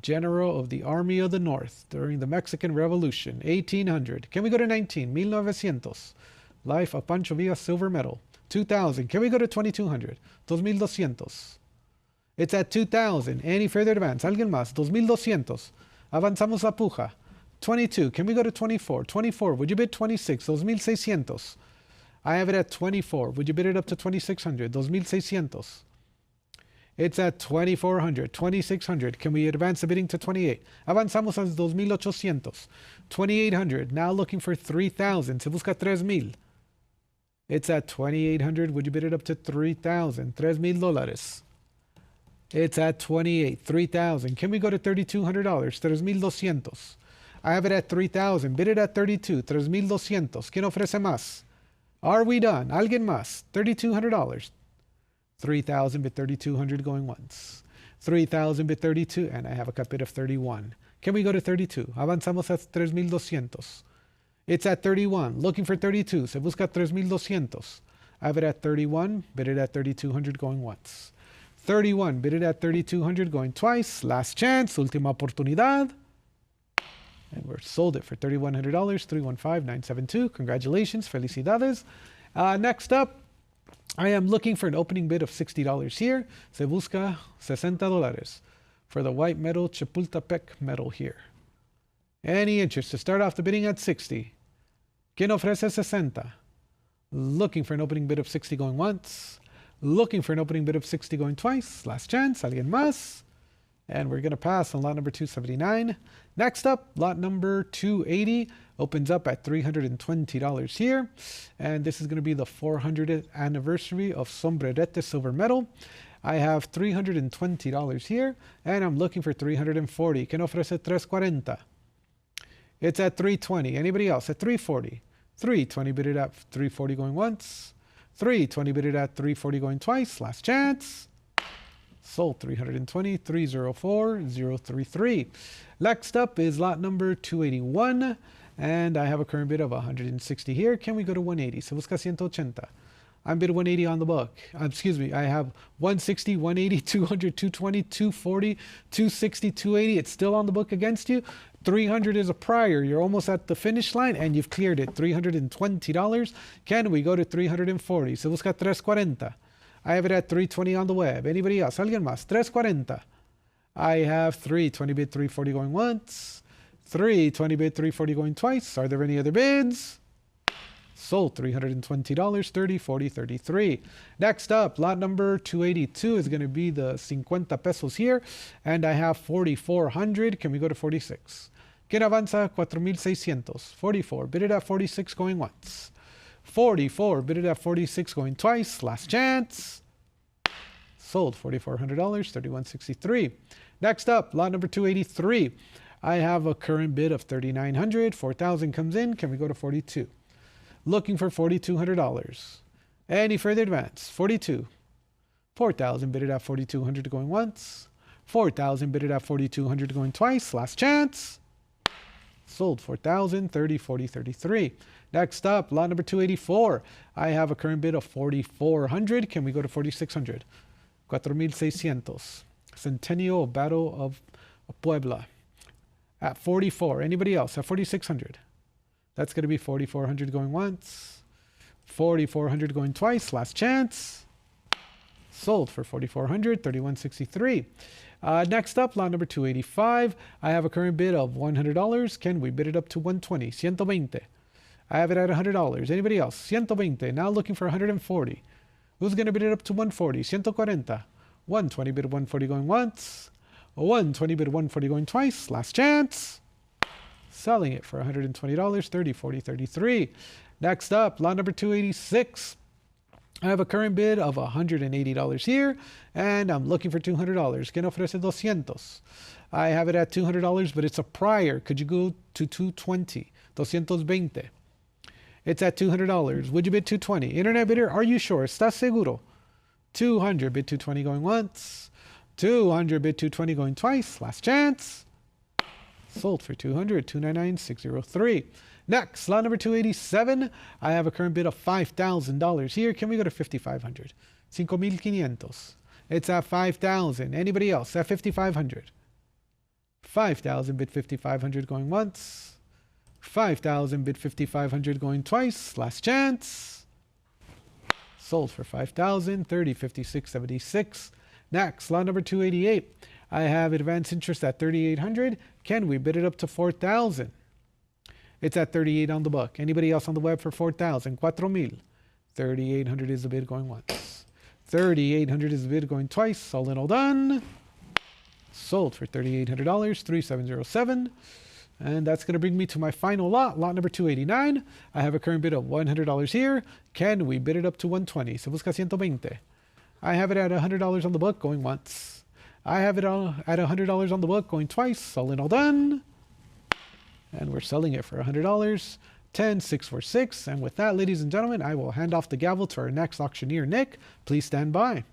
General of the Army of the North during the Mexican Revolution, $1,800. Can we go to $19,000? $1,900. Life of Pancho Villa silver medal, $2,000. Can we go to $2,200? $2,200. It's at $2,000. Any further advance? ¿Alguien más? $2,200. Avanzamos la puja. 22. Can we go to 24? 24. Would you bid 26? $2,600. I have it at 24. Would you bid it up to $2,600? $2,600. It's at 2,400, 2,600. Can we advance the bidding to 28? Avanzamos a 2,800. 2,800. Now looking for 3,000. Se busca 3,000. It's at 2,800. Would you bid it up to 3,000? $3,000. It's at 28. 3,000. Can we go to $3,200? 3,200. I have it at 3,000. Bid it at 32. 3,200. ¿Quién ofrece más? Are we done? ¿Alguien más? $3,200. 3,000 bid 3,200 going once. 3,000 bid 32, and I have a cut bid of 31. Can we go to 32? Avanzamos a 3,200. It's at 31. Looking for 32. Se busca 3,200. I have it at 31. Bid it at 3,200 going once. 31. Bid it at 3,200 going twice. Last chance. Última oportunidad. And we're sold it for $3,100. 315,972. Congratulations. Felicidades. Next up, I am looking for an opening bid of $60 here. Se busca $60 for the white metal Chapultepec metal here. Any interest to start off the bidding at 60? ¿Quién ofrece 60? Looking for an opening bid of 60 going once. Looking for an opening bid of 60 going twice. Last chance. ¿Alguien más? And we're going to pass on lot number 279. Next up, lot number 280 opens up at $320 here. And this is going to be the 400th anniversary of Sombrerete silver medal. I have $320 here, and I'm looking for 340. ¿Quién ofrece 340? It's at 320. Anybody else at 340? 320 bid it at 340 going once. 320 bid it at 340 going twice. Last chance. Sold 320, 304, 033. Next up is lot number 281, and I have a current bid of 160 here. Can we go to 180? Se busca 180. I'm bid 180 on the book. Excuse me, I have 160, 180, 200, 220, 240, 260, 280. It's still on the book against you. 300 is a prior. You're almost at the finish line, and you've cleared it. $320. Can we go to 340? Se busca 340. I have it at 320 on the web. Anybody else? ¿Alguien más? 340. I have 320 bid 340 going once. 320 bid 340 going twice. Are there any other bids? Sold $320, 30, 40, 33. Next up, lot number 282 is going to be the 50 pesos here. And I have 4,400. Can we go to 46? ¿Quién avanza? 4,600. 44. Bid it at 46 going once. 44. Bid it at 46 going twice. Last chance. Sold $4,400, 31.63. Next up, lot number 283. I have a current bid of 3,900. 4,000 comes in. Can we go to 42? Looking for $4,200. Any further advance? 42. 4,000 bid it at 4,200 going once. 4,000 bid it at 4,200 going twice. Last chance. Sold 4,000, 30, 40, 33. Next up, lot number 284. I have a current bid of 4,400. Can we go to 4,600? 4,600. Centennial Battle of Puebla. At 44. Anybody else? At 4,600. That's going to be 4,400 going once. 4,400 going twice. Last chance. Sold for 4,400, 31.63. Next up, lot number 285. I have a current bid of $100. Can we bid it up to 120? 120. I have it at $100. Anybody else? 120. Now looking for 140. Who's going to bid it up to 140? 140. 120 bid 140 going once. 120 bid 140 going twice. Last chance. Selling it for $120, 30, 40, 33. Next up, lot number 286. I have a current bid of $180 here, and I'm looking for $200. ¿Quién ofrece 200? I have it at $200, but it's a prior. Could you go to 220? 220. It's at $200. Would you bid 220? Internet bidder, are you sure? ¿Estás seguro? 200 bid 220 going once. 200 bid 220 going twice. Last chance. Sold for 200, 299,603. Next, lot number 287. I have a current bid of $5,000 here. Can we go to 5,500? 5,500. It's at 5,000. Anybody else? At 5,500. 5,000 bid 5,500 going once. 5,000 bid 5,500 going twice. Last chance. Sold for 5,000, 30, 56, 76. Next, lot number 288. I have advanced interest at 3,800. Can we bid it up to 4,000? It's at 38 on the book. Anybody else on the web for 4,000? 4,000. 3,800 is the bid going once. $3,800 is the bid, going twice. All in, all done. Sold for $3,800, 3707. And that's going to bring me to my final lot, lot number 289. I have a current bid of $100 here. Can we bid it up to 120? Se busca 120. I have it at $100 on the book, going once. I have it at $100 on the book, going twice. All in, all done. And we're selling it for $100. 10646. And with that, ladies and gentlemen, I will hand off the gavel to our next auctioneer, Nick. Please stand by.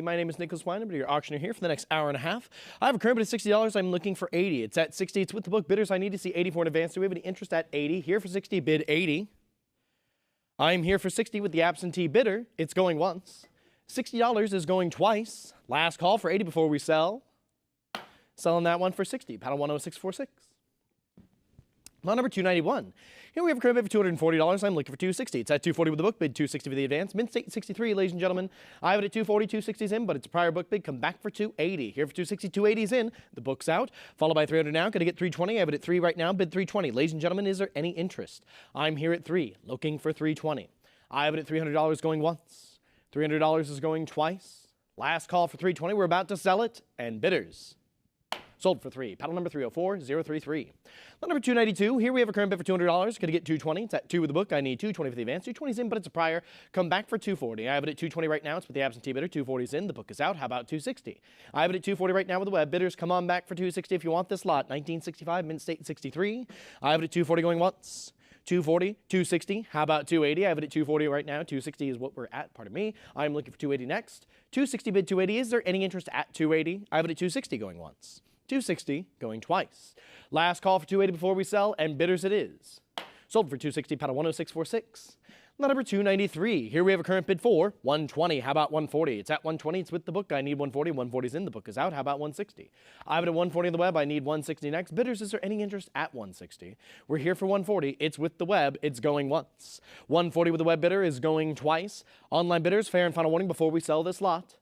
My name is Nicholas Weinberg, your auctioneer here for the next hour and a half. I have a current bid of $60. I'm looking for 80. It's at 60. It's with the book. Bidders, I need to see 84 in advance. Do we have any interest at 80? Here for 60, bid 80. I'm here for 60 with the absentee bidder. It's going once. $60 is going twice. Last call for 80 before we sell. Selling that one for 60. Paddle 10646. Lot number 291. Here we have a current bid for $240. I'm looking for 260. It's at 240 with the book bid, 260 for the advance. Mint state 63, ladies and gentlemen. I have it at 240, 260's in, but it's a prior book bid. Come back for 280. Here for 260, 280's in. The book's out. Followed by 300 now. Going to get 320. I have it at 3 right now. Bid 320. Ladies and gentlemen, is there any interest? I'm here at 3, looking for 320. I have it at $300 going once. $300 is going twice. Last call for 320. We're about to sell it. And bidders. Sold for 3. Paddle number 304033. Lot number 292. Here we have a current bid for $200. Going to get 220. It's at 2 with the book. I need 220 for the advance. 220's in, but it's a prior. Come back for 240. I have it at 220 right now. It's with the absentee bidder. 240's in. The book is out. How about 260? I have it at 240 right now with the web. Bidders, come on back for 260 if you want this lot. 1965, mint state 63. I have it at 240 going once. 240, 260. How about 280? I have it at 240 right now. 260 is what we're at. Pardon me. I'm looking for 280 next. 260 bid 280. Is there any interest at 280? I have it at 260 going once. 260 going twice. Last call for 280 before we sell, and bidders it is. Sold for 260, paddle 10646. Lot number 293. Here we have a current bid for 120. How about 140? It's at 120. It's with the book. I need 140. 140's in. The book is out. How about 160? I have it at 140 on the web. I need 160 next. Bidders, is there any interest at 160? We're here for 140. It's with the web. It's going once. 140 with the web bidder is going twice. Online bidders, fair and final warning before we sell this lot.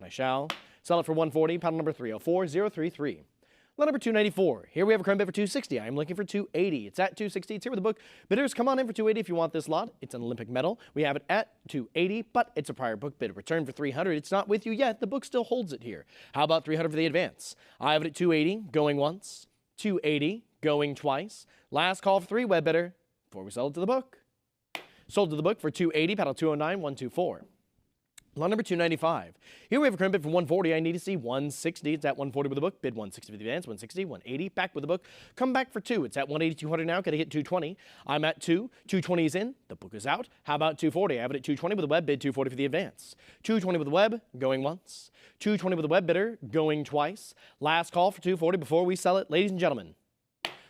I shall sell it for 140, paddle number 304033. Lot number 294. Here we have a current bid for 260. I am looking for 280. It's at 260. It's here with the book. Bidders, come on in for 280 if you want this lot. It's an Olympic medal. We have it at 280, but it's a prior book bid. Return for 300. It's not with you yet. The book still holds it here. How about 300 for the advance? I have it at 280, going once. 280, going twice. Last call for 3, web bidder, before we sell it to the book. Sold to the book for 280, paddle 209-124. Lot number 295. Here we have a current bid for 140. I need to see 160. It's at 140 with the book. Bid 160 for the advance. 160, 180. Back with the book. Come back for 2. It's at 180, 200 now. Got to hit 220. I'm at 2. 220 is in. The book is out. How about 240? I have it at 220 with the web. Bid 240 for the advance. 220 with the web. Going once. 220 with the web bidder. Going twice. Last call for 240 before we sell it. Ladies and gentlemen.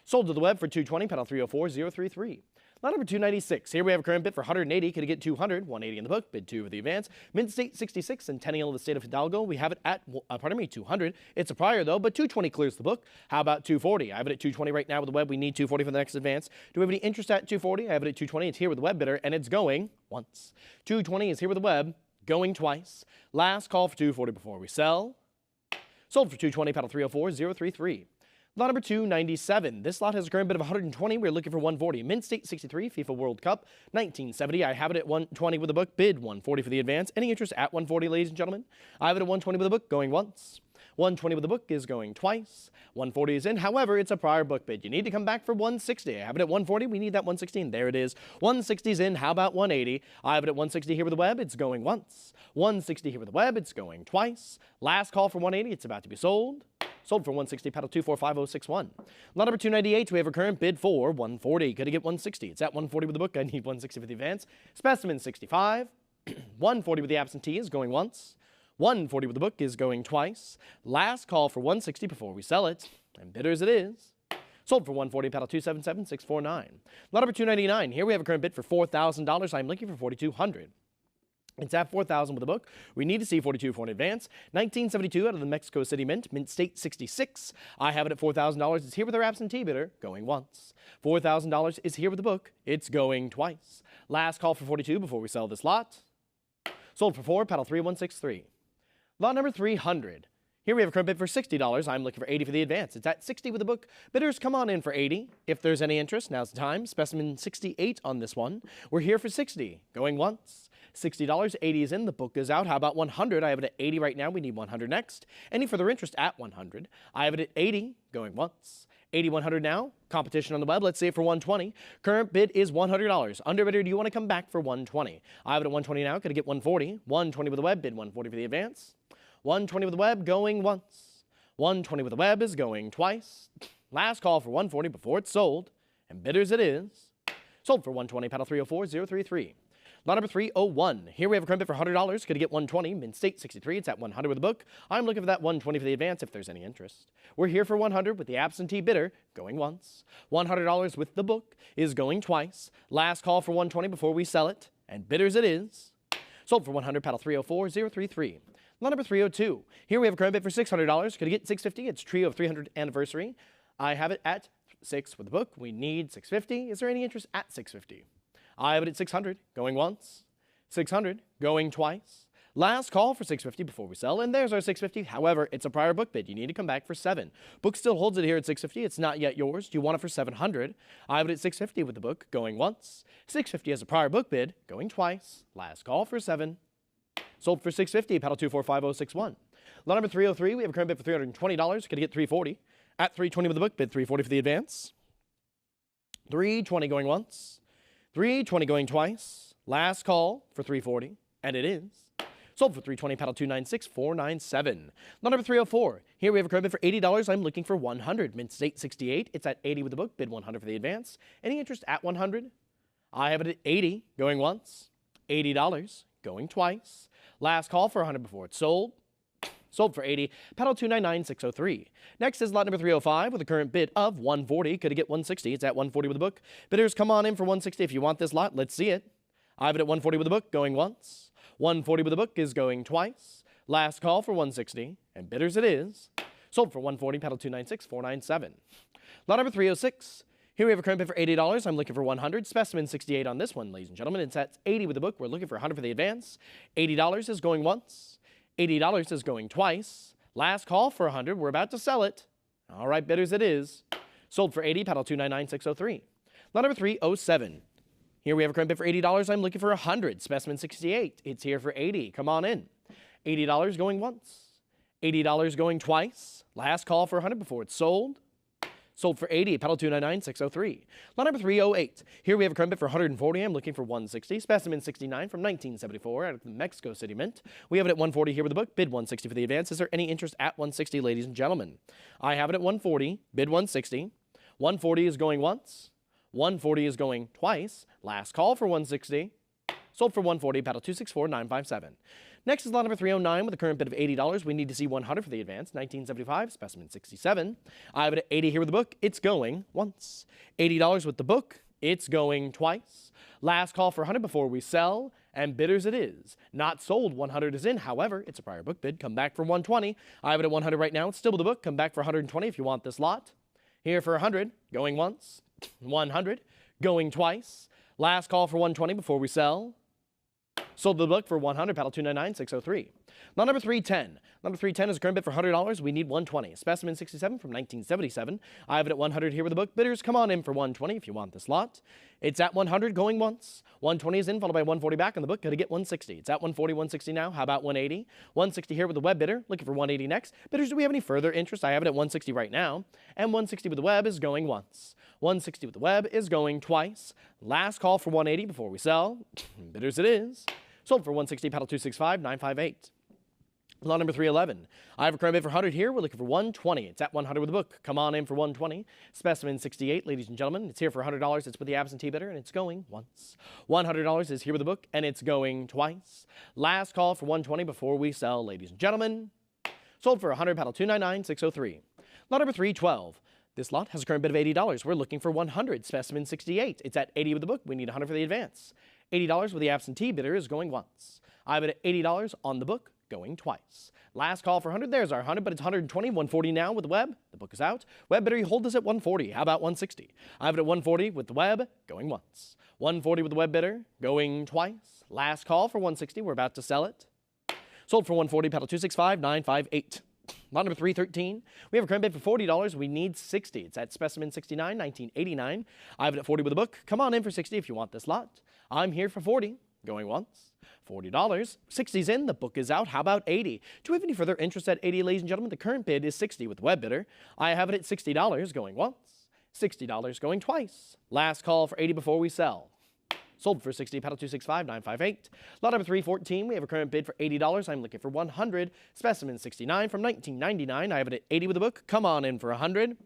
Sold to the web for 220, pedal 304033. Lot number 296. Here we have a current bid for 180. Could it get 200? 180 in the book. Bid 2 for the advance. Mint State 66, Centennial of the State of Hidalgo. We have it at, 200. It's a prior though, but 220 clears the book. How about 240? I have it at 220 right now with the web. We need 240 for the next advance. Do we have any interest at 240? I have it at 220. It's here with the web bidder, and it's going once. 220 is here with the web, going twice. Last call for 240 before we sell. Sold for 220, pedal 304033. Lot number 297. This lot has a current bid of 120. We're looking for 140. Mint State 63, FIFA World Cup 1970. I have it at 120 with the book. Bid 140 for the advance. Any interest at 140, ladies and gentlemen? I have it at 120 with the book, going once. 120 with the book is going twice. 140 is in. However, it's a prior book bid. You need to come back for 160. I have it at 140. We need that 116. There it is. 160 is in. How about 180? I have it at 160 here with the web. It's going once. 160 here with the web. It's going twice. Last call for 180. It's about to be sold. Sold for 160, pedal 245061. Lot number 298, we have a current bid for 140. Could it get 160? It's at 140 with the book. I need 160 for the advance. Specimen 65. 140 with the absentee is going once. 140 with the book is going twice. Last call for 160 before we sell it. And bidders it is. Sold for 140, pedal 277649. Lot number 299, here we have a current bid for $4,000. I'm looking for 4,200. It's at 4,000 with the book. We need to see 42 for an advance. 1972 out of the Mexico City Mint, Mint State 66. I have it at $4,000. It's here with our absentee bidder, going once. $4,000 is here with the book. It's going twice. Last call for 42 before we sell this lot. Sold for 4, pedal 3163. Lot number 300. Here we have a current bid for $60. I'm looking for 80 for the advance. It's at 60 with the book. Bidders, come on in for 80. If there's any interest, now's the time. Specimen 68 on this one. We're here for 60. Going once. $60, 80 is in, the book is out. How about 100? I have it at 80 right now. We need 100 next. Any further interest at 100? I have it at 80, going once. 80, 100 now. Competition on the web. Let's see it for 120. Current bid is $100. Underbidder, do you want to come back for 120? I have it at 120 now. Could I get 140? 120 with the web. Bid 140 for the advance. 120 with the web, going once. 120 with the web is going twice. Last call for 140 before it's sold. And bidders it is. Sold for 120, pedal 304033. Lot number 301. Here we have a current bid for $100. Could it get 120? Mint State 63. It's at 100 with the book. I'm looking for that 120 for the advance if there's any interest. We're here for 100 with the absentee bidder going once. $100 with the book is going twice. Last call for 120 before we sell it. And bidders it is. Sold for 100, pedal 304033. Lot number 302. Here we have a current bid for $600. Could it get 650? It's Trio of 300th anniversary. I have it at 6 with the book. We need 650. Is there any interest at 650? I have it at 600, going once. 600, going twice. Last call for 650 before we sell, and there's our 650. However, it's a prior book bid. You need to come back for 7. Book still holds it here at 650. It's not yet yours. Do you want it for 700? I have it at 650 with the book, going once. 650 as a prior book bid, going twice. Last call for 7. Sold for 650, pedal 245061. Lot number 303, we have a current bid for $320. Could it get 340? At 320 with the book, bid 340 for the advance. 320 going once. 320 going twice. Last call for 340, and it is. Sold for 320, pedal 296497. Lot number 304. Here we have a current bid for $80. I'm looking for 100. Mint State 68. It's at 80 with the book. Bid 100 for the advance. Any interest at 100? I have it at 80, going once. $80, going twice. Last call for 100 before it's sold. Sold for 80, pedal 299603. Next is lot number 305 with a current bid of 140. Could it get 160? It's at 140 with the book. Bidders, come on in for 160 if you want this lot. Let's see it. I have it at 140 with the book, going once. 140 with the book is going twice. Last call for 160, and bidders it is. Sold for 140, pedal 296497. Lot number 306. Here we have a current bid for $80. I'm looking for 100. Specimen 68 on this one, ladies and gentlemen. It's at 80 with the book. We're looking for 100 for the advance. $80 is going once. $80 is going twice. Last call for 100. We're about to sell it. All right, bidders it is. Sold for 80, pedal 299603. Lot number 307. Here we have a current bid for $80. I'm looking for 100. Specimen 68. It's here for 80. Come on in. $80 going once. $80 going twice. Last call for 100 before it's sold. Sold for 80, pedal 299603. Lot number 308. Here we have a current bid for 140. I'm looking for 160. Specimen 69 from 1974 out of the Mexico City Mint. We have it at 140 here with the book. Bid 160 for the advance. Is there any interest at 160, ladies and gentlemen? I have it at 140. Bid 160. 140 is going once. 140 is going twice. Last call for 160. Sold for 140, pedal 264957. Next is lot number 309 with a current bid of $80. We need to see 100 for the advance. 1975, specimen 67. I have it at 80 here with the book. It's going once. $80 with the book. It's going twice. Last call for 100 before we sell, and bidders it is. Not sold, 100 is in. However, it's a prior book bid. Come back for 120. I have it at 100 right now. It's still with the book. Come back for 120 if you want this lot. Here for 100, going once. 100, going twice. Last call for 120 before we sell. Sold the book for 100, paddle 299-603. Lot number 310. Number 310 is a current bid for $100. We need 120. Specimen 67 from 1977. I have it at 100 here with the book. Bidders, come on in for 120 if you want this lot. It's at 100 going once. 120 is in, followed by 140 back on the book. Got to get 160. It's at 140, 160 now. How about 180? 160 here with the web bidder. Looking for 180 next. Bidders, do we have any further interest? I have it at 160 right now. And 160 with the web is going once. 160 with the web is going twice. Last call for 180 before we sell. Bidders it is. Sold for 160, paddle 265-958. Lot number 311. I have a current bid for 100 here. We're looking for 120. It's at 100 with the book. Come on in for 120. Specimen 68, ladies and gentlemen. It's here for $100. It's with the absentee bidder, and it's going once. $100 is here with the book, and it's going twice. Last call for 120 before we sell, ladies and gentlemen. Sold for 100, paddle 299-603. Lot number 312. This lot has a current bid of $80. We're looking for 100. Specimen 68. It's at 80 with the book. We need 100 for the advance. $80 with the absentee bidder is going once. I have it at $80 on the book, going twice. Last call for 100. There's our 100, but it's 120. 140 now with the web. The book is out. Web bidder, you hold this at 140. How about 160? I have it at 140 with the web, going once. 140 with the web bidder, going twice. Last call for 160. We're about to sell it. Sold for 140, paddle 265-958. Lot number 313. We have a current bid for $40. We need 60. It's at specimen 69, 1989. I have it at 40 with a book. Come on in for 60 if you want this lot. I'm here for 40. Going once. $40. 60's in. The book is out. How about 80? Do we have any further interest at 80, ladies and gentlemen? The current bid is 60 with the web bidder. I have it at $60 going once. $60 going twice. Last call for 80 before we sell. Sold for 60, paddle 265-958. Lot number 314, we have a current bid for $80. I'm looking for 100. Specimen 69 from 1999. I have it at 80 with the book. Come on in for 100.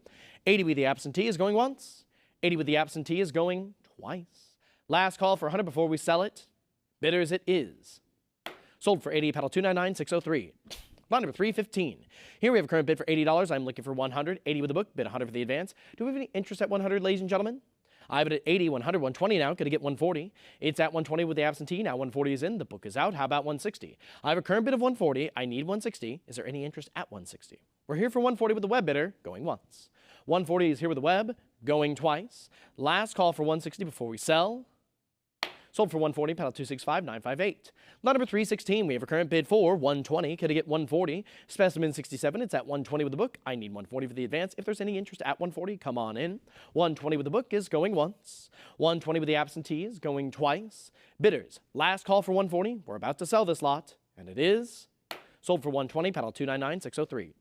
80 with the absentee is going once. 80 with the absentee is going twice. Last call for 100 before we sell it. Bidders it is. Sold for 80, paddle 299-603. Lot number 315. Here we have a current bid for $80. I'm looking for 100. 80 with the book, bid 100 for the advance. Do we have any interest at 100, ladies and gentlemen? I have it at 80, 100, 120 now. Going to get 140. It's at 120 with the absentee. Now 140 is in. The book is out. How about 160? I have a current bid of 140. I need 160. Is there any interest at 160? We're here for 140 with the web bidder, going once. 140 is here with the web, going twice. Last call for 160 before we sell. Sold for 140, paddle 265-958. Lot number 316, we have a current bid for 120. Could I get 140? Specimen 67, it's at 120 with the book. I need 140 for the advance. If there's any interest at 140, come on in. 120 with the book is going once. 120 with the absentee is going twice. Bidders, last call for 140. We're about to sell this lot, and it is sold for 120, paddle 299-603.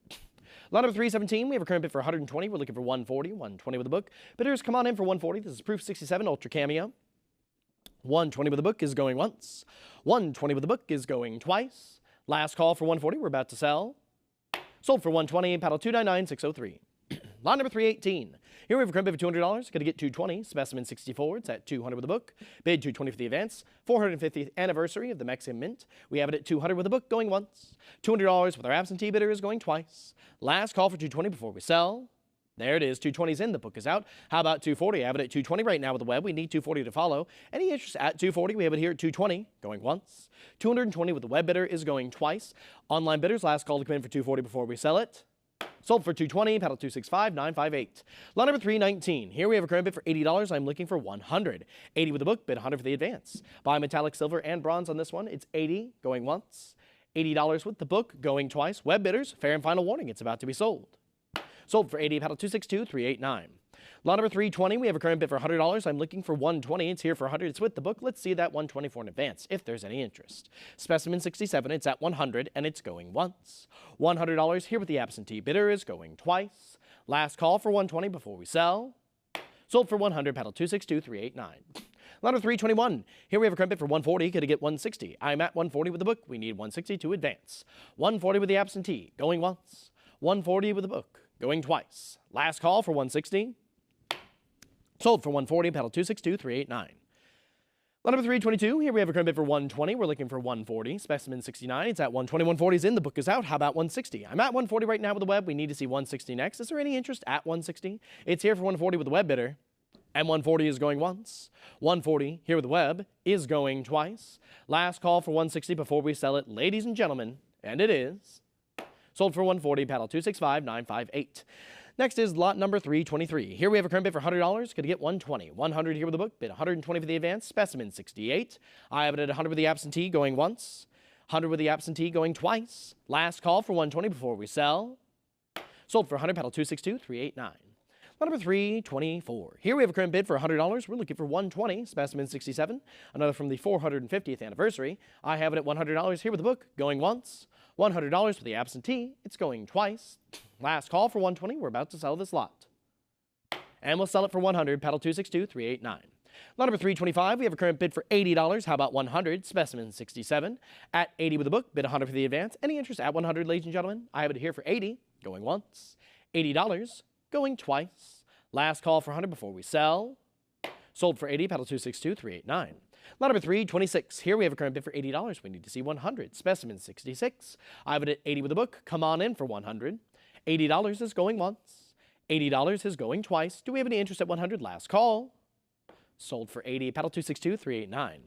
Lot number 317, we have a current bid for 120. We're looking for 140, 120 with the book. Bidders, come on in for 140. This is proof 67, Ultra Cameo. 120 with the book is going once. 120 with the book is going twice. Last call for 140. We're about to sell. Sold for 120. Paddle 299-603. Lot number 318. Here we have a current bid for $200. Going to get 220. Specimen 64. It's at 200 with the book. Bid 220 for the advance. 450th anniversary of the Mexican Mint. We have it at 200 with the book going once. $200 with our absentee bidder is going twice. Last call for 220 before we sell. There it is. 220's in. The book is out. How about 240? I have it at 220 right now with the web. We need 240 to follow. Any interest at 240? We have it here at 220, going once. 220 with the web bidder is going twice. Online bidders, last call to come in for 240 before we sell it. Sold for 220, paddle 265-958. Lot number 319. Here we have a current bid for $80. I'm looking for 100. 80 with the book, bid 100 for the advance. Buy metallic silver and bronze on this one. It's 80, going once. $80 with the book, going twice. Web bidders, fair and final warning, it's about to be sold. Sold for 80, paddle 262-389. Lot number 320, we have a current bid for $100. I'm looking for 120. It's here for 100. It's with the book. Let's see that 120 for an advance, if there's any interest. Specimen 67, it's at 100, and it's going once. $100 here with the absentee bidder is going twice. Last call for 120 before we sell. Sold for 100, paddle 262-389. Lot number 321, here we have a current bid for 140. Could I get 160? I'm at 140 with the book. We need 160 to advance. 140 with the absentee, going once. 140 with the book. Going twice. Last call for 160. Sold for 140, paddle 262-389. Lot number 322, here we have a current bid for 120. We're looking for 140. Specimen 69, it's at 120. 140 is in, the book is out. How about 160? I'm at 140 right now with the web. We need to see 160 next. Is there any interest at 160? It's here for 140 with the web bidder. And 140 is going once. 140 here with the web is going twice. Last call for 160 before we sell it, ladies and gentlemen, and it is sold for 140, paddle 265958. Next is lot number 323. Here we have a current bid for $100. Could get 120. 100 here with the book, bid 120 for the advance. Specimen 68. I have it at 100 with the absentee going once. 100 with the absentee going twice. Last call for 120 before we sell. Sold for 100, paddle 262389. Lot number 324. Here we have a current bid for $100. We're looking for 120, specimen 67. Another from the 450th anniversary. I have it at $100 here with the book, going once. $100 for the absentee. It's going twice. Last call for 120. We're about to sell this lot. And we'll sell it for 100, paddle 262389. Lot number 325, we have a current bid for $80. How about 100, specimen 67. At 80 with the book, bid 100 for the advance. Any interest at 100, ladies and gentlemen? I have it here for 80, going once. $80. Going twice. Last call for 100 before we sell. Sold for 80, paddle 262389. Lot number 326. Here we have a current bid for $80. We need to see 100. Specimen 66. I have it at 80 with the book. Come on in for 100. $80 is going once. $80 is going twice. Do we have any interest at 100? Last call. Sold for 80, paddle 262389.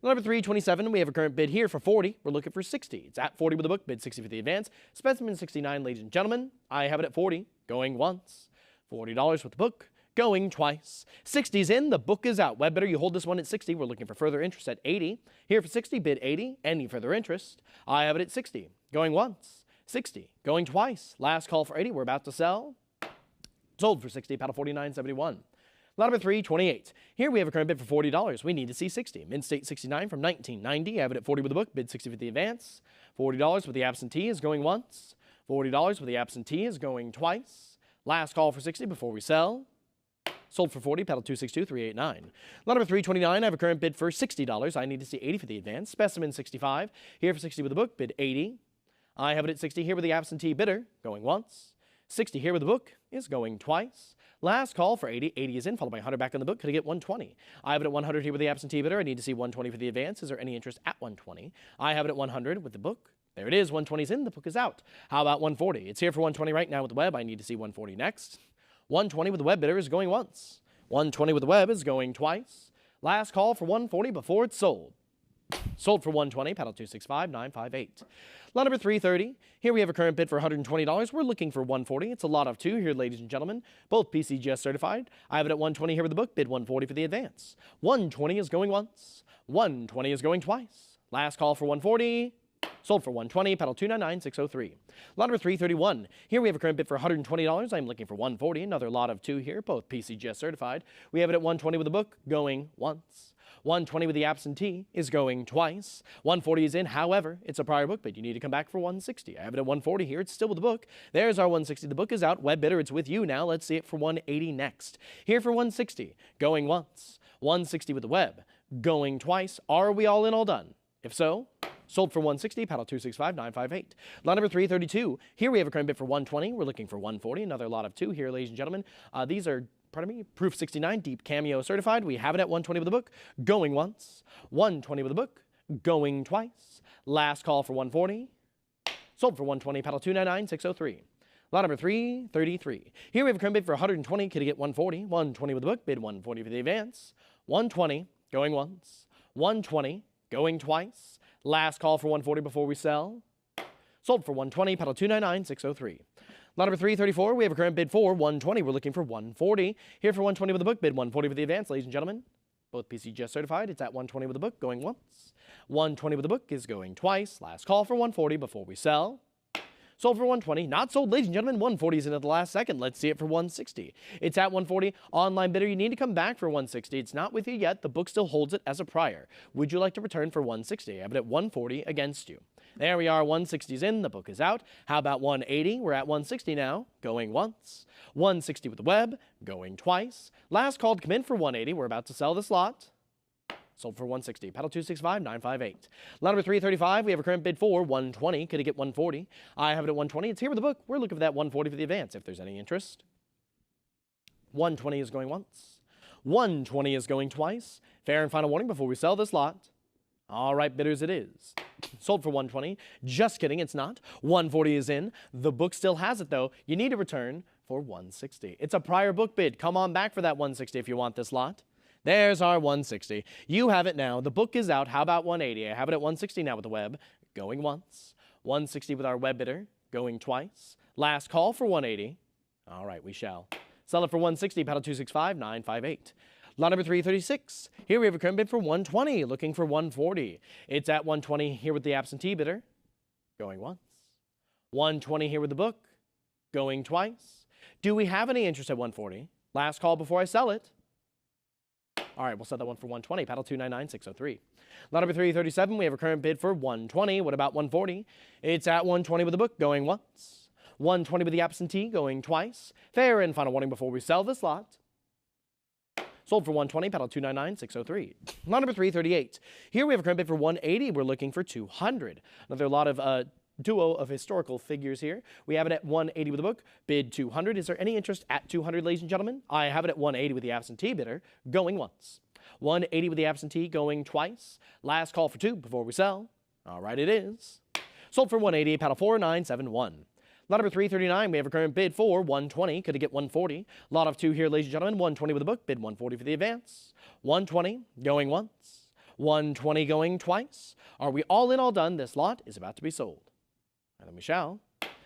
Lot number 327. We have a current bid here for 40. We're looking for 60. It's at 40 with the book. Bid 60 for the advance. Specimen 69, ladies and gentlemen. I have it at 40. Going once. $40 with the book. Going twice. 60's in, the book is out. Web bidder, you hold this one at 60. We're looking for further interest at 80. Here for 60, bid 80. Any further interest? I have it at 60. Going once. 60. Going twice. Last call for 80. We're about to sell. Sold for 60, paddle 4971. Lot number 328. Here we have a current bid for $40. We need to see 60. Mint State 69 from 1990. I have it at 40 with the book. Bid 60 for the advance. $40 with the absentee is going once. $40 with the absentee is going twice. Last call for 60 before we sell. Sold for 40, paddle 262389. Lot number 329, I have a current bid for $60. I need to see 80 for the advance. Specimen 65. Here for 60 with the book, bid 80. I have it at 60 here with the absentee bidder, going once. 60 here with the book is going twice. Last call for 80. 80 is in, followed by 100 back on the book. Could I get 120? I have it at 100 here with the absentee bidder. I need to see 120 for the advance. Is there any interest at 120? I have it at 100 with the book. There it is. 120's in. The book is out. How about 140? It's here for 120 right now with the web. I need to see 140 next. 120 with the web bidder is going once. 120 with the web is going twice. Last call for 140 before it's sold. Sold for 120, paddle 265958. Lot number 330. Here we have a current bid for $120. We're looking for 140. It's a lot of two here, ladies and gentlemen. Both PCGS certified. I have it at 120 here with the book. Bid 140 for the advance. 120 is going once. 120 is going twice. Last call for 140. Sold for 120, paddle 299603. Lot number 331. Here we have a current bid for $120. I'm looking for 140. Another lot of two here, both PCGS certified. We have it at 120 with the book, going once. 120 with the absentee is going twice. 140 is in, however, it's a prior book bid. You need to come back for 160. I have it at 140 here. It's still with the book. There's our 160. The book is out. Web bidder, it's with you now. Let's see it for 180 next. Here for 160, going once. 160 with the web, going twice. Are we all in, all done? If so, sold for 160, paddle 265958. Lot number 332. Here we have a current bid for 120. We're looking for 140. Another lot of two here, ladies and gentlemen. These are, proof 69, deep cameo certified. We have it at 120 with the book, going once. 120 with the book, going twice. Last call for 140. Sold for 120, paddle 299603. Lot number 333. Here we have a current bid for 120. Could he get 140? 120 with the book, bid 140 for the advance. 120, going once. 120, going twice. Last call for 140 before we sell. Sold for 120, paddle 299603. Lot number 334, we have a current bid for 120. We're looking for 140. Here for 120 with the book, bid 140 for the advance, ladies and gentlemen. Both PCGS certified. It's at 120 with the book, going once. 120 with the book is going twice. Last call for 140 before we sell. Sold for 120. Not sold, ladies and gentlemen. 140 is in at the last second. Let's see it for 160. It's at 140. Online bidder, you need to come back for 160. It's not with you yet. The book still holds it as a prior. Would you like to return for 160? I have it at 140 against you. There we are. 160's in. The book is out. How about 180? We're at 160 now. Going once. 160 with the web. Going twice. Last call to come in for 180. We're about to sell this lot. Sold for 160. Paddle 265958. Lot number 335. We have a current bid for 120. Could he get 140? I have it at 120. It's here with the book. We're looking for that 140 for the advance if there's any interest. 120 is going once. 120 is going twice. Fair and final warning before we sell this lot. All right, bidders, it is. Sold for 120. Just kidding, it's not. 140 is in. The book still has it, though. You need to return for 160. It's a prior book bid. Come on back for that 160 if you want this lot. There's our 160. You have it now. The book is out. How about 180? I have it at 160 now with the web. Going once. 160 with our web bidder. Going twice. Last call for 180. All right, we shall. Sell it for 160, paddle 265-958. Lot number 336. Here we have a current bid for 120, looking for 140. It's at 120 here with the absentee bidder. Going once. 120 here with the book. Going twice. Do we have any interest at 140? Last call before I sell it. All right, we'll set that one for 120, paddle 299-603. Lot number 337, we have a current bid for 120. What about 140? It's at 120 with the book. Going once. 120 with the absentee, going twice. Fair and final warning before we sell this lot. Sold for 120, paddle 299-603. Lot number 338. Here we have a current bid for 180. We're looking for 200. Another lot of duo of historical figures here. We have it at 180 with the book. Bid 200. Is there any interest at 200, ladies and gentlemen? I have it at 180 with the absentee bidder. Going once. 180 with the absentee, going twice. Last call for 2 before we sell. All right, it is. Sold for 180, paddle 4971. Lot number 339, we have a current bid for 120. Could it get 140? Lot of 2 here, ladies and gentlemen. 120 with the book. Bid 140 for the advance. 120 going once. 120 going twice. Are we all in, all done? This lot is about to be sold. And then we shall.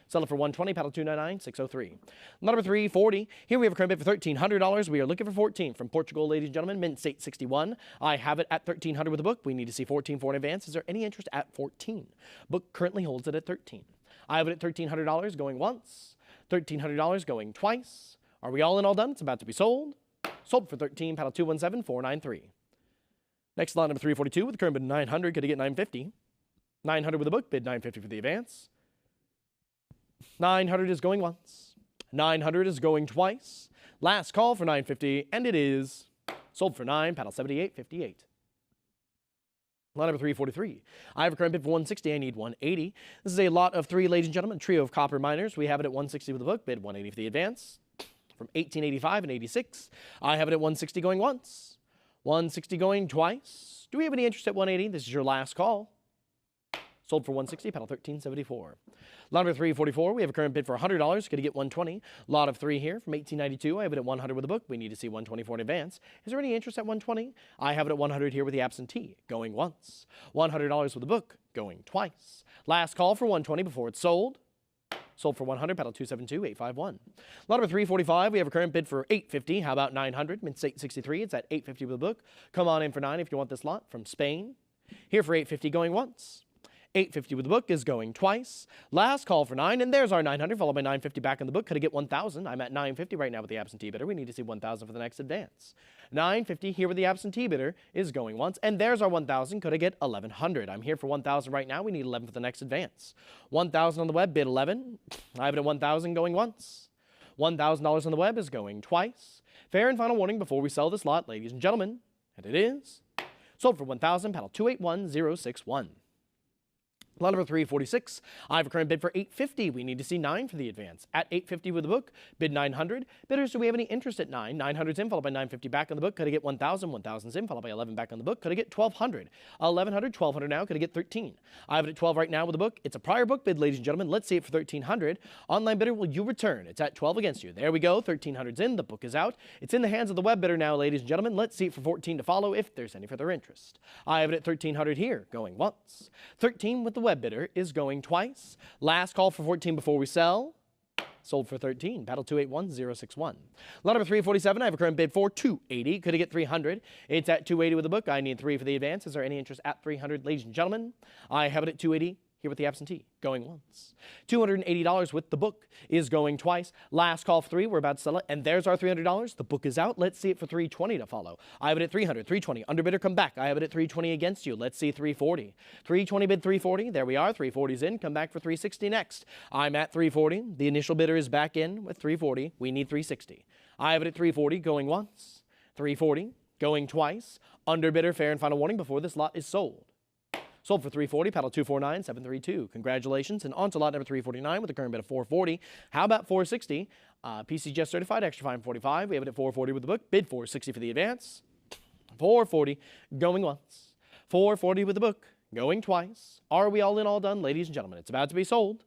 Sell it for 120, paddle 299-603. Lot number 340. Here we have a current bid for $1,300. We are looking for 14 from Portugal, ladies and gentlemen. Mint State 61. I have it at $1,300 with the book. We need to see 14 for an advance. Is there any interest at 14? Book currently holds it at 13. I have it at $1,300 going once. $1,300 going twice. Are we all in, all done? It's about to be sold. Sold for 13, paddle 217-493. Next lot number 342 with a current bid 900. Could it get 950? 900 with the book. Bid 950 for the advance. 900 is going once. 900 is going twice. Last call for 950, and it is sold for 9, paddle 7858. Lot number 343. I have a current bid for 160. I need 180. This is a lot of 3, ladies and gentlemen, a trio of copper miners. We have it at 160 with the book. Bid 180 for the advance. From 1885 and 86. I have it at 160 going once. 160 going twice. Do we have any interest at 180? This is your last call. Sold for 160, paddle 1374. Lot number 344, we have a current bid for $100. Could it get 120? Lot of 3 here from 1892. I have it at 100 with the book. We need to see 120 for an advance. Is there any interest at 120? I have it at 100 here with the absentee. Going once. $100 with the book. Going twice. Last call for 120 before it's sold. Sold for 100, paddle 272-851. Lot number 345, we have a current bid for $850. How about 900? Mint State 63. It's at $850 with the book. Come on in for 9 if you want this lot from Spain. Here for $850 going once. $850 with the book is going twice. Last call for 9, and there's our 900, followed by 950 back in the book. Could I get 1,000? I'm at 950 right now with the absentee bidder. We need to see 1,000 for the next advance. 950 here with the absentee bidder is going once, and there's our 1,000. Could I get 1,100? I'm here for 1,000 right now. We need 11 for the next advance. 1,000 on the web, bid 11. I have it at 1,000 going once. $1,000 on the web is going twice. Fair and final warning before we sell this lot, ladies and gentlemen, and it is sold for 1,000, paddle 281061. Lot number 346, I have a current bid for $850. We need to see 9 for the advance. At $850 with the book, bid 900. Bidders, do we have any interest at 9? 900's in, followed by 950 back on the book. Could I get 1,000? 1,000's in, followed by 11 back on the book. Could I get 1,200? 1,100, 1,200 now. Could I get 13? I have it at 12 right now with the book. It's a prior book bid, ladies and gentlemen. Let's see it for 1,300. Online bidder, will you return? It's at 12 against you. There we go. 1,300's in. The book is out. It's in the hands of the web bidder now, ladies and gentlemen. Let's see it for 14 to follow if there's any further interest. I have it at 1,300 here, going once. 13 with the web bidder is going twice. Last call for 14 before we sell. Sold for 13. Battle 281061. Lot number 347. I have a current bid for 280. Could I get 300? It's at 280 with the book. I need 3 for the advance. Is there any interest at 300, ladies and gentlemen? I have it at 280. Here with the absentee, going once. $280 with the book is going twice. Last call for 3, we're about to sell it, and there's our $300. The book is out. Let's see it for 320 to follow. I have it at 300, 320. Underbidder, come back. I have it at 320 against you. Let's see 340. 320 bid 340. There we are. 340's in. Come back for 360 next. I'm at 340. The initial bidder is back in with 340. We need 360. I have it at 340, going once. 340, going twice. Underbidder, fair and final warning before this lot is sold. Sold for 340, paddle 249-732. Congratulations, and on to lot number 349 with a current bid of 440. How about 460? PCGS certified, extra fine 45. We have it at 440 with the book. Bid 460 for the advance. 440 going once. 440 with the book going twice. Are we all in, all done, ladies and gentlemen? It's about to be sold.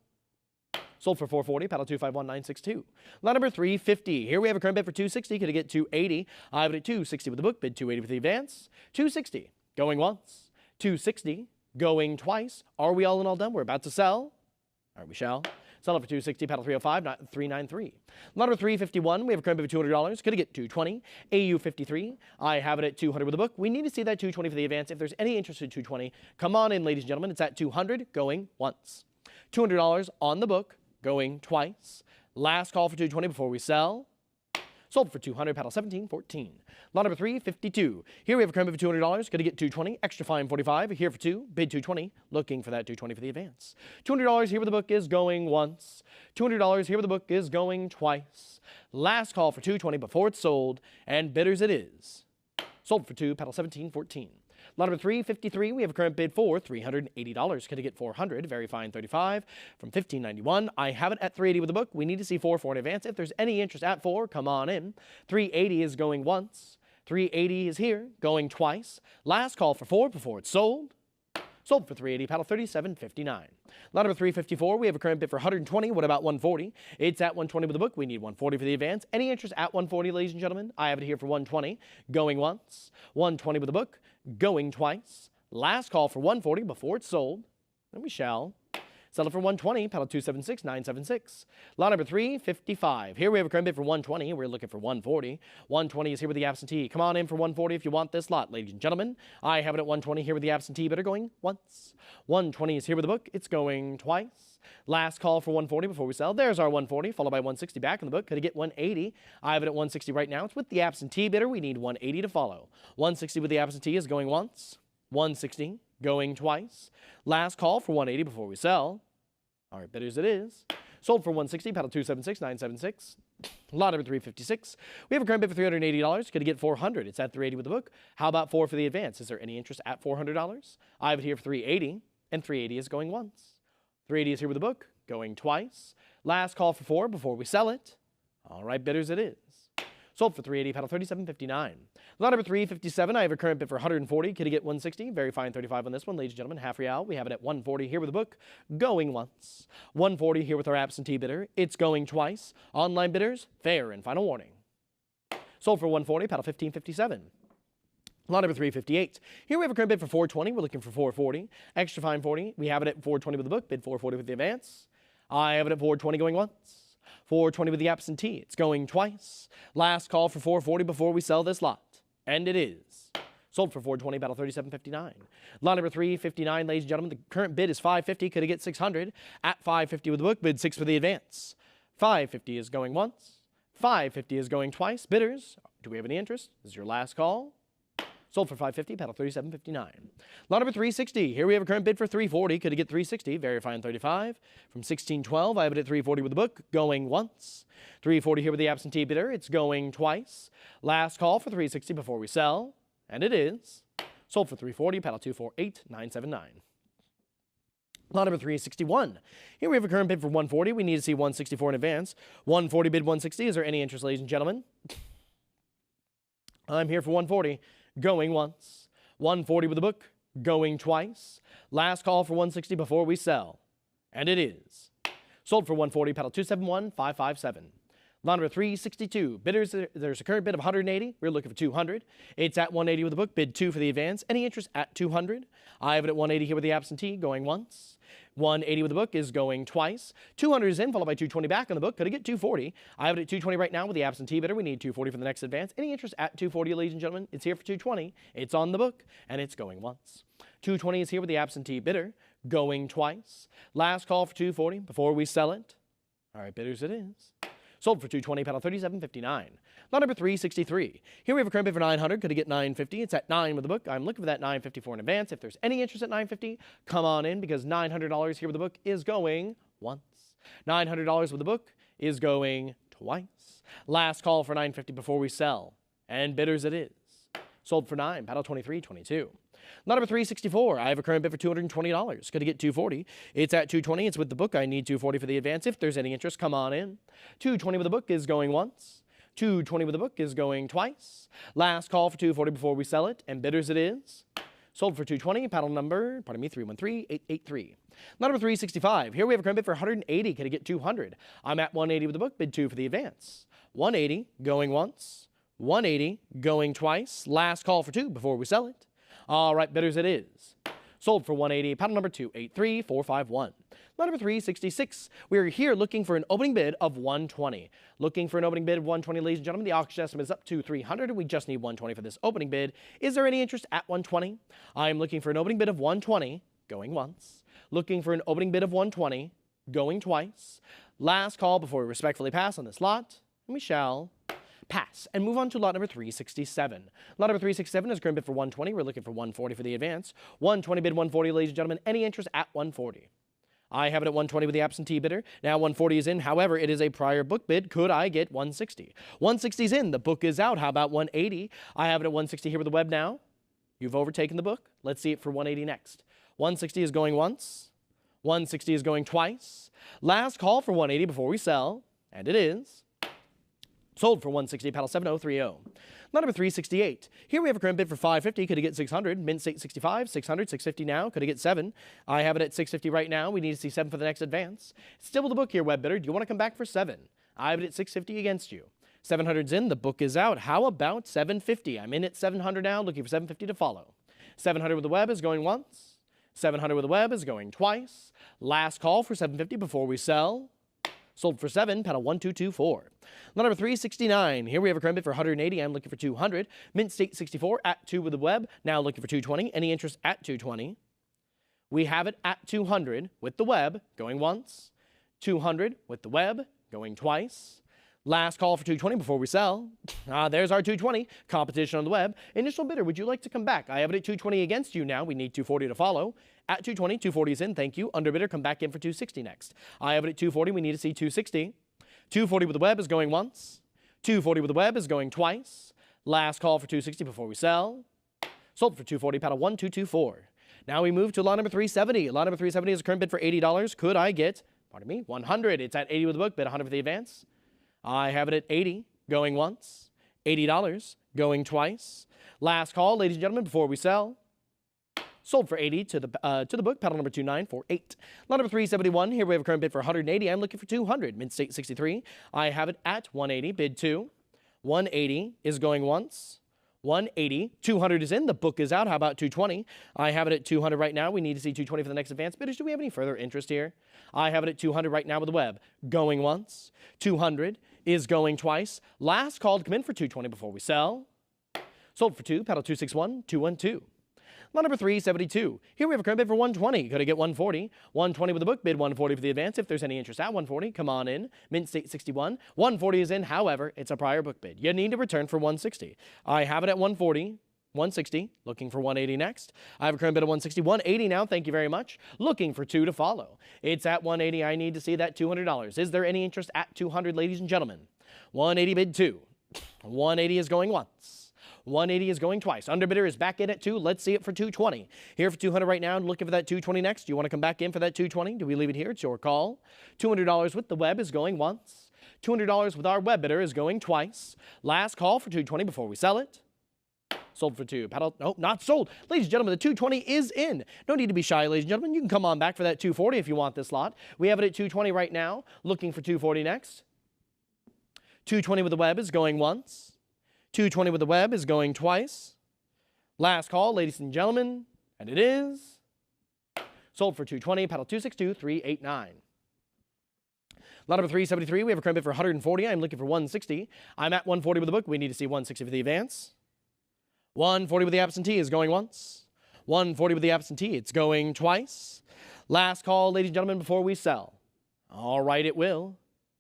Sold for 440, paddle 251962. Lot number 350. Here we have a current bid for 260. Could it get 280? I have it at 260 with the book. Bid 280 for the advance. 260 going once. 260 going twice. Are we all in, all done? We're about to sell. All right, we shall. Sell it for 260, paddle 305, 393. Lot number 351, we have a current bid for $200. Could it get 220? AU 53. I have it at 200 with the book. We need to see that 220 for the advance. If there's any interest in 220, come on in, ladies and gentlemen. It's at 200 going once. $200 on the book going twice. Last call for 220 before we sell. Sold for 200, paddle 1714. Lot number 352. Here we have a current bid for $200. Going to get 220. Extra fine 45. Here for 2. Bid 220. Looking for that 220 for the advance. $200 here with the book is going once. $200 here with the book is going twice. Last call for 220 before it's sold. And bidders it is. Sold for 2, paddle 1714. Lot number 353, we have a current bid for $380. Could it get 400? Very fine 35 from 1591. I have it at 380 with the book. We need to see 4 in advance. If there's any interest at 4, come on in. 380 is going once. 380 is here, going twice. Last call for 4 before it's sold. Sold for 380, paddle 3759. Lot number 354, we have a current bid for 120. What about 140? It's at 120 with the book. We need 140 for the advance. Any interest at 140, ladies and gentlemen? I have it here for 120. Going once. 120 with the book. Going twice. Last call for 140 before it's sold. And we shall. Sell it for 120, paddle 276-976. Lot number 355. Here we have a current bid for 120. We're looking for 140. 120 is here with the absentee. Come on in for 140 if you want this lot, ladies and gentlemen. I have it at 120 here with the absentee bidder going once. 120 is here with the book. It's going twice. Last call for 140 before we sell. There's our 140, followed by 160 back in the book. Could it get 180? I have it at 160 right now. It's with the absentee bidder. We need 180 to follow. 160 with the absentee is going once. 160 going twice. Last call for 180 before we sell. All right, bidders it is. Sold for 160, paddle 276-976. Lot number 356. We have a current bid for $380. Could it get 400? It's at 380 with the book. How about 4 for the advance? Is there any interest at $400? I have it here for 380, and 380 is going once. 380 is here with the book, going twice. Last call for 4 before we sell it. All right, bidders it is. Sold for 380, paddle 3759. Lot number 357, I have a current bid for 140. Could it get 160? Very fine 35 on this one, ladies and gentlemen. Half real. We have it at 140 here with the book. Going once. 140 here with our absentee bidder. It's going twice. Online bidders, fair and final warning. Sold for 140, paddle 1557. Lot number 358. Here we have a current bid for 420. We're looking for 440. Extra fine 40. We have it at 420 with the book. Bid 440 with the advance. I have it at 420 going once. 420 with the absentee. It's going twice. Last call for 440 before we sell this lot. And it is. Sold for 420, battle 3759. Lot number 359, ladies and gentlemen. The current bid is 550. Could it get 600? At 550 with the book. Bid 6 for the advance. 550 is going once. 550 is going twice. Bidders, do we have any interest? This is your last call. Sold for 550, paddle 3759. Lot number 360. Here we have a current bid for 340. Could it get 360? Verify on 35. From 1612, I have it at 340 with the book. Going once. 340 here with the absentee bidder. It's going twice. Last call for 360 before we sell. And it is. Sold for 340, paddle 248979. Lot number 361. Here we have a current bid for 140. We need to see 164 in advance. 140 bid 160. Is there any interest, ladies and gentlemen? I'm here for 140. Going once. 140 with the book. Going twice. Last call for 160 before we sell. And it is. Sold for 140, paddle 271557. Lot number 362. Bidders, there's a current bid of 180. We're looking for 200. It's at 180 with the book. Bid 2 for the advance. Any interest at 200? I have it at 180 here with the absentee. Going once. 180 with the book is going twice. 200 is in, followed by 220 back on the book. Could I get 240? I have it at 220 right now with the absentee bidder. We need 240 for the next advance. Any interest at 240, ladies and gentlemen? It's here for 220. It's on the book, and it's going once. 220 is here with the absentee bidder. Going twice. Last call for 240 before we sell it. All right, bidders it is. Sold for 220, paddle 3759. Lot number 363. Here we have a current bid for 900. Could it get 950? It's at 9 with the book. I'm looking for that 950 for an advance. If there's any interest at 950, come on in because $900 here with the book is going once. $900 with the book is going twice. Last call for 950 before we sell. And bidders it is. Sold for 9, paddle 2322. Lot number 364, I have a current bid for $220. Could I get 240? It's at 220. It's with the book. I need 240 for the advance. If there's any interest, come on in. 220 with the book is going once. 220 with the book is going twice. Last call for 240 before we sell it, and bidders it is. Sold for 220, paddle number, 313883. Lot number 365, here we have a current bid for 180. Can I get 200? I'm at 180 with the book, bid 2 for the advance. 180, going once. 180, going twice. Last call for 2 before we sell it. All right, bidders it is. Sold for 180, paddle number 283451. Lot number 366, we're here looking for an opening bid of 120. Looking for an opening bid of 120, ladies and gentlemen. The auction estimate is up to 300, and we just need 120 for this opening bid. Is there any interest at 120? I am looking for an opening bid of 120, going once. Looking for an opening bid of 120, going twice. Last call before we respectfully pass on this lot, and we shall pass and move on to lot number 367. Lot number 367 is current bid for 120. We're looking for 140 for the advance. 120 bid 140, ladies and gentlemen. Any interest at 140? I have it at 120 with the absentee bidder. Now 140 is in. However, it is a prior book bid. Could I get 160? 160 is in. The book is out. How about 180? I have it at 160 here with the web now. You've overtaken the book. Let's see it for 180 next. 160 is going once. 160 is going twice. Last call for 180 before we sell, and it is. Sold for 160, paddle 7030. Lot number 368. Here we have a current bid for 550. Could I get 600? Mint state 65, 600, 650 now. Could I get 7? I have it at 650 right now. We need to see 7 for the next advance. Still with the book here, web bidder. Do you want to come back for 7? I have it at 650 against you. 700's in. The book is out. How about 750? I'm in at 700 now, looking for 750 to follow. 700 with the web is going once. 700 with the web is going twice. Last call for 750 before we sell. Sold for 7, paddle 1224. Lot number 369. Here we have a current bid for 180. I'm looking for 200. Mint state 64 at 2 with the web. Now looking for 220. Any interest at 220? We have it at 200 with the web, going once. 200 with the web, going twice. Last call for 220 before we sell. There's our 220. Competition on the web. Initial bidder, would you like to come back? I have it at 220 against you now. We need 240 to follow. At 220, 240 is in. Thank you. Underbidder, come back in for 260 next. I have it at 240. We need to see 260. 240 with the web is going once. 240 with the web is going twice. Last call for 260 before we sell. Sold for 240, paddle 1224. Now we move to lot number 370. Lot number 370 is a current bid for $80. Could I get, 100? It's at 80 with the book, bid 100 for the advance. I have it at 80, going once. $80, going twice. Last call, ladies and gentlemen, before we sell. Sold for 80 to the book, paddle number 2948. Lot number 371, here we have a current bid for 180. I'm looking for 200, mint state 63. I have it at 180, bid 2. 180 is going once. 180, 200 is in, the book is out. How about 220? I have it at 200 right now. We need to see 220 for the next advance. Bidders, do we have any further interest here? I have it at 200 right now with the web. Going once. 200 is going twice. Last call to come in for 220 before we sell. Sold for 2, paddle 261, 212. Lot number 372. Here we have a current bid for 120. Could I get 140? 120 with the book, bid 140 for the advance. If there's any interest at 140, come on in. Mint state 61. 140 is in. However, it's a prior book bid. You need to return for 160. I have it at 140. 160, looking for 180 next. I have a current bid of 160, 180 now, thank you very much. Looking for 2 to follow. It's at 180, I need to see that $200. Is there any interest at 200, ladies and gentlemen? 180 bid 2. 180 is going once. 180 is going twice. Underbidder is back in at 2. Let's see it for 220. Here for 200 right now, looking for that 220 next. Do you want to come back in for that 220? Do we leave it here? It's your call. $200 with the web is going once. $200 with our web bidder is going twice. Last call for 220 before we sell it. Sold for 2. Paddle, no, not sold. Ladies and gentlemen, the 220 is in. No need to be shy, ladies and gentlemen. You can come on back for that 240 if you want this lot. We have it at 220 right now. Looking for 240 next. 220 with the web is going once. 220 with the web is going twice. Last call, ladies and gentlemen, and it is sold for 220, paddle 262-389. Lot number 373, we have a current bid for 140. I'm looking for 160. I'm at 140 with the book. We need to see 160 for the advance. 140 with the absentee is going once. 140 with the absentee, it's going twice. Last call, ladies and gentlemen, before we sell. All right, it will.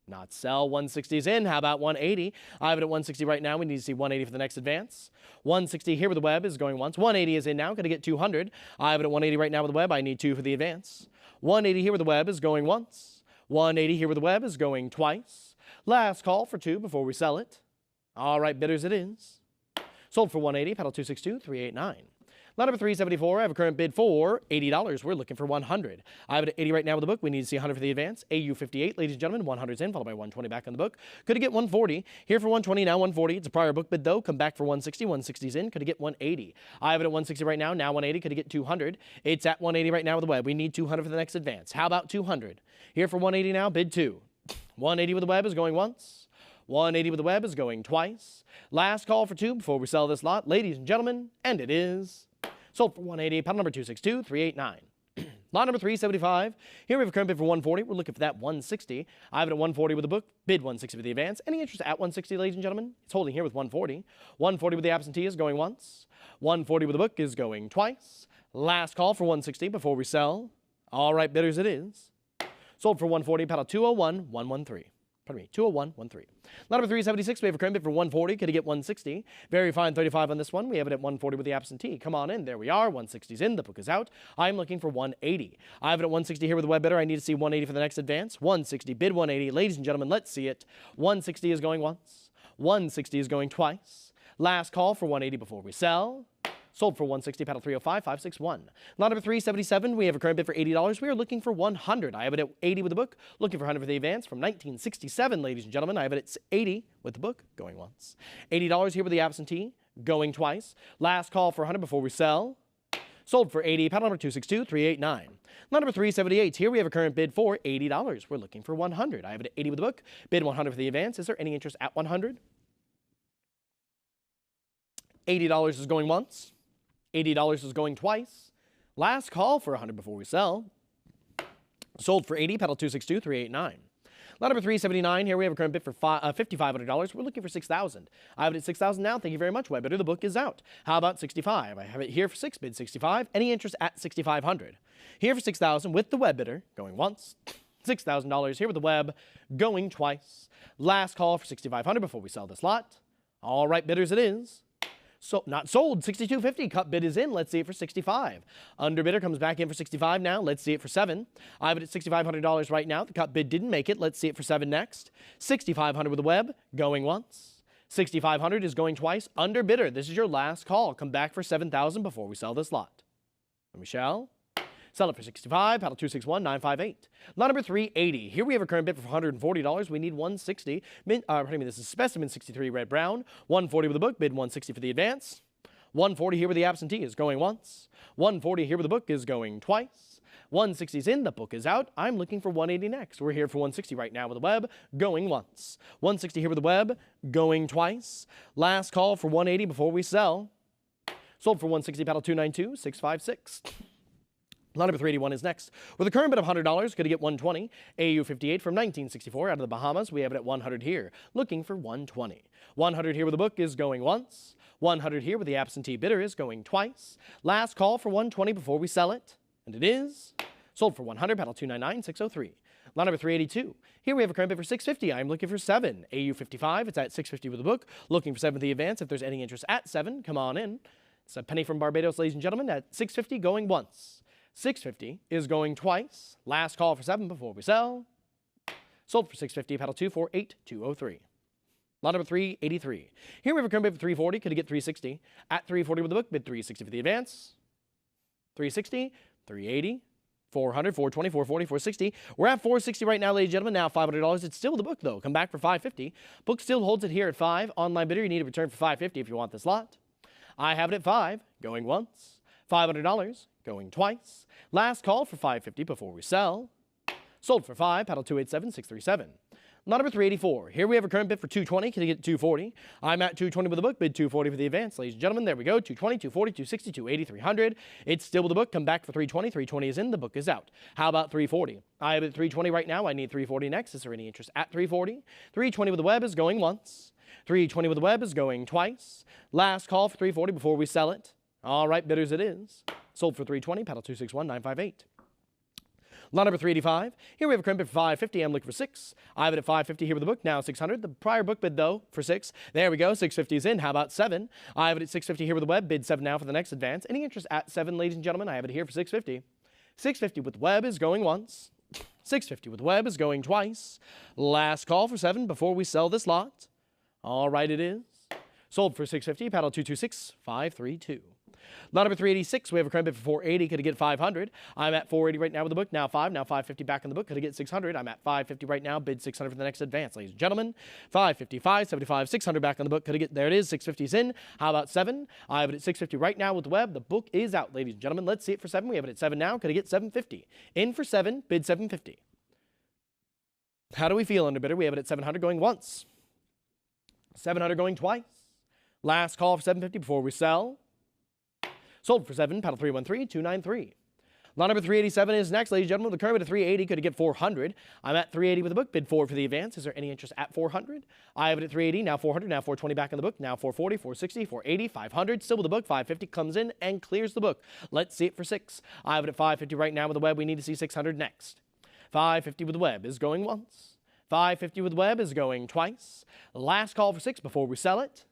Not sell. 160 is in. How about 180? I have it at 160 right now. We need to see 180 for the next advance. 160 here with the web is going once. 180 is in now. Going to get 200. I have it at 180 right now with the web. I need 2 for the advance. 180 here with the web is going once. 180 here with the web is going twice. Last call for 2 before we sell it. All right, bidders it is. Sold for 180, paddle 262-389. Lot number 374, I have a current bid for $80. We're looking for 100. I have it at 80 right now with the book. We need to see 100 for the advance. AU 58, ladies and gentlemen, 100's in, followed by 120 back on the book. Could it get 140? Here for 120, now 140. It's a prior book bid though. Come back for 160. 160's in. Could it get 180? I have it at 160 right now, now 180. Could it get 200? It's at 180 right now with the web. We need 200 for the next advance. How about 200? Here for 180 now, bid 2. 180 with the web is going once. 180 with the web is going twice. Last call for 2 before we sell this lot, ladies and gentlemen, and it is sold for 180, paddle number 262389. Lot number 375. Here we have a current bid for 140. We're looking for that 160. I have it at 140 with the book. Bid 160 for the advance. Any interest at 160, ladies and gentlemen? It's holding here with 140. 140 with the absentee is going once. 140 with the book is going twice. Last call for 160 before we sell. All right, bidders, it is sold for 140, paddle 201113. Pardon me, 20113. Lot number 376, we have a current bid for 140. Could he get 160? Very fine, 35 on this one. We have it at 140 with the absentee. Come on in. There we are. 160's in. The book is out. I'm looking for 180. I have it at 160 here with the web bidder. I need to see 180 for the next advance. 160, bid 180. Ladies and gentlemen, let's see it. 160 is going once. 160 is going twice. Last call for 180 before we sell. Sold for 160, paddle 305561. Lot number 377, we have a current bid for $80. We are looking for 100. I have it at 80 with the book, looking for 100 for the advance from 1967, ladies and gentlemen. I have it at 80 with the book, going once. $80 here with the absentee, going twice. Last call for 100 before we sell. Sold for 80, paddle number 262389. Lot number 378, here we have a current bid for $80. We're looking for 100. I have it at 80 with the book, bid 100 for the advance. Is there any interest at 100? $80 is going once. $80 is going twice. Last call for 100 before we sell. Sold for 80, paddle 262389. Lot number 379, here we have a current bid for $5,500. We're looking for 6,000. I have it at 6,000 now. Thank you very much. Web bidder, the book is out. How about 65? I have it here for 6, bid 65. Any interest at 6,500? Here for 6,000 with the web bidder, going once. $6,000 here with the web, going twice. Last call for 6,500 before we sell this lot. All right, bidders, it is. So not sold, 62.50. Cut bid is in. Let's see it for 65. Underbidder comes back in for 65 now. Let's see it for 7. I have it at $6,500 right now. The cut bid didn't make it. Let's see it for 7 next. 6,500 with the web, going once. 6,500 is going twice. Underbidder, this is your last call. Come back for 7,000 before we sell this lot. And we shall sell it for 65, paddle 261958. Lot number 380. Here we have a current bid for $140. We need 160. This is specimen 63 red brown. 140 with the book, bid 160 for the advance. 140 here with the absentee is going once. 140 here with the book is going twice. 160's in, the book is out. I'm looking for 180 next. We're here for 160 right now with the web, going once. 160 here with the web, going twice. Last call for 180 before we sell. Sold for 160, paddle 292656. Lot number 381 is next. With a current bid of $100, could he get 120? AU 58 from 1964 out of the Bahamas. We have it at 100 here, looking for 120. 100 here with the book is going once. 100 here with the absentee bidder is going twice. Last call for 120 before we sell it, and it is sold for 100, paddle 299603. Lot number 382. Here we have a current bid for 650. I'm looking for 7. AU 55, it's at 650 with the book, looking for 7 for the advance. If there's any interest at 7, come on in. It's a penny from Barbados, ladies and gentlemen, at 650 going once. 650 is going twice. Last call for 7 before we sell. Sold for 650, paddle 248203. Lot number 383. Here we have a current bid for 340. Could he get 360? At 340 with the book, bid 360 for the advance. 360, 380, 400, 420, 440, 460. We're at 460 right now, ladies and gentlemen. Now $500. It's still the book, though. Come back for 550. Book still holds it here at 5. Online bidder, you need to return for 550 if you want this lot. I have it at 5, going once. $500, going twice. Last call for 550 before we sell. Sold for 5, paddle 287637. Lot number 384. Here we have a current bid for 220. Can you get 240? I'm at 220 with the book, bid 240 for the advance. Ladies and gentlemen, there we go. 220, 240, 260, 280, 300. It's still with the book. Come back for 320. 320 is in. The book is out. How about 340? I have it at 320 right now. I need 340 next. Is there any interest at 340? 320 with the web is going once. 320 with the web is going twice. Last call for 340 before we sell it. All right, bidders, it is. Sold for 320, paddle 261958. Lot number 385. Here we have a current bid for 550. I'm looking for 6. I have it at 550 here with the book. Now 600. The prior book bid, though, for 6. There we go. 650 is in. How about 7? I have it at 650 here with the web. Bid 7 now for the next advance. Any interest at 7, ladies and gentlemen? I have it here for 650. 650 with the web is going once. 650 with the web is going twice. Last call for 7 before we sell this lot. All right, it is. Sold for 650. Paddle 226532. Lot number 386, we have a current bid for 480. Could it get 500? I'm at 480 right now with the book. Now 550 back in the book. Could it get 600? I'm at 550 right now. Bid 600 for the next advance, ladies and gentlemen. 550, 575, 600 back on the book. Could it get, there it is, 650's in. How about 7? I have it at 650 right now with the web. The book is out, ladies and gentlemen. Let's see it for 7. We have it at 7 now. Could it get 750? In for 7, bid 750. How do we feel under bidder? We have it at 700 going once. 700 going twice. Last call for 750 before we sell. Sold for 7, paddle 313293. Lot number 387 is next, ladies and gentlemen. The current bid of 380. Could it get 400? I'm at 380 with the book. Bid 4 for the advance. Is there any interest at 400? I have it at 380. Now 400. Now 420 back in the book. Now 440, 460, 480, 500. Still with the book. 550 comes in and clears the book. Let's see it for 6. I have it at 550 right now with the web. We need to see 600 next. 550 with the web is going once. 550 with the web is going twice. Last call for 6 before we sell it.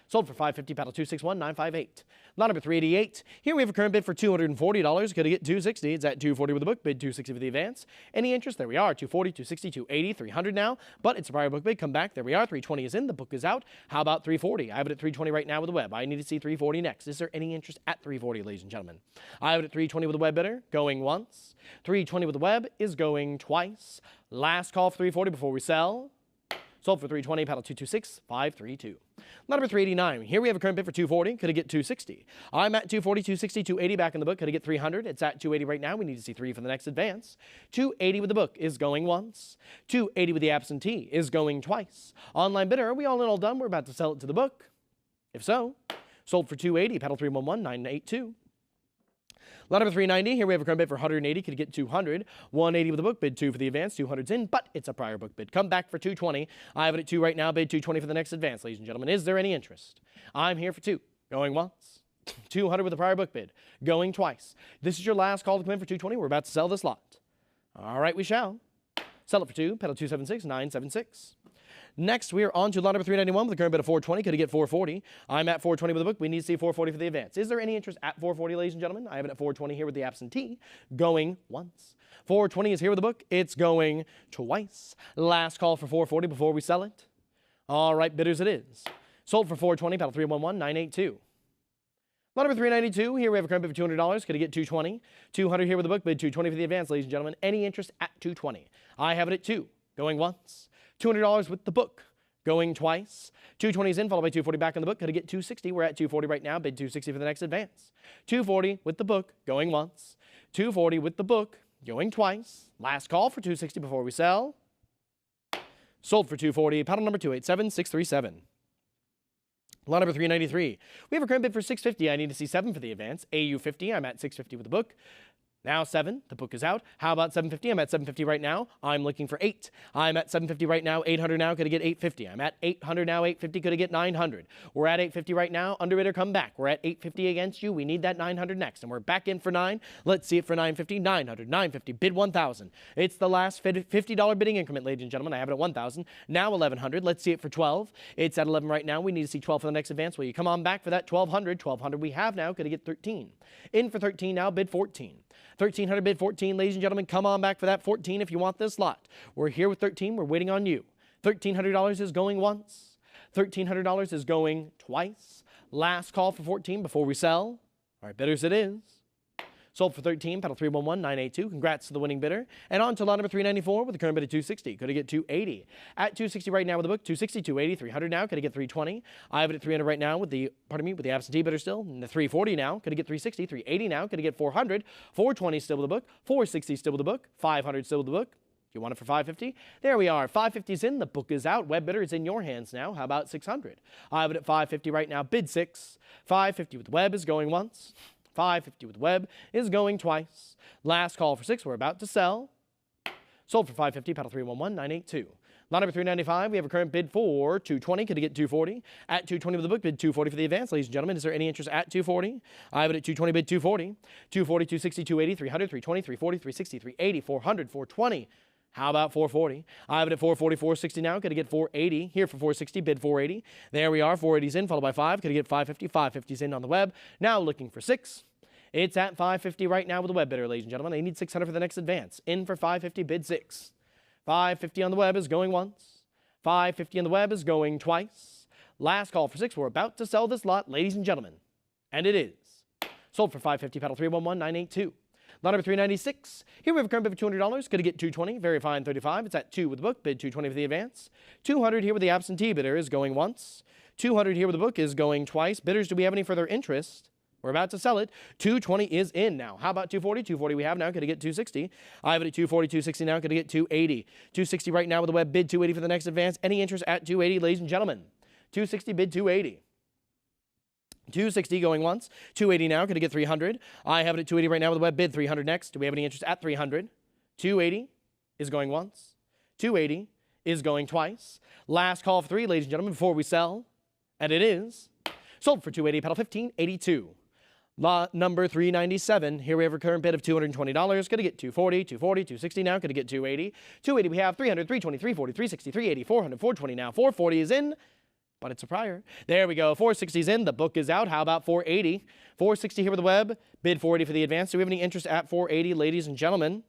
Sold for 550, paddle 261958. Lot number 388. Here we have a current bid for $240. Could it get 260? It's at 240 with the book. Bid 260 for the advance. Any interest? There we are. 240, 260, 280, 300 now. But it's a prior book bid. Come back. There we are. 320 is in. The book is out. How about 340? I have it at 320 right now with the web. I need to see 340 next. Is there any interest at 340, ladies and gentlemen? I have it at 320 with the web bidder. Going once. 320 with the web is going twice. Last call for 340 before we sell. Sold for 320, paddle 226532. Lot number 389. Here we have a current bid for 240. Could it get 260? I'm at 240, 260, 280 back in the book. Could it get 300? It's at 280 right now. We need to see 3 for the next advance. 280 with the book is going once. 280 with the absentee is going twice. Online bidder, are we all in all done? We're about to sell it to the book. If so, sold for 280, paddle 311982. Lot number 390, here we have a current bid for 180, could get 200. 180 with the book, bid 2 for the advance, 200's in, but it's a prior book bid. Come back for 220. I have it at 2 right now, bid 220 for the next advance, ladies and gentlemen. Is there any interest? I'm here for 2, going once. 200 with a prior book bid, going twice. This is your last call to come in for 220. We're about to sell this lot. All right, we shall. Sell it for 2, pedal 276976. Next, we are on to lot number 391 with a current bid of 420. Could it get 440? I'm at 420 with the book. We need to see 440 for the advance. Is there any interest at 440, ladies and gentlemen? I have it at 420 here with the absentee. Going once. 420 is here with the book. It's going twice. Last call for 440 before we sell it. All right, bidders it is. Sold for 420, paddle 311982. Lot number 392, here we have a current bid for $200. Could it get 220? 200 here with the book, bid 220 for the advance, ladies and gentlemen. Any interest at 220? I have it at 2, going once. $200 with the book, going twice. 220 is in, followed by 240 back on the book. Could it get 260? We're at 240 right now, bid 260 for the next advance. 240 with the book, going once. 240 with the book, going twice. Last call for 260 before we sell. Sold for 240, paddle number 287637. Lot number 393. We have a current bid for 650. I need to see 7 for the advance. AU 50. I'm at 650 with the book. Now 7, the book is out. How about 750? I'm at 750 right now. I'm looking for 8. I'm at 750 right now. 800 now. Could I get 850? I'm at 800 now. 850. Could I get 900? We're at 850 right now. Underbidder, come back. We're at 850 against you. We need that 900 next. And we're back in for 9. Let's see it for 950. 900, 950. Bid 1,000. It's the last $50 bidding increment, ladies and gentlemen. I have it at 1,000. Now 1,100. Let's see it for 12. It's at 11 right now. We need to see 12 for the next advance. Will you come on back for that 1,200? 1,200 we have now. Could I get 13? In for 13 now. Bid 14. 1,300 bid 14, ladies and gentlemen. Come on back for that 14 if you want this lot. We're here with 13. We're waiting on you. $1,300 is going once. $1,300 is going twice. Last call for 14 before we sell. All right, bidders it is. Sold for 13, paddle 311982. Congrats to the winning bidder. And on to lot number 394 with a current bid of 260. Could it get 280? At 260 right now with the book, 260, 280, 300 now. Could it get 320? I have it at 300 right now with the, with the absentee bidder still. And the 340 now. Could it get 360? 380 now. Could it get 400? 420 still with the book. 460 still with the book. 500 still with the book. You want it for 550? There we are. 550's in. The book is out. Web bidder is in your hands now. How about 600? I have it at 550 right now. Bid 6. 550 with the web is going once. 550 with the web is going twice. Last call for 6. We're about to sell. Sold for 550, paddle 311982. Lot number 395, we have a current bid for 220. Could it get 240? At 220 with the book, bid 240 for the advance. Ladies and gentlemen, is there any interest at 240? I have it at 220, bid 240. 240, 260, 280, 300, 320, 340, 360, 380, 400, 420. How about 440? I have it at 440, 460 now. Could I get 480? Here for 460, bid 480. There we are, 480's in, followed by 5. Could I get 550? 550's in on the web. Now looking for 6. It's at 550 right now with the web bidder, ladies and gentlemen. They need 600 for the next advance. In for 550, bid 6. 550 on the web is going once. 550 on the web is going twice. Last call for 6. We're about to sell this lot, ladies and gentlemen. And it is Sold for $550, pedal 311982. Lot number 396. Here we have a current bid for $200. Going to get 220. Very fine 35. It's at 2 with the book. Bid 220 for the advance. 200 here with the absentee bidder is going once. 200 here with the book is going twice. Bidders, do we have any further interest? We're about to sell it. 220 is in now. How about 240? 240 we have now. Going to get 260. I have it at 240, 260 now. Going to get 280. 260 right now with the web. Bid 280 for the next advance. Any interest at 280, ladies and gentlemen? 260 bid 280. 260 going once. 280 now. Going to get 300. I have it at 280 right now with the web. Bid 300 next. Do we have any interest at 300? 280 is going once. 280 is going twice. Last call for 3, ladies and gentlemen, before we sell. And it is sold for 280, pedal 1582. Lot number 397. Here we have a current bid of $220. Going to get 240, 240, 260 now. Going to get 280. 280 we have 300, 320, 340, 360, 380, 400, 420 now. 440 is in, but it's a prior. There we go. 460 is in. The book is out. How about 480? 460 here with the web. Bid 480 for the advance. Do we have any interest at 480, ladies and gentlemen?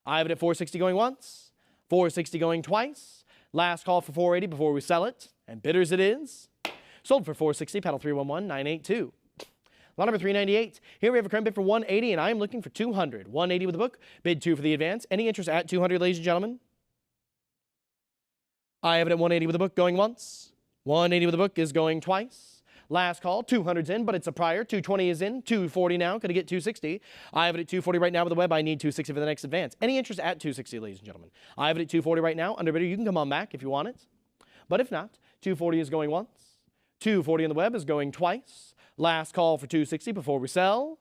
I have it at 460 going once. 460 going twice. Last call for 480 before we sell it. And bidders it is. Sold for 460, pedal 311982. Lot number 398. Here we have a current bid for 180, and I am looking for 200. 180 with the book. Bid 2 for the advance. Any interest at 200, ladies and gentlemen? I have it at 180 with the book going once. 180 with the book is going twice. Last call, 200's in, but it's a prior. 220 is in. 240 now. Going to get 260. I have it at 240 right now with the web. I need 260 for the next advance. Any interest at 260, ladies and gentlemen? I have it at 240 right now. Under bidder, you can come on back if you want it. But if not, 240 is going once. 240 on the web is going twice. Last call for 260 before we sell.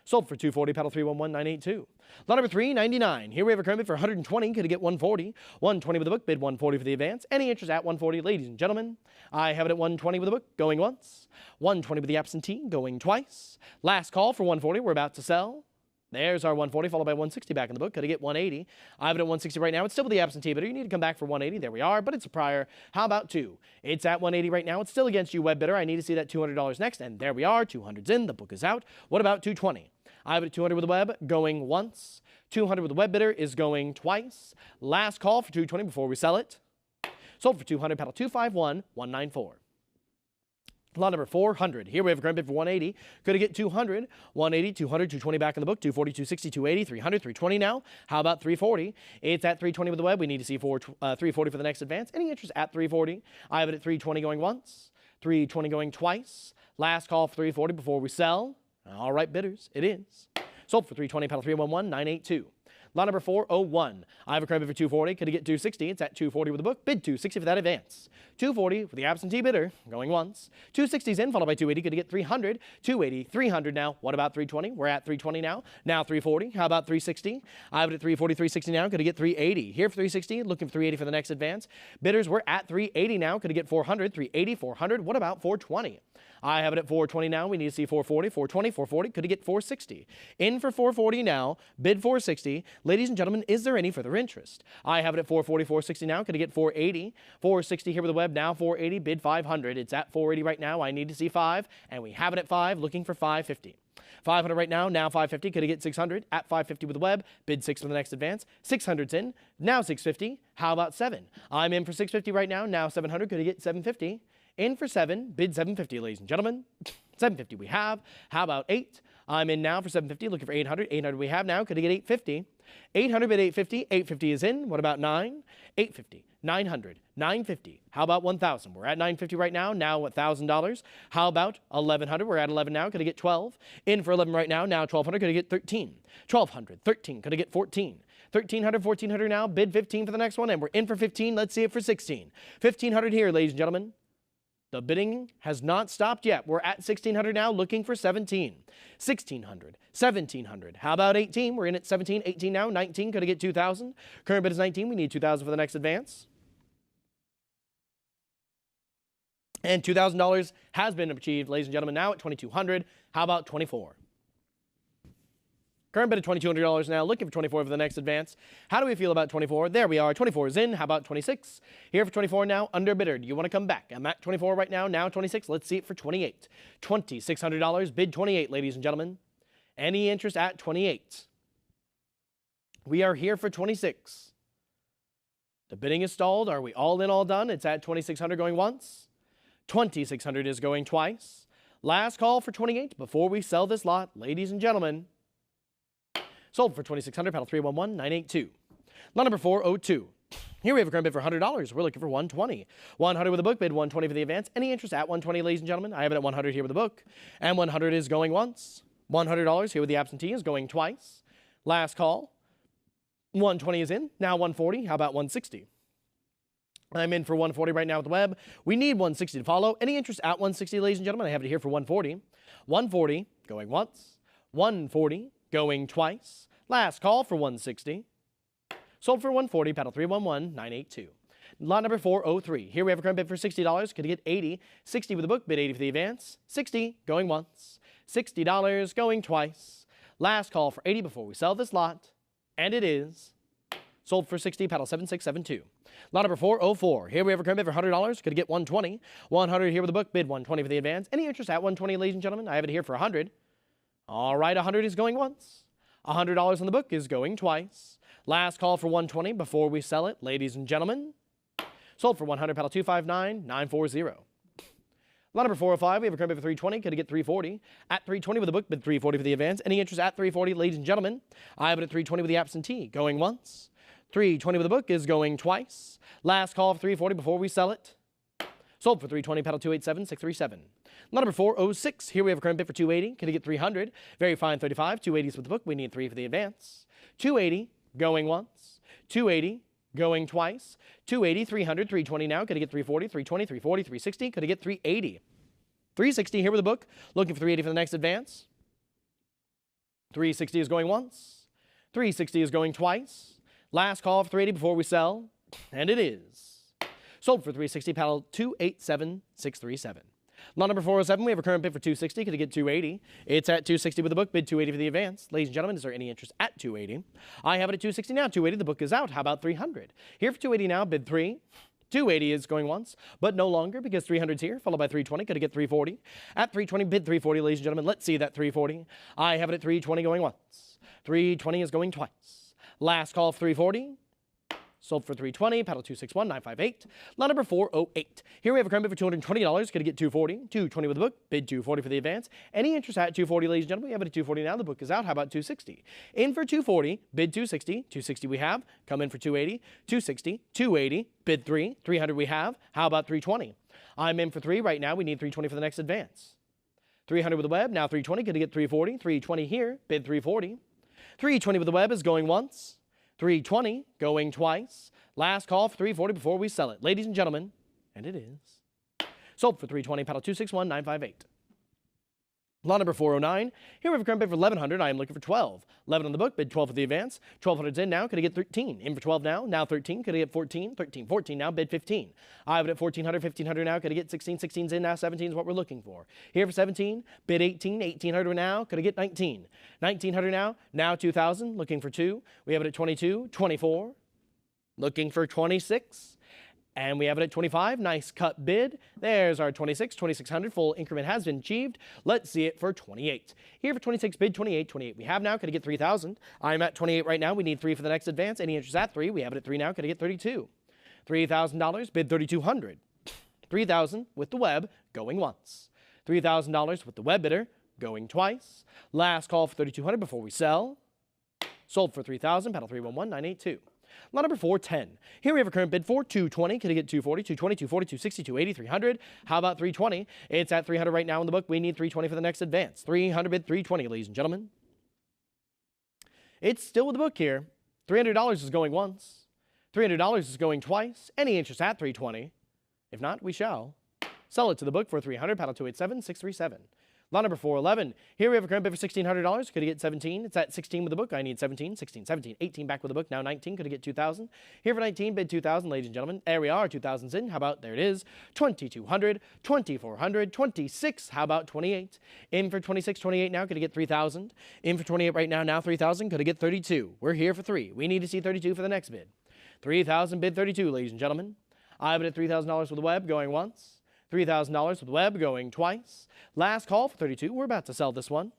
Sold for 240, pedal 311982. Lot number 399. Here we have a current bid for 120. Could get 140. 120 with the book. Bid 140 for the advance. Any interest at 140, ladies and gentlemen? I have it at 120 with the book going once. 120 with the absentee going twice. Last call for 140. We're about to sell. There's our 140, followed by 160 back in the book. Could I get 180? I have it at 160 right now. It's still with the absentee bidder. You need to come back for 180. There we are, but it's a prior. How about 2? It's at 180 right now. It's still against you, web bidder. I need to see that $200 next, and there we are. 200's in. The book is out. What about 220? I have it at 200 with the web going once. 200 with the web bidder is going twice. Last call for 220 before we sell it. Sold for 200, pedal 251194. Lot number 400. Here we have a current bid for 180. Could I get 200? 180, 200, 220 back in the book. 240, 260, 280, 300, 320 now. How about 340? It's at 320 with the web. We need to see 340 for the next advance. Any interest at 340? I have it at 320 going once. 320 going twice. Last call for 340 before we sell. All right, bidders, it is. Sold for 320, pedal 311982. Lot number 401. I have a current bid for 240. Could I get 260? It's at 240 with the book. Bid 260 for that advance. 240 for the absentee bidder going once. 260's in, followed by 280. Could I get 300? 280, 300 now. What about 320? We're at 320 now. Now 340. How about 360? I have it at 340, 360 now. Could I get 380? Here for 360. Looking for 380 for the next advance. Bidders, we're at 380 now. Could I get 400? 380, 400. What about 420? I have it at 420 now. We need to see 440, 420, 440. Could I get 460? In for 440 now. Bid 460. Ladies and gentlemen, is there any further interest? I have it at 440, 460 now. Could I get 480? 460 here with the web. Now 480. Bid 500. It's at 480 right now. I need to see 5. And we have it at 5. Looking for 550. 500 right now. Now 550. Could I get 600? At 550 with the web. Bid 6 for the next advance. 600's in. Now 650. How about 7? I'm in for 650 right now. Now 700. Could I get 750? In for 7, bid 750, ladies and gentlemen. 750 we have. How about 8? I'm in now for 750, looking for 800. 800 we have now. Could I get 850? 800 bid 850. 850 is in. What about 9? 850. 900. 950. How about 1,000? We're at 950 right now. Now $1,000. How about 1,100? We're at 11 now. Could I get 12? In for 11 right now. Now 1,200. Could I get 13? 1,200. 13. Could I get 14? 1,300. 1,400 now. Bid 15 for the next one. And we're in for 15. Let's see it for 16. 1,500 here, ladies and gentlemen. The bidding has not stopped yet. We're at 1,600 now, looking for 17. 1,600, 1,700. How about 18? We're in at 17, 18 now, 19. Could I get 2,000? Current bid is 19. We need 2,000 for the next advance. And $2,000 has been achieved, ladies and gentlemen, now at 2,200. How about 24? Current bid of $2,200 now, looking for 24 for the next advance. How do we feel about 24? There we are. 24 is in. How about 26? Here for 24 now, under bidder. Do you want to come back? I'm at 24 right now. Now 26. Let's see it for 28. $2,600. Bid 28, ladies and gentlemen. Any interest at 28? We are here for 26. The bidding is stalled. Are we all in, all done? It's at 2,600 going once. 2,600 is going twice. Last call for 28 before we sell this lot, ladies and gentlemen. Sold for 2,600, paddle 311982. Lot number 402. Here we have a current bid for $100. We're looking for 120. 100 with a book, bid 120 for the advance. Any interest at 120, ladies and gentlemen? I have it at 100 here with a book. And 100 is going once. $100 here with the absentee is going twice. Last call. 120 is in. Now 140. How about 160? I'm in for 140 right now with the web. We need 160 to follow. Any interest at 160, ladies and gentlemen? I have it here for 140. 140 going once. 140 going twice. Last call for 160. Sold for 140, paddle 311982. Lot number 403. Here we have a current bid for $60. Could get 80. 60 with the book, bid 80 for the advance. 60 going once. $60 going twice. Last call for 80 before we sell this lot. And it is sold for 60, paddle 7672. Lot number 404. Here we have a current bid for $100. Could get 120. 100 here with the book, bid 120 for the advance. Any interest at 120, ladies and gentlemen? I have it here for 100. All right, 100 is going once. $100 on the book is going twice. Last call for 120 before we sell it, ladies and gentlemen. Sold for 100, paddle 259940. Lot number 405, we have a current bid for 320, could get 340. At 320 with the book, bid 340 for the advance. Any interest at 340, ladies and gentlemen? I have it at 320 with the absentee, going once. 320 with the book is going twice. Last call for 340 before we sell it. Sold for 320, paddle 287637. Lot number 406, here we have a current bid for 280, could get 300. Very fine 35, 280s with the book, we need 3 for the advance. 280 going once. 280 going twice. 280, 300, 320 now. Could get 340, 320, 340, 360. Could get 380. 360 here with the book. Looking for 380 for the next advance. 360 is going once. 360 is going twice. Last call for 380 before we sell. And it is sold for 360, paddle 287637. Lot number 407, we have a current bid for 260. Could get 280. It's at 260 with the book, bid 280 for the advance. Ladies and gentlemen, is there any interest at 280? I have it at 260 now. 280, the book is out. How about 300? Here for 280 now, bid 3. 280 is going once, but no longer because 300 is here, followed by 320. Could get 340. At 320, bid 340, ladies and gentlemen. Let's see that 340. I have it at 320 going once. 320 is going twice. Last call for 340. Sold for 320, paddle 261958. Lot number 408. Here we have a current bid for $220. Could get 240. 220 with the book. Bid 240 for the advance. Any interest at 240, ladies and gentlemen? We have it at 240 now. The book is out. How about 260? In for 240. Bid 260. 260 we have. Come in for 280. 260. 280. Bid 3. 300 we have. How about 320? I'm in for 3 right now. We need 320 for the next advance. 300 with the web. Now 320. Could get 340. 320 here. Bid 340. 320 with the web is going once. 320 going twice. Last call for 340 before we sell it. Ladies and gentlemen, and it is sold for 320, paddle 261958. Lot number 409. Here we have a current bid for 1100. I am looking for 12. 11 on the book, bid 12 for the advance. 1200's in now. Could I get 13? In for 12 now. Now 13. Could I get 14? 13. 14 now. Bid 15. I have it at 1400. 1500 now. Could I get 16? 16's in now. 17 is what we're looking for. Here for 17. Bid 18. 1800 now. Could I get 19? 1900 now. Now 2000. Looking for 2. We have it at 22. 24. Looking for 26. And we have it at 25. Nice cut bid. There's our 26. 2600. Full increment has been achieved. Let's see it for 28. Here for 26, bid 28. 28 we have now. Could I get 3,000? I'm at 28 right now. We need 3 for the next advance. Any interest at 3? We have it at 3 now. Could I get 32? $3,000. Bid 3,200. 3,000 with the web going once. $3,000 with the web bidder going twice. Last call for 3,200 before we sell. Sold for 3,000. Paddle 311982. Lot number 410. Here we have a current bid for 220. Could I get 240, 220, 240, 260, 280, 300? How about 320? It's at 300 right now in the book. We need 320 for the next advance. 300 bid 320, ladies and gentlemen. It's still with the book here. $300 is going once. $300 is going twice. Any interest at 320? If not, we shall sell it to the book for 300. Paddle 287637. Lot number 411. Here we have a current bid for $1,600. Could I get 17? It's at 16 with the book. I need 17, 16, 17, 18 back with the book. Now 19. Could I get 2,000? Here for 19, bid 2,000, ladies and gentlemen. There we are. 2,000's in. How about, there it is. 2,200, 2,400, 26. How about 28? In for 26, 28 now. Could I get 3,000? In for 28 right now. Now 3,000. Could I get 32? We're here for 3. We need to see 32 for the next bid. 3,000 bid 32, ladies and gentlemen. I have it at $3,000 with the web going once. $3,000 with the web going twice. Last call for 32. We're about to sell this one.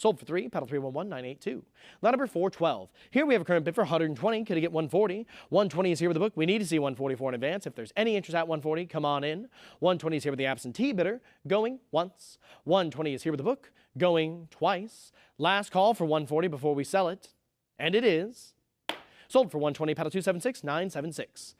Sold for 3, paddle 311982. Lot number 412. Here we have a current bid for 120. Could it get 140? 120 is here with the book. We need to see 144 in advance. If there's any interest at 140, come on in. 120 is here with the absentee bidder. Going once. 120 is here with the book. Going twice. Last call for 140 before we sell it. And it is sold for 120, paddle 276976.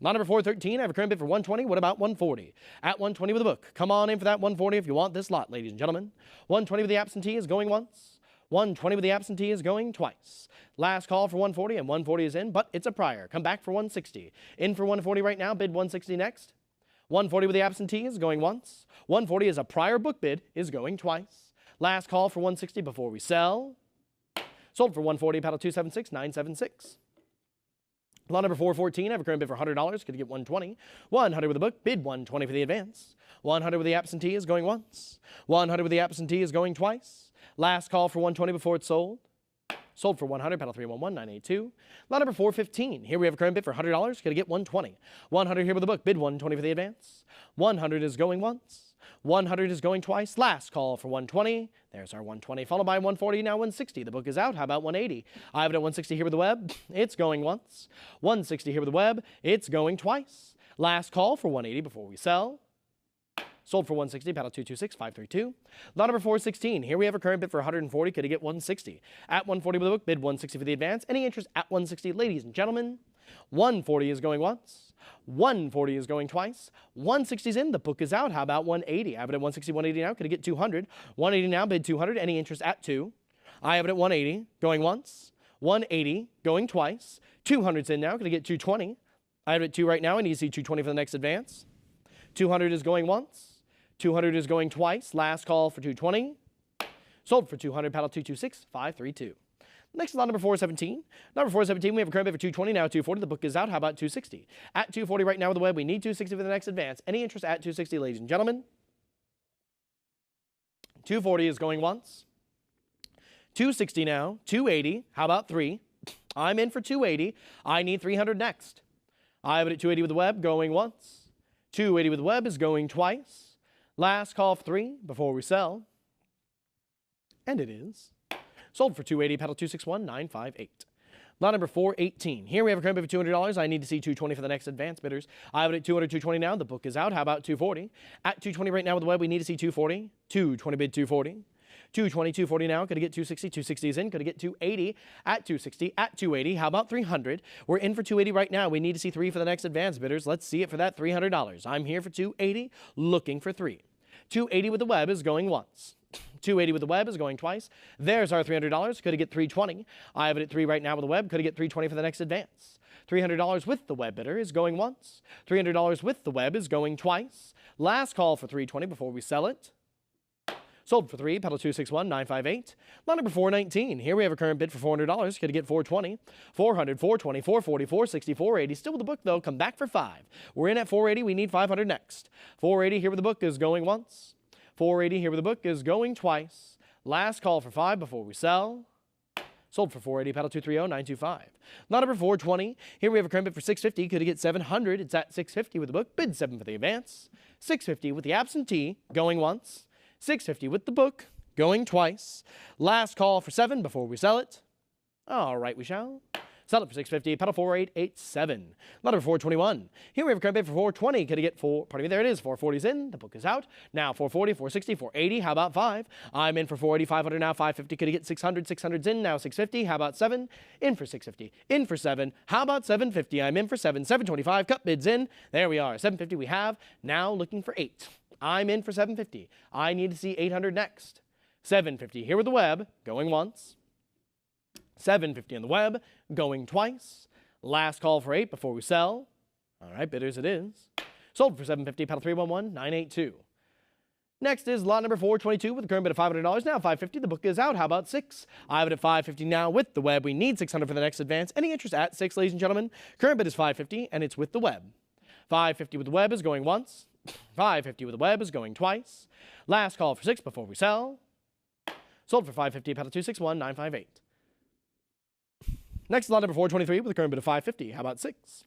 Lot number 413, I have a current bid for 120. What about 140? At 120 with a book. Come on in for that 140 if you want this lot, ladies and gentlemen. 120 with the absentee is going once. 120 with the absentee is going twice. Last call for 140, and 140 is in, but it's a prior. Come back for 160. In for 140 right now, bid 160 next. 140 with the absentee is going once. 140 is a prior book bid, is going twice. Last call for 160 before we sell. Sold for 140, paddle 276976. Lot number 414, I have a current bid for $100. Could you get 120? 100 with the book, bid 120 for the advance. 100 with the absentee is going once. 100 with the absentee is going twice. Last call for 120 before it's sold. Sold for 100, paddle 311982. Lot number 415, here we have a current bid for $100. Could you get 120? 100 here with the book, bid 120 for the advance. 100 is going once. 100 is going twice. Last call for 120. There's our 120, followed by 140, now 160. The book is out. How about 180? I have it at 160 here with the web. It's going once. 160 here with the web. It's going twice. Last call for 180 before we sell. Sold for 160, paddle 226532. Lot number 416. Here we have a current bid for 140. Could it get 160? At 140 with the book, bid 160 for the advance. Any interest at 160, ladies and gentlemen? 140 is going once. 140 is going twice. 160 is in. The book is out. How about 180? I have it at 160, 180 now. Could it get 200? 180 now, bid 200. Any interest at 2? I have it at 180, going once. 180, going twice. 200's in now. Could it get 220? I have it at 2 right now. I need to see 220 for the next advance. 200 is going once. 200 is going twice. Last call for 220. Sold for 200, paddle 226532. Next is lot number 417. Number 417, we have a current bid for 220, now 240. The book is out. How about 260? At 240 right now with the web, we need 260 for the next advance. Any interest at 260, ladies and gentlemen? 240 is going once. 260 now. 280. How about 3? I'm in for 280. I need 300 next. I have it at 280 with the web, going once. 280 with the web is going twice. Last call for 3 before we sell. And it is sold for 280, paddle 261958. Lot number 418. Here we have a current bid for $200. I need to see 220 for the next advance bidders. I have it at 200, 220 now. The book is out. How about 240? At 220 right now with the web, we need to see 240. 220 bid 240. 220, 240 now. Could it get 260? 260 is in. Could it get 280? At 260, at 280. How about 300? We're in for 280 right now. We need to see 3 for the next advance bidders. Let's see it for that $300. I'm here for 280, looking for 3. 280 with the web is going once. 280 with the web is going twice. There's our $300. Could it get 320? I have it at 3 right now with the web. Could it get 320 for the next advance? $300 with the web bidder is going once. $300 with the web is going twice. Last call for 320 before we sell it. Sold for 3, paddle 261958. Lot number 419. Here we have a current bid for $400. Could it get 420? 400, 420, 440, 460, 480. Still with the book though. Come back for 5. We're in at 480. We need 500 next. 480 here with the book is going once. 480 here with the book is going twice. Last call for 5 before we sell. Sold for 480, paddle 230925. Lot number 420. Here we have a current bid for 650. Could it get 700? It's at 650 with the book. Bid 7 for the advance. 650 with the absentee, going once. 650 with the book, going twice. Last call for 7 before we sell it. All right, we shall. Sell it for 650, pedal 4887. Lot number 421. Here we have a current bid for 420. Could it get 4? Pardon me, there it is. 440's in. The book is out. Now 440, 460, 480. How about 5? I'm in for 480, 500 now, 550. Could it get 600? 600's in. Now 650. How about 7? In for 650. In for 7. How about 750? I'm in for 7. 725. Cut bids in. There we are. 750 we have. Now looking for 8. I'm in for 750. I need to see 800 next. 750 here with the web, going once. 750 on the web, going twice. Last call for 8 before we sell. All right, bidders it is. Sold for 750, paddle 311982. Next is lot number 422 with a current bid of $500. Now 550, the book is out. How about 6? I have it at 550 now with the web. We need 600 for the next advance. Any interest at 6, ladies and gentlemen? Current bid is 550 and it's with the web. 550 with the web is going once. 550 with the web is going twice. Last call for 6 before we sell. Sold for 550, paddle 261958. Next, lot number 423 with a current bid of 550. How about 6?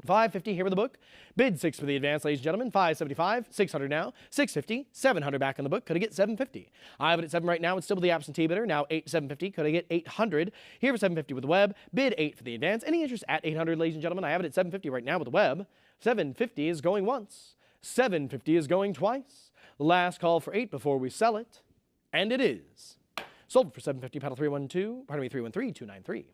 550 here with the book. Bid 6 for the advance, ladies and gentlemen. 575, 600 now. 650, 700 back on the book. Could I get 750? I have it at 7 right now. It's still with the absentee bidder. Now 750. Could I get 800? Here for 750 with the web. Bid 8 for the advance. Any interest at 800, ladies and gentlemen? I have it at 750 right now with the web. 750 is going once. 750 is going twice. Last call for 8 before we sell it. And it is. Sold for 750, paddle 313, 293.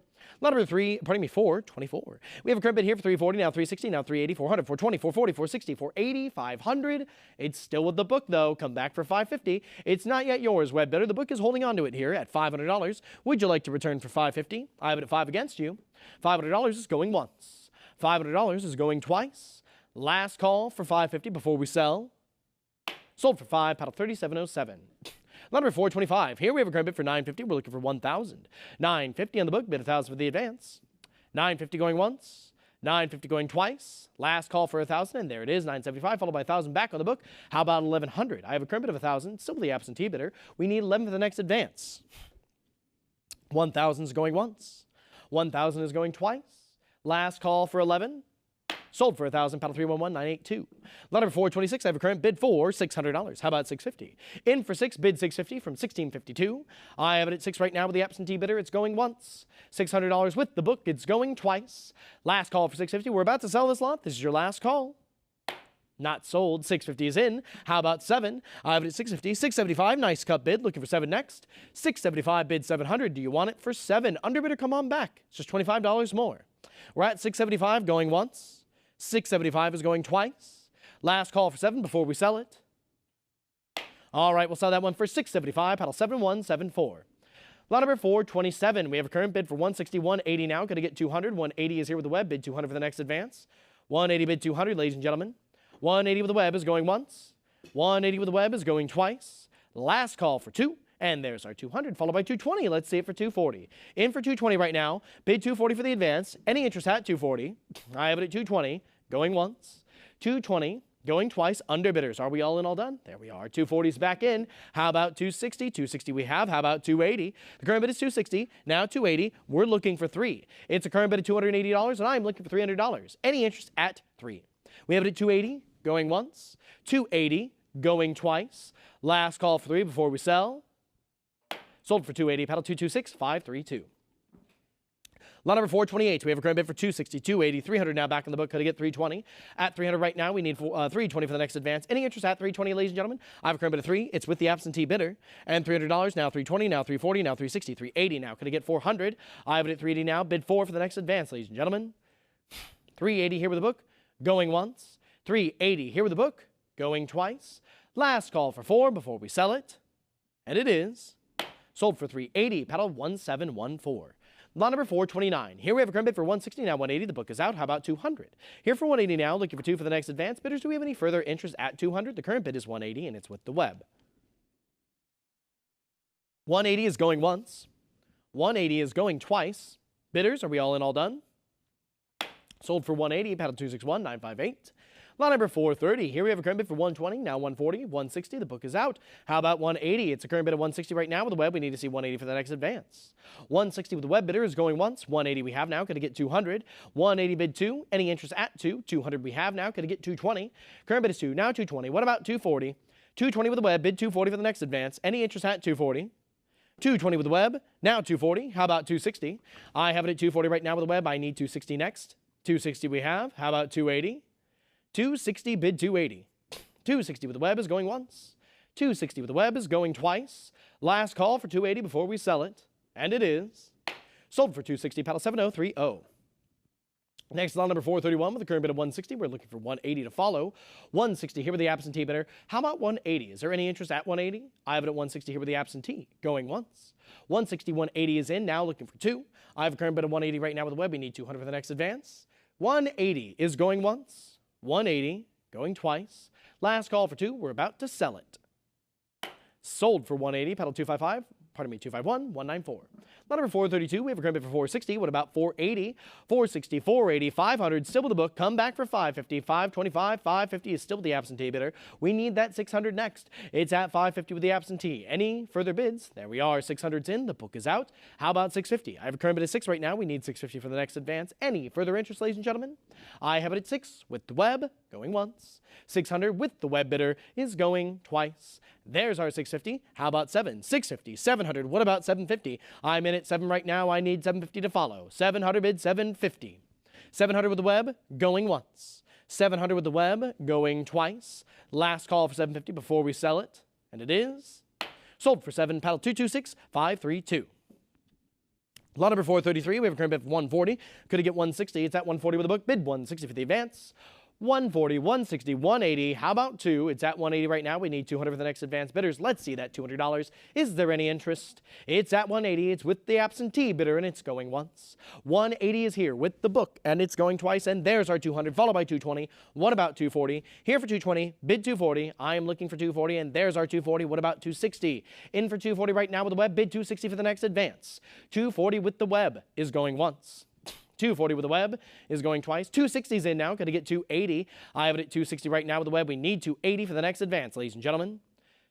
Lot number 424. We have a current bid here for 340, now 360, now 380, 400, 420, 440, 460, 480, 500. It's still with the book though. Come back for 550. It's not yet yours, web bidder. The book is holding on to it here at $500. Would you like to return for 550? I have it at 5 against you. $500 is going once. $500 is going twice. Last call for 550 before we sell. Sold for 5, paddle 3707. Number 425. Here we have a current bid for 950. We're looking for 1,000. 950 on the book. Bid 1,000 for the advance. 950 going once. 950 going twice. Last call for 1,000, and there it is. 975 followed by 1,000 back on the book. How about 1,100? I have a current bid of 1,000. Still the absentee bidder. We need 11 for the next advance. 1,000 is going once. 1,000 is going twice. Last call for 11. Sold for 1,000, paddle 311982. Lot number 426, I have a current bid for $600. How about 650? In for 6, bid 650 from 1652. I have it at 6 right now with the absentee bidder. It's going once. $600 with the book. It's going twice. Last call for 650. We're about to sell this lot. This is your last call. Not sold. 650 is in. How about 7? I have it at 650. 675, nice cut bid. Looking for 7 next. 675, bid 700. Do you want it for 7? Underbidder, come on back. It's just $25 more. We're at 675, going once. 675 is going twice. Last call for 7 before we sell it. All right, we'll sell that one for 675, paddle 7174. Lot number 427. We have a current bid for 160, 180 now. Going to get 200. 180 is here with the web. Bid 200 for the next advance. 180 bid 200, ladies and gentlemen. 180 with the web is going once. 180 with the web is going twice. Last call for 2. And there's our 200, followed by 220. Let's see it for 240. In for 220 right now. Bid 240 for the advance. Any interest at 240? I have it at 220, going once. 220, going twice. Underbidders. Are we all in, all done? There we are. 240's back in. How about 260? 260 we have. How about 280? The current bid is 260. Now 280. We're looking for 3. It's a current bid of $280, and I'm looking for $300. Any interest at 3? We have it at 280, going once. 280, going twice. Last call for 3 before we sell. Sold for 280, paddle 226, 532. Lot number 428, we have a current bid for 260, 280, 300 now back in the book. Could I get 320? At 300 right now, we need 320 for the next advance. Any interest at 320, ladies and gentlemen? I have a current bid of 3. It's with the absentee bidder. And $300, now 320, now 340, now 360, 380 now. Could I get 400? I have it at 380 now. Bid 4 for the next advance, ladies and gentlemen. 380 here with the book, going once. 380 here with the book, going twice. Last call for 4 before we sell it. And it is. Sold for 380, paddle 1714. Lot number 429. Here we have a current bid for 160, now 180. The book is out. How about 200? Here for 180 now, looking for 2 for the next advance. Bidders, do we have any further interest at 200? The current bid is 180, and it's with the web. 180 is going once. 180 is going twice. Bidders, are we all in, all done? Sold for 180, paddle 261, 958. Lot number 430. Here we have a current bid for 120, now 140, 160. The book is out. How about 180? It's a current bid of 160 right now with the web. We need to see 180 for the next advance. 160 with the web bidder is going once. 180 we have now. Could I get 200? 180 bid 2. Any interest at 2? 200 we have now. Could I get 220? Current bid is 2, now 220. What about 240? 220 with the web. Bid 240 for the next advance. Any interest at 240? 220 with the web. Now 240. How about 260? I have it at 240 right now with the web. I need 260 next. 260 we have. How about 280? 260 bid 280. 260 with the web is going once. 260 with the web is going twice. Last call for 280 before we sell it. And it is. Sold for 260, paddle 7030. Next, lot number 431 with a current bid of 160. We're looking for 180 to follow. 160 here with the absentee bidder. How about 180? Is there any interest at 180? I have it at 160 here with the absentee. Going once. 160, 180 is in. Now looking for 2. I have a current bid of 180 right now with the web. We need 200 for the next advance. 180 is going once. 180 going twice. Last call for 2. We're about to sell it. Sold for 180, paddle 255. 251, 194. Lot number 432, we have a current bid for 460. What about 480? 460, 480, 500, still with the book. Come back for 550, 525, 550 is still with the absentee bidder. We need that 600 next. It's at 550 with the absentee. Any further bids? There we are. 600's in. The book is out. How about 650? I have a current bid of 6 right now. We need 650 for the next advance. Any further interest, ladies and gentlemen? I have it at 6 with the web going once. 600 with the web bidder is going twice. There's our 650. How about 7? 650, 700. What about 750? I'm in at 7 right now. I need 750 to follow. 700 bid 750. 700 with the web going once. 700 with the web going twice. Last call for 750 before we sell it. And it is sold for 7, paddle 226, 532. Lot number 433, we have a current bid for 140. Could it get 160? It's at 140 with a book. Bid 160 for the advance. 140, 160, 180. How about 2? It's at 180 right now. We need 200 for the next advance bidders. Let's see that $200. Is there any interest? It's at 180. It's with the absentee bidder, and it's going once. 180 is here with the book, and it's going twice. And there's our 200, followed by 220. What about 240? Here for 220, bid 240. I am looking for 240, and there's our 240. What about 260? In for 240 right now with the web. Bid 260 for the next advance. 240 with the web is going once. 240 with the web is going twice. 260's in now. Got to get 280. I have it at 260 right now with the web. We need 280 for the next advance, ladies and gentlemen.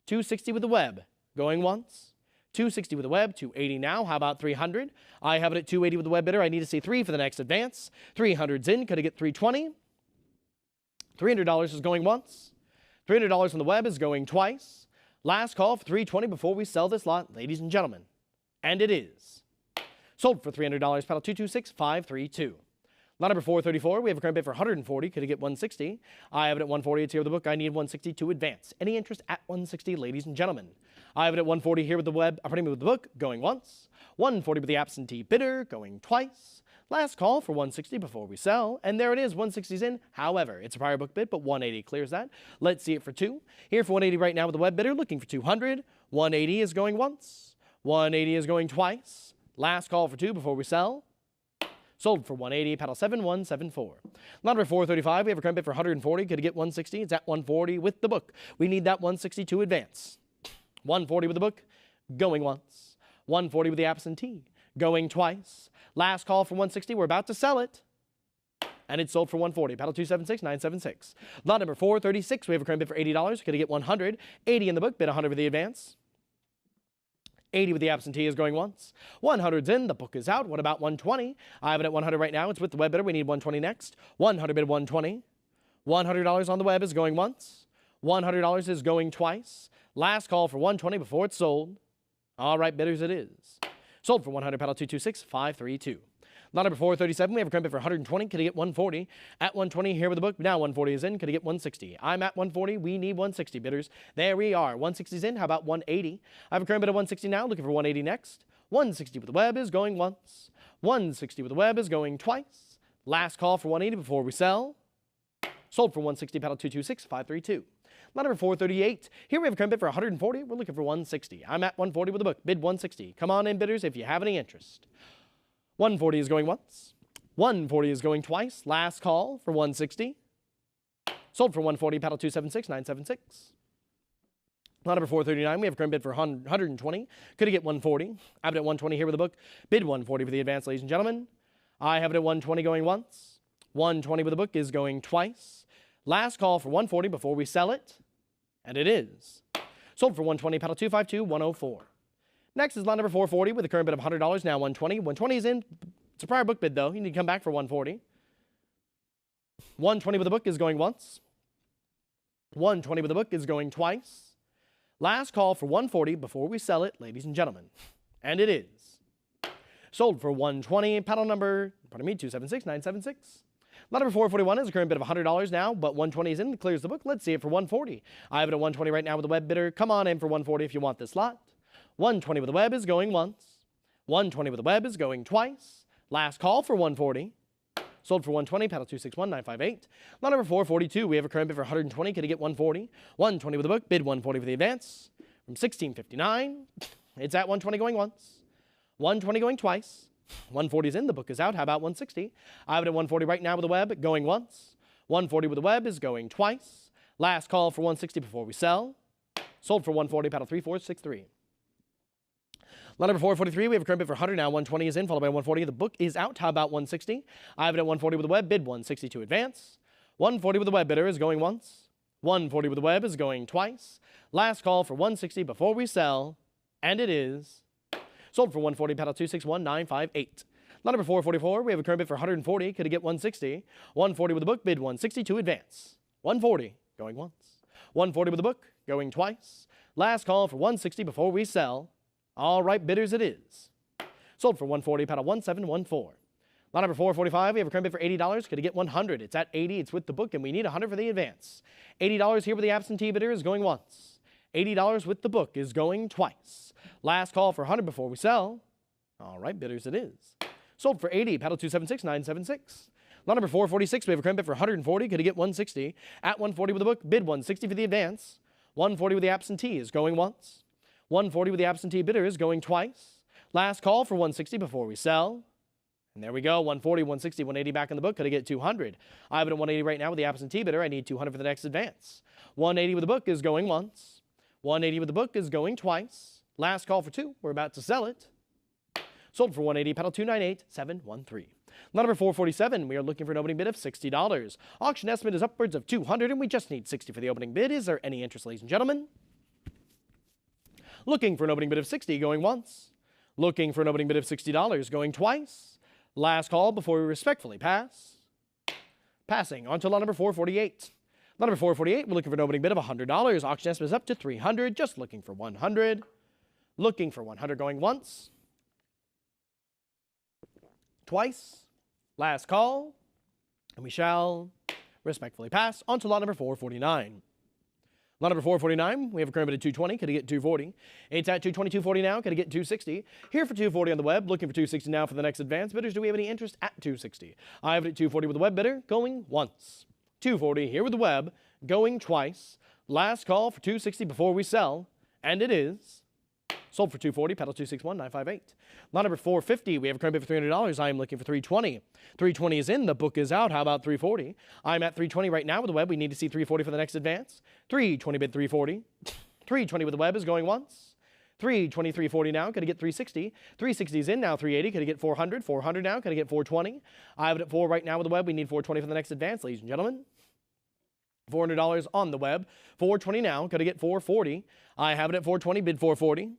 260 with the web going once. 260 with the web, 280 now. How about 300? I have it at 280 with the web bidder. I need to see 3 for the next advance. 300's in. Could I get 320? $300 is going once. $300 on the web is going twice. Last call for 320 before we sell this lot, ladies and gentlemen. And it is sold for $300, paddle 226, 532. Lot number 434, we have a current bid for 140. Could it get 160? I have it at 140. It's here with the book. I need 160 to advance. Any interest at 160, ladies and gentlemen? I have it at 140 here with the web, with the book, going once. 140 with the absentee bidder, going twice. Last call for 160 before we sell. And there it is, 160's in. However, it's a prior book bid, but 180 clears that. Let's see it for 2. Here for 180 right now with the web bidder, looking for 200. 180 is going once. 180 is going twice. Last call for 2 before we sell. Sold for 180, paddle 7174. Lot number 435, we have a current bid for 140. Could it get 160? It's at 140 with the book. We need that 160 to advance. 140 with the book, going once. 140 with the absentee, going twice. Last call for 160. We're about to sell it. And it's sold for 140. Paddle 276, 976. Lot number 436, we have a current bid for $80. Could it get 100? 80 in the book, bid 100 with the advance. 80 with the absentee is going once. 100's in. The book is out. What about 120? I have it at 100 right now. It's with the web bidder. We need 120 next. 100 bid 120. $100 on the web is going once. $100 is going twice. Last call for 120 before it's sold. All right, bidders, it is sold for 100. Paddle 226, 532. Lot number 437, we have a current bid for 120. Could he get 140? At 120 here with the book. Now 140 is in. Could he get 160? I'm at 140. We need 160, bidders. There we are. 160's in. How about 180? I have a current bid of 160 now. Looking for 180 next. 160 with the web is going once. 160 with the web is going twice. Last call for 180 before we sell. Sold for 160. Paddle 226, 532. Lot number 438. Here we have a current bid for 140. We're looking for 160. I'm at 140 with the book. Bid 160. Come on in, bidders, if you have any interest. 140 is going once. 140 is going twice. Last call for 160. Sold for 140. Paddle 276, 976. Lot number 439. We have a current bid for 120. Could it get 140? I have it at 120 here with the book. Bid 140 for the advance, ladies and gentlemen. I have it at 120 going once. 120 with the book is going twice. Last call for 140 before we sell it. And it is sold for 120. Paddle 252, 104. Next is lot number 440 with a current bid of $100. Now 120. 120 is in. It's a prior book bid, though. You need to come back for 140. 120 with the book is going once. 120 with the book is going twice. Last call for 140 before we sell it, ladies and gentlemen. And it is sold for 120. Paddle number, 276, 976. Lot number 441 is a current bid of $100 now, but 120 is in. Clears the book. Let's see it for 140. I have it at 120 right now with the web bidder. Come on in for 140 if you want this lot. 120 with the web is going once. 120 with the web is going twice. Last call for 140. Sold for 120, paddle 261, 958. Lot number 442, we have a current bid for 120. Could he get 140? 120 with the book, bid 140 for the advance. From 1659, it's at 120 going once. 120 going twice. 140 is in, the book is out. How about 160? I have it at 140 right now with the web, going once. 140 with the web is going twice. Last call for 160 before we sell. Sold for 140, paddle 3463. Lot number 443, we have a current bid for 100. Now 120 is in, followed by 140. The book is out. How about 160? I have it at 140 with the web. Bid 160 to advance. 140 with the web bidder is going once. 140 with the web is going twice. Last call for 160 before we sell. And it is sold for 140, paddle 261958. Lot number 444, we have a current bid for 140. Could it get 160? 140 with the book, bid 160 to advance. 140 going once. 140 with the book, going twice. Last call for 160 before we sell. All right, bidders it is. Sold for 140, paddle 1714. Lot number 445, we have a current bid for $80. Could it get 100? It's at 80, it's with the book, and we need 100 for the advance. $80 here with the absentee bidder is going once. $80 with the book is going twice. Last call for 100 before we sell. All right, bidders it is. Sold for 80, paddle 276976. Lot number 446, we have a current bid for 140. Could it get 160? At 140 with the book, bid 160 for the advance. 140 with the absentee is going once. 140 with the absentee bidder is going twice. Last call for 160 before we sell. And there we go, 140, 160, 180 back in the book. Could I get 200? I have it at 180 right now with the absentee bidder. I need 200 for the next advance. 180 with the book is going once. 180 with the book is going twice. Last call for 2. We're about to sell it. Sold for 180, paddle 298713. Lot number 447, we are looking for an opening bid of $60. Auction estimate is upwards of 200, and we just need 60 for the opening bid. Is there any interest, ladies and gentlemen? Looking for an opening bid of 60, going once. Looking for an opening bid of $60, going twice. Last call before we respectfully pass. Passing on to lot number 448. Lot number 448, we're looking for an opening bid of $100. Auction estimate is up to 300, just looking for 100. Looking for 100, going once. Twice. Last call. And we shall respectfully pass on to lot number 449. Lot number 449, we have a current bid at 220. Could it get 240? It's at 220, 240 now. Could it get 260? Here for 240 on the web. Looking for 260 now for the next advance. Bidders, do we have any interest at 260? I have it at 240 with the web bidder, going once. 240 here with the web, going twice. Last call for 260 before we sell. And it is sold for 240, paddle 261958. Lot number 450, we have a current bid for $300. I am looking for 320. 320 is in, the book is out. How about 340? I'm at 320 right now with the web. We need to see 340 for the next advance. 320 bid 340. 320 with the web is going once. 320, 340 now. Could I get 360? 360 is in now. 380. Could I get 400? 400 now. Could I get 420? I have it at 4 right now with the web. We need 420 for the next advance, ladies and gentlemen. $400 on the web. 420 now. Could I get 440? I have it at 420. Bid 440.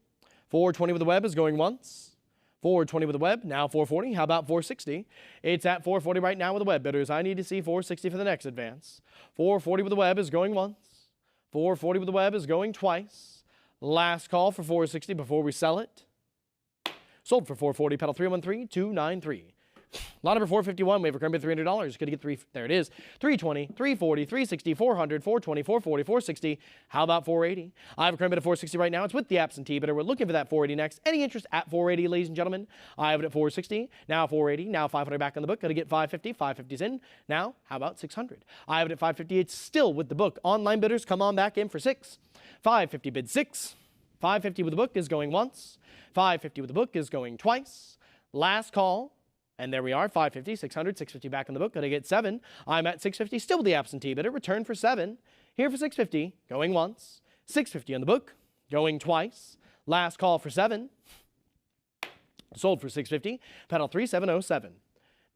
420 with the web is going once. 420 with the web, now 440. How about 460? It's at 440 right now with the web bidders. I need to see 460 for the next advance. 440 with the web is going once. 440 with the web is going twice. Last call for 460 before we sell it. Sold for 440, pedal 313293. Lot number 451, we have a current bid $300. Could you get 3? There it is. 320, 340, 360, 400, 420, 440, 460. How about 480? I have a current bid of 460 right now. It's with the absentee bidder. We're looking for that 480 next. Any interest at 480, ladies and gentlemen? I have it at 460. Now 480. Now 500 back on the book. Could I get 550? 550's in. Now, how about 600? I have it at 550. It's still with the book. Online bidders, come on back in for 6. 550 bid 6. 550 with the book is going once. 550 with the book is going twice. Last call. And there we are, 550, 600, 650 back in the book. Could I get 7? I'm at 650, still with the absentee bidder. Return for 7. Here for 650, going once. 650 on the book, going twice. Last call for 7. Sold for 650, pedal 3707.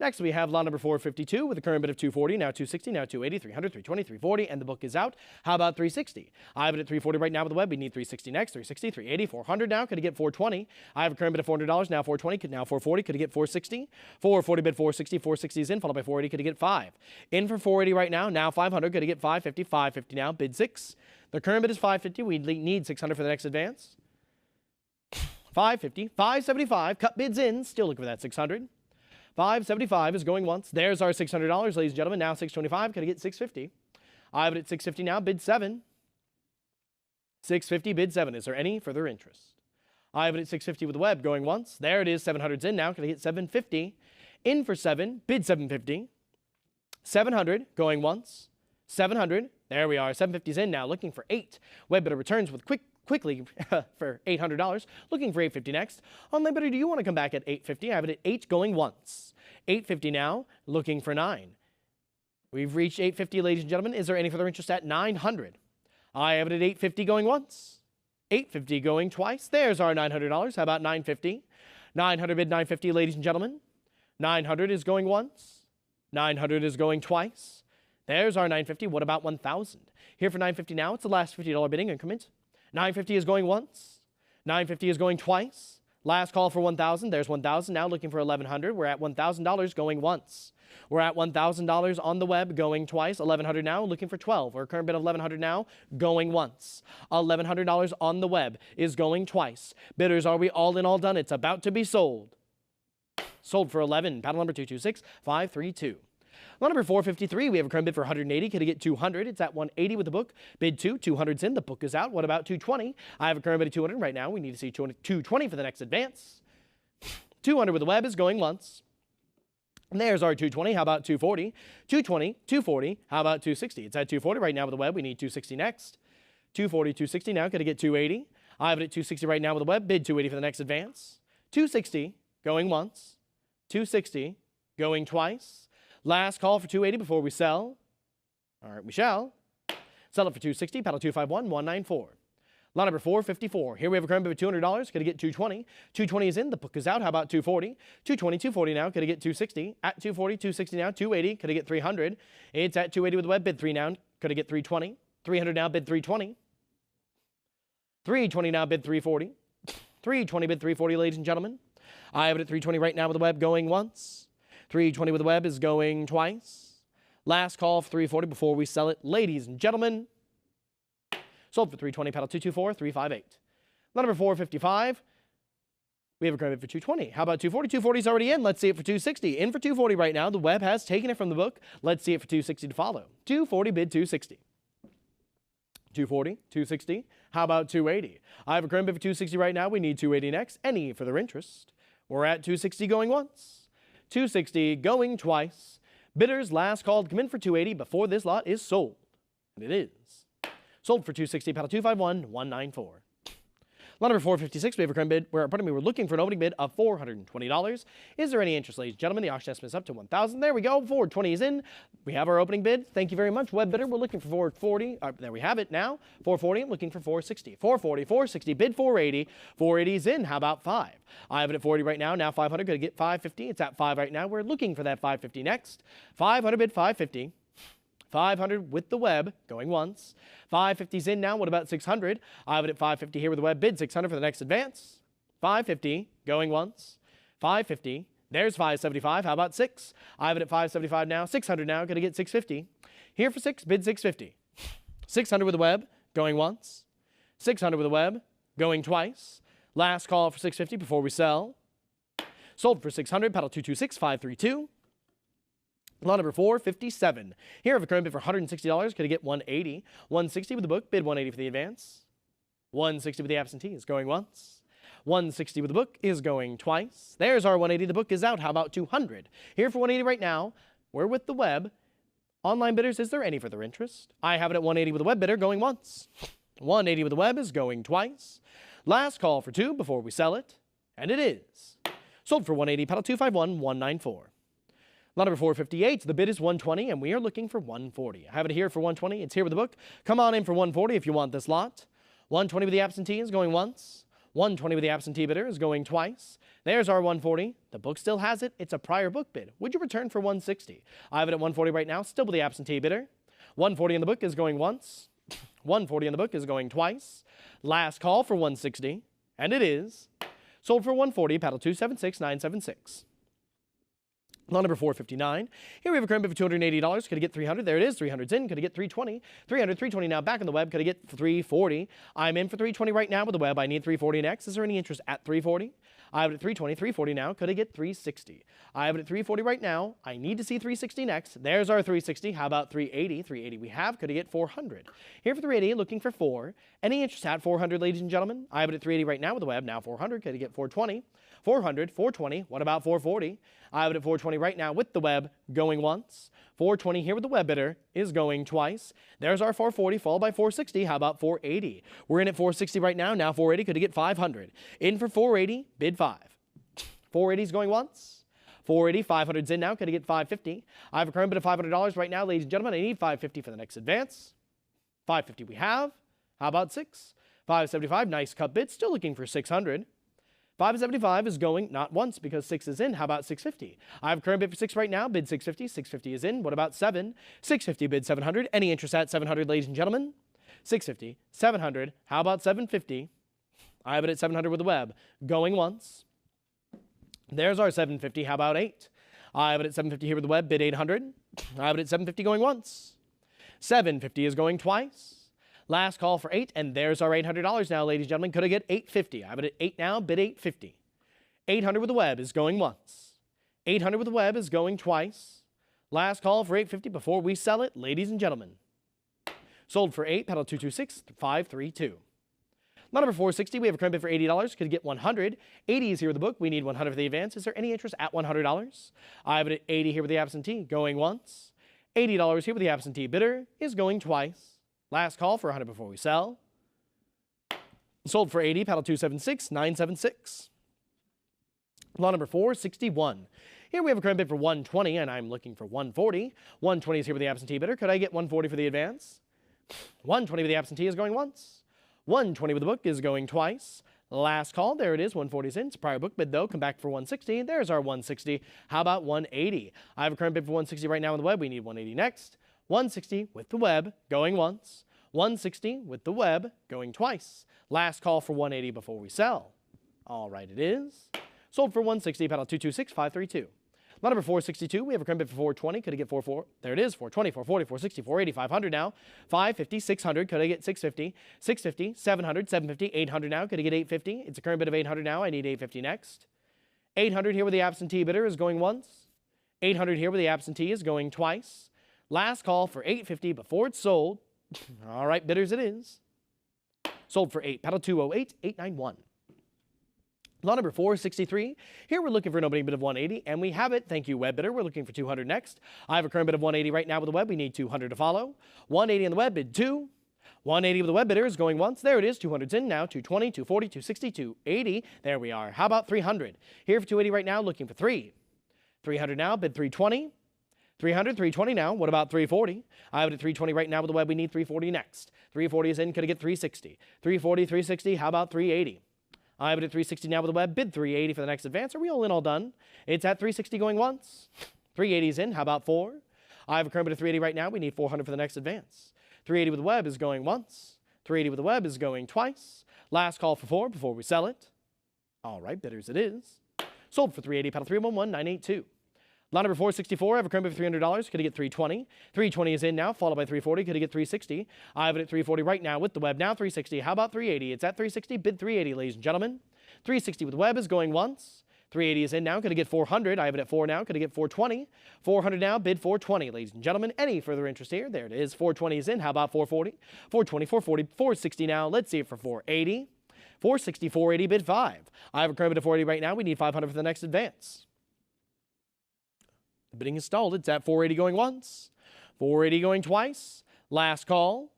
Next, we have lot number 452 with a current bid of 240, now 260, now 280, 300, 320, 340, and the book is out. How about 360? I have it at 340 right now with the web. We need 360 next, 360, 380, 400 now. Could I get 420? I have a current bid of $400, now 420, now 440. Could I get 460? 440 bid 460, 460 is in, followed by 480. Could I get 5? In for 480 right now, now 500. Could I get 550? 550 now, bid 6. The current bid is 550. We need 600 for the next advance. 550, 575, cut bids in, still looking for that 600. 575 is going once. There's our $600, ladies and gentlemen. Now 625. Can I get 650? I have it at 650 now. Bid 7. 650, bid 7. Is there any further interest? I have it at 650 with the web going once. There it is. 700's in now. Can I get 750? In for 7. Bid 750. 700 going once. 700. There we are. 750's in now. Looking for 8. Web bidder returns with quickly for $800. Looking for 850 next. Online bidder, do you want to come back at 850? I have it at 8 going once. 850 now. Looking for 9. We've reached 850, ladies and gentlemen. Is there any further interest at 900? I have it at 850 going once. $850 going twice. There's our $900. How about $950? 900 bid $950, ladies and gentlemen. 900 is going once. 900 is going twice. There's our $950. What about $1,000? Here for $950 now. It's the last $50 bidding increment. $950 is going once. $950 is going twice. Last call for $1,000. There's $1,000 now, looking for $1,100. We're at $1,000 going once. We're at $1,000 on the web going twice. $1,100 now, looking for 12. We're a current bid of $1,100 now, going once. $1,100 on the web is going twice. Bidders, are we all in, all done? It's about to be sold. Sold for 11. Paddle number 226532. Lot number 453, we have a current bid for 180. Can I get 200? It's at 180 with the book. Bid 2, 200's in. The book is out. What about 220? I have a current bid of 200 right now. We need to see 220 for the next advance. 200 with the web is going once. And there's our 220. How about 240? 220, 240. How about 260? It's at 240 right now with the web. We need 260 next. 240, 260 now. Can I get 280? I have it at 260 right now with the web. Bid 280 for the next advance. 260 going once. 260 going twice. Last call for 280 before we sell. All right, we shall. Sell it for 260, paddle 251, 194. Lot number 454. Here we have a current bid of $200. Could I get 220? 220 is in. The book is out. How about 240? 220, 240 now. Could I get 260? At 240, 260 now. 280. Could I get 300? It's at 280 with the web. Bid 3 now. Could I get 320? 300 now. Bid 320. 320 now. Bid 340. 320 bid 340, ladies and gentlemen. I have it at 320 right now with the web going once. 320 with the web is going twice. Last call for 340 before we sell it, ladies and gentlemen. Sold for 320, paddle 224, 358. Lot number 455. We have a current bid for 220. How about 240? 240 is already in. Let's see it for 260. In for 240 right now. The web has taken it from the book. Let's see it for 260 to follow. 240 bid 260. 240, 260. How about 280? I have a current bid for 260 right now. We need 280 next. Any further interest? We're at 260 going once. 260 going twice. Bidders last called come in for 280 before this lot is sold. And it is. Sold for 260, paddle 251, 194. Lot number 456, we have a current bid. We're looking for an opening bid of $420. Is there any interest, ladies and gentlemen? The auction estimate is up to $1,000. There we go. 420 is in. We have our opening bid. Thank you very much. Web bidder, we're looking for 440. There we have it now. 440, looking for 460. 440, 460, bid 480. 480 is in. How about 5? I have it at 40 right now. Now 500, going to get 550. It's at 5 right now. We're looking for that 550 next. 500 bid 550. 500 with the web, going once. 550's in now. What about 600? I have it at 550 here with the web. Bid 600 for the next advance. 550, going once. 550. There's 575. How about 6? I have it at 575 now. 600 now. Going to get 650. Here for 6, bid 650. 600 with the web, going once. 600 with the web, going twice. Last call for 650 before we sell. Sold for 600, paddle 226, 532. Lot number 457. Here I have a current bid for $160. Could I get 180? 160 with the book, bid 180 for the advance. 160 with the absentee is going once. 160 with the book is going twice. There's our 180. The book is out. How about 200? Here for 180 right now. We're with the web. Online bidders, is there any further interest? I have it at 180 with the web bidder, going once. 180 with the web is going twice. Last call for 2 before we sell it. And it is. Sold for 180, paddle 251, 194. Lot number 458, the bid is 120, and we are looking for 140. I have it here for 120. It's here with the book. Come on in for 140 if you want this lot. 120 with the absentee is going once. 120 with the absentee bidder is going twice. There's our 140. The book still has it. It's a prior book bid. Would you return for 160? I have it at 140 right now, still with the absentee bidder. 140 in the book is going once. 140 in the book is going twice. Last call for 160, and it is. Sold for 140, paddle 276976. Lot number 459. Here we have a current bid for $280. Could I get 300? There it is. 300's in. Could I get 320? 300, 320 now back on the web. Could I get 340? I'm in for 320 right now with the web. I need 340 next. Is there any interest at 340? I have it at 320, 340 now. Could I get 360? I have it at 340 right now. I need to see 360 next. There's our 360. How about 380? 380 we have. Could I get 400? Here for 380, looking for 4. Any interest at 400, ladies and gentlemen? I have it at 380 right now with the web. Now 400. Could I get 420? 400, 420. What about 440? I have it at 420 right now with the web, going once. 420 here with the web bidder is going twice. There's our 440 followed by 460. How about 480? We're in at 460 right now. Now 480. Could I get 500? In for 480. Bid 5. 480 is going once. 480. 500's in now. Could I get 550? I have a current bid of $500 right now, ladies and gentlemen. I need 550 for the next advance. 550 we have. How about 6? 575, nice cut bid, still looking for 600. 575 is going not once because 6 is in. How about 650? I have a current bid for 6 right now. Bid 650. 650 is in. What about 7? 650 bid 700. Any interest at 700, ladies and gentlemen? 650, 700. How about 750? I have it at 700 with the web. Going once. There's our 750. How about 8? I have it at 750 here with the web. Bid 800. I have it at 750 going once. 750 is going twice. Last call for 8, and there's our $800 now, ladies and gentlemen. Could I get 850? I have it at 8 now. Bid 850. 800 with the web is going once. 800 with the web is going twice. Last call for 850 before we sell it, ladies and gentlemen. Sold for 8, pedal 226-532. Lot number 460, we have a current bid for $80. Could get 100. 80 is here with the book. We need 100 for the advance. Is there any interest at $100? I have it at 80 here with the absentee, going once. $80 here with the absentee bidder is going twice. Last call for 100 before we sell. Sold for 80, pedal 276-976. Lot number 461. Here we have a current bid for 120, and I'm looking for 140. 120 is here with the absentee bidder. Could I get 140 for the advance? 120 with the absentee is going once. 120 with the book is going twice. Last call, there it is, 140 is in. It's a prior book bid though, come back for 160. There's our 160. How about 180? I have a current bid for 160 right now on the web. We need 180 next. 160 with the web, going once. 160 with the web, going twice. Last call for 180 before we sell. All right, it is. Sold for 160, pedal 226-532. Lot number 462, we have a current bid for 420. Could I get 44? There it is, 420, 440, 460, 480, 500 now. 550, 600. Could I get 650? 650, 700, 750, 800 now. Could I get 850? It's a current bid of 800 now. I need 850 next. 800 here with the absentee bidder is going once. 800 here with the absentee is going twice. Last call for 850 before it's sold. All right, bidders it is. Sold for 8, pedal 208-891. Lot number 463. Here we're looking for an opening bid of 180, and we have it. Thank you, web bidder. We're looking for 200 next. I have a current bid of 180 right now with the web. We need 200 to follow. 180 on the web, bid 2. 180 with the web bidder is going once. There it is. 200's in now. 220, 240, 260, 280. There we are. How about 300? Here for 280 right now, looking for 3. 300 now, bid 320. 300, 320 now. What about 340? I have it at 320 right now with the web. We need 340 next. 340 is in. Could I get 360? 340, 360. How about 380? I have it at 360 now with the web. Bid 380 for the next advance. Are we all in, all done? It's at 360 going once. 380 is in. How about 4? I have a current bid of 380 right now. We need 400 for the next advance. 380 with the web is going once. 380 with the web is going twice. Last call for 4 before we sell it. All right, bidders it is. Sold for 380, pedal 311-982. Lot number 464, I have a current bid for $300. Could I get 320? 320 is in now, followed by 340. Could I get 360? I have it at 340 right now with the web. Now 360. How about 380? It's at 360. Bid 380, ladies and gentlemen. 360 with the web is going once. 380 is in now. Could I get 400? I have it at 4 now. Could I get 420? 400 now. Bid 420, ladies and gentlemen. Any further interest here? There it is. 420 is in. How about 440? 420, 440, 460 now. Let's see it for 480. 460, 480, bid 5. I have a current bid of 480 right now. We need 500 for the next advance. The bidding is stalled. It's at 480 going once, 480 going twice. Last call.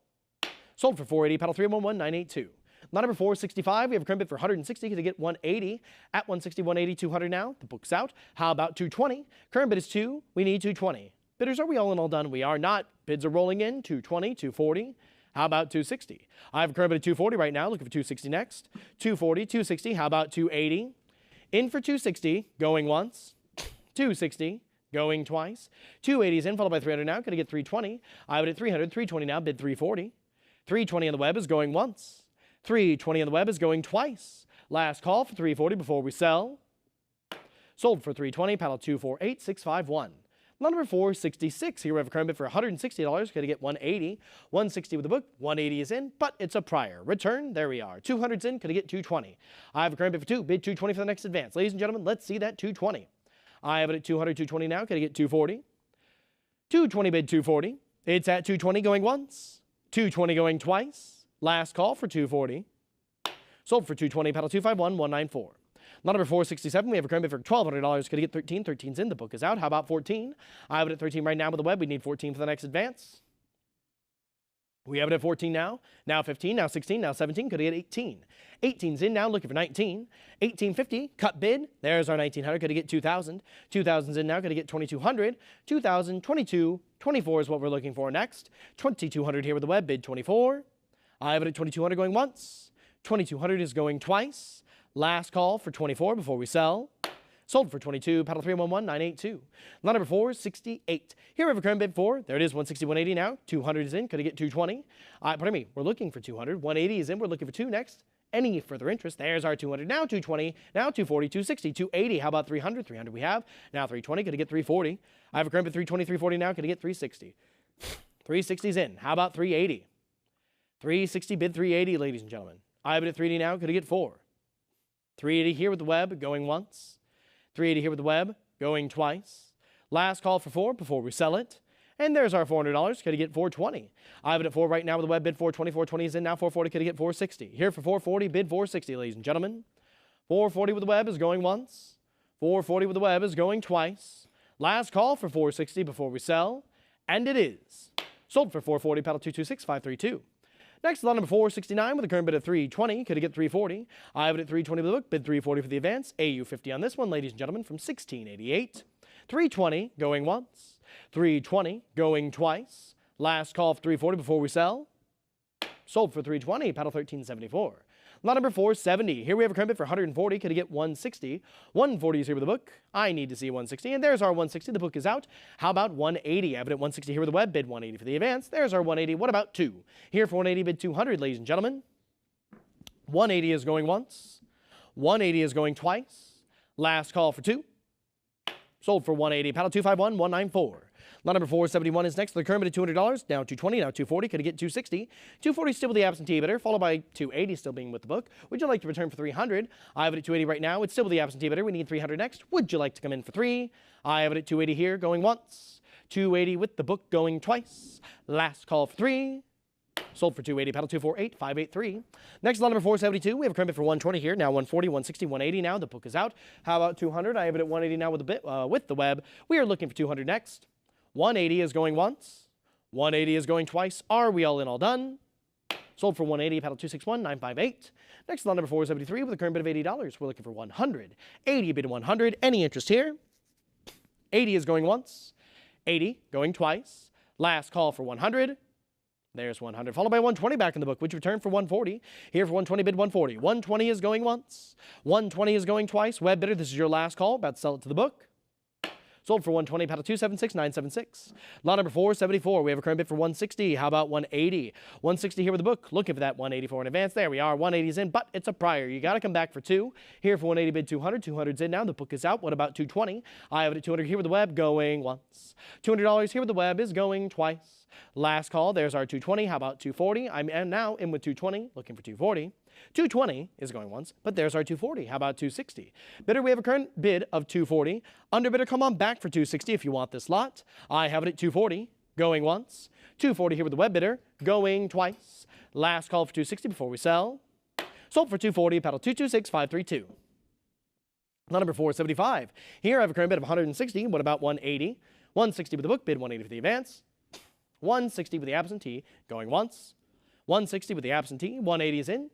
Sold for 480, pedal 311-982. Lot number 465, we have a current bid for 160. Could I get 180? At 160, 180, 200 now. The book's out. How about 220? Current bid is 2. We need 220. Bidders, are we all in, all done? We are not. Bids are rolling in. 220, 240. How about 260? I have a current bid of 240 right now. Looking for 260 next. 240, 260. How about 280? In for 260, going once. 260. Going twice. 280 is in, followed by 300 now. Could I get 320? I have it at 300, 320 now, bid 340. 320 on the web is going once. 320 on the web is going twice. Last call for 340 before we sell. Sold for 320, paddle 248-651. Lot number 466. Here we have a current bid for $160. Could I get 180? 160 with the book. 180 is in, but it's a prior. Return. There we are. 200's in. Could I get 220? I have a current bid for 2. Bid 220 for the next advance. Ladies and gentlemen, let's see that 220. I have it at 200, 220 now. Could I get 240? 220 bid 240. It's at 220 going once. 220 going twice. Last call for 240. Sold for 220, paddle 251-194. Lot number 467, we have a current bid for $1,200. Could I get 13? 13's in. The book is out. How about 14? I have it at 13 right now with the web. We need 14 for the next advance. We have it at 14 now. Now 15, now 16, now 17. Could I get 18? 18's in now, looking for 19. 1850, cut bid. There's our 1900. Could I get 2000? 2000's in now. Could I get 2200? 2000, 22, 24 is what we're looking for next. 2200 here with the web, bid 24. I have it at 2200 going once. 2200 is going twice. Last call for 24 before we sell. Sold for 22, paddle 311982. Lot number 4 is 68. Here we have a current bid for, there it is, 160, 180 now. 200 is in, could I get 220? Pardon me, we're looking for 200. 180 is in, we're looking for 2 next. Any further interest, there's our 200, now 220, now 240, 260, 280. How about 300? 300 we have. Now 320, could I get 340? I have a current bid 320, 340 now, could I get 360? 360's in. How about 380? 360 bid 380, ladies and gentlemen. I have it at 380 now, could I get 4? 380 here with the web, going once. 380 here with the web, going twice. Last call for 4 before we sell it. And there's our $400. Could I get 420? I have it at 4 right now with the web, bid 420. 420 is in now. 440, could I get 460? Here for 440, bid 460, ladies and gentlemen. 440 with the web is going once. 440 with the web is going twice. Last call for 460 before we sell. And it is sold for 440, paddle 226532. Next, lot number 469 with a current bid of 320. Could I get 340? I have it at 320 with the book, bid 340 for the advance. AU 50 on this one, ladies and gentlemen, from 1688. 320 going once. 320 going twice. Last call for 340 before we sell. Sold for 320, paddle 1374. Lot number 470. Here we have a current bid for 140. Could I get 160? 140 is here with the book. I need to see 160, and there's our 160. The book is out. How about 180? I have it at 160 here with the web, bid 180 for the advance. There's our 180. What about 2? Here for 180, bid 200, ladies and gentlemen. 180 is going once. 180 is going twice. Last call for 2. Sold for 180, paddle 251, 194. Lot number 471 is next. The current bid of $200, now 220, now 240. Could I get 260? 240 still with the absentee bidder, followed by 280 still being with the book. Would you like to return for 300? I have it at 280 right now. It's still with the absentee bidder. We need 300 next. Would you like to come in for 3? I have it at 280 here, going once. 280 with the book, going twice. Last call for 3. Sold for 280, paddle 248, 583. Next, lot number 472. We have a current bid for 120 here. Now 140, 160, 180 now. The book is out. How about 200? I have it at 180 now with with the web. We are looking for 200 next. 180 is going once. 180 is going twice. Are we all in, all done? Sold for 180, paddle 261, 958. Next, lot number 473 with a current bid of $80. We're looking for 100. 80 bid 100. Any interest here? 80 is going once. 80 going twice. Last call for 100. There's 100, followed by 120 back in the book, which returned for 140. Here for 120, bid 140. 120 is going once. 120 is going twice. Web bidder, this is your last call. About to sell it to the book. Sold for 120, paddle 276, 976. Lot number 474, we have a current bid for 160. How about 180? 160 here with the book. Looking for that 184 in advance. There we are. 180's in, but it's a prior. You got to come back for 2. Here for 180, bid 200. 200's in now. The book is out. What about 220? I have it at 200 here with the web, going once. $200 here with the web is going twice. Last call, there's our 220. How about 240? I'm now in with 220, looking for 240. 220 is going once, but there's our 240. How about 260? Bidder, we have a current bid of 240. Underbidder, come on back for 260 if you want this lot. I have it at 240, going once. 240 here with the web bidder, going twice. Last call for 260 before we sell. Sold for 240, paddle 226, 532. Lot number 475. Here I have a current bid of 160. What about 180? 160 with the book, bid 180 for the advance. 160 with the absentee, going once. 160 with the absentee, 180 is in.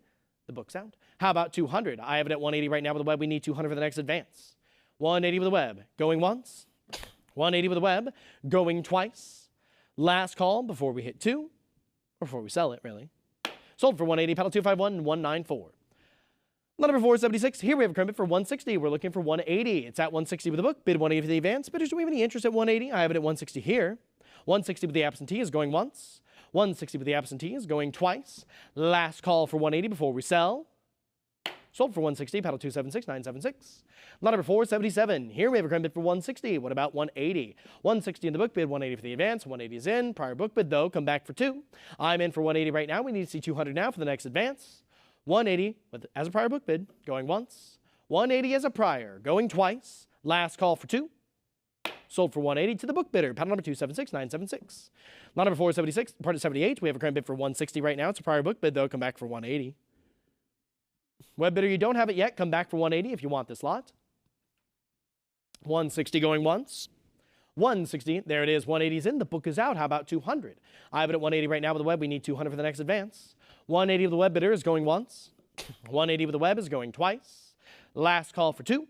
The book's out. How about 200? I have it at 180 right now with the web. We need 200 for the next advance. 180 with the web, going once. 180 with the web, going twice. Last call before we hit 2, or before we sell it, really. Sold for 180, paddle 251, 194. Lot number 476. Here we have a current bid for 160. We're looking for 180. It's at 160 with the book. Bid 180 for the advance. Bidders, do we have any interest at 180? I have it at 160 here. 160 with the absentee is going once. 160 with the absentee is going twice. Last call for 180 before we sell. Sold for 160, paddle 276, 976. Lot number 477. Here we have a current bid for 160. What about 180? 160 in the book bid, 180 for the advance. 180 is in. Prior book bid, though, come back for 2. I'm in for 180 right now. We need to see 200 now for the next advance. 180 as a prior book bid, going once. 180 as a prior, going twice. Last call for 2. Sold for 180 to the book bidder, paddle number 276, 976. Lot number 476, part of 78. We have a current bid for 160 right now. It's a prior book bid, though. Come back for 180. Web bidder, you don't have it yet. Come back for 180 if you want this lot. 160 going once. 160, there it is. 180 is in. The book is out. How about 200? I have it at 180 right now with the web. We need 200 for the next advance. 180 with the web bidder is going once. 180 with the web is going twice. Last call for 2,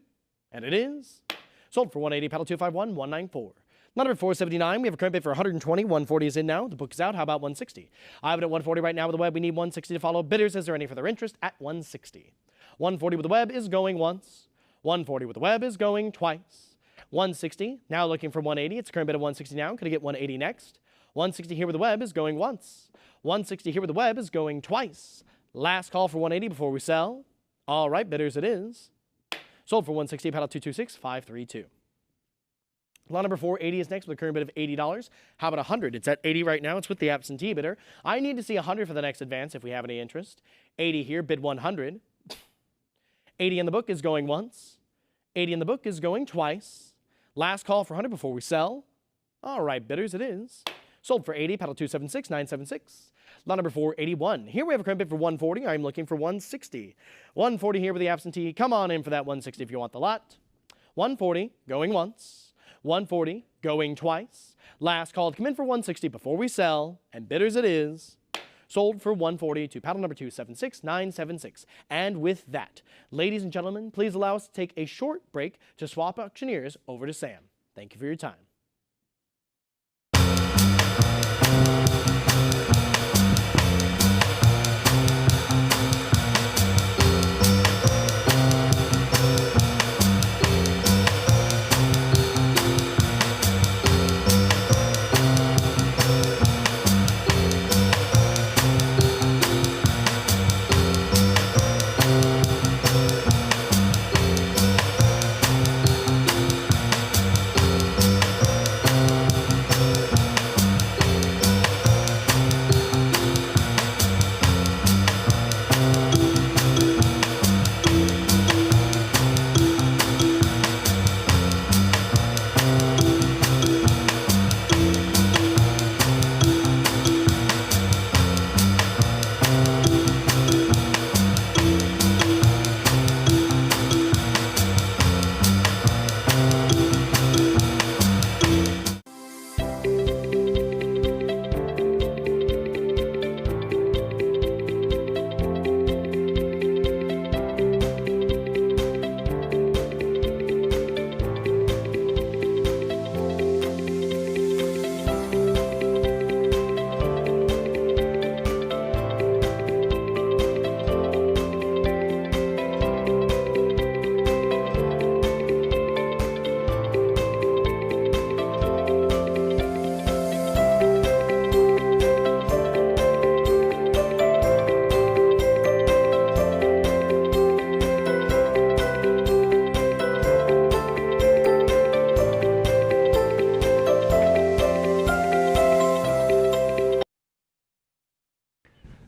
and it is. Sold for 180, paddle 251, 194. Lot number 479, we have a current bid for 120. 140 is in now. The book is out. How about 160? I have it at 140 right now with the web. We need 160 to follow. Bidders, is there any further interest at 160? 140 with the web is going once. 140 with the web is going twice. 160, now looking for 180. It's a current bid of 160 now. Could I get 180 next? 160 here with the web is going once. 160 here with the web is going twice. Last call for 180 before we sell. All right, bidders, it is. Sold for 160, paddle 226-532. Lot number 480 is next with a current bid of $80. How about 100? It's at 80 right now. It's with the absentee bidder. I need to see 100 for the next advance if we have any interest. 80 here, bid 100. 80 in the book is going once. 80 in the book is going twice. Last call for 100 before we sell. All right, bidders, it is. Sold for 80, paddle 276-976. Lot number 481. Here we have a current bid for 140. I'm looking for 160. 140 here with the absentee. Come on in for that 160 if you want the lot. 140 going once. 140 going twice. Last call to come in for 160 before we sell. And bidders it is. Sold for 140 to paddle number 276-976. And with that, ladies and gentlemen, please allow us to take a short break to swap auctioneers over to Sam. Thank you for your time.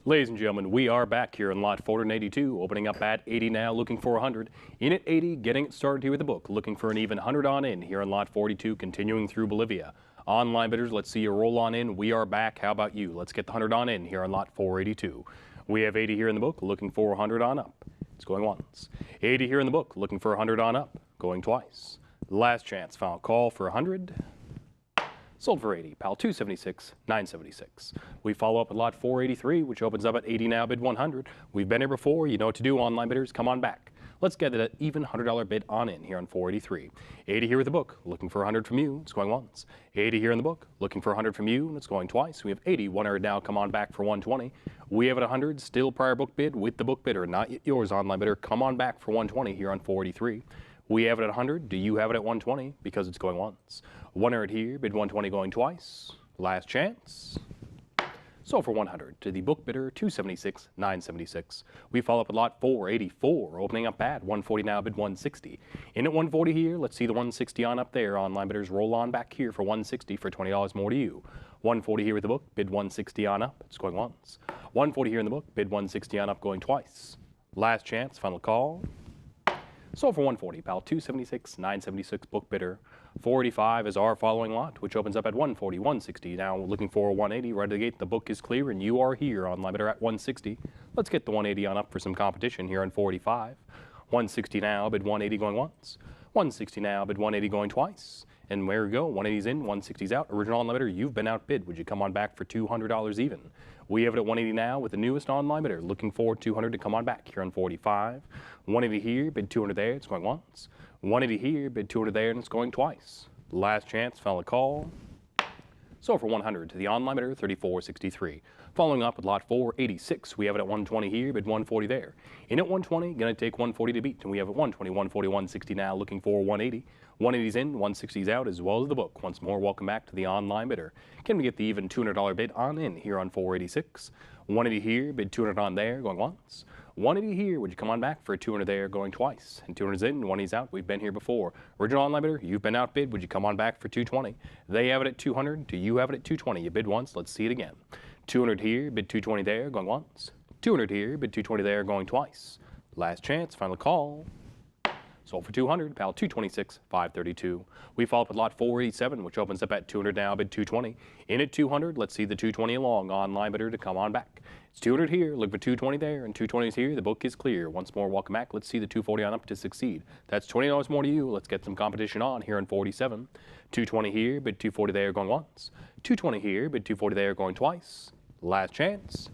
Ladies and gentlemen, we are back here in lot 482, opening up at 80 now, looking for 100. In at 80, getting it started here with the book, looking for an even 100 on in here in lot 42, continuing through Bolivia. Online bidders, let's see you roll on in. We are back. How about you? Let's get the 100 on in here on lot 482. We have 80 here in the book, looking for 100 on up. It's going once. 80 here in the book, looking for 100 on up, going twice. Last chance, final call for 100. Sold for 80, pal 276-976. We follow up at lot 483, which opens up at 80 now, bid 100. We've been here before. You know what to do, online bidders. Come on back. Let's get it at even $100 bid on in here on 483. 80 here with the book, looking for 100 from you. It's going once. 80 here in the book, looking for 100 from you, and it's going twice. We have 80, 100 now. Come on back for 120. We have it 100, still prior book bid with the book bidder, not yet yours, online bidder. Come on back for 120 here on 483. We have it at 100. Do you have it at 120? Because it's going once. 100 here, bid 120 going twice. Last chance. Sold for 100 to the book bidder, 276-976. We follow up at lot 484, opening up at 140 now, bid 160. In at 140 here, let's see the 160 on up there. Online bidders roll on back here for 160 for $20 more to you. 140 here with the book, bid 160 on up. It's going once. 140 here in the book, bid 160 on up, going twice. Last chance, final call. Sold for 140, pal, 276-976 book bidder. 485 is our following lot, which opens up at 140, 160. Now looking for 180 right at the gate. The book is clear, and you are here, online bidder, at 160. Let's get the 180 on up for some competition here on 485. 160 now, bid 180 going once. 160 now, bid 180 going twice. And there we go, 180's in, 160's out. Original online bidder, you've been outbid. Would you come on back for $200 even? We have it at 180 now with the newest online bidder. Looking for 200 to come on back here on 45. 180 here, bid 200 there, it's going once. 180 here, bid 200 there, and it's going twice. Last chance, final call. So for 100 to the online bidder, 34.63. Following up with lot 486, we have it at 120 here, bid 140 there. In at 120, gonna take 140 to beat, and we have it 120, 140, 160 now, looking for 180. 180's in, 160's out, as well as the book. Once more, welcome back to the online bidder. Can we get the even $200 bid on in here on 486? 180 here, bid 200 on there, going once. 180 here, would you come on back for a 200 there, going twice? And 200's in, 180's out, we've been here before. Original online bidder, you've been outbid, would you come on back for 220? They have it at 200, do you have it at 220? You bid once, let's see it again. 200 here, bid 220 there, going once. 200 here, bid 220 there, going twice. Last chance, final call. Sold for 200, pal 226, 532. We follow up with lot 487, which opens up at 200 now, bid 220. In at 200, let's see the 220 along, online bidder to come on back. It's 200 here, look for 220 there, and 220 is here, the book is clear. Once more, welcome back, let's see the 240 on up to succeed. That's $20 more to you, let's get some competition on here in 47. 220 here, bid 240 there, going once. 220 here, bid 240 there, going twice. Last chance.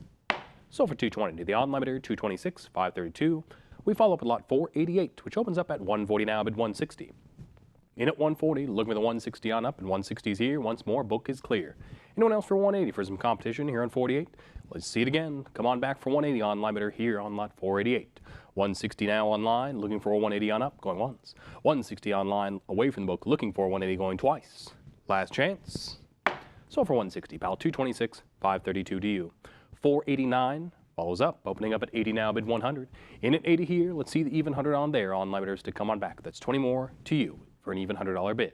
So for 220 to the online bidder, 226, 532. We follow up with lot 488, which opens up at 140 now, bid 160. In at 140, looking for the 160 on up, and 160's here. Once more, book is clear. Anyone else for 180 for some competition here on 48? Let's see it again. Come on back for 180 online bidder here on lot 488. 160 now online, looking for a 180 on up, going once. 160 online, away from the book, looking for a 180 going twice. Last chance. So for 160, pal, 226, 532 to you. 489. Follows up, opening up at 80 now, bid 100. In at 80 here, let's see the even 100 on there, online bidders to come on back. That's 20 more to you for an even $100 bid.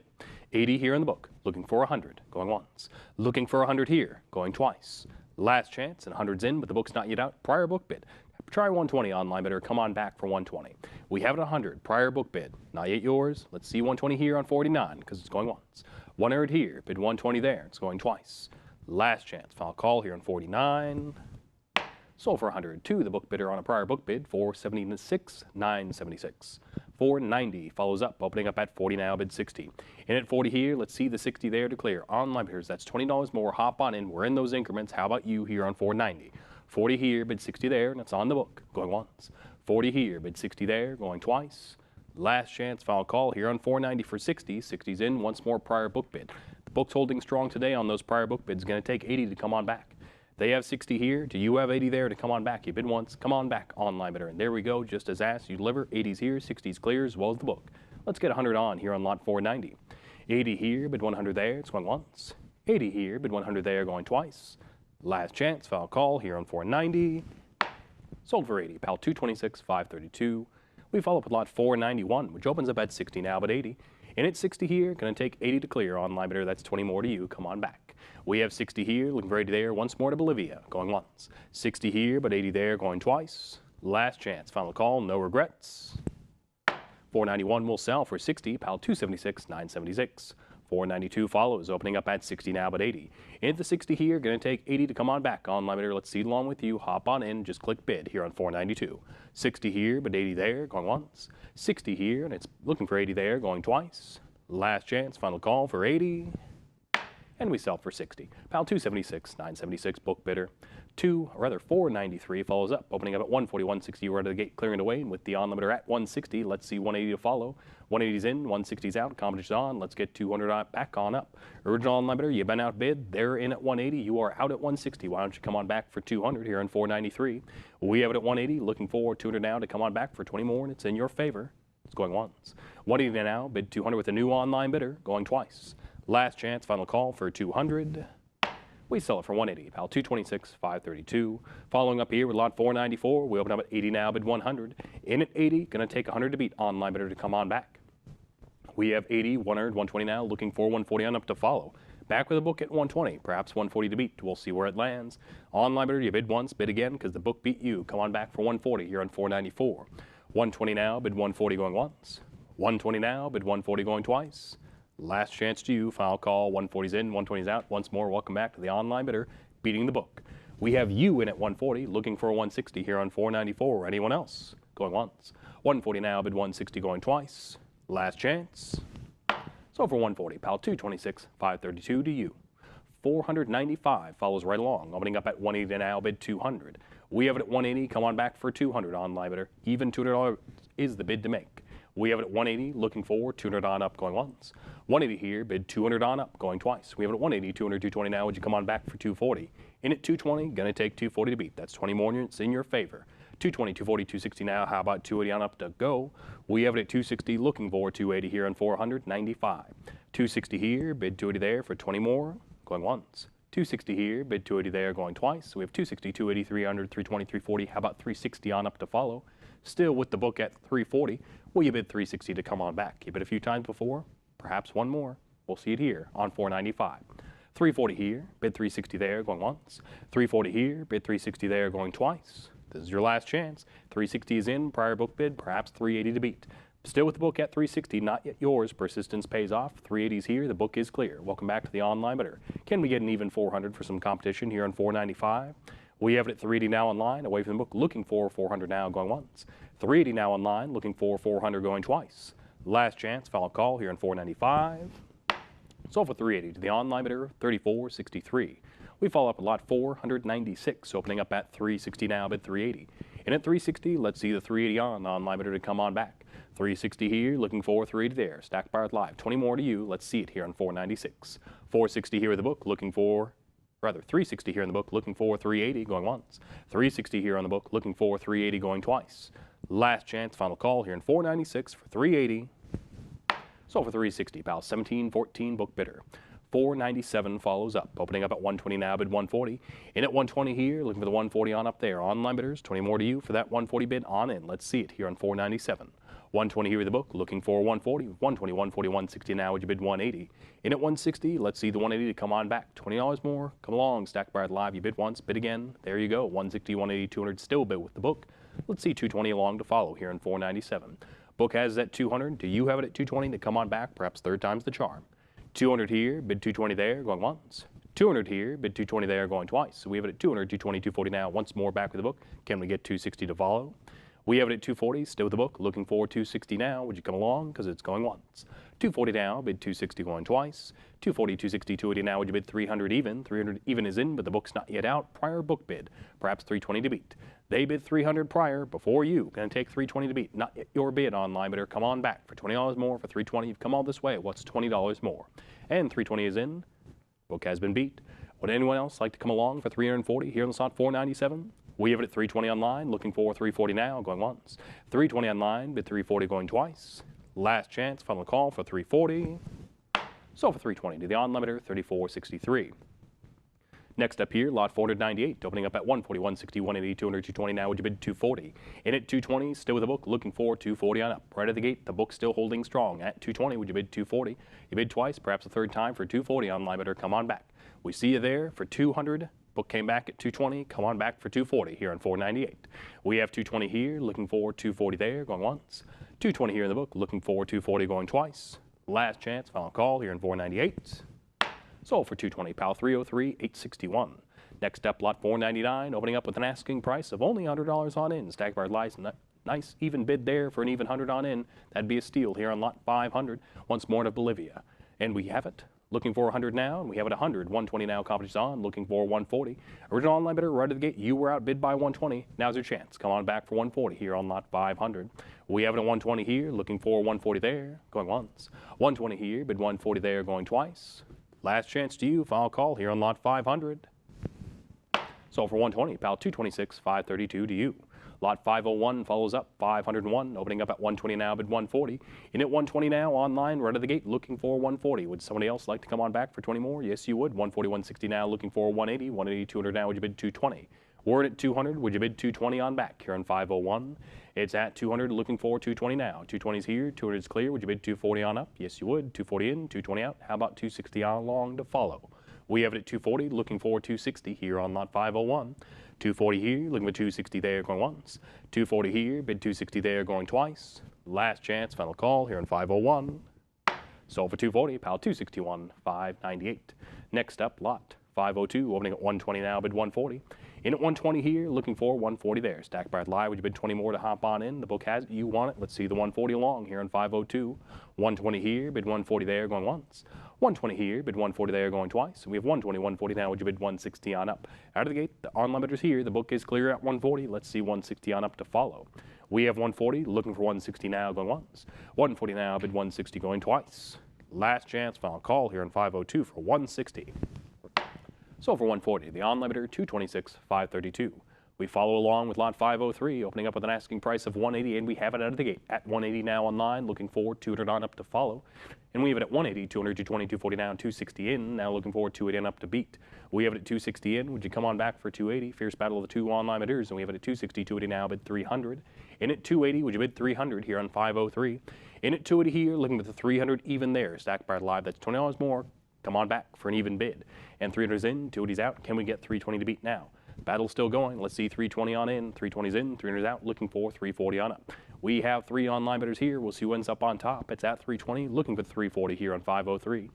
80 here in the book, looking for 100, going once. Looking for 100 here, going twice. Last chance, and 100's in, but the book's not yet out. Prior book bid. Try 120 online bidder, come on back for 120. We have it 100, prior book bid. Not yet yours. Let's see 120 here on 49, because it's going once. 100 here, bid 120 there, it's going twice. Last chance, final call here on 49. Sold for 102, the book bidder on a prior book bid, 476, 976. 490 follows up, opening up at 40 now, bid 60. In at 40 here, let's see the 60 there to clear. Online bidders, that's $20 more, hop on in, we're in those increments. How about you here on 490? 40 here, bid 60 there, and it's on the book, going once. 40 here, bid 60 there, going twice. Last chance, final call here on 490 for 60. 60's in, once more prior book bid. The book's holding strong today on those prior book bids, gonna take 80 to come on back. They have 60 here. Do you have 80 there to come on back? You bid once, come on back, online bidder. And there we go, just as asked, you deliver. 80's here, 60's clear, as well as the book. Let's get 100 on here on lot 490. 80 here, bid 100 there, it's going once. 80 here, bid 100 there, going twice. Last chance, foul call here on 490. Sold for 80, pal 226, 532. We follow up with lot 491, which opens up at 60 now, but 80. In at 60 here, gonna take 80 to clear, online bidder, that's 20 more to you, come on back. We have 60 here, looking for 80 there, once more to Bolivia, going once. 60 here, but 80 there, going twice. Last chance, final call, no regrets. 491 will sell for 60, pal 276, 976. 492 follows, opening up at 60 now, but 80. In at the 60 here, gonna take 80 to come on back. Online bidder, let's see it along with you. Hop on in, just click bid here on 492. 60 here, but 80 there, going once. 60 here, and it's looking for 80 there, going twice. Last chance, final call for 80. And we sell for 60. Pal 276, 976, book bidder. 493 follows up, opening up at 140, 160, right out of the gate, clearing it away, and with the on limiter at 160, let's see 180 to follow. 180's in, 160's out, competition's on, let's get 200 back on up. Original on limiter, you've been outbid, they're in at 180, you are out at 160, why don't you come on back for 200 here in 493. We have it at 180, looking for 200 now to come on back for 20 more, and it's in your favor. It's going once. 180 now, bid 200 with a new online bidder, going twice. Last chance, final call for 200. We sell it for 180, pal 226, 532. Following up here with lot 494, we open up at 80 now, bid 100. In at 80, gonna take 100 to beat, online bidder to come on back. We have 80, 100, 120 now, looking for 140 on up to follow. Back with a book at 120, perhaps 140 to beat. We'll see where it lands. Online bidder, you bid once, bid again, because the book beat you. Come on back for 140 here on 494. 120 now, bid 140 going once. 120 now, bid 140 going twice. Last chance to you, final call, 140's in, 120's out. Once more, welcome back to the online bidder, beating the book. We have you in at 140, looking for a 160 here on 494. Anyone else? Going once. 140 now, bid 160 going twice. Last chance. So for 140, pal 226, 532 to you. 495 follows right along, opening up at 180 now, bid 200. We have it at 180, come on back for 200 online bidder. Even $200 is the bid to make. We have it at 180, looking for 200 on up, going once. 180 here, bid 200 on up, going twice. We have it at 180, 200, 220 now. Would you come on back for 240? In at 220, gonna take 240 to beat. That's 20 more units in your favor. 220, 240, 260 now. How about 280 on up to go? We have it at 260, looking for 280 here on 495. 260 here, bid 280 there for 20 more, going once. 260 here, bid 280 there, going twice. So we have 260, 280, 300, 320, 340. How about 360 on up to follow? Still with the book at 340. Will you bid 360 to come on back? You bid a few times before, perhaps one more. We'll see it here on 495. 340 here, bid 360 there, going once. 340 here, bid 360 there, going twice. This is your last chance. 360 is in, prior book bid, perhaps 380 to beat. Still with the book at 360, not yet yours. Persistence pays off. 380 is here. The book is clear. Welcome back to the online bidder. Can we get an even 400 for some competition here on 495? We have it at 380 now online, away from the book, looking for 400 now, going once. 380 now online, looking for 400, going twice. Last chance, final call here on 495. Sold for 380 to the online bidder, 34.63. We follow up at lot 496, opening up at 360 now, bid 380. And at 360, let's see the 380 on the online bidder to come on back. 360 here, looking for 380 there. Stack bar live. 20 more to you. Let's see it here on 496. 460 here in the book, looking for, rather 360 here in the book, looking for 380, going once. 360 here on the book, looking for 380, going twice. Last chance, final call here in 496 for 380. Sold for 360, pal. 1714 book bidder. 497 follows up, opening up at 120 now, bid 140. In at 120 here, looking for the 140 on up there. Online bidders, 20 more to you for that 140 bid on in. Let's see it here on 497. 120 here in the book, looking for 140. 120, 140, 160 now. Would you bid 180? In at 160, let's see the 180 to come on back. $20 more. Come along, Stack Bar Live. You bid once, bid again. There you go. 160, 180, 200 still bid with the book. Let's see 220 along to follow here in 497. Book has it at 200. Do you have it at 220 to come on back? Perhaps third time's the charm. 200 here, bid 220 there, going once. 200 here, bid 220 there, going twice. So we have it at 200, 220, 240 now. Once more back with the book. Can we get 260 to follow? We have it at 240, still with the book, looking for 260 now. Would you come along? Because it's going once. 240 now, bid 260 going twice. 240, 260, 280 now. Would you bid 300 even? 300 even is in, but the book's not yet out. Prior book bid, perhaps 320 to beat. They bid 300 prior before you. Going to take 320 to beat. Not yet your bid online bidder. Come on back for $20 more. For 320, you've come all this way. What's $20 more? And 320 is in. Book has been beat. Would anyone else like to come along for 340 here on the slot 497? We have it at 320 online, looking for 340 now, going once. 320 online, bid 340 going twice. Last chance, final call for 340. So for 320 to the on limiter, 34.63. Next up here, lot 498, opening up at 140, 160, 180, 200, 220 now. Would you bid 240? In at 220, still with the book, looking for 240 on up. Right at the gate, the book's still holding strong. At 220, would you bid 240? You bid twice, perhaps a third time for 240 on limiter. Come on back. We see you there for 200. Book came back at 220. Come on back for 240 here on 498. We have 220 here, looking for 240 there, going once. 220 here in the book, looking for 240 going twice. Last chance, final call here in 498. Sold for 220, pal. 303, 861. Next up, lot 499, opening up with an asking price of only $100 on in. Stack bar license. Nice even bid there for an even 100 on in. That'd be a steal here on lot 500. Once more to Bolivia. And we have it. Looking for 100 now, and we have it 100. 120 now, competition's on. Looking for 140. Original online bidder right at the gate. You were outbid by 120. Now's your chance. Come on back for 140 here on lot 500. We have it at 120 here. Looking for 140 there. Going once. 120 here. Bid 140 there. Going twice. Last chance to you. Final call here on lot 500. Sold for 120. Pal 226. 532 to you. Lot 501 follows up, 501, opening up at 120 now, bid 140. In at 120 now, online, right at the gate, looking for 140. Would somebody else like to come on back for 20 more? Yes, you would. 140, 160 now, looking for 180. 180, 200 now, would you bid 220? We're at 200, would you bid 220 on back here on 501? It's at 200, looking for 220 now. 220's here, 200 is clear. Would you bid 240 on up? Yes, you would. 240 in, 220 out. How about 260 on along to follow? We have it at 240, looking for 260 here on lot 501. 240 here, looking for 260 there, going once. 240 here, bid 260 there, going twice. Last chance, final call here on 501. Sold for 240, pal 261, 598. Next up, lot 502, opening at 120 now, bid 140. In at 120 here, looking for 140 there. Stack by live, would you bid 20 more to hop on in? The book has it, you want it. Let's see the 140 along here on 502. 120 here, bid 140 there, going once. 120 here, bid 140 there, going twice. We have 120, 140 now, would you bid 160 on up? Out of the gate, the online bidders here, the book is clear at 140. Let's see 160 on up to follow. We have 140, looking for 160 now, going once. 140 now, bid 160 going twice. Last chance, final call here on 502 for 160. So for 140, the online bidder 226,532. We follow along with lot 503, opening up with an asking price of 180, and we have it out of the gate at 180 now online, looking for 200 on up to follow. And we have it at 180, 200, 220, 240 down, 260 in, now looking for 280 on up to beat. We have it at 260 in, would you come on back for 280? Fierce battle of the two online bidders, and we have it at 260, 280 now, bid 300. In at 280, would you bid 300 here on 503? In at 280 here, looking at the 300 even there, stacked by live, that's $20 more. Come on back for an even bid. And 300's in, 280's out. Can we get 320 to beat now? Battle's still going. Let's see 320 on in, 320's in, 300's out, looking for 340 on up. We have 3 online bidders here. We'll see who ends up on top. It's at 320, looking for 340 here on 503.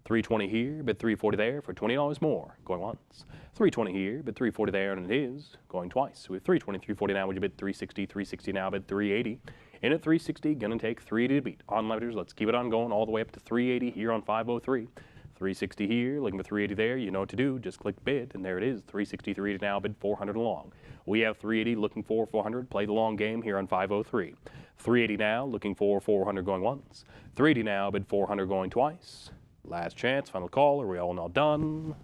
320 here, bid 340 there for $20 more, going once. 320 here, bid 340 there, and it is going twice. We have 320, 340 now, would you bid 360, 360 now, bid 380. In at 360, gonna take 380 to beat. Online bidders, let's keep it on going all the way up to 380 here on 503. 360 here, looking for 380 there, you know what to do, just click bid, and there it is, 360, 380 now, bid 400 along. We have 380 looking for 400, play the long game here on 503. 380 now, looking for 400 going once. 380 now, bid 400 going twice. Last chance, final call, are we all now done?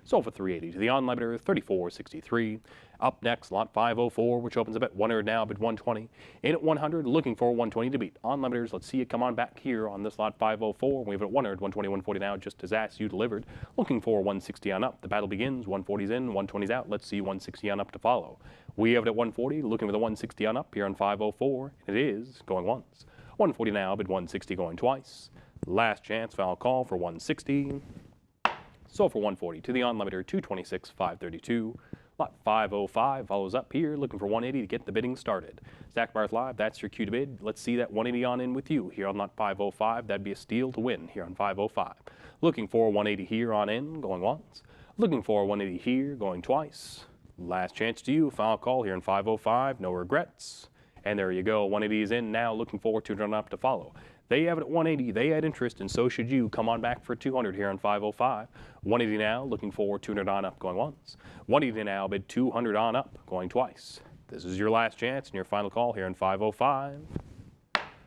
So for 380 to the online bidder, 3463. Up next, lot 504, which opens up at 100 now, bid 120. In at 100, looking for 120 to beat. Online bidders, let's see it come on back here on this lot 504. We have it at 100, 120, 140 now, just as asked, you delivered. Looking for 160 on up. The battle begins, 140's in, 120's out. Let's see 160 on up to follow. We have it at 140, looking for the 160 on up here on 504. And it is going once. 140 now, bid 160 going twice. Last chance, final call for 160. So for 140 to the online bidder, 226,532. Lot 505 follows up here, looking for 180 to get the bidding started. Stack bars live, that's your cue to bid. Let's see that 180 on in with you here on lot 505. That'd be a steal to win here on 505. Looking for 180 here on in, going once. Looking for 180 here, going twice. Last chance to you, final call here on 505, no regrets. And there you go, 180 is in now, looking for 200 up to follow. They have it at 180, they had interest, and so should you. Come on back for 200 here on 505. 180 now, looking for 200 on up, going once. 180 now, bid 200 on up, going twice. This is your last chance and your final call here on 505.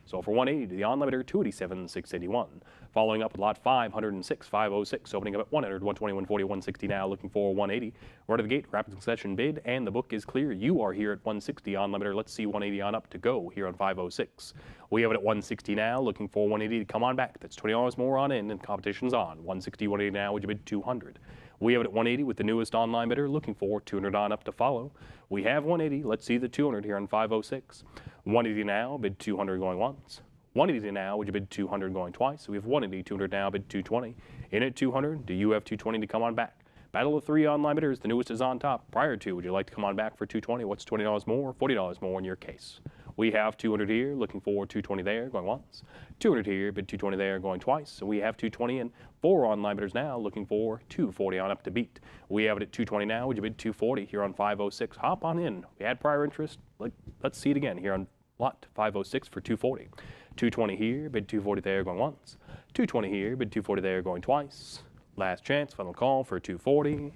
So for 180, the online bidder, 287,681. Following up with lot 506, 506, opening up at 100, 120, 140, 160 now, looking for 180. Right at the gate, rapid succession bid, and the book is clear. You are here at 160 on limiter. Let's see 180 on up to go here on 506. We have it at 160 now, looking for 180 to come on back. That's $20 more on in, and competition's on. 160, 180 now, would you bid 200? We have it at 180 with the newest online bidder, looking for 200 on up to follow. We have 180. Let's see the 200 here on 506. 180 now, bid 200 going once. 180 now, would you bid 200 going twice? So we have 180, 200 now, bid 220. In at 200, do you have 220 to come on back? Battle of 3 online bidders, the newest is on top. Prior to, would you like to come on back for 220? What's $20 more? $40 more in your case. We have 200 here, looking for 220 there, going once. 200 here, bid 220 there, going twice. So we have 220 and 4 online bidders now, looking for 240 on up to beat. We have it at 220 now, would you bid 240 here on 506? Hop on in. We had prior interest. Let's see it again here on lot 506 for 240. 220 here, bid 240 there, going once. 220 here, bid 240 there, going twice. Last chance, final call for 240.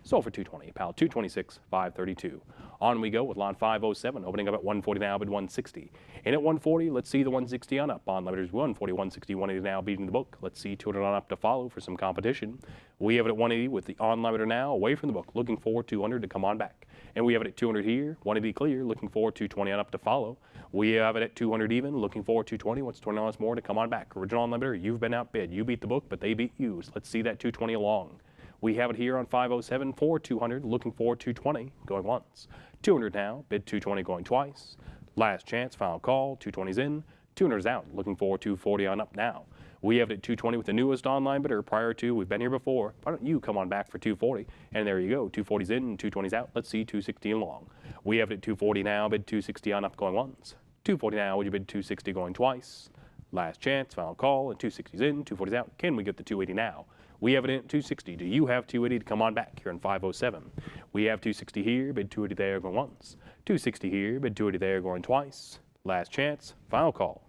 Sold for 220, pal, 226, 532. On we go with lot 507, opening up at 140 now, bid 160. In at 140, let's see the 160 on up. On limiters 140, 160, 180 now, beating the book. Let's see 200 on up to follow for some competition. We have it at 180 with the on limiter now, away from the book, looking for 200 to come on back. And we have it at 200 here, 180 clear, looking for 220 on up to follow. We have it at 200 even, looking for 220. What's $20 more to come on back? Original on limiter, you've been outbid. You beat the book, but they beat you. So let's see that 220 along. We have it here on 507 for 200, looking for 220, going once. 200 now, bid 220 going twice. Last chance, final call, 220's in, 200's out, looking for 240 on up now. We have it at 220 with the newest online bidder. Prior to, we've been here before. Why don't you come on back for 240? And there you go, 240's in, 220's out. Let's see 260 along. We have it at 240 now, bid 260 on up, going once. 240 now, would you bid 260 going twice? Last chance, final call, and 260's in, 240's out. Can we get the 280 now? We have it in at 260. Do you have 280 to come on back here in 507? We have 260 here, bid 280 there, going once. 260 here, bid 280 there, going twice. Last chance, final call.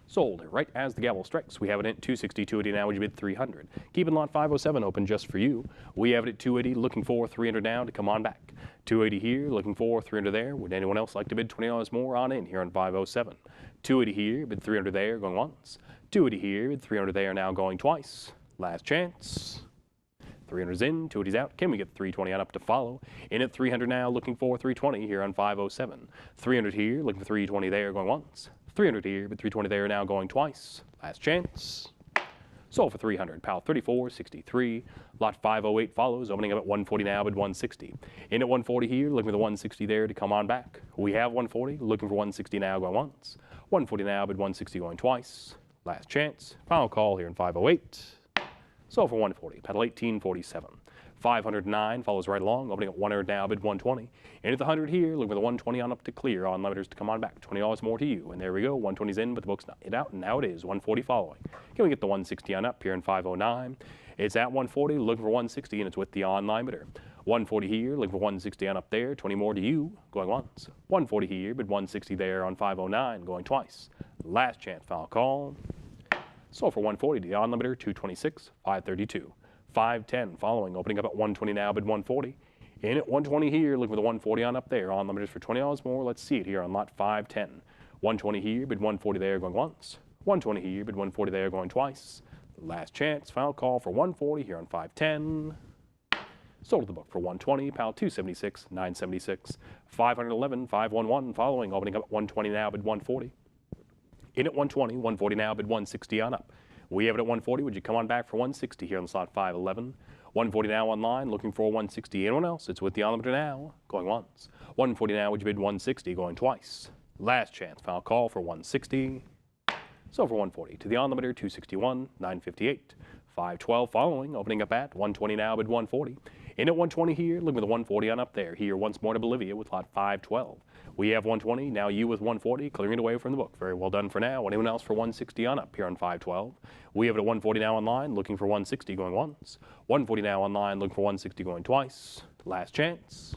Sold right as the gavel strikes. We have it in 260, 280 now. Would you bid 300? Keeping lot 507 open just for you. We have it at 280, looking for 300 now to come on back. 280 here, looking for 300 there. Would anyone else like to bid $20 more on in here on 507? 280 here, bid 300 there, going once. 280 here, bid 300 there, now going twice. Last chance. 300's in, 280's out. Can we get 320 on up to follow? In at 300 now, looking for 320 here on 507. 300 here, looking for 320 there, going once. 300 here, but 320 there, now going twice. Last chance. Sold for 300. Pal 34.63. Lot 508 follows, opening up at 140 now, bid 160. In at 140 here, looking for the 160 there to come on back. We have 140, looking for 160 now, going once. 140 now, bid 160 going twice. Last chance. Final call here in 508. Sold for 140. Pedal 1847. 509 follows right along, opening at 100 now, bid 120. In at the 100 here, looking for the 120 on up to clear on limiters to come on back. $20 more to you. And there we go. 120's in, but the book's not yet out, and now it is 140 following. Can we get the 160 on up here in 509? It's at 140, looking for 160, and it's with the online bidder. 140 here, looking for 160 on up there. 20 more to you, going once. 140 here, bid 160 there on 509, going twice. Last chance, final call. Sold for 140 to the on limiter, 226, 532. 510 following, opening up at 120 now, bid 140. In at 120 here, looking for the 140 on up there. On limiters for $20 more. Let's see it here on lot 510. 120 here, bid 140 there, going once. 120 here, bid 140 there, going twice. Last chance, final call for 140 here on 510. Sold to the book for 120, pal 276, 976. 511, 511 following, opening up at 120 now, bid 140. In at 120, 140 now, bid 160 on up. We have it at 140. Would you come on back for 160 here on slot 511? 140 now online, looking for 160. Anyone else? It's with the on limiter now, going once. 140 now, would you bid 160, going twice. Last chance, final call for 160. So for 140 to the on limiter, 261, 958. 512 following, opening up at 120 now, bid 140. In at 120 here, looking for the 140 on up there. Here once more to Bolivia with lot 512. We have 120, now you with 140, clearing it away from the book. Very well done for now. Anyone else for 160 on up here on 512? We have it at 140 now online, looking for 160 going once. 140 now online, looking for 160 going twice. Last chance.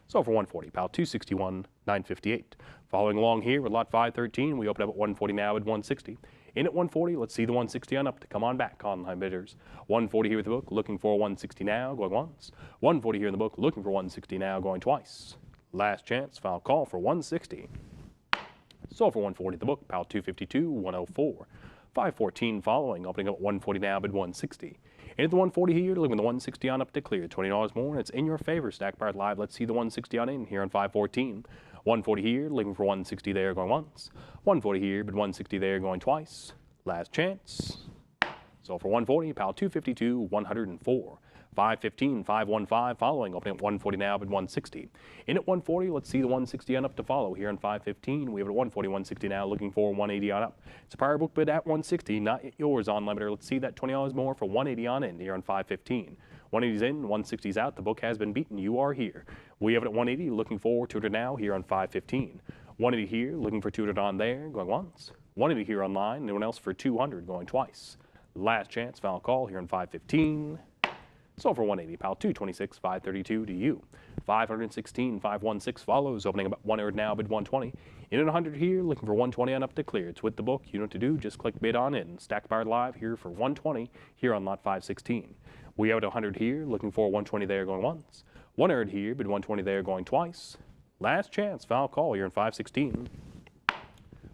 So for 140, pal 261, 958. Following along here with lot 513, we open up at 140 now at 160. In at 140, let's see the 160 on up to come on back, online bidders. 140 here with the book, looking for 160 now, going once. 140 here in the book, looking for 160 now, going twice. Last chance, final call for 160. Sold for 140 the book, pal 252, 104. 514 following, opening up at 140 now, bid 160. In at the 140 here, looking at the 160 on up to clear. $20 more, and it's in your favor. Stack Bar Live. Let's see the 160 on in here on 514. 140 here, looking for 160 there, going once. 140 here, but 160 there, going twice. Last chance. So for 140, pal 252, 104. 515, 515 following, opening at 140 now, but 160. In at 140, let's see the 160 on up to follow here on 515. We have a 140, 160 now, looking for 180 on up. It's a prior book bid at 160, not yet yours on limiter. Let's see that $20 more for 180 on in here on 515. 180's in, 160's out. The book has been beaten. You are here. We have it at 180, looking for 200 now here on 515. 180 here, looking for 200 on there, going once. 180 here online, anyone else for 200, going twice. Last chance, final call here on 515. Sold for 180, pal 226, 532 to you. 516, 516 follows, opening about 100 now, bid 120. In at 100 here, looking for 120 on up to clear. It's with the book. You know what to do. Just click bid on in. Stack Bar Live here for 120 here on lot 516. We have at 100 here, looking for 120 there, going once. 100 here, bid 120 there, going twice. Last chance, final call here in 516.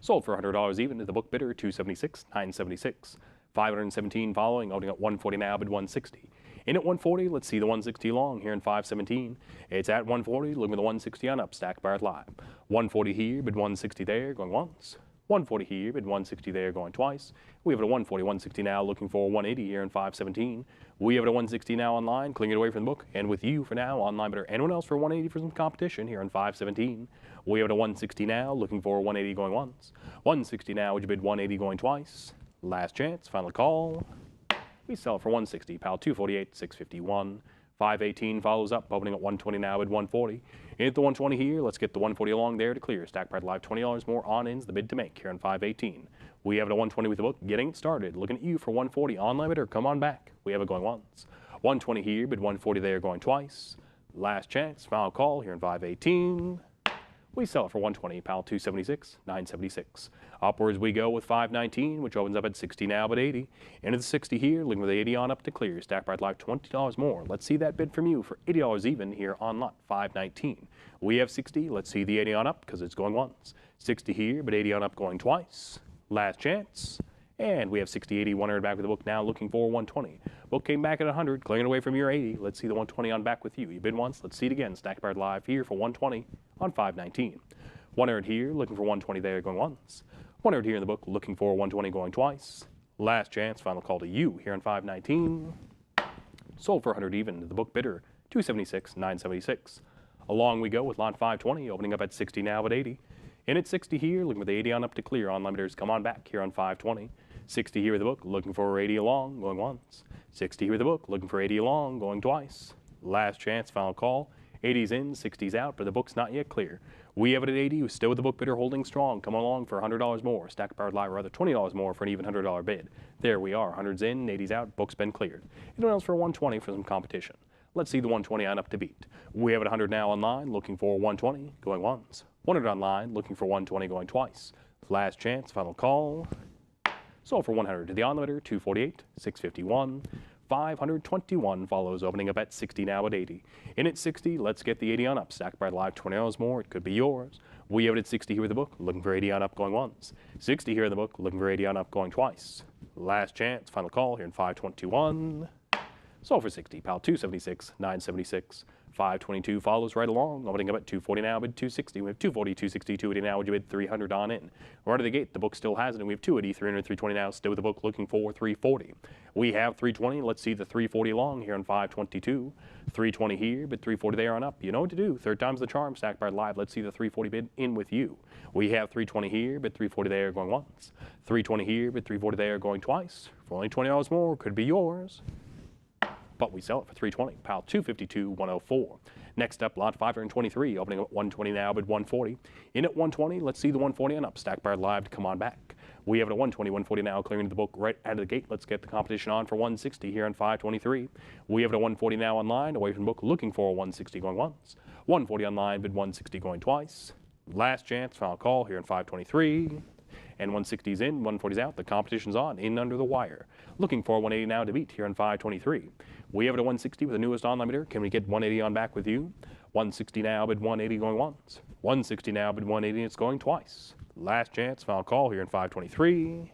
Sold for $100 even to the book bidder, 276, 976. 517 following, opening at 140 now, bid 160. In at 140, let's see the 160 long here in 517. It's at 140, looking at the 160 on up, Stack Bar Live. 140 here, bid 160 there, going once. 140 here, bid 160 there, going twice. We have it at 140, 160 now, looking for 180 here in 517. We have it at 160 now online, clearing it away from the book, and with you for now, online bidder. Anyone else for 180 for some competition here in 517. We have it at 160 now, looking for 180 going once. 160 now, would you bid 180 going twice? Last chance, final call. We sell it for 160, pal 248, 651. 518 follows up, opening at 120 now at 140. In at the 120 here, let's get the 140 along there to clear. Stack price live $20 more on ins, the bid to make here on 518. We have it at 120 with the book, getting it started. Looking at you for 140 online bidder, come on back. We have it going once. 120 here, bid 140 there, going twice. Last chance, final call here in 518. We sell it for 120, pal 276, 976. Upwards we go with 519, which opens up at 60 now, but 80. Into the 60 here, looking with 80 on up to clear. Stack price live $20 more. Let's see that bid from you for $80 even here on lot 519. We have 60. Let's see the 80 on up because it's going once. 60 here, but 80 on up going twice. Last chance. And we have 60, 80, 100 back with the book now, looking for 120. Book came back at 100, clearing away from your 80. Let's see the 120 on back with you. You bid once, let's see it again. Stack price live here for 120 on 519. 100 here, looking for 120 there, going once. 100 here in the book, looking for 120 going twice. Last chance, final call to you here on 519. Sold for 100 even to the book bidder, 276, 976. Along we go with lot 520, opening up at 60 now at 80. In at 60 here, looking with 80 on up to clear. On limiters, come on back here on 520. 60 here with the book, looking for 80 along, going once. 60 here with the book, looking for 80 along, going twice. Last chance, final call. 80's in, 60's out, but the book's not yet clear. We have it at 80, who's still with the book bidder holding strong. Come along for $100 more. Stack powered live, rather $20 more for an even $100 bid. There we are, 100's in, 80's out, book's been cleared. Anyone else for 120 for some competition? Let's see the 120 on up to beat. We have it 100 now online, looking for 120, going once. 100 online, looking for 120, going twice. Last chance, final call. Sold for 100 to the on limiter, 248, 651. 521 follows, opening up at 60 now at 80. In at 60, let's get the 80 on up. Stack by live $20 more, it could be yours. We have it at 60 here with the book, looking for 80 on up, going once. 60 here in the book, looking for 80 on up, going twice. Last chance, final call here in 521. Sold for 60, pal 276, 976. 522 follows right along, opening up at 240 now, bid 260. We have 240, 260, 280 now, would you bid 300 on in? Right out of the gate, the book still has it, and we have 280, 300, 320 now, still with the book looking for 340. We have 320, let's see the 340 long here on 522. 320 here, bid 340 there on up. You know what to do, third time's the charm, stack by live, let's see the 340 bid in with you. We have 320 here, bid 340 there, going once. 320 here, bid 340 there, going twice. For only $20 more, could be yours. But we sell it for 320, pal 252, 104. Next up, lot 523, opening at 120 now, bid 140. In at 120, let's see the 140 and up. Stack bar live to come on back. We have it at 120, 140 now, clearing the book right out of the gate. Let's get the competition on for 160 here on 523. We have it at 140 now online, away from the book, looking for a 160 going once. 140 online, bid 160 going twice. Last chance, final call here on 523. And 160's in, 140's out. The competition's on, in under the wire. Looking for 180 now to beat here on 523. We have it at 160 with the newest online bidder. Can we get 180 on back with you? 160 now, bid 180 going once. 160 now, bid 180, it's going twice. Last chance, final call here in 523.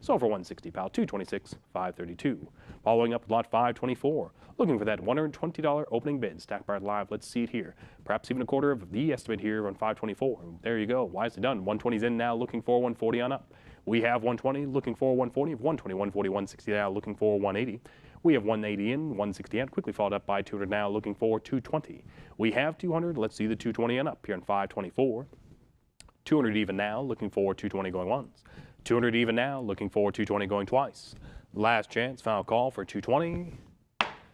Sold for 160, pal, 226, 532. Following up lot 524. Looking for that $120 opening bid. Stack bar live, let's see it here. Perhaps even a quarter of the estimate here on 524. There you go, wisely done. 120's in now, looking for 140 on up. We have 120, looking for 140, 120, 140, 160 now, looking for 180. We have 180 in, 160 out, quickly followed up by 200 now, looking for 220. We have 200, let's see the 220 and up here on 524. 200 even now, looking for 220 going once. 200 even now, looking for 220 going twice. Last chance, final call for 220.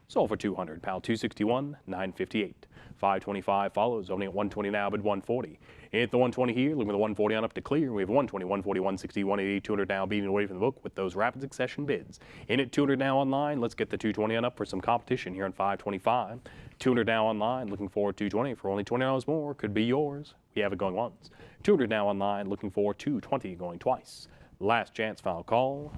Sold for 200, pal 261, 958. 525 follows, opening at 120 now, bid 140. Hit the 120 here, looking at the 140 on up to clear. We have 120, 140, 160, 180, 200 now, beating away from the book with those rapid succession bids. In at 200 now online, let's get the 220 on up for some competition here on 525. 200 now online, looking for 220 for only $20 more, could be yours. We have it going once. 200 now online, looking for 220 going twice. Last chance, final call.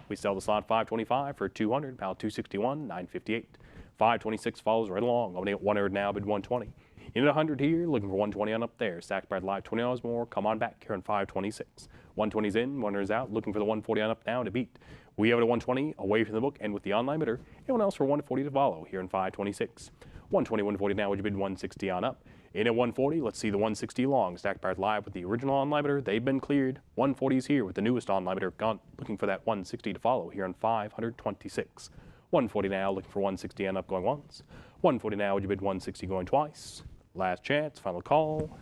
We sell the slot 525 for 200, pal 261, 958. 526 follows right along, opening at 100 now, bid 120. In at 100 here, looking for 120 on up there. Stack by live, $20 more, come on back here on 526. 120's in, 100's out, looking for the 140 on up now to beat. We have it at 120, away from the book, and with the online bidder. Anyone else for 140 to follow here in 526. 120, 140 now, would you bid 160 on up? In at 140, let's see the 160 long. Stack by live with the original online bidder, they've been cleared. 140's here with the newest online bidder, gone, looking for that 160 to follow here on 526. 140 now, looking for 160 and up going once. 140 now, would you bid 160 going twice? Last chance, final call.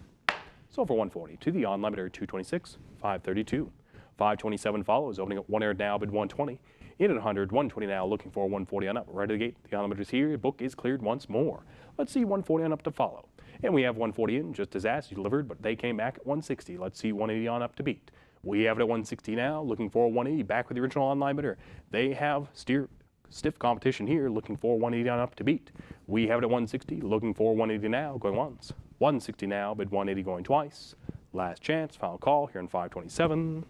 Sold for 140 to the on limiter 226, 532. 527 follows, opening at 100 now, bid 120. In at 100, 120 now, looking for 140 on up. Right at the gate, the on-limiter's here. The book is cleared once more. Let's see 140 on up to follow. And we have 140 in, just as asked, delivered, but they came back at 160. Let's see 180 on up to beat. We have it at 160 now, looking for 180, back with the original online bidder. They have stiff competition here, looking for 180 on up to beat. We have it at 160, looking for 180 now, going once. 160 now, bid 180 going twice. Last chance, final call here in 527.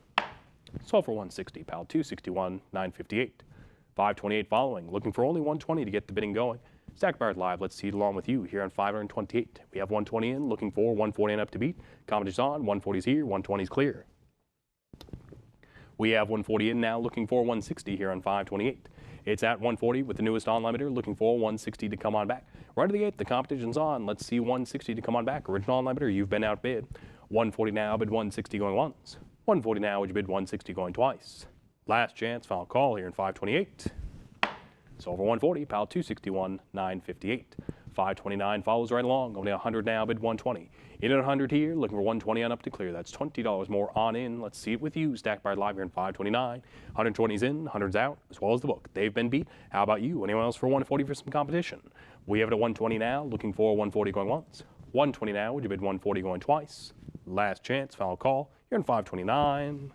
Sold for 160, pal 261, 958. 528 following, looking for only 120 to get the bidding going. Stacked Bars Live, let's see it along with you here on 528. We have 120 in, looking for 140 and up to beat. Competition's on, 140's here, 120's clear. We have 140 in now, looking for 160 here on 528. It's at 140 with the newest online bidder, looking for 160 to come on back. Right at the gate, the competition's on. Let's see 160 to come on back. Original online bidder, you've been outbid. 140 now, bid 160 going once. 140 now, would you bid 160 going twice? Last chance, final call here in 528. So over 140, pal 261, 958. 529 follows right along. Only 100 now, bid 120. In at 100 here, looking for 120 on up to clear. That's $20 more on in. Let's see it with you. Stacked Bars Live here in 529. 120's in, 100's out, as well as the book. They've been beat. How about you? Anyone else for 140 for some competition? We have it at 120 now, looking for 140 going once. 120 now, would you bid 140 going twice? Last chance, final call. You're in 529.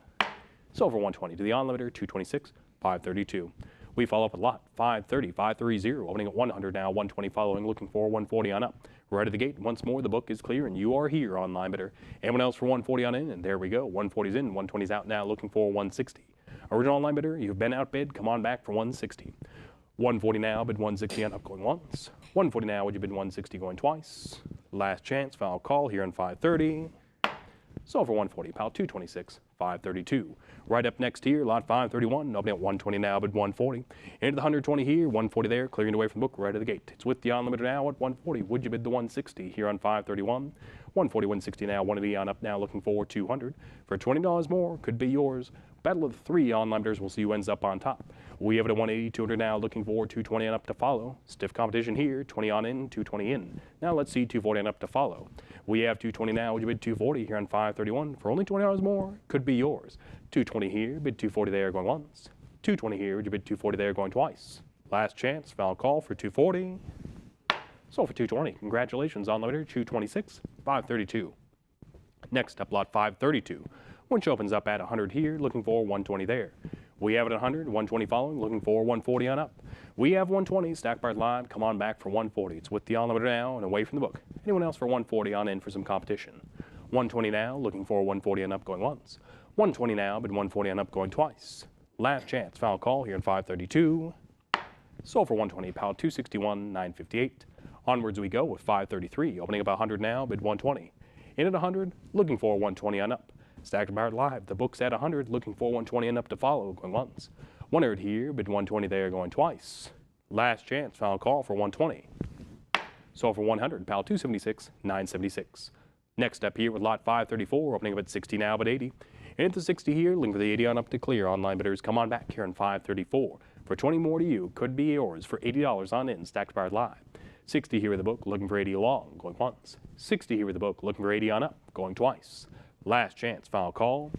So over 120 to the on-limiter, 226, 532. We follow up a lot, 530, 530, opening at 100 now, 120 following, looking for 140 on up. Right at the gate, once more, the book is clear, and you are here, online bidder. Anyone else for 140 on in? And there we go, 140's in, 120's out now, looking for 160. Original online bidder, you've been outbid, come on back for 160. 140 now, bid 160 on up, going once. 140 now, would you bid 160 going twice? Last chance, final call here in 530. So for 140, pal 226, 532. Right up next here, lot 531, opening at 120 now, bid 140. Into the 120 here, 140 there, clearing away from the book right at the gate. It's with the on-limiter now at 140. Would you bid the 160 here on 531? 140, 160 now, 180 on up now, looking for 200. For $20 more, could be yours. Battle of the three on-limiters, we'll see who ends up on top. We have it at 180, 200 now, looking for 220 and up to follow. Stiff competition here, 20 on in, 220 in. Now let's see 240 and up to follow. We have 220 now, would you bid 240 here on 531? For only $20 more, could be yours. 220 here, bid 240 there, going once. 220 here, would you bid 240 there, going twice. Last chance, final call for 240. So for 220, congratulations on limiter, 226, 532. Next up, lot 532. Winch opens up at 100 here, looking for 120 there. We have it at 100, 120 following, looking for 140 on up. We have 120, Stacked Bars Live, come on back for 140. It's with the on-limiter now and away from the book. Anyone else for 140 on in for some competition? 120 now, looking for 140 on up, going once. 120 now, but 140 on up, going twice. Last chance, final call here in 532. Sold for 120, pal 261, 958. Onwards we go with 533, opening about 100 now, bid 120. In at 100, looking for 120 on up. Stacked Bars Live, the book's at 100, looking for 120 and up to follow, going once. 100 here, bid 120 there, going twice. Last chance, final call for 120. Sold for 100, pal 276, 976. Next up here with lot 534, opening up at 60 now, but 80. And at the 60 here, looking for the 80 on up to clear. Online bidders, come on back here in 534. For 20 more to you, could be yours for $80 on in, Stacked Bars Live. 60 here with the book, looking for 80 along, going once. 60 here with the book, looking for 80 on up, going twice. Last chance, final call.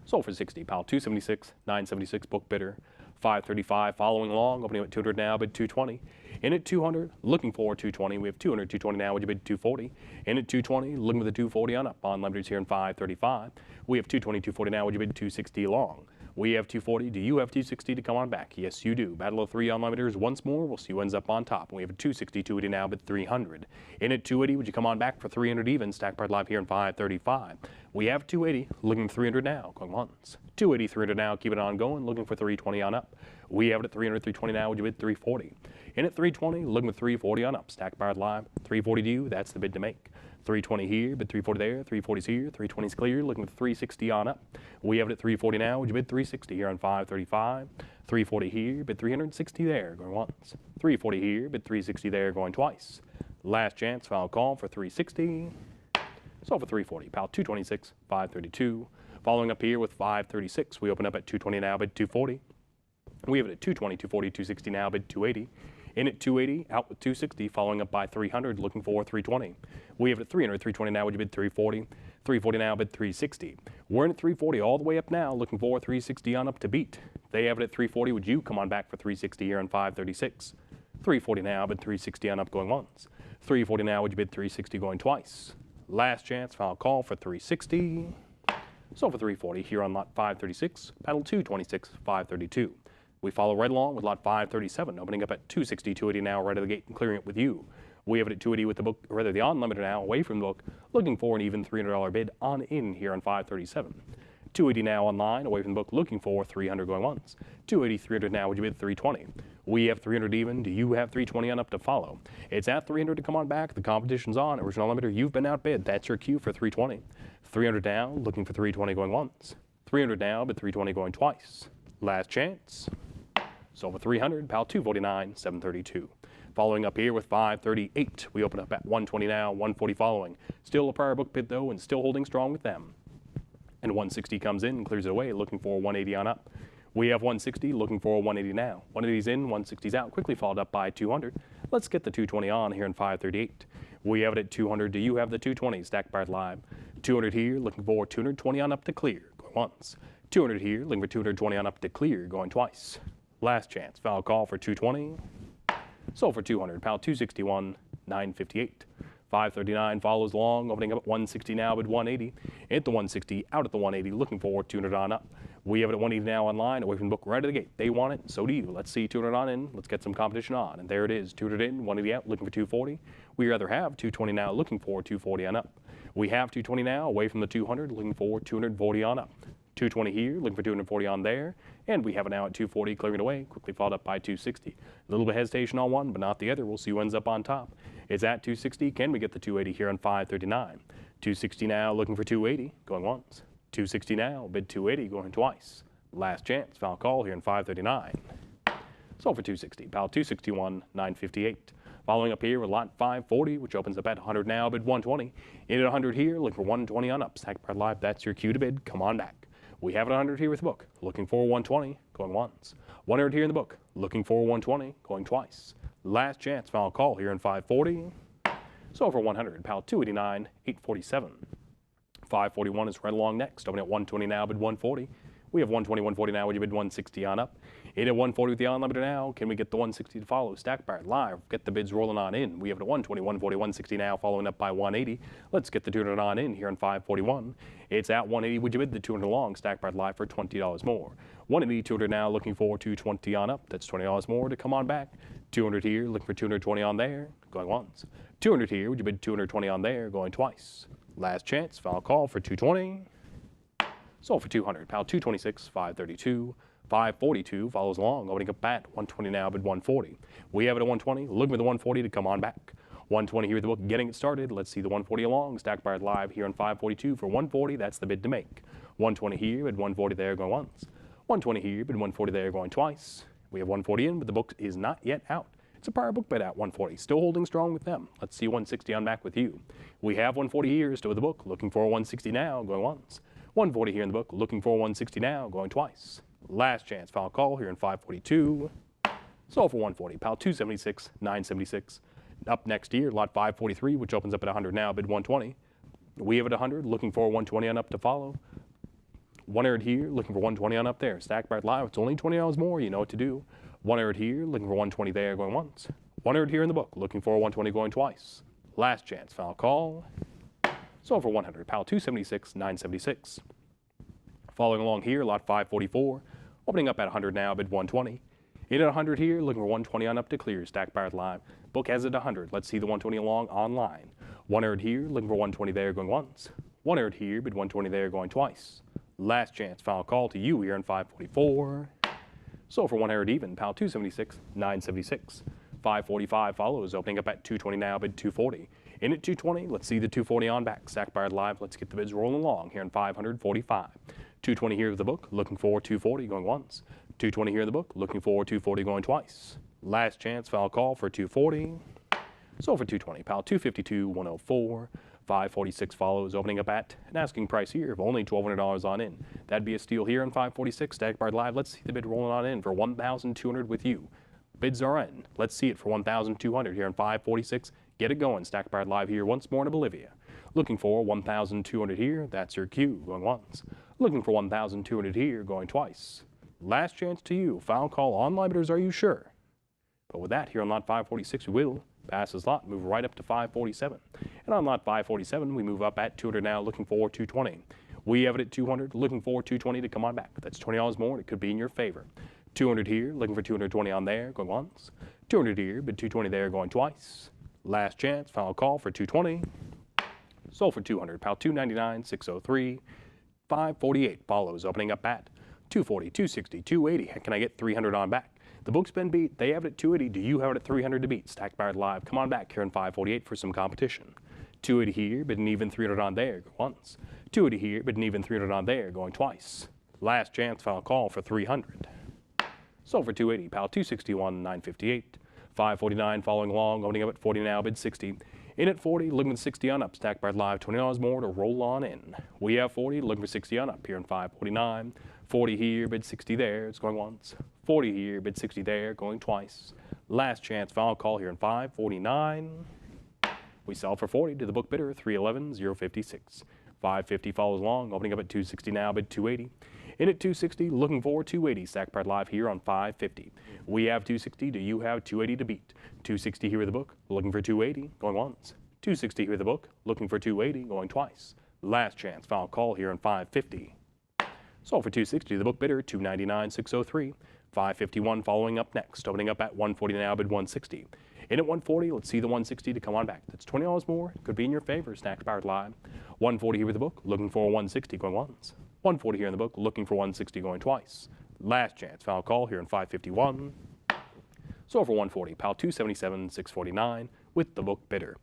Sold for 60, pal 276, 976 book bidder. 535 following along, opening at 200 now, bid 220. In at 200, looking for 220. We have 200, 220 now, would you bid 240? In at 220, looking for the 240 on up. On limiters here in 535. We have 220, 240 now, would you bid 260 along? We have 240. Do you have 260 to come on back? Yes, you do. Battle of three on limiters once more. We'll see who ends up on top. We have a 260, 280 now, bid 300. In at 280, would you come on back for 300 even? Stacked Bars Live here in 535. We have 280, looking for 300 now, going once. 280, 300 now, keep it on going, looking for 320 on up. We have it at 300, 320 now, would you bid 340? In at 320, looking for 340 on up. Stacked Bars Live, 340 to you, that's the bid to make. 320 here, bid 340 there, 340's here, 320's clear, looking for 360 on up. We have it at 340 now, would you bid 360 here on 535? 340 here, bid 360 there, going once. 340 here, bid 360 there, going twice. Last chance, final call for 360. Sold for 340, pal 226, 532. Following up here with 536, we open up at 220 now, bid 240. We have it at 220, 240, 260 now, bid 280. In at 280, out with 260, following up by 300, looking for 320. We have it at 300, 320 now, would you bid 340? 340 now, bid 360. We're in at 340 all the way up now, looking for 360 on up to beat. They have it at 340, would you come on back for 360 here on 536? 340 now, bid 360 on up going once. 340 now, would you bid 360 going twice? Last chance, final call for 360. So for 340 here on lot 536, paddle 226, 532. We follow right along with lot 537, opening up at 260, 280 now, right at the gate and clearing it with you. We have it at 280 with the book, or rather the on-limiter now, away from the book, looking for an even $300 bid on in here on 537. 280 now online, away from the book, looking for 300 going once. 280, 300 now, would you bid 320? We have 300 even. Do you have 320 on up to follow? It's at 300 to come on back. The competition's on. Original limiter, you've been outbid. That's your cue for 320. 300 now, looking for 320 going once. 300 now, but 320 going twice. Last chance. So for 300, pal 249, 732. Following up here with 538, we open up at 120 now, 140 following. Still a prior book bid though, and still holding strong with them. And 160 comes in and clears it away, looking for 180 on up. We have 160, looking for 180 now. 180's in, 160's out, quickly followed up by 200. Let's get the 220 on here in 538. We have it at 200. Do you have the 220? Stack bar live. 200 here, looking for 220 on up to clear, going once. 200 here, looking for 220 on up to clear, going twice. Last chance, foul call for 220. So for 200, pal 261, 958. 539 follows along, opening up at 160 now, but 180. At the 160, out at the 180, looking for 200 on up. We have it at 180 now online, away from the book, right at the gate. They want it, so do you. Let's see 200 on in. Let's get some competition on. And there it is, 200 in, 180 out, looking for 240. We rather have 220 now, looking for 240 on up. We have 220 now, away from the 200, looking for 240 on up. 220 here, looking for 240 on there, and we have it now at 240, clearing it away, quickly followed up by 260. A little bit of hesitation on one, but not the other. We'll see who ends up on top. It's at 260. Can we get the 280 here on 539? 260 now, looking for 280, going once. 260 now, bid 280, going twice. Last chance, foul call here in 539. So for 260, pal 261, 958. Following up here with lot 540, which opens up at 100 now, bid 120. In at 100 here, looking for 120 on up. Stack part live, that's your cue to bid. Come on back. We have it 100 here with the book, looking for 120, going once. 100 here in the book, looking for 120, going twice. Last chance, final call here in 540. So for 100, pal 289, 847. 541 is right along next, opening at 120 now, bid 140. We have 120, 140 now, would you bid 160 on up? In at 140 with the on-limiter now, can we get the 160 to follow? Stack bar live, get the bids rolling on in. We have it at 120, 140, 160 now, following up by 180. Let's get the 200 on in here in 541. It's at 180, would you bid the 200 long? Stack bar live for $20 more. 180, 200 now, looking for 220 on up. That's $20 more to come on back. 200 here, looking for 220 on there, going once. 200 here, would you bid 220 on there, going twice. Last chance, final call for 220. So for 200, pal 226, 532. 542 follows along, opening up at 120 now, bid 140. We have it at 120, looking for the 140 to come on back. 120 here with the book, getting it started. Let's see the 140 along, stack bar live here on 542 for 140, that's the bid to make. 120 here, bid 140 there, going once. 120 here, bid 140 there, going twice. We have 140 in, but the book is not yet out. It's a prior book bid at 140, still holding strong with them. Let's see 160 on back with you. We have 140 here, still with the book, looking for 160 now, going once. 140 here in the book, looking for 160 now, going twice. Last chance, final call here in 542. So for 140, pal 276, 976. Up next here, lot 543, which opens up at 100 now, bid 120. We have it at 100, looking for 120 on up to follow. 100 here, looking for 120 on up there. Stack bar live, it's only $20 more, you know what to do. 100 here, looking for 120 there, going once. 100 here in the book, looking for 120 going twice. Last chance, final call. So for 100, pal 276, 976. Following along here, lot 544, opening up at 100 now, bid 120. In at 100 here, looking for 120 on up to clear, stack bar live. Book has it 100. Let's see the 120 along online. 100 here, looking for 120 there, going once. 100 here, bid 120 there, going twice. Last chance, final call to you here in 544. So for 100 even, pal 276, 976. 545 follows, opening up at 220 now, bid 240. In at 220, let's see the 240 on back. Stack bar live, let's get the bids rolling along here in 545. 220 here with the book, looking for 240 going once. 220 here in the book, looking for 240 going twice. Last chance, foul call for 240. So for 220, pal 252, 104. 546 follows, opening up at an asking price here of only $1,200 on in. That'd be a steal here in 546. Stack bar live, let's see the bid rolling on in for 1,200 with you. Bids are in. Let's see it for 1,200 here in 546. Get it going. Stack Powered live here once more in Bolivia. Looking for 1,200 here. That's your cue. Going once. Looking for 1,200 here. Going twice. Last chance to you. Final call. Online bidders, are you sure? But with that, here on lot 546, we will pass this lot, move right up to 547. And on lot 547, we move up at 200 now, looking for 220. We have it at 200, looking for 220 to come on back. That's $20 more, and it could be in your favor. 200 here, looking for 220 on there, going once. 200 here, bid 220 there, going twice. Last chance, final call for 220. Sold for 200, pal 299, 603. 548 follows, opening up at 240, 260, 280. Can I get 300 on back? The book's been beat. They have it at 280. Do you have it at 300 to beat? Stack Powered live. Come on back here in 548 for some competition. 280 here, bid an even 300 on there, go once. 280 here, bid an even 300 on there, going twice. Last chance, final call for 300. Sold for 280, pal 261, 958. 549 following along, opening up at 40 now, bid 60. In at 40, looking for 60 on up. Stack Powered live, $20 more to roll on in. We have 40, looking for 60 on up here in 549. 40 here, bid 60 there, it's going once. 40 here, bid 60 there, going twice. Last chance, final call here in 549. We sell for 40 to the book bidder, 311,056. 550 follows along, opening up at 260 now, bid 280. In at 260, looking for 280. Stack Powered live here on 550. We have 260. Do you have 280 to beat? 260 here with the book, looking for 280, going once. 260 here with the book, looking for 280, going twice. Last chance, final call here on 550. Sold for 260 to the book bidder, 299, 603. 551 following up next, opening up at 140 now, bid 160. In at 140, let's see the 160 to come on back. That's $20 more. Could be in your favor. Stack Powered live. 140 here with the book, looking for 160, going once. 140 here in the book, looking for 160, going twice. Last chance, final call here in 551. Sold for 140, pal 277, 649 with the book bidder.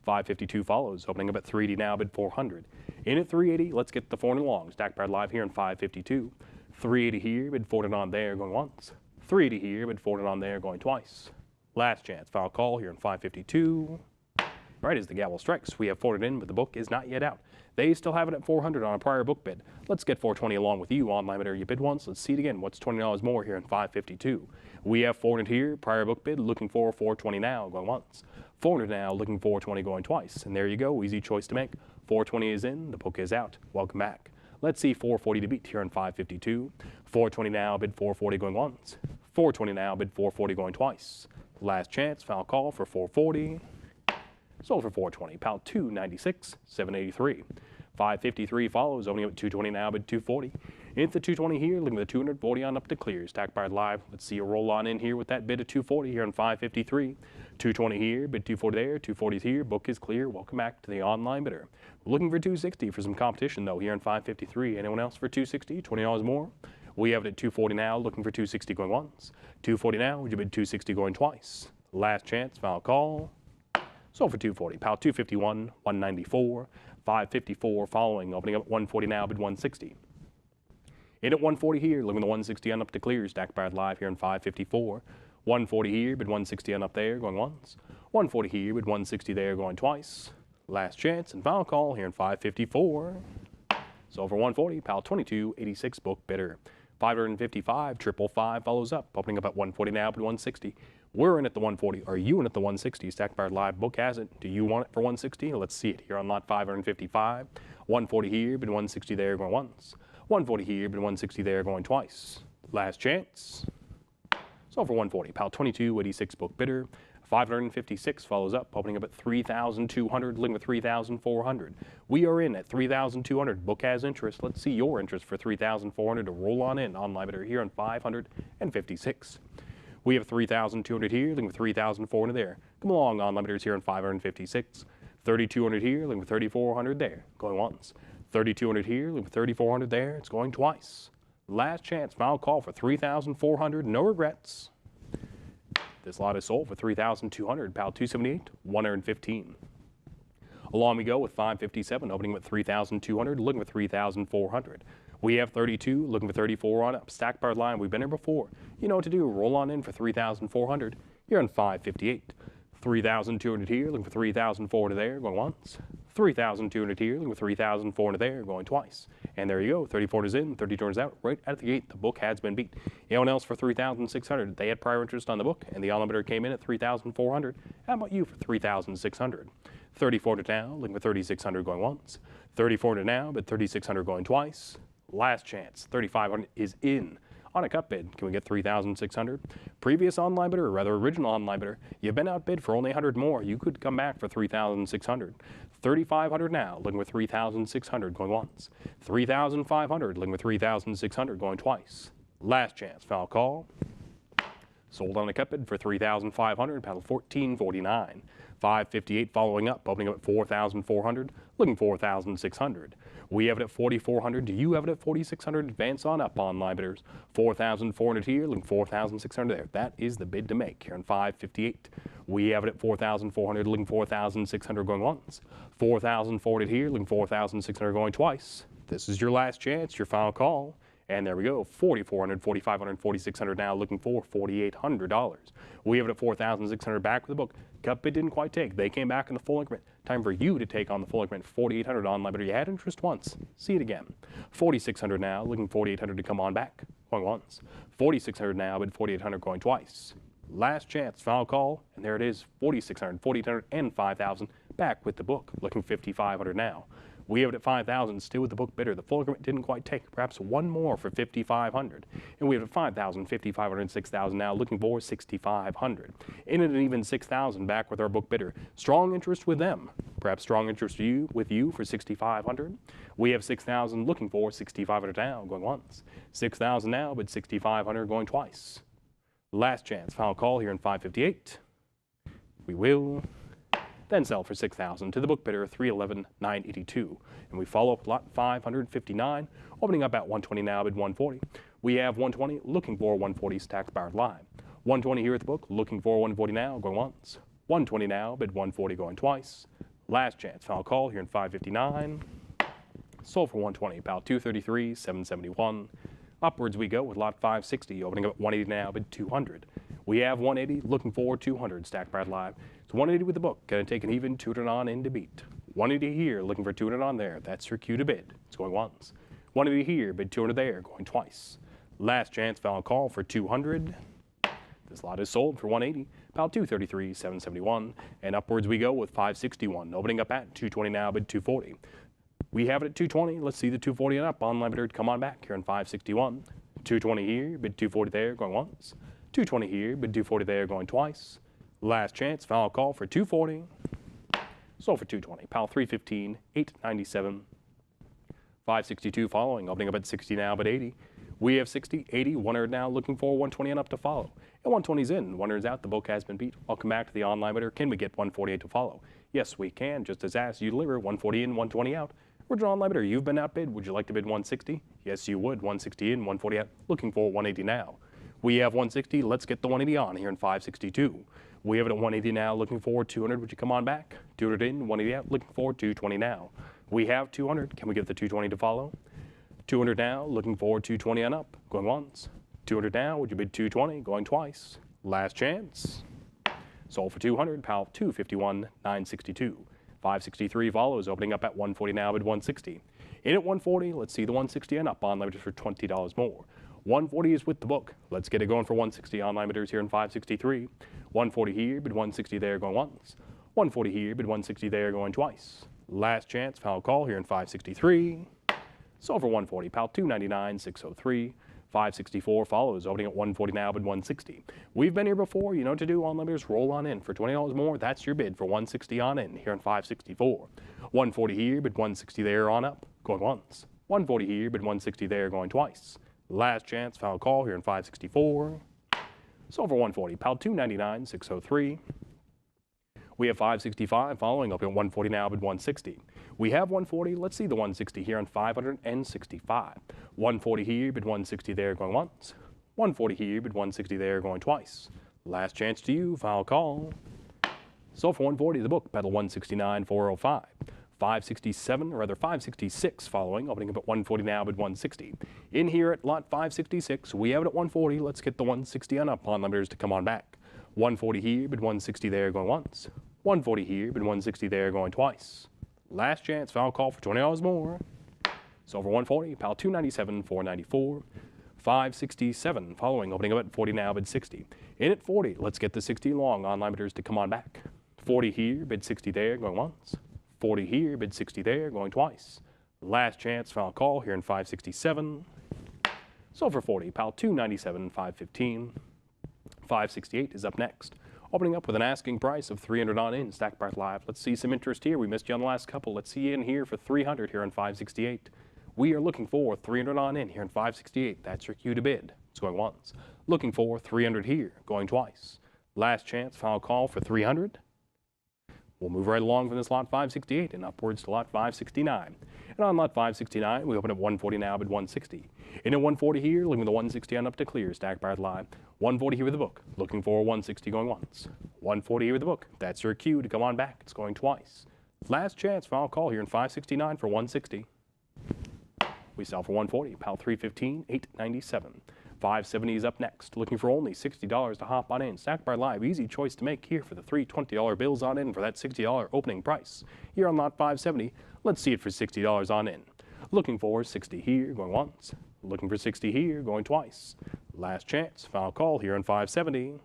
552 follows, opening up at 380 now, bid 400. In at 380, let's get the 400 long. Stack Powered live here in 552. 380 here, bid 400 on there, going once. 380 here, bid 400 on there, going twice. Last chance, final call here in 552. Right as the gavel strikes, we have 400 in, but the book is not yet out. They still have it at 400 on a prior book bid. Let's get 420 along with you. Online bidder, you bid once. Let's see it again. What's $20 more here in 552? We have 400 here, prior book bid, looking for 420 now, going once. 400 now, looking for 420, going twice. And there you go, easy choice to make. 420 is in, the book is out. Welcome back. Let's see 440 to beat here in 552. 420 now, bid 440, going once. 420 now, bid 440, going twice. Last chance, final call for 440. Sold for 420, pal 296, 783. 553 follows, opening up at 220 now, bid 240. Into the 220 here, looking at the 240 on up to clear. Stack Powered live. Let's see a roll on in here with that bid of 240 here on 553. 220 here, bid 240 there, 240 is here, book is clear. Welcome back to the online bidder. We're looking for 260 for some competition though here on 553. Anyone else for 260? $20 more. We have it at 240 now, looking for 260 going once. 240 now, would you bid 260 going twice? Last chance, final call. Sold for 240, pal 251, 194, 554 following, opening up at 140 now, bid 160. In at 140 here, looking at the 160 on up to clear. Stack Powered live here in 554. 140 here, bid 160 on up there, going once. 140 here, bid 160 there, going twice. Last chance and final call here in 554. Sold for 140, pal 2286 book bidder. 555, 555 follows up, opening up at 140 now, bid 160. We're in at the 140. Are you in at the 160? Stack Powered live, book has it. Do you want it for 160? Let's see it here on lot 555. 140 here, bid 160 there, going once. 140 here, bid 160 there, going twice. Last chance. Sold for 140, pal 2286 book bidder. 556 follows up, opening up at 3,200, looking at 3,400. We are in at 3,200. Book has interest. Let's see your interest for 3,400 to roll on in. Online bidder here on 556. We have 3,200 here, looking for 3,400 there. Come along, online bidders here on 556. 3,200 here, looking for 3,400 there. Going once. 3,200 here, looking for 3,400 there. It's going twice. Last chance, final call for 3,400. No regrets. This lot is sold for 3,200, pal 278, 115. Along we go with 557, opening with 3,200, looking for 3,400. We have 32, looking for 34 on up. Stack Powered line, we've been here before. You know what to do, roll on in for 3,400. You're on 558. 3,200 here, looking for 3,400 there, going once. 3,200 here, looking for 3,400 there, going twice. And there you go, 34 is in, 32 is out, right out of the gate. The book has been beat. Anyone else for 3,600? They had prior interest on the book, and the online bidder came in at 3,400. How about you for 3,600? 34 to now, looking for 3,600 going once. 34 to now, but 3,600 going twice. Last chance, 3,500 is in. On a cut bid, can we get 3,600? Previous online bidder, or rather original online bidder, you've been outbid for only 100 more. You could come back for 3,600. 3,500 now, looking with 3,600 going once. 3,500, looking with 3,600 going twice. Last chance, foul call. Sold on a cut bid for 3,500, paddle 1449. 558 following up, opening up at 4,400, looking 4,600. We have it at 4,400. Do you have it at 4,600? Advance on up, online bidders. 4,400 here, looking 4,600 there. That is the bid to make here in 558. We have it at 4,400, looking 4,600 going once. 4,400 here, looking 4,600 going twice. This is your last chance, your final call. And there we go, 4,400, 4,500, 4,600 now, looking for $4,800. We have it at 4,600 back with the book. Cut bid didn't quite take. They came back in the full increment. Time for you to take on the full increment. 4,800 online bidder. You had interest once. See it again. 4,600 now, looking 4,800 to come on back. Going once. 4,600 now, but 4,800 going twice. Last chance, final call, and there it is, 4,600, 4,800, and 5,000 back with the book, looking 5,500 now. We have it at 5,000, still with the book bidder. The full increment didn't quite take. Perhaps one more for 5,500. And we have it at 5,000, 5,500, and 6,000 now, looking for 6,500. In at an even 6,000 back with our book bidder. Strong interest with them. Perhaps strong interest with you for 6,500. We have 6,000, looking for 6,500 now, going once. 6,000 now, but 6,500 going twice. Last chance, final call here in 558. We will then sell for 6,000 to the book bidder, 311,982. And we follow up lot 559, opening up at 120 now, bid 140. We have 120, looking for 140, stacks Bauer Live. 120 here at the book, looking for 140 now, going once. 120 now, bid 140 going twice. Last chance, final call here in 559. Sold for 120, about 233, 771. Upwards we go with lot 560, opening up at 180 now, bid 200. We have 180, looking for 200, stacked Brad Live. It's 180 with the book, gonna take an even 200 on in to beat. 180 here, looking for 200 on there. That's your cue to bid. It's going once. 180 here, bid 200 there, going twice. Last chance, final call for 200. This lot is sold for 180, about 233, 771. And upwards we go with 561, opening up at 220 now, bid 240. We have it at 220. Let's see the 240 and up. Online bidder, come on back here in 561. 220 here, bid 240 there, going once. 220 here, bid 240 there, going twice. Last chance, final call for 240. Sold for 220. Pal 315, 897. 562 following, opening up at 60 now, but 80. We have 60, 80, 100 now, looking for 120 and up to follow. And 120's in, 100's out, the book has been beat. I'll come back to the online bidder. Can we get 148 to follow? Yes, we can, just as asked. You deliver 140 in, 120 out. Original online bidder, you've been outbid. Would you like to bid 160? Yes, you would. 160 in, 140 out. Looking for 180 now. We have 160. Let's get the 180 on here in 562. We have it at 180 now, looking for 200. Would you come on back? 200 in, 180 out, looking for 220 now. We have 200. Can we get the 220 to follow? 200 now, looking for 220 and up, going once. 200 now, would you bid 220, going twice. Last chance. Sold for 200, pal 251, 962. 563 follows, opening up at 140 now, bid 160. In at 140, let's see the 160 and up, online bidders for $20 more. 140 is with the book. Let's get it going for 160 online bidders here in 563. 140 here, bid 160 there, going once. 140 here, bid 160 there, going twice. Last chance, foul call here in 563. Sold for 140, pal 299, 603. 564 follows, opening at 140 now, bid 160. We've been here before, you know what to do, online bidders, roll on in. For $20 more, that's your bid for 160 on in here in 564. 140 here, bid 160 there, on up, going once. 140 here, bid 160 there, going twice. Last chance, final call here in 564. Sold for 140, pal 299, 603. We have 565 following, up at 140 now, bid 160. We have 140, let's see the 160 here on 565. 140 here, bid 160 there, going once. 140 here, bid 160 there, going twice. Last chance to you, final call. Sold for 140, the book, pedal 169, 405. 567, or rather 566 following, opening up at 140 now, bid 160. In here at lot 566, we have it at 140. Let's get the 160 on up, on limiters to come on back. 140 here, bid 160 there, going once. 140 here, bid 160 there, going twice. Last chance, final call for $20 more. Silver 140, pal 297, 494. 567 following, opening up at 40 now, bid 60. In at 40, let's get the 60 long. Online bidders to come on back. 40 here, bid 60 there, going once. 40 here, bid 60 there, going twice. Last chance, final call here in 567. Silver 40, pal 297, 515. 568 is up next. Opening up with an asking price of 300 on in, Stack Bar Live. Let's see some interest here. We missed you on the last couple. Let's see you in here for 300 here on 568. We are looking for 300 on in here in 568. That's your cue to bid. It's going once. Looking for 300 here, going twice. Last chance, final call for 300. We'll move right along from this lot 568 and upwards to lot 569. And on lot 569, we open at 140 now, bid 160. In at 140 here, looking at the 160 on up to clear, Stack Bar Live. 140 here with the book, looking for 160 going once. 140 here with the book. That's your cue to come on back. It's going twice. Last chance, final call here in 569 for 160. We sell for 140, pal 315, 897. 570 is up next, looking for only $60 to hop on in. Stack Bar Live, easy choice to make here for the three $20 bills on in for that $60 opening price. Here on lot 570, let's see it for $60 on in. Looking for 60 here, going once. Looking for 60 here, going twice. Last chance, final call here on 570.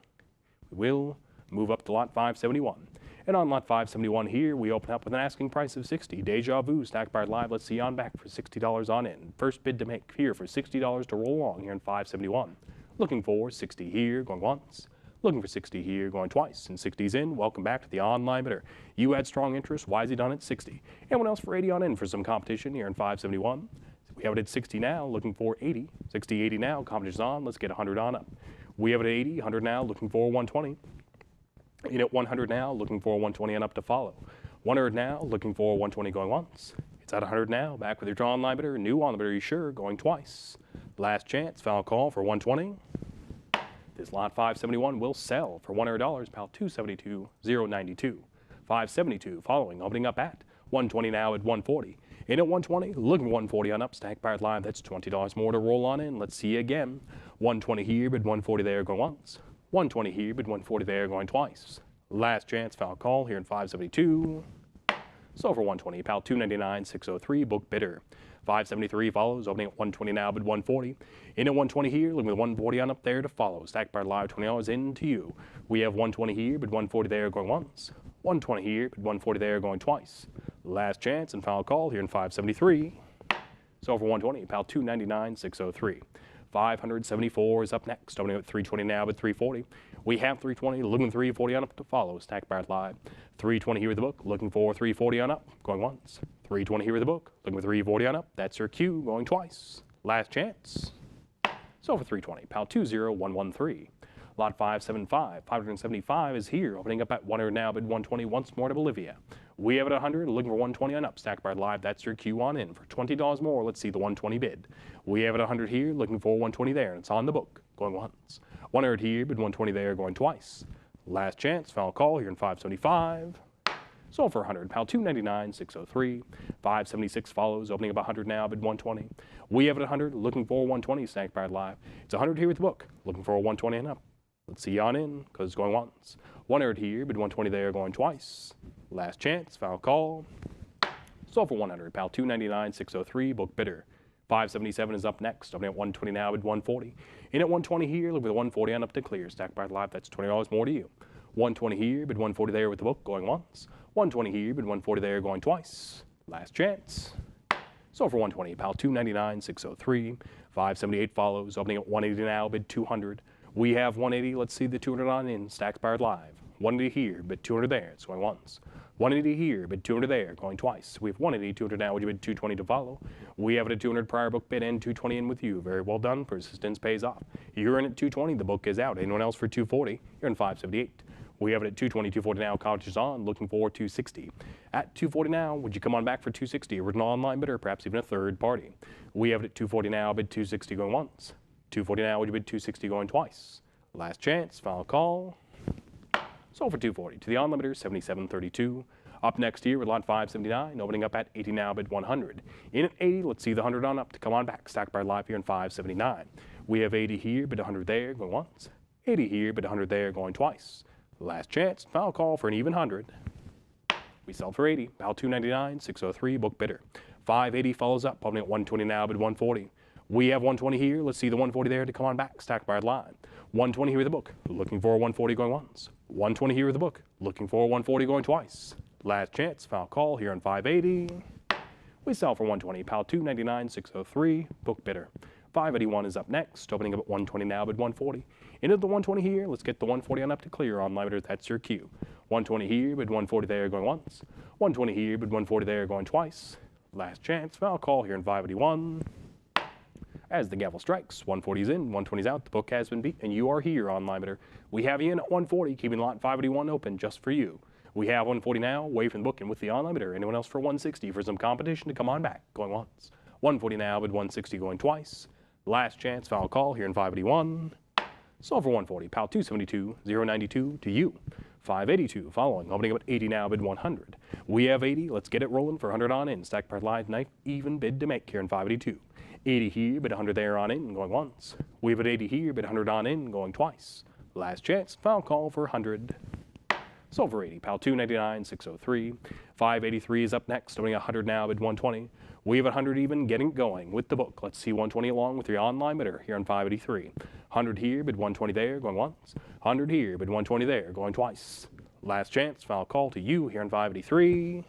We will move up to lot 571. And on lot 571 here, we open up with an asking price of 60. Deja vu, Stack Bar Live. Let's see you on back for $60 on in. First bid to make here for $60 to roll along here in 571. Looking for 60 here, going once. Looking for 60 here, going twice. And 60's in. Welcome back to the online bidder. You had strong interest. Why is he done at 60? Anyone else for 80 on in for some competition here in 571? We have it at 60 now, looking for 80. 60, 80 now, competition's on. Let's get 100 on up. We have it at 80, 100 now, looking for 120. In at 100 now, looking for 120 and up to follow. 100 now, looking for 120 going once. It's at 100 now, back with your draw online bidder, new on the bidder, you sure, going twice. Last chance, final call for 120. This lot 571 will sell for $100, pal 272, 092. 572 following, opening up at 120 now at 140. In at 120, looking for 140 on up, Stack Bar Live, that's $20 more to roll on in. Let's see you again. 120 here, but 140 there, going once. 120 here, but 140 there, going twice. Last chance, foul call here in 572. So for 120, pal 299, 603, book bidder. 573 follows, opening at 120 now, but 140. In at 120 here, looking with 140 on up there to follow. Stack Bar Live, $20 into you. We have 120 here, but 140 there, going once. 120 here, but 140 there, going twice. Last chance and final call here in 573. So for 120, pal 299, 603. 574 is up next, opening at 320 now, but 340. We have 320, looking 340 on up to follow. Stack Bar Live. 320 here with the book, looking for 340 on up, going once. 320 here with the book, looking for 340 on up. That's your cue, going twice. Last chance. So for 320, pal 20113. Lot 575, 575 is here, opening up at 100 now, bid 120 once more to Bolivia. We have it at 100, looking for 120 on up. Stack Bar Live, that's your cue on in. For $20 more, let's see the 120 bid. We have it at 100 here, looking for 120 there, and it's on the book, going once. 100 here, bid 120 there, going twice. Last chance, final call here in 575. Sold for 100, pal 299, 603. 576 follows, opening up 100 now, bid 120. We have it at 100, looking for 120, Stack Bar Live. It's 100 here with the book, looking for 120 and up. Let's see you on in, because it's going once. 100 here, bid 120 there, going twice. Last chance, final call. Sold for 100, pal 299, 603, book bidder. 577 is up next, opening at 120 now, bid 140. In at 120 here, look with 140 on up to clear. Stack Bar Live, that's $20 more to you. 120 here, bid 140 there with the book, going once. 120 here, bid 140 there, going twice. Last chance. Sold for 120, pal 299, 603. 578 follows, opening at 180 now, bid 200. We have 180, let's see the 200 on in, Stack Bar Live. 180 here, bid 200 there, it's going once. 180 here, bid 200 there, going twice. We have 180, 200 now, would you bid 220 to follow? We have it at 200 prior book bid and 220 in with you. Very well done, persistence pays off. You're in at 220, the book is out. Anyone else for 240? You're in 578. We have it at 220, 240 now, college is on, looking for 260. At 240 now, would you come on back for 260? Original online bidder, perhaps even a third party. We have it at 240 now, bid 260 going once. 240 now, would you bid 260 going twice? Last chance, final call. Sold for 240 to the on-limiter, 7732. Up next here with lot 579, opening up at 80 now, bid 100. In at 80, let's see the 100 on up to come on back. Stack Bar Live here in 579. We have 80 here, bid 100 there, going once. 80 here, bid 100 there, going twice. Last chance, final call for an even 100. We sell for 80. Pal 299, 603, book bidder. 580 follows up, opening at 120 now, bid 140. We have 120 here. Let's see the 140 there to come on back. Stacked by line. 120 here with the book. Looking for 140 going once. 120 here with the book. Looking for 140 going twice. Last chance. Foul call here on 580. We sell for 120. Pal 299, 603. Book bidder. 581 is up next. Opening up at 120 now, bid 140. Into the 120 here. Let's get the 140 on up to clear on limiter. That's your cue. 120 here, bid 140 there going once. 120 here, bid 140 there going twice. Last chance. Foul call here in 581. As the gavel strikes, 140 is in, 120 is out, the book has been beat, and you are here on limiter. We have you in at 140, keeping lot 581 open just for you. We have 140 now, away from the book and with the on limiter. Anyone else for 160 for some competition to come on back, going once. 140 now, bid 160 going twice. Last chance, foul call here in 581. Sold for 140, pal 272, 092 to you. 582 following, opening up at 80 now, bid 100. We have 80, let's get it rolling for 100 on in. Stack part live, knife, even bid to make here in 582. 80 here, bid 100 there on in, going once. We have at 80 here, bid 100 on in, going twice. Last chance, foul call for 100. Sold for 80, pal 299, 603. 583 is up next, opening 100 now, bid 120. We have 100 even, getting it going with the book. Let's see 120 along with your online bidder here on 583. 100 here, bid 120 there, going once. 100 here, bid 120 there, going twice. Last chance, foul call to you here on 583.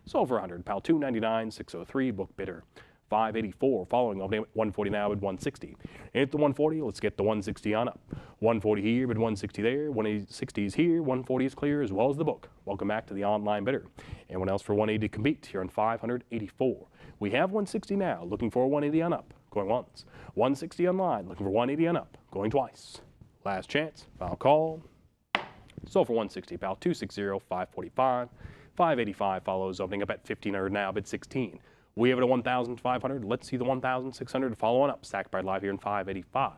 Sold for 100, pal 299, 603, book bidder. 584 following, opening at 140 now, bid 160. And at the 140, let's get the 160 on up. 140 here, bid 160 there, 160 is here, 140 is clear, as well as the book. Welcome back to the online bidder. Anyone else for 180 to compete here on 584. We have 160 now, looking for 180 on up, going once. 160 online, looking for 180 on up, going twice. Last chance, foul call. Sold for 160, pal 260, 545. 585 follows, opening up at 1500 now, bid 16. We have it at 1,500. Let's see the 1,600 following up. Stacked by live here in 585.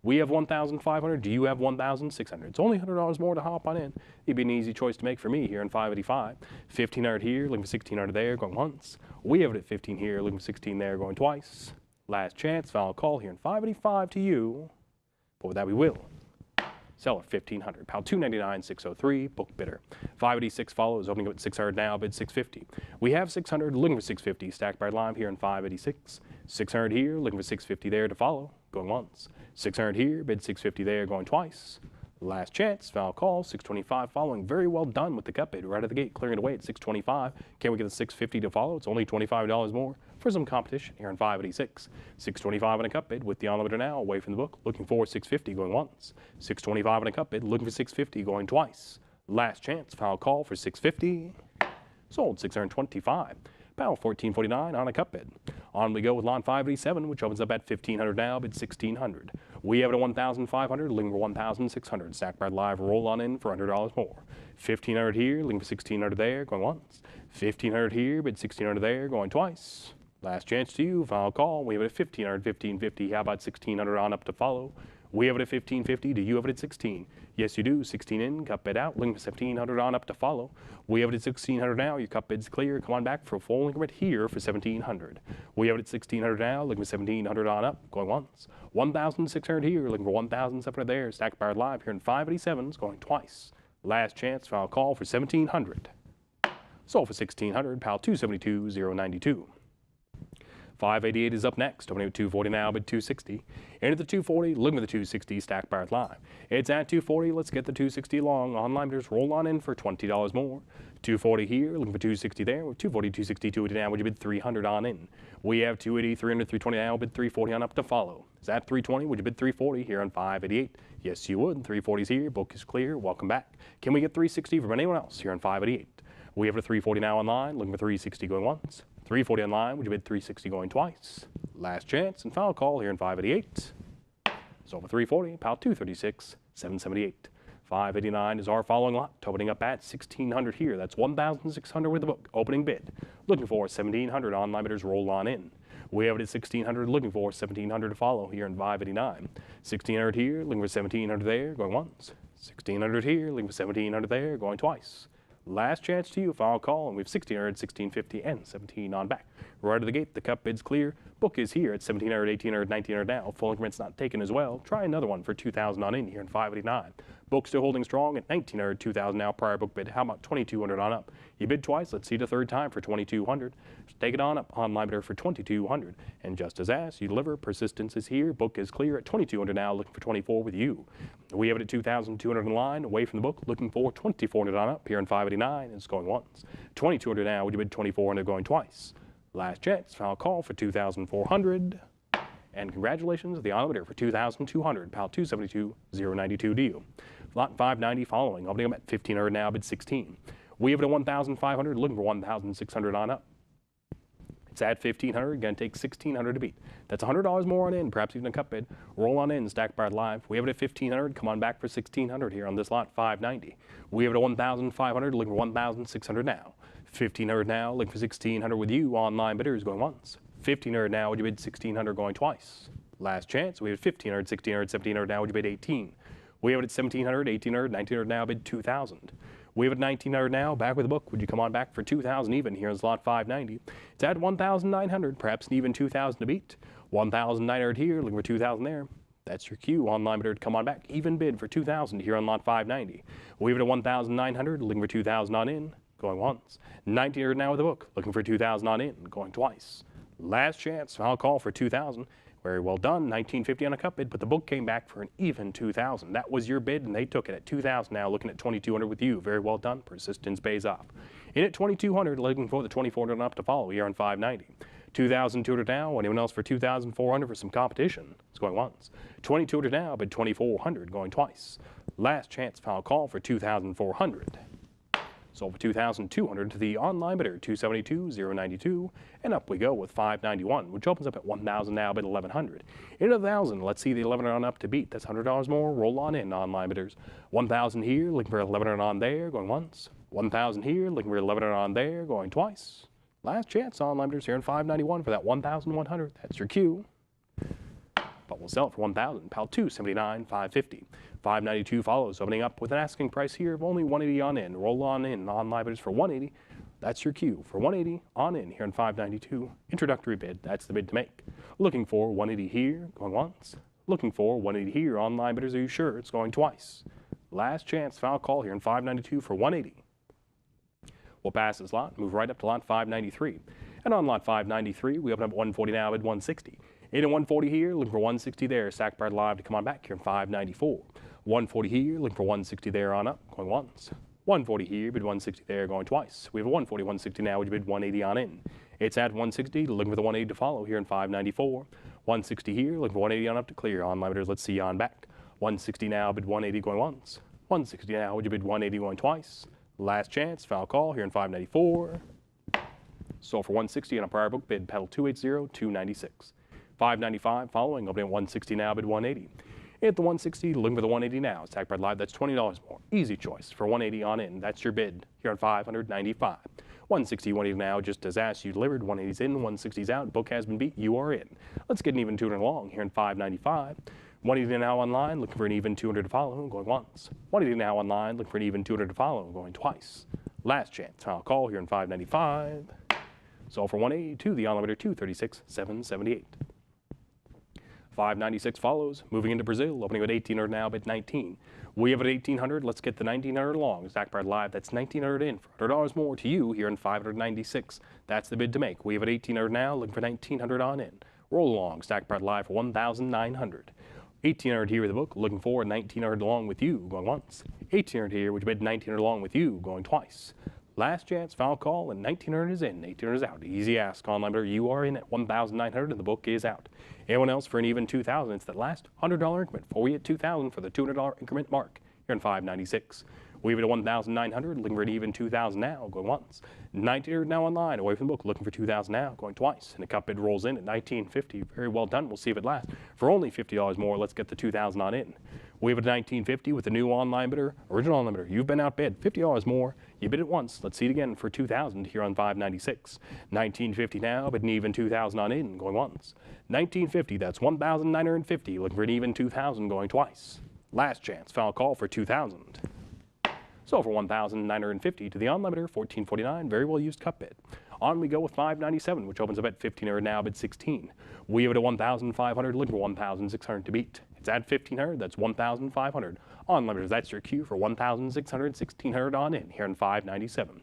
We have 1,500. Do you have 1,600? It's only $100 more to hop on in. It'd be an easy choice to make for me here in 585. 1,500 here, looking for 1,600 there, going once. We have it at 15 here, looking for 16 there, going twice. Last chance, final call here in 585 to you. But with that, we will. Seller 1,500, pal 299, 603, book bidder. 586 follows, opening up at 600 now, bid 650. We have 600, looking for 650, stacked by line here in 586. 600 here, looking for 650 there to follow, going once. 600 here, bid 650 there, going twice. Last chance, foul call, 625 following. Very well done with the cut bid right out of the gate, clearing it away at 625. Can we get the 650 to follow? It's only $25 more for some competition here in 586. 625 on a cut bid with the on limiter now, away from the book, looking for 650 going once. 625 on a cut bid, looking for 650 going twice. Last chance, foul call for 650. Sold 625. Pal 1449 on a cut bid. On we go with lot 587, which opens up at 1,500 now, bid 1,600. We have it at 1,500, looking for 1,600. Stack by live, roll on in for $100 more. 1,500 here, looking for 1,600 there, going once. 1,500 here, bid 1,600 there, going twice. Last chance to you, final call. We have it at 1,500, 1,550. How about 1,600 on up to follow? We have it at 1,550. Do you have it at 16? Yes, you do. 16 in, cut bid out. Looking for 1,700 on up to follow. We have it at 1,600 now. Your cut bid's clear. Come on back for a full increment here for 1,700. We have it at 1,600 now. Looking for 1,700 on up, going once. 1,600 here. Looking for 1,700 there. Stacked bar live here in 587s, going twice. Last chance, final call for 1,700. Sold for 1,600. Pal 272, 092. 588 is up next, opening at 240 now, bid 260. Into the 240, looking at the 260, stacked bar live. It's at 240, let's get the 260 long. Online bidders roll on in for $20 more. 240 here, looking for 260 there. 240, 260, 280 now, would you bid 300 on in? We have 280, 300, 320 now, bid 340 on up to follow. Is that 320? Would you bid 340 here on 588? Yes, you would. 340's here, book is clear, welcome back. Can we get 360 from anyone else here on 588? We have a 340 now online, looking for 360 going once. 340 online, would you bid 360 going twice? Last chance and final call here in 588. Sold for 340, pal 236, 778. 589 is our following lot, opening up at 1,600 here. That's 1,600 with the book, opening bid. Looking for 1,700, online bidders roll on in. We have it at 1,600, looking for 1,700 to follow here in 589. 1,600 here, looking for 1,700 there, going once. 1,600 here, looking for 1,700 there, going twice. Last chance to you, final call, and we have 1,600, 1,650, and 17 on back. Right out of the gate, the cut bid's clear. Book is here at 1,700, 1,800, 1,900 now. Full increment's not taken as well. Try another one for 2,000 on in here in 589. Book still holding strong at 1,900, 2,000 now. Prior book bid. How about 2,200 on up? You bid twice. Let's see the third time for 2,200. Take it on up. Online bidder for 2,200. And just as asked, you deliver. Persistence is here. Book is clear at 2,200 now. Looking for 24 with you. We have it at 2,200 in line. Away from the book. Looking for 2,400 on up. Here in 589. It's going once. 2,200 now. Would you bid 2,400 going twice? Last chance. Final call for 2,400. And congratulations, the on bidder for 2,200. Pal 272,092 to you. Lot 590 following. Opening up at 1,500 now. Bid 16. We have it at 1,500. Looking for 1,600 on up. It's at 1,500. Going to take 1,600 to beat. That's $100 more on in. Perhaps even a cup bid. Roll on in. Stack bar live. We have it at 1,500. Come on back for 1,600 here on this lot 590. We have it at 1,500. Looking for 1,600 now. 1,500 now. Looking for 1,600 with you. Online bidders going once. 1,500 now. Would you bid 1,600 going twice? Last chance. We have 1,500, 1,600, 1,700 now. Would you bid 18? We have it at 1,700, 1,800, 1,900 now. Bid 2,000. We have it at 1,900 now. Back with the book. Would you come on back for 2,000 even here in slot 590? It's at 1,900. Perhaps an even 2,000 to beat. 1,900 here. Looking for 2,000 there. That's your cue. Online bidder to come on back. Even bid for 2,000 here on lot 590. We have it at 1,900. Looking for 2,000 on in. Going once. 1,900 now with the book. Looking for 2,000 on in. Going twice. Last chance. Final call for 2,000. Very well done. 1,950 on a cup bid, but the book came back for an even 2,000. That was your bid, and they took it at 2,000 now, looking at 2,200 with you. Very well done. Persistence pays off. In at 2,200, looking for the 2,400 up to follow here on 590. 2,200 now. Anyone else for 2,400 for some competition? It's going once. 2,200 now, but 2,400 going twice. Last chance. Final call for 2,400. Sold for 2,200 to the online bidder, 272,092, and up we go with 591, which opens up at 1,000 now, bid 1,100. In 1,000, let's see the 1,100 on up to beat. That's $100 more. Roll on in, online bidders. 1,000 here, looking for 1,100 on there, going once. 1,000 here, looking for 1,100 on there, going twice. Last chance, online bidders here in 591 for that 1,100. That's your cue. But we'll sell it for 1,000. Pal 279,550. 592 follows, opening up with an asking price here of only 180 on in. Roll on in, online bidders for 180. That's your cue for 180 on in here in 592. Introductory bid, that's the bid to make. Looking for 180 here, going once. Looking for 180 here, online bidders, are you sure? It's going twice. Last chance, final call here in 592 for 180. We'll pass this lot, move right up to lot 593. And on lot 593, we open up at 140 now, bid 160. In at 140 here, looking for 160 there. Stack bar live to come on back here in 594. 140 here, looking for 160 there on up, going once. 140 here, bid 160 there, going twice. We have a 140, 160 now, would you bid 180 on in? It's at 160, looking for the 180 to follow here in 594. 160 here, looking for 180 on up to clear. On bidders, let's see on back. 160 now, bid 180 going once. 160 now, would you bid 180 going twice? Last chance, foul call here in 594. Sold for 160 on a prior book bid, pedal 280,296. 595 following, opening at 160 now, bid 180. At the 160, looking for the 180 now. Stack bar live, that's $20 more. Easy choice for 180 on in. That's your bid here on 595. 160, 180 now, just as asked, you delivered. 180's in, 160's out. Book has been beat, you are in. Let's get an even 200 along here in 595. 180 now online, looking for an even 200 to follow, going once. 180 now online, looking for an even 200 to follow, going twice. Last chance, final call here in 595. Sold for 180 to the on-limiter 236,778. 596 follows, moving into Brazil, opening at 1,800 now, bid 19. We have at 1,800, let's get the 1,900 along. Stack bar live, that's 1,900 in for $100 more to you here in 596. That's the bid to make. We have at 1,800 now, looking for 1,900 on in. Roll along, stack bar live for 1,900. 1,800 here with the book, looking for 1,900 along with you, going once. 1,800 here, which bid 1,900 along with you, going twice. Last chance, foul call, and 1,900 is in, 1,800 is out. Easy ask, online bidder, you are in at 1,900 and the book is out. Anyone else for an even 2,000? It's that last $100 increment before we hit 2,000 for the $200 increment mark here in 596. We have it at 1,900, looking for an even 2,000 now, going once. 1,900 now online, away from the book, looking for 2,000 now, going twice. And the cup bid rolls in at 1,950. Very well done. We'll see if it lasts. For only $50 more, let's get the 2,000 on in. We have it at 1,950 with the new online bidder, original online bidder. You've been outbid, $50 more. You bid it once. Let's see it again for 2,000 here on 596. 1,950 now, but an even 2,000 on in, going once. 1,950, that's 1,950, looking for an even 2,000, going twice. Last chance, foul call for 2,000. So for 1,950 to the on limiter, 1449, very well used cup bid. On we go with 597, which opens up at 1,500 now, bid 16. We have it at 1,500, looking for 1,600 to beat. It's at 1,500. That's 1,500. Online bidders, that's your cue for 1,600, 1,600 on in here in 597.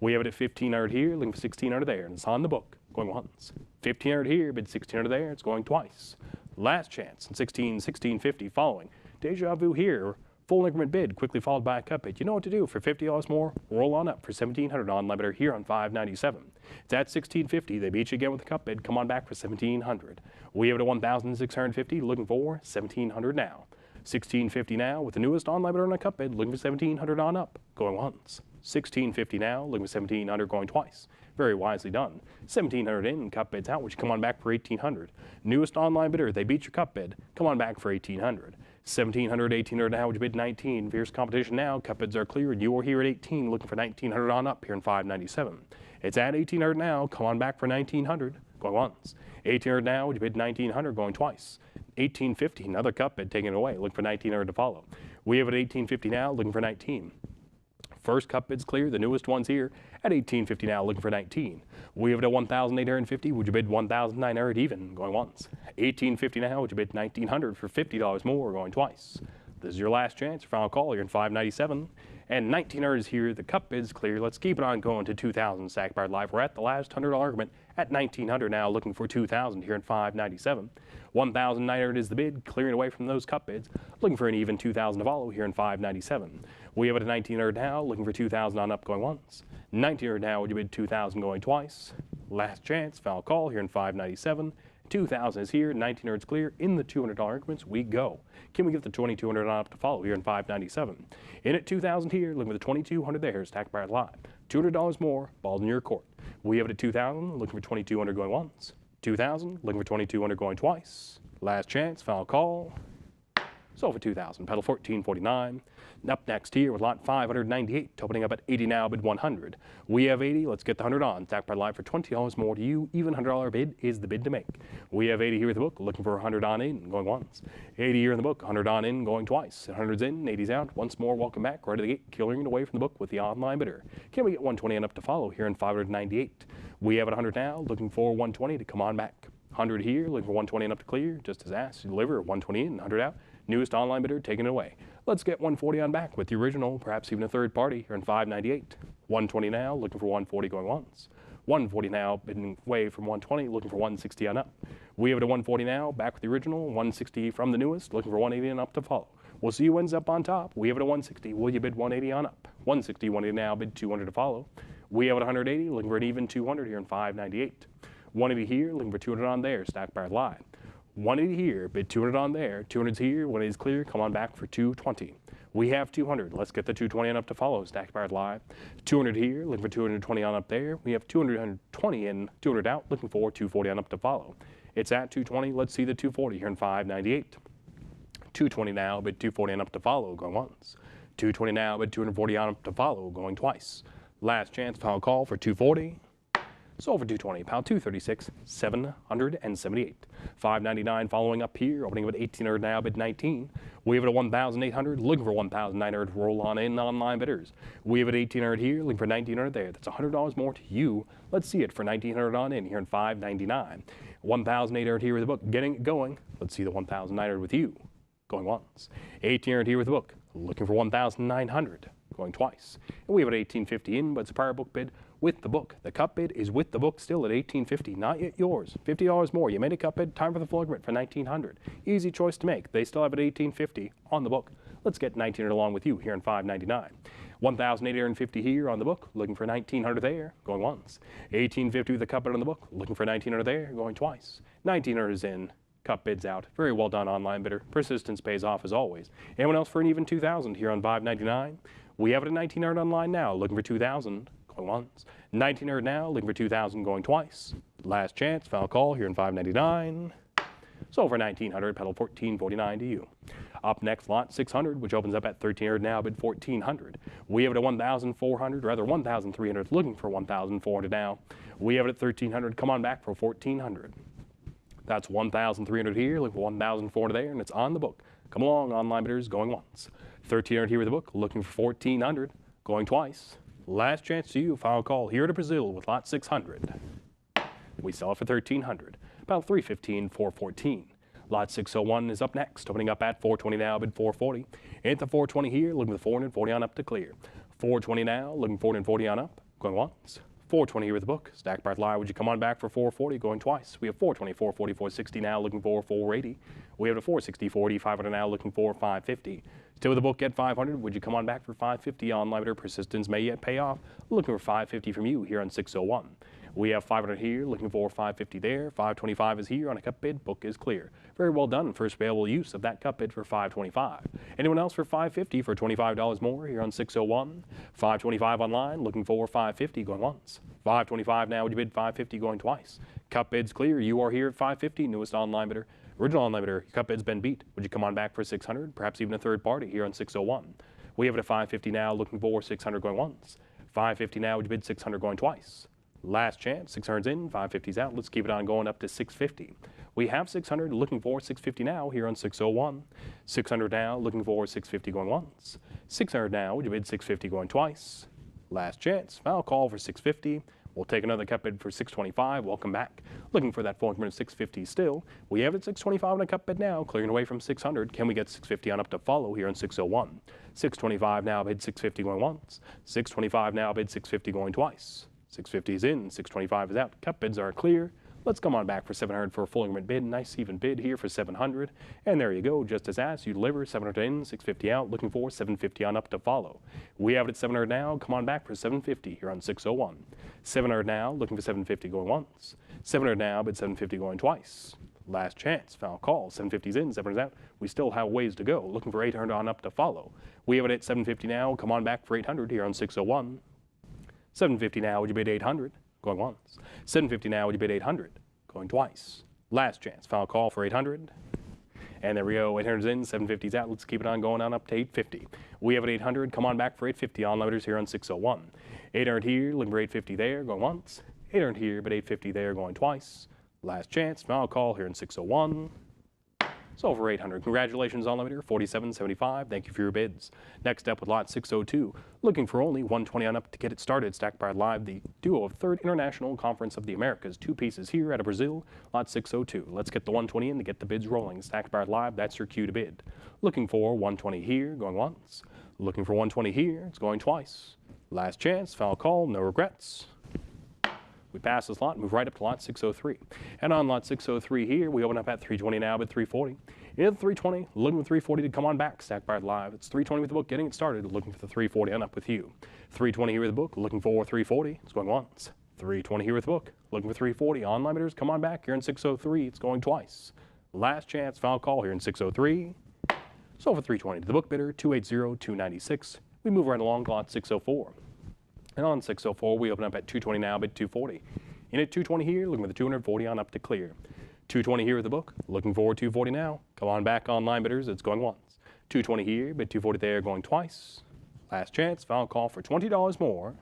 We have it at 1,500 here, looking for 1,600 there, and it's on the book. Going once. 1,500 here, bid 1,600 there, it's going twice. Last chance, and 1650 following. Deja vu here. Full increment bid, quickly followed by a cut bid. You know what to do. For $50 more, roll on up for 1,700 on limiter here on 597. It's at 1,650. They beat you again with a cut bid. Come on back for 1,700. We have it at 1,650, looking for 1,700 now. 1,650 now with the newest on limiter on a cut bid, looking for 1,700 on up. Going once. 1,650 now, looking for 1,700, going twice. Very wisely done. 1,700 in, cut bids out, which come on back for 1,800. Newest online bidder, they beat your cut bid. Come on back for 1,800. 1,700, 1,800 now, which you bid 19. Fierce competition now, cut bids are clear, and you are here at 18, looking for 1,900 on up here in 597. It's at 1,800 now, come on back for 1,900, going once. 1,800 now, which you bid 1,900, going twice. 1,850, another cut bid taken away, looking for 1,900 to follow. We have it at 1,850 now, looking for 19. First cut bid's clear, the newest one's here at 1,850 now, looking for 19. We have it at 1,850, would you bid 1,900 even, going once. 1,850 now, would you bid 1,900 for $50 more, going twice. This is your last chance, your final call, you're in 597. And 1,900 is here, the cut bid's clear. Let's keep it on going to 2,000 Stack Bar Live. We're at the last $100 argument at 1,900 now, looking for 2,000 here in 597. 1,900 is the bid, clearing away from those cut bids, looking for an even 2,000 to follow here in 597. We have it at 1,900 now, looking for 2,000 on up, going once. 1,900 now, would you bid 2,000 going twice? Last chance, foul call here in 597. 2,000 is here, 1,900 is clear. In the $200 increments, we go. Can we get the 2,200 on up to follow here in 597? In at 2,000 here, looking for the 2,200 there, Stack Bar Live. $200 more, ball's in your court. We have it at 2,000, looking for 2,200 going once. 2,000, looking for 2,200 going twice. Last chance, foul call. So for 2,000, pedal 1449. Up next here with lot 598, opening up at 80 now, bid 100. We have 80, let's get the 100 on. Stack Bar Live for $20 more to you. Even $100 bid is the bid to make. We have 80 here with the book, looking for 100 on in, going once. 80 here in the book, 100 on in, going twice. 100's in, 80's out. Once more, welcome back, right to the gate, killing it away from the book with the online bidder. Can we get 120 and up to follow here in 598? We have it 100 now, looking for 120 to come on back. 100 here, looking for 120 and up to clear, just as asked. You deliver 120 in, 100 out. Newest online bidder taking it away. Let's get 140 on back with the original, perhaps even a third party here in 598. 120 now, looking for 140 going once. 140 now, bidding away from 120, looking for 160 on up. We have it at 140 now, back with the original, 160 from the newest, looking for 180 and up to follow. We'll see who ends up on top. We have it at 160. Will you bid 180 on up? 160, 180 now, bid 200 to follow. We have it at 180, looking for an even 200 here in 598. 180 here, looking for 200 on there, Stack Bar Live. 180 here, bid 200 on there. 200's here, 180's clear, come on back for 220. We have 200. Let's get the 220 on up to follow, Stack Bar Live. 200 here, looking for 220 on up there. We have 220 in, 200 out, looking for 240 on up to follow. It's at 220. Let's see the 240 here in 598. 220 now, bid 240 on up to follow, going once. 220 now, bid 240 on up to follow, going twice. Last chance, final call for 240. Sold for 220, pound 236, 778. 599 following up here, opening up at 1,800 now, bid 19. We have it at 1,800, looking for 1,900, roll on in online bidders. We have it at 1,800 here, looking for 1,900 there. That's $100 more to you. Let's see it for 1,900 on in here in 599. 1,800 here with the book, getting it going. Let's see the 1,900 with you, going once. 1,800 here with the book, looking for 1,900, going twice. And we have it at 1,850 in, but it's a prior book bid with the book. The cut bid is with the book still at 1,850, not yet yours. $50 more. You made a cut bid, time for the full agreement for 1,900. Easy choice to make. They still have it at 1,850 on the book. Let's get 1,900 along with you here in 599. 1,850 here on the book, looking for 1,900 there, going once. 1,850 with the cut bid on the book, looking for 1,900 there, going twice. 1,900 is in. Cut bids out. Very well done, online bidder. Persistence pays off as always. Anyone else for an even 2,000 here on 599? We have it at 1,900 online now, looking for 2,000. Going once. 1,900 now, looking for 2,000, going twice. Last chance, final call here in 599. So for 1,900, pedal 1449 to you. Up next, lot 600, which opens up at 1,300 now, bid 1,400. We have it at 1,400, rather 1,300, looking for 1,400 now. We have it at 1,300, come on back for 1,400. That's 1,300 here, looking for 1,400 there, and it's on the book. Come along, online bidders, going once. 1,300 here with the book, looking for 1,400, going twice. Last chance to you, final call here to Brazil with lot 600. We sell it for 1,300, about 315, 414. Lot 601 is up next, opening up at 420 now, bid 440. At the 420 here, looking for the 440 on up to clear. 420 now, looking 440 on up, going once. 420 here with the book. Stack price live. Would you come on back for 440? Going twice. We have 420, 440, 460 now, looking for 480. We have a 460, 480, 500 now, looking for 550. Still with the book at 500. Would you come on back for 550 on limiter? Persistence may yet pay off. Looking for 550 from you here on 601. We have 500 here, looking for 550 there. 525 is here on a cup bid. Book is clear. Very well done. First available use of that cup bid for 525. Anyone else for 550 for $25 more here on 601? 525 online, looking for 550 going once. 525 now. Would you bid 550 going twice? Cup bid's clear. You are here at 550. Newest online bidder. Original online bidder. Your cup bid's been beat. Would you come on back for 600? Perhaps even a third party here on 601. We have it at 550 now, looking for 600 going once. 550 now. Would you bid 600 going twice? Last chance, 600's in, 550's out. Let's keep it on going up to 650. We have 600, looking for 650 now here on 601. 600 now, looking for 650 going once. 600 now, would you bid 650 going twice? Last chance, foul call for 650. We'll take another cup bid for 625. Welcome back. Looking for that full increment of 650 still. We have it 625 on a cup bid now, clearing away from 600. Can we get 650 on up to follow here on 601? 625 now, bid 650 going once. 625 now, bid 650 going twice. 650 is in, 625 is out. Cup bids are clear. Let's come on back for 700 for a full increment bid. Nice even bid here for 700. And there you go, just as asked, you deliver 700 in, 650 out, looking for 750 on up to follow. We have it at 700 now. Come on back for 750 here on 601. 700 now, looking for 750 going once. 700 now, bid 750 going twice. Last chance, foul call. 750's in, 700's out. We still have ways to go. Looking for 800 on up to follow. We have it at 750 now. Come on back for 800 here on 601. 750 now, would you bid 800? Going once. 750 now, would you bid 800? Going twice. Last chance, foul call for 800. And there we go, 800's in, 750's out. Let's keep it on going on up to 850. We have it 800, come on back for 850 on limiters here on 601. 800 here, looking for 850 there, going once. 800 here, but 850 there, going twice. Last chance, foul call here in 601. So over 800. Congratulations on limiter, 47.75. Thank you for your bids. Next up with lot 602, looking for only 120 on up to get it started. Stack Bar Live, the duo of Third International Conference of the Americas. Two pieces here out of Brazil, lot 602. Let's get the 120 in to get the bids rolling. Stack Bar Live, that's your cue to bid. Looking for 120 here, going once. Looking for 120 here, it's going twice. Last chance, foul call, no regrets. We pass this lot, move right up to lot 603. And on lot 603 here, we open up at 320 now, but 340. In 320, looking for 340 to come on back. Stack Bar Live. It's 320 with the book, getting it started. Looking for the 340 on up with you. 320 here with the book, looking for 340. It's going once. 320 here with the book, looking for 340. On limiters, come on back here in 603. It's going twice. Last chance, foul call here in 603. So for 320 to the book bidder, 280-296. We move right along to lot 604. And on 604, we open up at 220 now, bid 240. In at 220 here, looking for the 240 on up to clear. 220 here with the book, looking for 240 now. Come on back online bidders, it's going once. 220 here, bid 240 there, going twice. Last chance, final call for $20 more.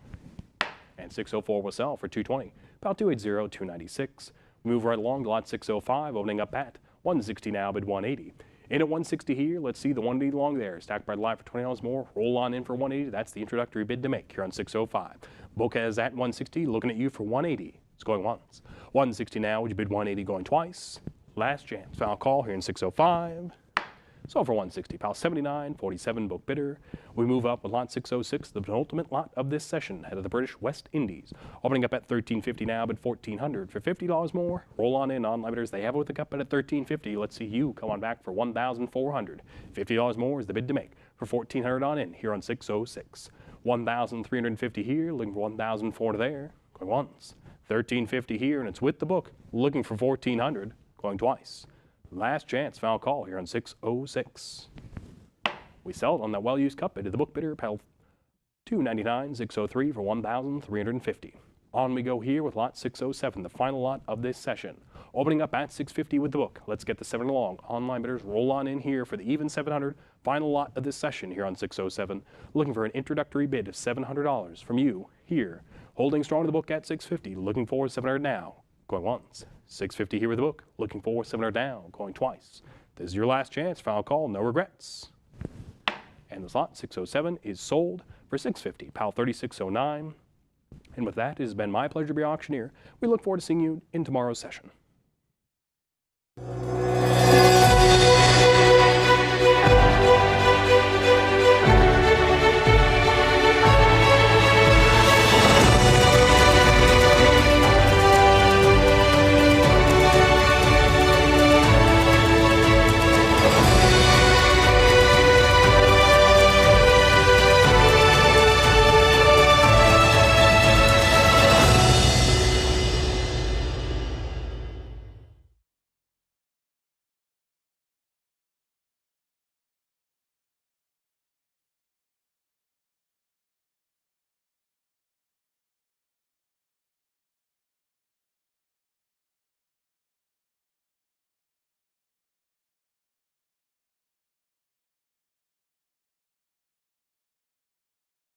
And 604 will sell for 220, about 280-296. Move right along to lot 605, opening up at 160 now, bid 180. In at 160 here, let's see the 180 along there. Stack Bar Live for $20 more. Roll on in for 180. That's the introductory bid to make here on 605. Book has at 160, looking at you for 180. It's going once. 160 now, would you bid 180 going twice? Last chance, foul call here in 605. So for 160, pal 79.47 book bidder. We move up with lot 606, the penultimate lot of this session, head of the British West Indies. Opening up at 1350 now, but 1400 for $50 more. Roll on in on limiters. They have it with the cup bid at 1350. Let's see you come on back for 1,400. $50 more is the bid to make for 1400 on in here on 606. 1,350 here, looking for 1,400 there, going once. 1350 here, and it's with the book, looking for 1400, going twice. Last chance, foul call here on 606. We sell it on that well-used cup bid to the book bidder, pal 299-603 for 1,350. On we go here with lot 607, the final lot of this session. Opening up at 650 with the book. Let's get the 7 along. Online bidders, roll on in here for the even 700. Final lot of this session here on 607. Looking for an introductory bid of $700 from you here. Holding strong to the book at 650. Looking for 700 now. Going once. 650 here with the book. Looking for 700 down. Going twice. This is your last chance. Final call. No regrets. And the slot 607 is sold for 650. Pal 3609. And with that, it has been my pleasure to be your auctioneer. We look forward to seeing you in tomorrow's session.